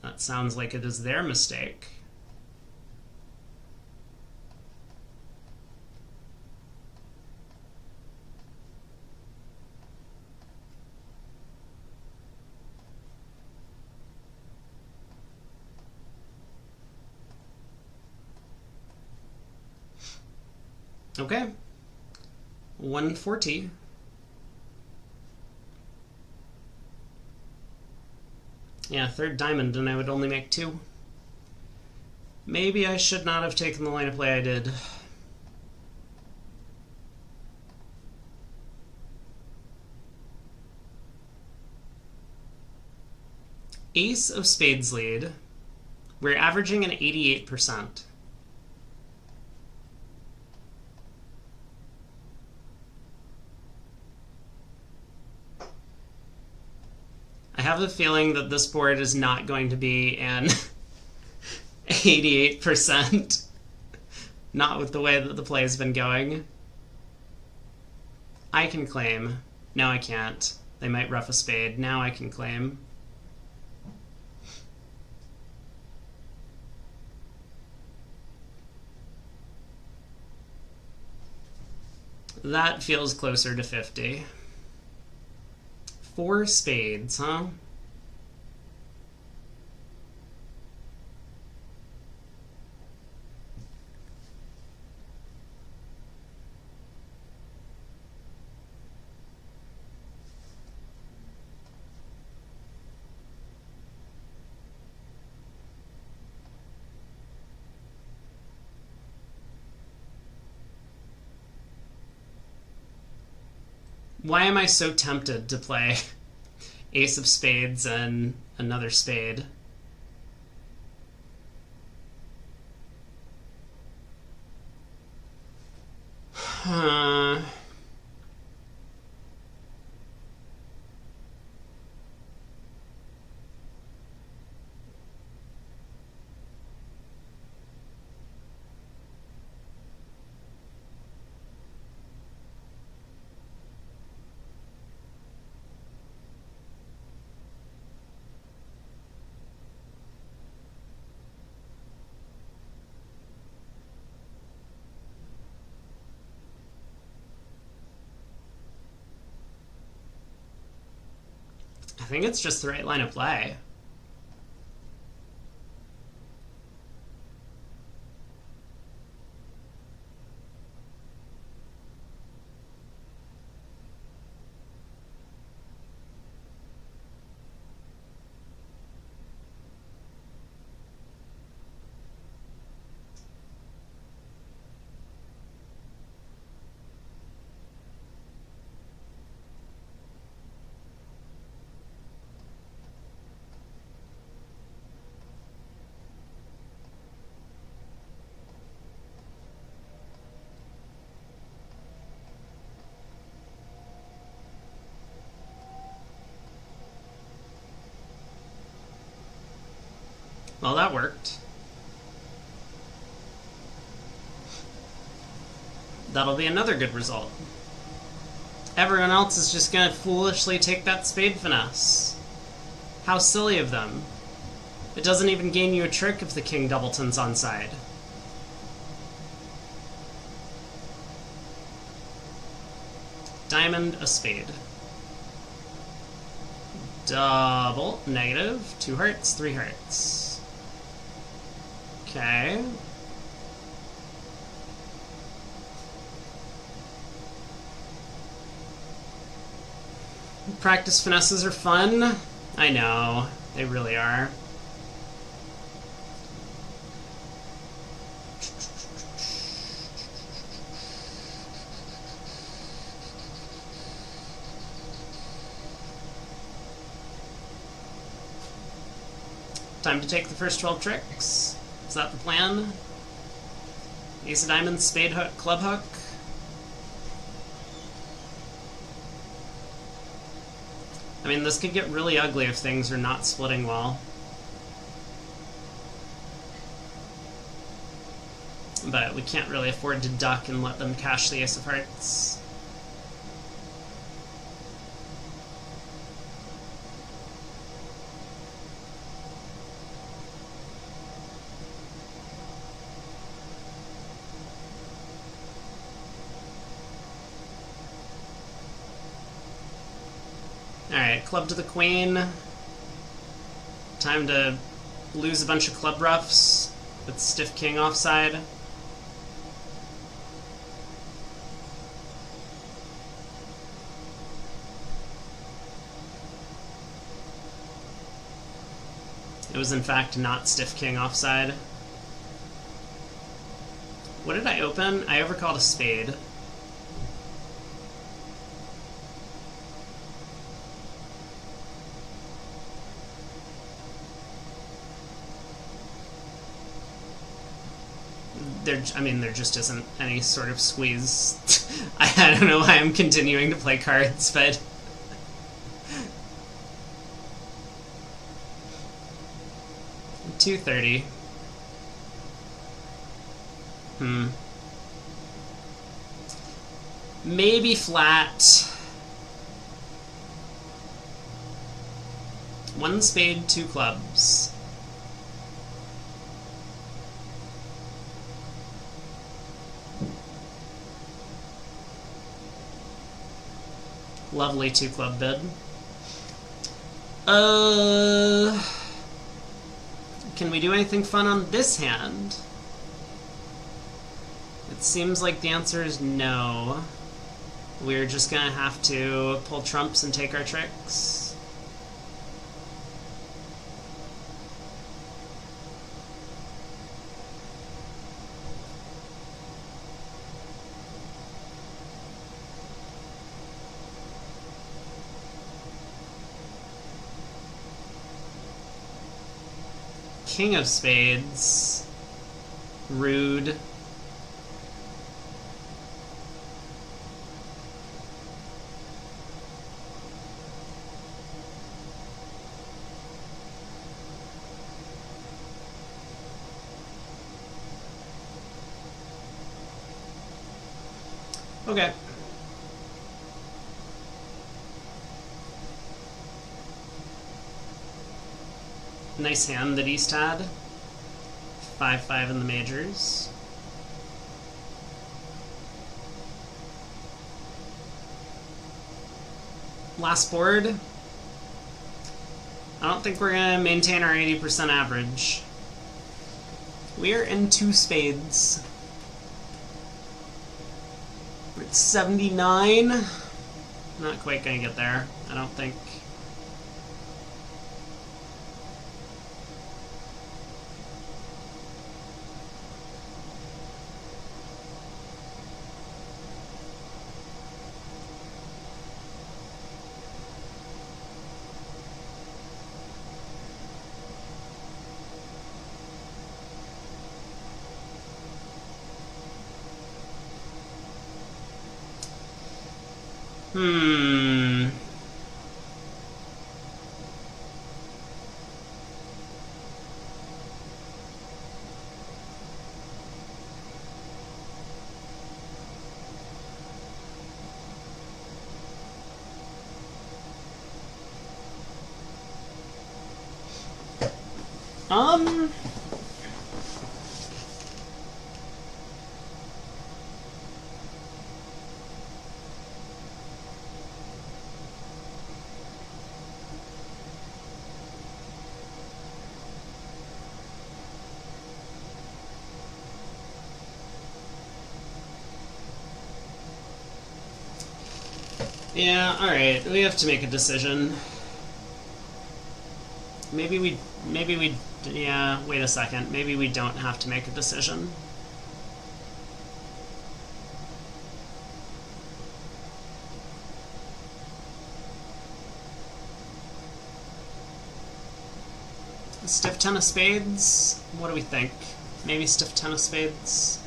That sounds like it is their mistake. Okay. 140. Yeah, third diamond, and I would only make 2. Maybe I should not have taken the line of play I did. Ace of spades lead. We're averaging an 88%. I have a feeling that this board is not going to be an 88%. Not with the way that the play has been going. I can claim. No, I can't. They might rough a spade. Now I can claim. That feels closer to 50. 4 spades, huh? Why am I so tempted to play Ace of Spades and another spade? I think it's just the right line of play. Well, that worked. That'll be another good result. Everyone else is just gonna foolishly take that spade finesse. How silly of them. It doesn't even gain you a trick if the king doubleton's onside. Diamond, a spade. Double, negative, 2 hearts, 3 hearts. Okay. Practice finesses are fun. I know, they really are. Time to take the first 12 tricks. Is that the plan? Ace of diamonds, spade hook, club hook. I mean, this could get really ugly if things are not splitting well. But we can't really afford to duck and let them cash the ace of hearts. Alright, club to the queen. Time to lose a bunch of club roughs with stiff king offside. It was in fact not stiff king offside. What did I open? I overcalled a spade. There just isn't any sort of squeeze. I don't know why I'm continuing to play cards, but... $230. Maybe flat. 1 spade, 2 clubs. Lovely 2 club bid. Can we do anything fun on this hand? It seems like the answer is no. We're just gonna have to pull trumps and take our tricks. king of spades. Rude. Okay. Nice hand that East had. 5-5 in the majors. Last board. I don't think we're going to maintain our 80% average. We are in 2 spades. We're at 79. Not quite going to get there, I don't think. Yeah, alright, we have to make a decision. Maybe we, yeah, wait a second. Maybe we don't have to make a decision. Stiff 10 of spades? What do we think? Maybe stiff 10 of spades?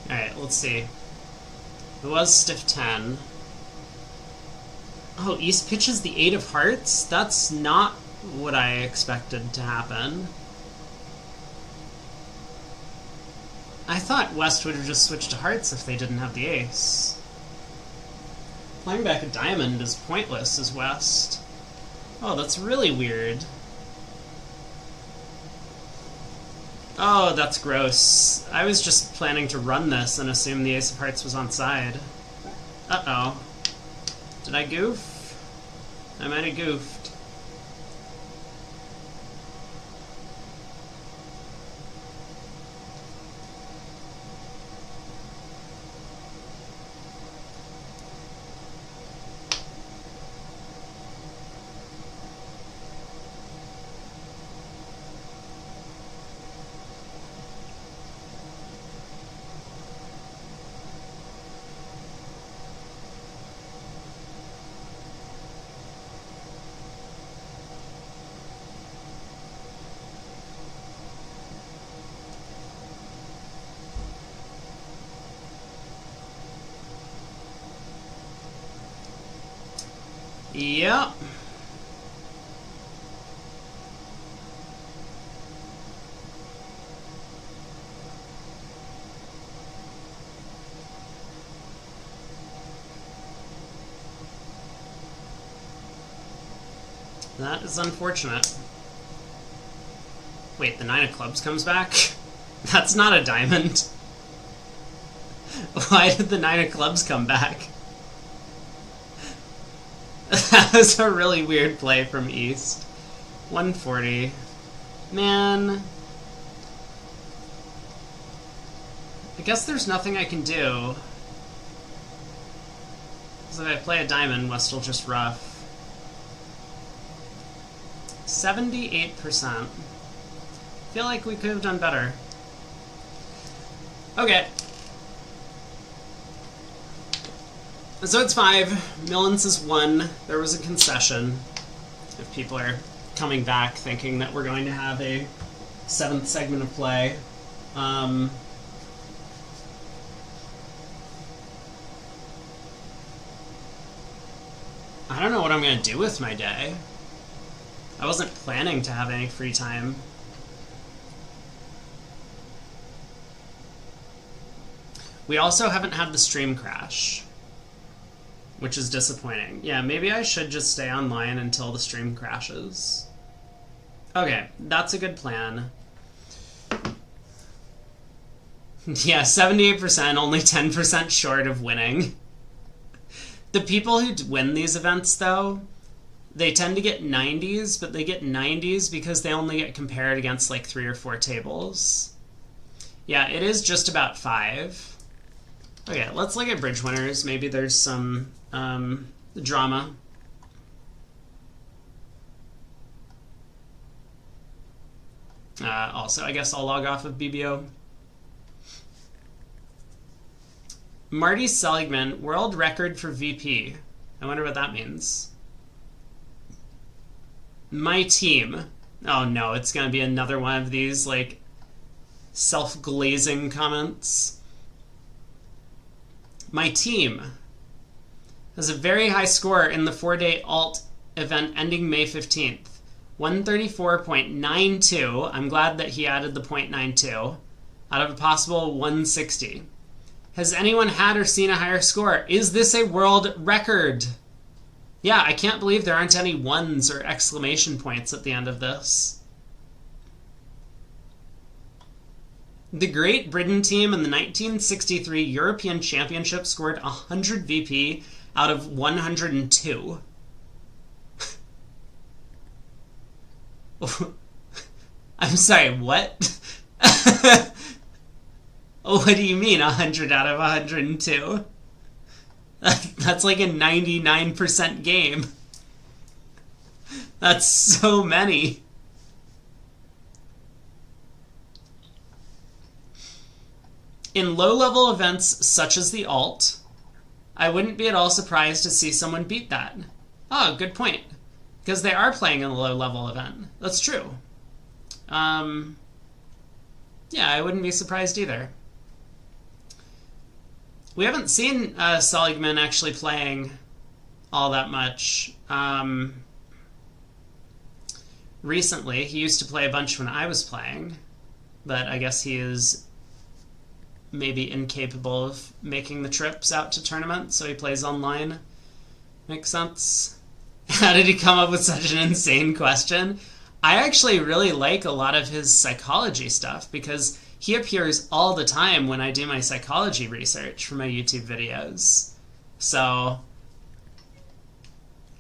Alright, let's see. It was stiff 10. Oh, East pitches the 8 of hearts? That's not what I expected to happen. I thought West would have just switched to hearts if they didn't have the ace. Playing back a diamond is pointless as West. Oh, that's really weird. Oh, that's gross. I was just planning to run this and assume the ace of hearts was on side. Uh-oh. Did I goof? I might have goofed. Yep. That is unfortunate. Wait, the 9 of clubs comes back? That's not a diamond. Why did the 9 of clubs come back? That was a really weird play from East. 140. Man. I guess there's nothing I can do. Because if I play a diamond, West will just rough. 78%. Feel like we could have done better. Okay. So it's 5. Millens is 1. There was a concession. If people are coming back thinking that we're going to have a 7th segment of play. I don't know what I'm going to do with my day. I wasn't planning to have any free time. We also haven't had the stream crash, which is disappointing. Yeah, maybe I should just stay online until the stream crashes. Okay, that's a good plan. Yeah, 78%, only 10% short of winning. The people who win these events, though, they tend to get 90s, but they get 90s because they only get compared against like 3 or 4 tables. Yeah, it is just about 5. Okay, let's look at bridge winners. Maybe there's some drama. Also, I guess I'll log off of BBO. Marty Seligman, world record for VP. I wonder what that means. My team. Oh no, it's going to be another one of these, like, self-glazing comments. My team has a very high score in the 4-day alt event ending May 15th. 134.92. I'm glad that he added the 0.92 out of a possible 160. Has anyone had or seen a higher score? Is this a world record? Yeah, I can't believe there aren't any ones or exclamation points at the end of this. The Great Britain team in the 1963 European Championship scored 100 VP out of 102. I'm sorry, what? What do you mean 100 out of 102? That's like a 99% game. That's so many. In low-level events such as the alt, I wouldn't be at all surprised to see someone beat that. Oh, good point. Because they are playing in a low-level event. That's true. Yeah, I wouldn't be surprised either. We haven't seen Seligman actually playing all that much recently. He used to play a bunch when I was playing, but I guess he is maybe incapable of making the trips out to tournaments, so he plays online. Makes sense. How did he come up with such an insane question? I actually really like a lot of his psychology stuff because he appears all the time when I do my psychology research for my YouTube videos. So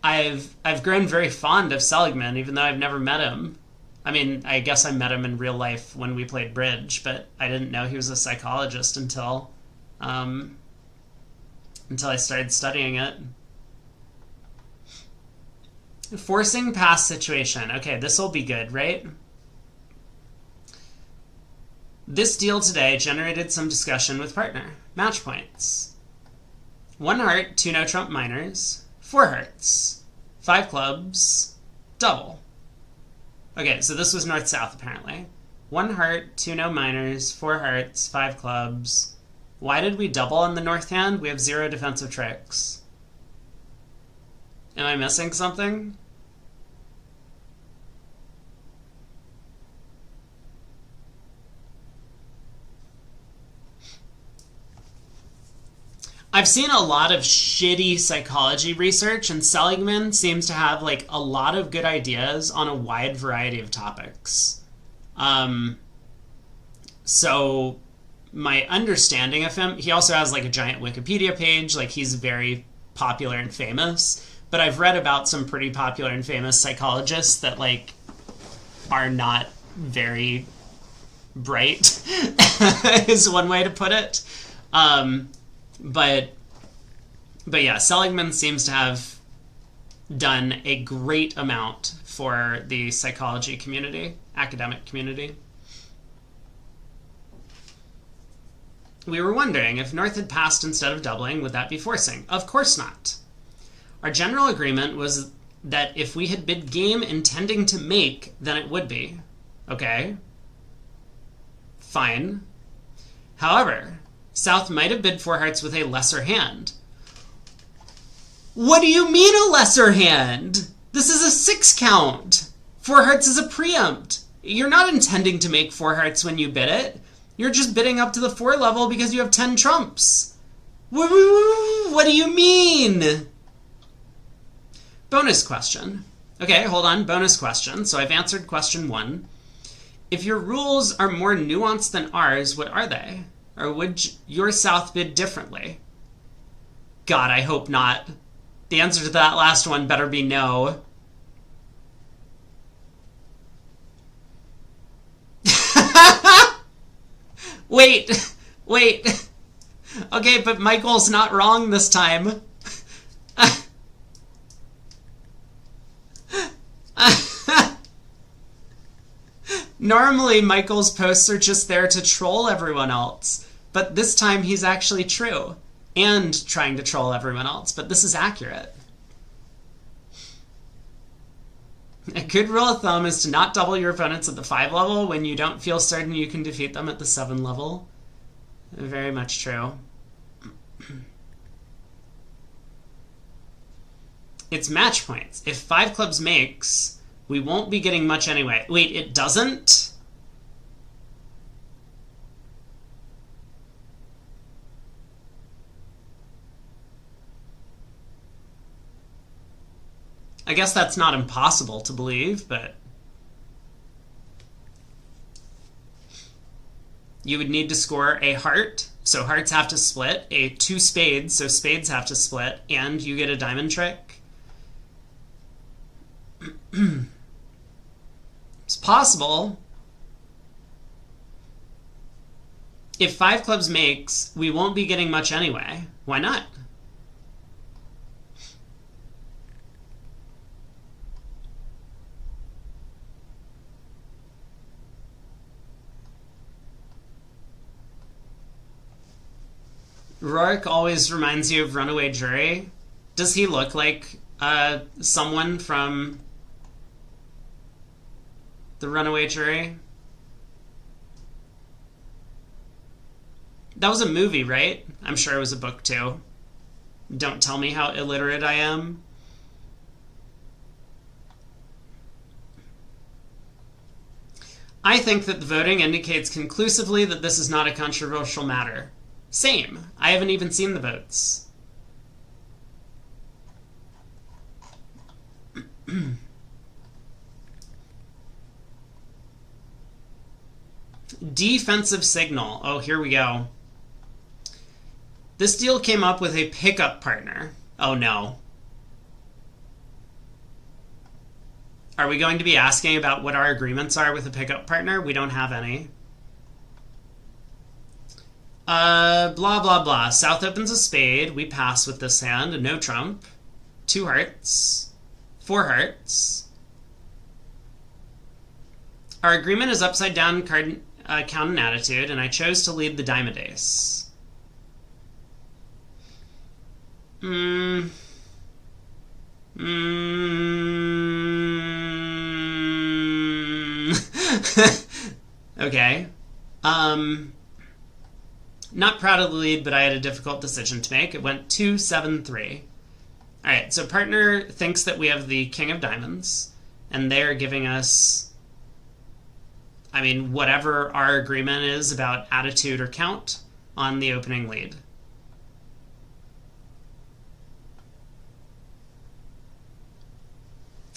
I've grown very fond of Seligman, even though I've never met him. I mean, I guess I met him in real life when we played bridge, but I didn't know he was a psychologist until I started studying it. Forcing pass situation. Okay, this will be good, right? This deal today generated some discussion with partner. Match points. 1 heart, 2 no trump minors, 4 hearts, 5 clubs, double. Okay, so this was north-south apparently. 1 heart, 2 no minors, 4 hearts, 5 clubs. Why did we double on the north hand? We have 0 defensive tricks. Am I missing something? I've seen a lot of shitty psychology research, and Seligman seems to have like a lot of good ideas on a wide variety of topics. So my understanding of him, he also has like a giant Wikipedia page, like he's very popular and famous, but I've read about some pretty popular and famous psychologists that like are not very bright is one way to put it. But yeah, Seligman seems to have done a great amount for the psychology community, academic community. We were wondering, if North had passed instead of doubling, would that be forcing? Of course not. Our general agreement was that if we had bid game intending to make, then it would be. Okay. Fine. However, South might have bid 4 hearts with a lesser hand. What do you mean a lesser hand? This is a 6 count. 4 hearts is a preempt. You're not intending to make 4 hearts when you bid it. You're just bidding up to the 4 level because you have 10 trumps. What do you mean? Bonus question. Okay, hold on. Bonus question. So I've answered question 1. If your rules are more nuanced than ours, what are they? Or would your South bid differently? God, I hope not. The answer to that last one better be no. Wait. Okay, but Michael's not wrong this time. Normally, Michael's posts are just there to troll everyone else, but this time he's actually true and trying to troll everyone else, but this is accurate. A good rule of thumb is to not double your opponents at the 5 level when you don't feel certain you can defeat them at the 7 level. Very much true. It's match points. If 5 clubs makes, we won't be getting much anyway. Wait, it doesn't? I guess that's not impossible to believe, but you would need to score a heart, so hearts have to split, a 2 spades, so spades have to split, and you get a diamond trick. It's possible. If 5 clubs makes, we won't be getting much anyway. Why not? Rourke always reminds you of Runaway Jury. Does he look like someone from the Runaway Jury? That was a movie, right? I'm sure it was a book too. Don't tell me how illiterate I am. I think that the voting indicates conclusively that this is not a controversial matter. Same. I haven't even seen the votes. Defensive signal. Oh, here we go. This deal came up with a pickup partner. Oh, no. Are we going to be asking about what our agreements are with a pickup partner? We don't have any. Blah, blah, blah. South opens a spade. We pass with this hand. A no trump. 2 hearts. 4 hearts. Our agreement is upside down card count and attitude, and I chose to lead the diamond ace. Okay. Not proud of the lead, but I had a difficult decision to make. It went 2-7-3. Alright, so partner thinks that we have the king of diamonds, and they're giving us, I mean, whatever our agreement is about attitude or count on the opening lead.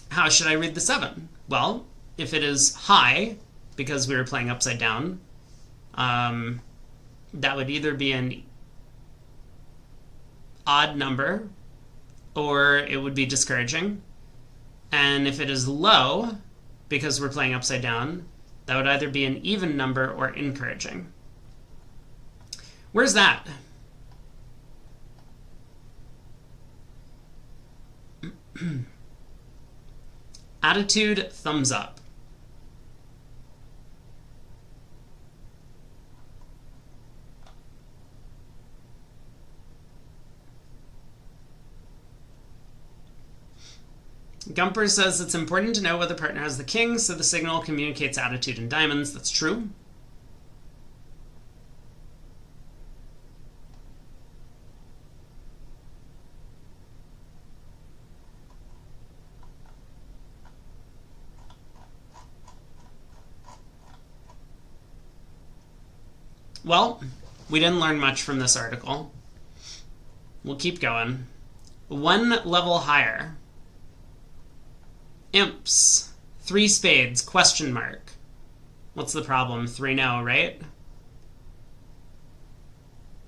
How should I read the 7? Well, if it is high, because we were playing upside down, that would either be an odd number or it would be discouraging. And if it is low, because we're playing upside down, That would either be an even number or encouraging. Where's that? Attitude, thumbs up. Gumper says it's important to know whether partner has the king, so the signal communicates attitude in diamonds. That's true. Well, we didn't learn much from this article. We'll keep going. One level higher. Imps. 3 spades, question mark. What's the problem? 3-0, right?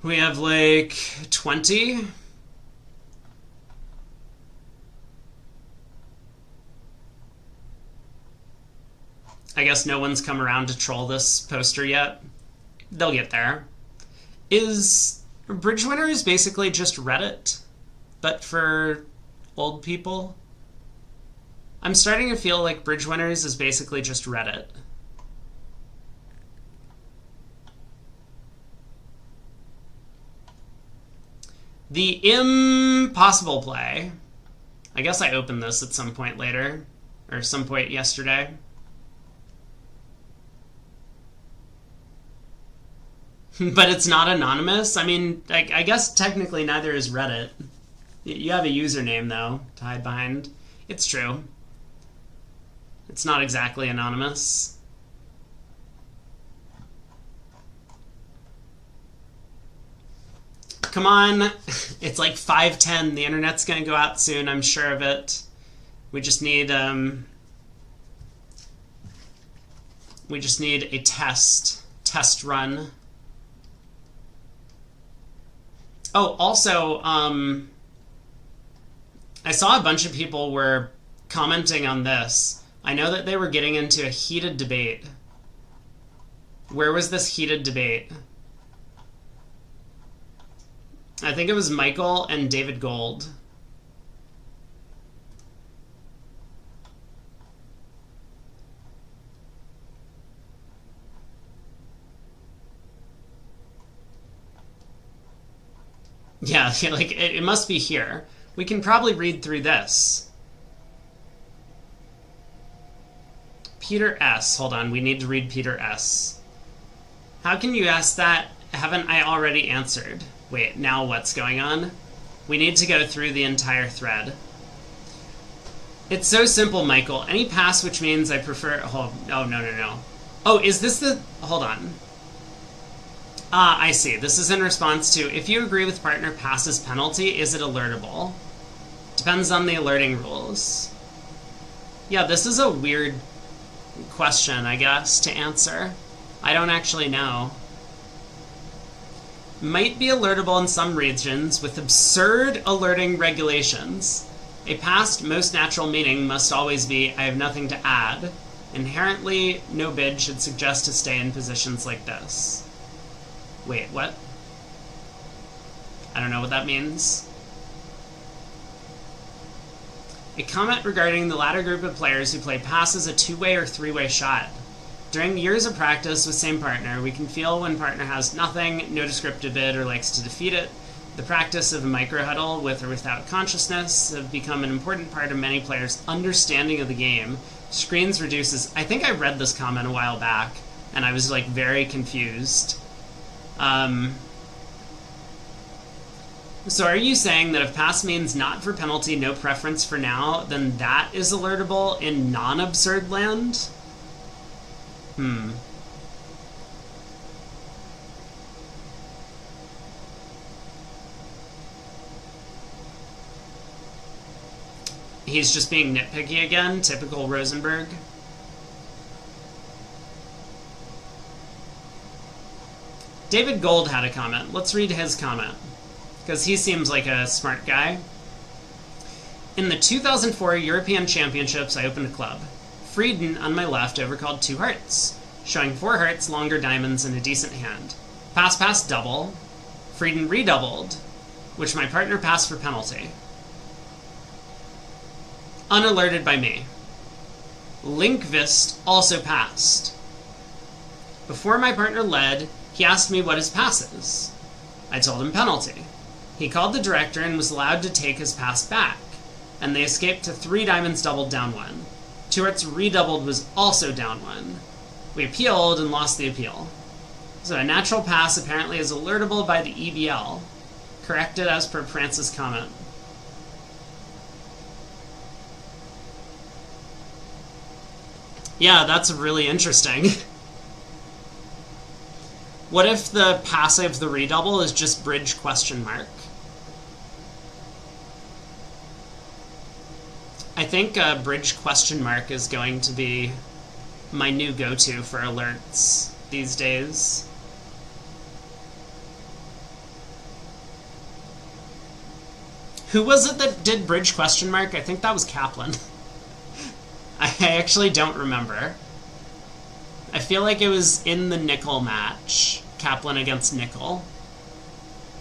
We have like 20. I guess no one's come around to troll this poster yet. They'll get there. Is Bridge Winners basically just Reddit, but for old people? I'm starting to feel like Bridge Winners is basically just Reddit. The impossible play. I guess I opened this at some point later, or some point yesterday. But it's not anonymous? I mean, I guess technically neither is Reddit. You have a username, though, to hide behind. It's true. It's not exactly anonymous. Come on. It's like 5:10. The internet's going to go out soon. I'm sure of it. We just need a test run. Oh, also, I saw a bunch of people were commenting on this. I know that they were getting into a heated debate. Where was this heated debate? I think it was Michael and David Gold. Yeah, like, it must be here. We can probably read through this. Peter S. Hold on, we need to read Peter S. How can you ask that? Haven't I already answered? Wait, now what's going on? We need to go through the entire thread. It's so simple, Michael. Any pass, which means I prefer... Oh, no. Oh, is this the... Hold on. I see. This is in response to, if you agree with partner passes penalty, is it alertable? Depends on the alerting rules. Yeah, this is a weird question, I guess, to answer. I don't actually know. Might be alertable in some regions with absurd alerting regulations. A past most natural meaning must always be, I have nothing to add. Inherently, no bid should suggest to stay in positions like this. Wait, what? I don't know what that means. A comment regarding the latter group of players who play passes a 2-way or 3-way shot. During years of practice with same partner, we can feel when partner has nothing, no descriptive bid, or likes to defeat it. The practice of a micro-huddle with or without consciousness have become an important part of many players' understanding of the game. Screens reduces... I think I read this comment a while back, and I was, like, very confused. So are you saying that if pass means not for penalty, no preference for now, then that is alertable in non-absurd land? He's just being nitpicky again, typical Rosenberg. David Gold had a comment. Let's read his comment, because he seems like a smart guy. In the 2004 European Championships, I opened a club. Frieden on my left overcalled 2 hearts. showing 4 hearts, longer diamonds, and a decent hand. Pass, pass, double. Frieden redoubled, which my partner passed for penalty. Unalerted by me. Linkvist also passed. Before my partner led, he asked me what his pass is. I told him penalty. He called the director and was allowed to take his pass back, and they escaped to 3 diamonds doubled down 1. 2 hearts redoubled was also down 1. We appealed and lost the appeal. So a natural pass apparently is alertable by the EBL. Corrected as per Francis' comment. Yeah, that's really interesting. What if the passive, the redouble, is just bridge question mark? I think bridge question mark is going to be my new go-to for alerts these days. Who was it that did bridge question mark? I think that was Kaplan. I actually don't remember. I feel like it was in the Nickel match. Kaplan against Nickel.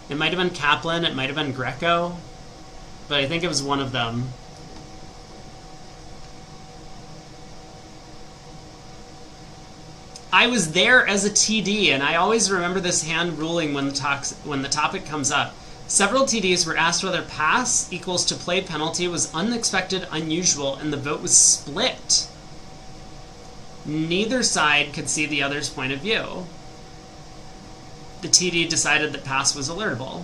It might have been Kaplan, it might have been Greco, but I think it was one of them. I was there as a TD, and I always remember this hand ruling when the topic comes up. Several TDs were asked whether pass equals to play penalty was unexpected, unusual, and the vote was split. Neither side could see the other's point of view. The TD decided that pass was alertable.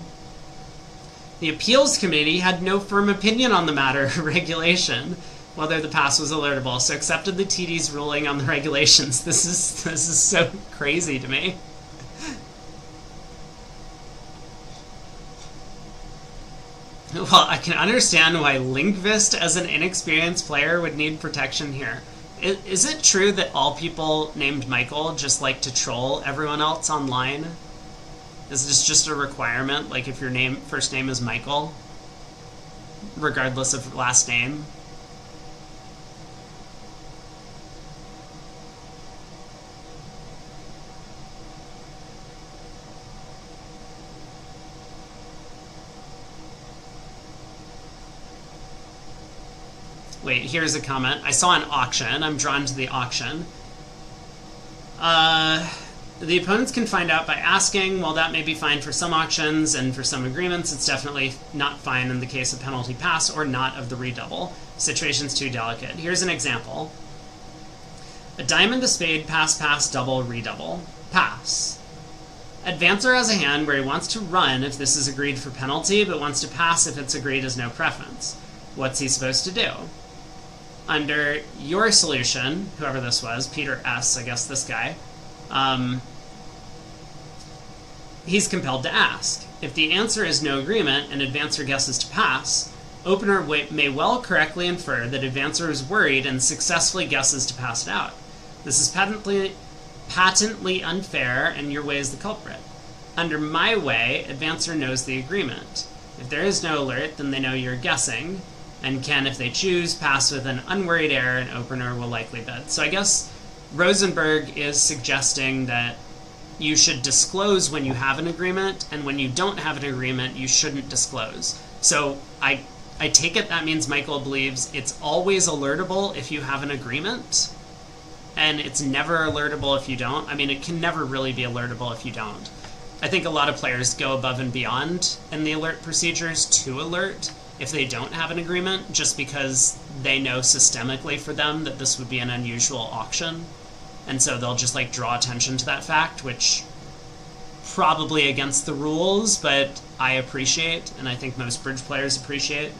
The appeals committee had no firm opinion on the matter of regulation, whether the pass was alertable, so accepted the TD's ruling on the regulations. This is so crazy to me. Well, I can understand why Linkvist, as an inexperienced player, would need protection here. Is it true that all people named Michael just like to troll everyone else online? Is this just a requirement? Like if your first name is Michael, regardless of last name? Wait, here's a comment. I saw an auction. I'm drawn to the auction. The opponents can find out by asking. While that may be fine for some auctions and for some agreements, it's definitely not fine in the case of penalty pass or not of the redouble. Situation's too delicate. Here's an example. A diamond, a spade, pass, pass, double, redouble. Pass. Advancer has a hand where he wants to run if this is agreed for penalty, but wants to pass if it's agreed as no preference. What's he supposed to do? Under your solution, whoever this was, Peter S., I guess this guy, he's compelled to ask. If the answer is no agreement and advancer guesses to pass, opener may well correctly infer that advancer is worried and successfully guesses to pass it out. This is patently unfair, and your way is the culprit. Under my way, advancer knows the agreement. If there is no alert, then they know you're guessing, and can, if they choose, pass with an unworried air, and opener will likely bet. So I guess Rosenberg is suggesting that you should disclose when you have an agreement, and when you don't have an agreement, you shouldn't disclose. So I take it that means Michael believes it's always alertable if you have an agreement, and it's never alertable if you don't. I mean, it can never really be alertable if you don't. I think a lot of players go above and beyond in the alert procedures to alert if they don't have an agreement, just because they know systemically for them that this would be an unusual auction. And so they'll just like draw attention to that fact, which probably against the rules, but I appreciate, and I think most bridge players appreciate.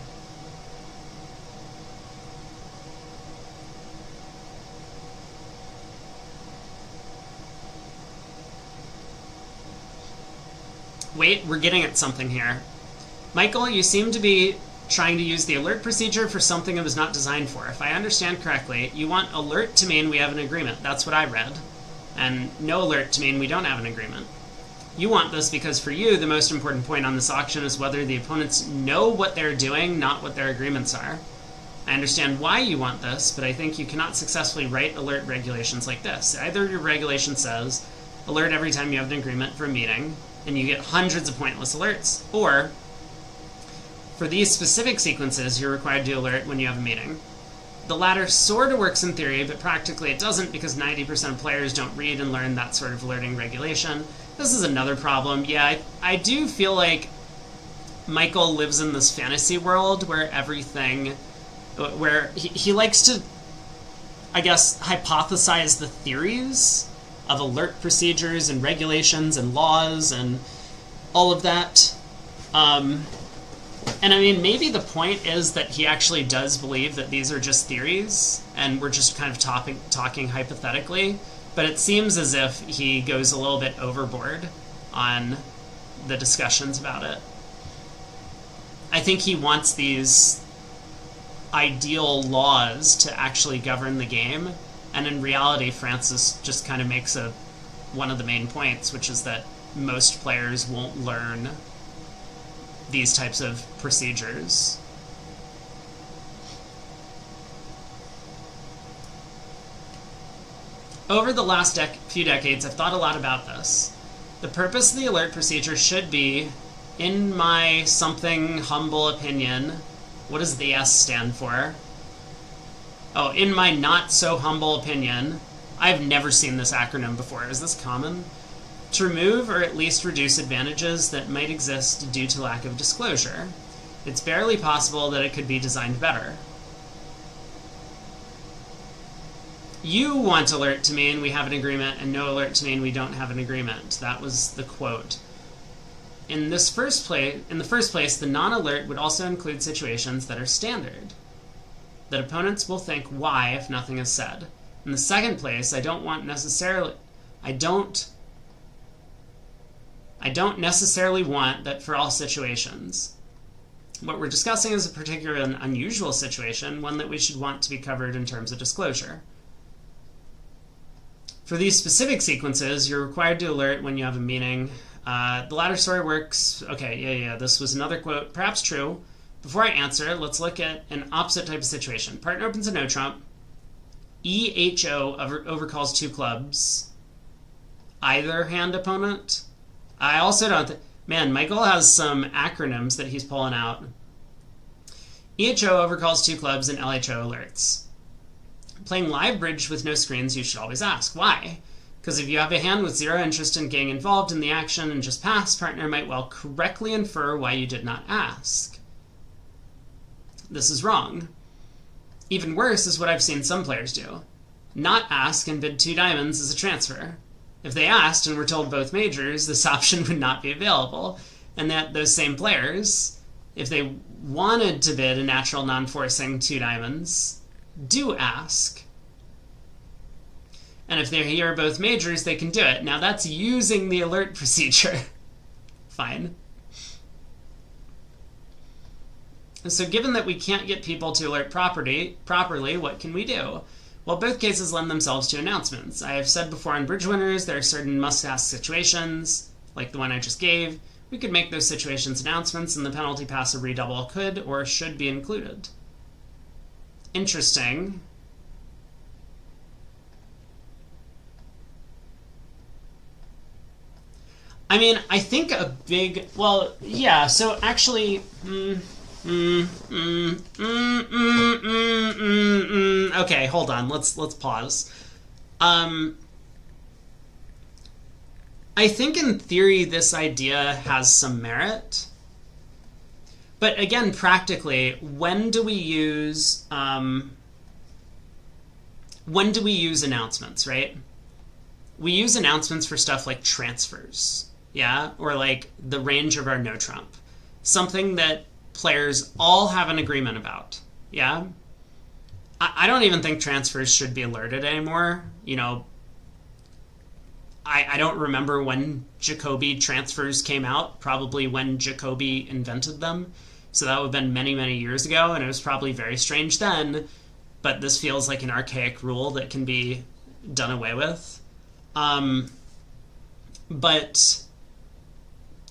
Wait, we're getting at something here. Michael, you seem to be trying to use the alert procedure for something it was not designed for. If I understand correctly, you want alert to mean we have an agreement. That's what I read. And no alert to mean we don't have an agreement. You want this because for you, the most important point on this auction is whether the opponents know what they're doing, not what their agreements are. I understand why you want this, but I think you cannot successfully write alert regulations like this. Either your regulation says, alert every time you have an agreement for a meeting, and you get hundreds of pointless alerts, or for these specific sequences, you're required to alert when you have a meeting. The latter sort of works in theory, but practically it doesn't because 90% of players don't read and learn that sort of alerting regulation. This is another problem. Yeah, I do feel like Michael lives in this fantasy world where he likes to, I guess, hypothesize the theories of alert procedures and regulations and laws and all of that. And I mean, maybe the point is that he actually does believe that these are just theories and we're just kind of talking hypothetically, but it seems as if he goes a little bit overboard on the discussions about it. I think he wants these ideal laws to actually govern the game, and in reality, Francis just kind of makes one of the main points, which is that most players won't learn these types of procedures. Over the last few decades, I've thought a lot about this. The purpose of the alert procedure should be, in my something humble opinion, what does the S stand for? Oh, in my not so humble opinion, I've never seen this acronym before. Is this common? To remove or at least reduce advantages that might exist due to lack of disclosure. It's barely possible that it could be designed better. You want alert to mean we have an agreement, and no alert to mean we don't have an agreement. That was the quote. In the first place, the non-alert would also include situations that are standard, that opponents will think why if nothing is said. In the second place, I don't necessarily want that for all situations. What we're discussing is a particular and unusual situation, one that we should want to be covered in terms of disclosure. For these specific sequences, you're required to alert when you have a meeting. The latter story works. Okay, yeah, this was another quote, perhaps true. Before I answer, let's look at an opposite type of situation. Partner opens a no trump. EHO overcalls two clubs. Either hand opponent. I also don't... Man, Michael has some acronyms that he's pulling out. EHO overcalls two clubs and LHO alerts. Playing live bridge with no screens, you should always ask. Why? Because if you have a hand with zero interest in getting involved in the action and just pass, partner might well correctly infer why you did not ask. This is wrong. Even worse is what I've seen some players do. Not ask and bid 2 diamonds as a transfer. If they asked and were told both majors, this option would not be available, and that those same players, if they wanted to bid a natural non-forcing 2 diamonds, do ask. And if they hear both majors, they can do it. Now that's using the alert procedure. Fine. And so given that we can't get people to alert properly, what can we do? Well, both cases lend themselves to announcements. I have said before on Bridge Winners, there are certain must-ask situations, like the one I just gave. We could make those situations announcements, and the penalty pass or redouble could or should be included. Interesting. I mean, I think a big... Well, yeah, so actually... Okay, hold on. Let's pause. I think in theory this idea has some merit. But again, practically, when do we use announcements, right? We use announcements for stuff like transfers, yeah? Or like the range of our no trump. Something that players all have an agreement about, yeah? I don't even think transfers should be alerted anymore. You know, I don't remember when Jacoby transfers came out, probably when Jacoby invented them. So that would have been many, many years ago, and it was probably very strange then, but this feels like an archaic rule that can be done away with. But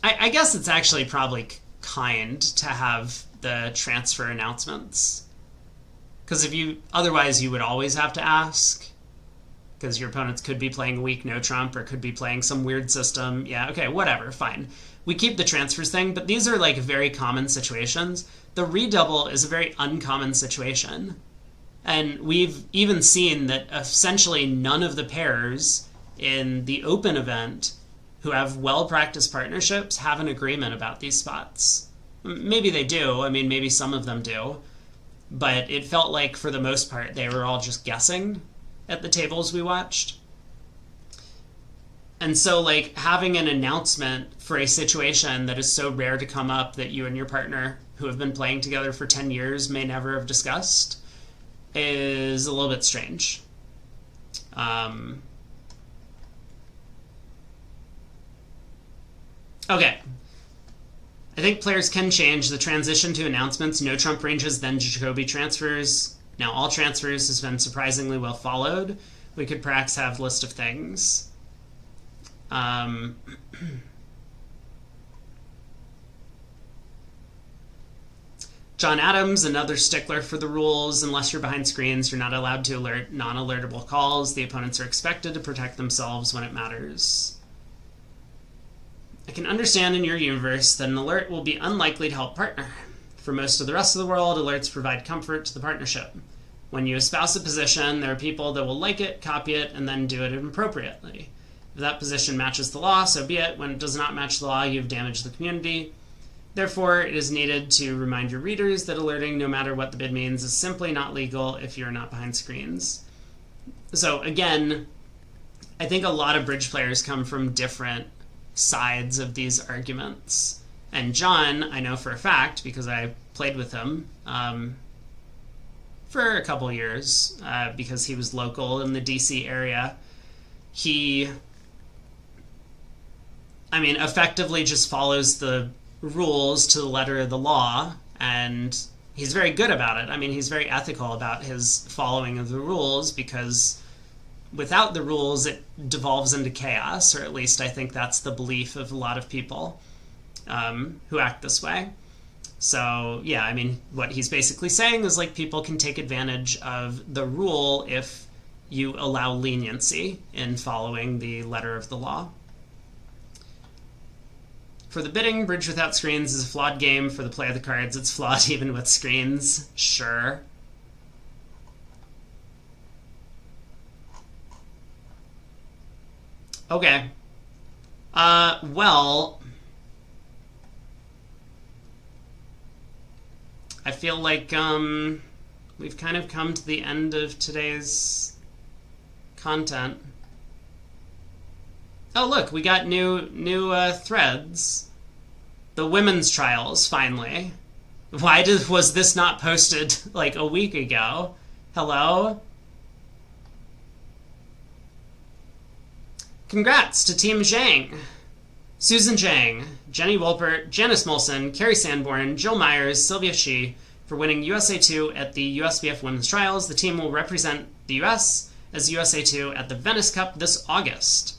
I guess it's actually probably kind to have the transfer announcements. Because otherwise you would always have to ask, because your opponents could be playing weak no trump or could be playing some weird system. Yeah, okay, whatever, fine. We keep the transfers thing, but these are like very common situations. The redouble is a very uncommon situation. And we've even seen that essentially none of the pairs in the open event who have well-practiced partnerships have an agreement about these spots. Maybe they do. I mean, maybe some of them do. But it felt like, for the most part, they were all just guessing at the tables we watched. And so, like, having an announcement for a situation that is so rare to come up that you and your partner, who have been playing together for 10 years, may never have discussed, is a little bit strange. Okay. I think players can change the transition to announcements, no trump ranges, then Jacoby transfers. Now all transfers has been surprisingly well followed. We could perhaps have list of things. John Adams, another stickler for the rules. Unless you're behind screens, you're not allowed to alert non-alertable calls. The opponents are expected to protect themselves when it matters. I can understand in your universe that an alert will be unlikely to help partner. For most of the rest of the world, alerts provide comfort to the partnership. When you espouse a position, there are people that will like it, copy it, and then do it appropriately. If that position matches the law, so be it. When it does not match the law, you've damaged the community. Therefore, it is needed to remind your readers that alerting, no matter what the bid means, is simply not legal if you're not behind screens. So again, I think a lot of bridge players come from different sides of these arguments. And John, I know for a fact, because I played with him for a couple years, because he was local in the DC area, he, effectively just follows the rules to the letter of the law, and he's very good about it. He's very ethical about his following of the rules, because without the rules, it devolves into chaos, or at least I think that's the belief of a lot of people who act this way. So, yeah, what he's basically saying is, like, people can take advantage of the rule if you allow leniency in following the letter of the law. For the bidding, Bridge Without Screens is a flawed game. For the play of the cards, it's flawed even with screens. Sure. Okay. Well, I feel like we've kind of come to the end of today's content. Oh, look, we got new threads. The women's trials, finally. Why was this not posted like a week ago? Hello? Congrats to Team Zhang. Susan Zhang, Jenny Wolpert, Janice Molson, Carrie Sanborn, Jill Myers, Sylvia Shee for winning USA 2 at the USBF Women's Trials. The team will represent the US as USA 2 at the Venice Cup this August.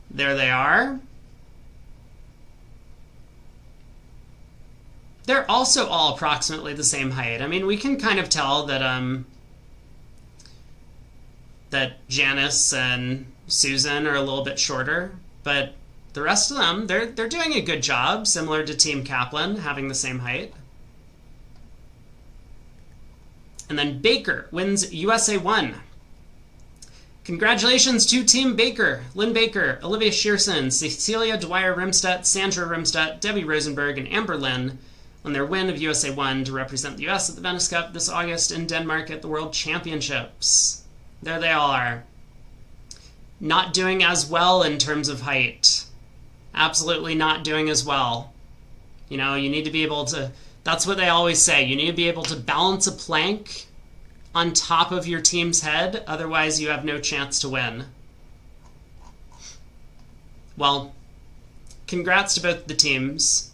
There they are. They're also all approximately the same height. We can kind of tell that that Janice and Susan are a little bit shorter, but the rest of them, they're doing a good job, similar to Team Kaplan, having the same height. And then Baker wins USA 1. Congratulations to Team Baker, Lynn Baker, Olivia Shearson, Cecilia Dwyer-Rimstedt, Sandra Rimstedt, Debbie Rosenberg, and Amber Lynn on their win of USA 1 to represent the US at the Venice Cup this August in Denmark at the World Championships. There they all are. Not doing as well in terms of height. Absolutely not doing as well. You need to be able to... That's what they always say. You need to be able to balance a plank on top of your team's head. Otherwise, you have no chance to win. Well, congrats to both the teams.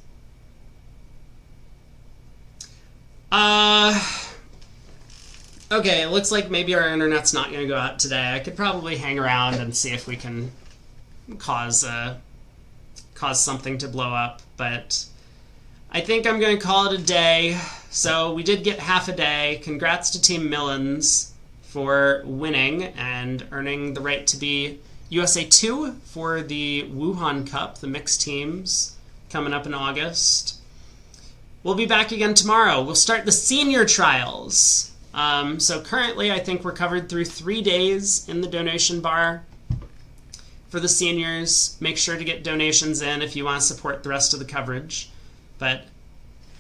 Okay, it looks like maybe our internet's not going to go out today. I could probably hang around and see if we can cause something to blow up, but I think I'm going to call it a day. So we did get half a day. Congrats to Team Millens for winning and earning the right to be USA 2 for the Wuhan Cup, the mixed teams, coming up in August. We'll be back again tomorrow. We'll start the senior trials. So currently, I think we're covered through 3 days in the donation bar for the seniors. Make sure to get donations in if you want to support the rest of the coverage. But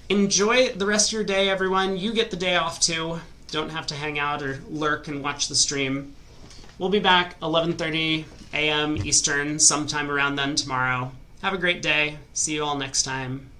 enjoy the rest of your day, everyone. You get the day off, too. Don't have to hang out or lurk and watch the stream. We'll be back 11:30 a.m. Eastern, sometime around then tomorrow. Have a great day. See you all next time.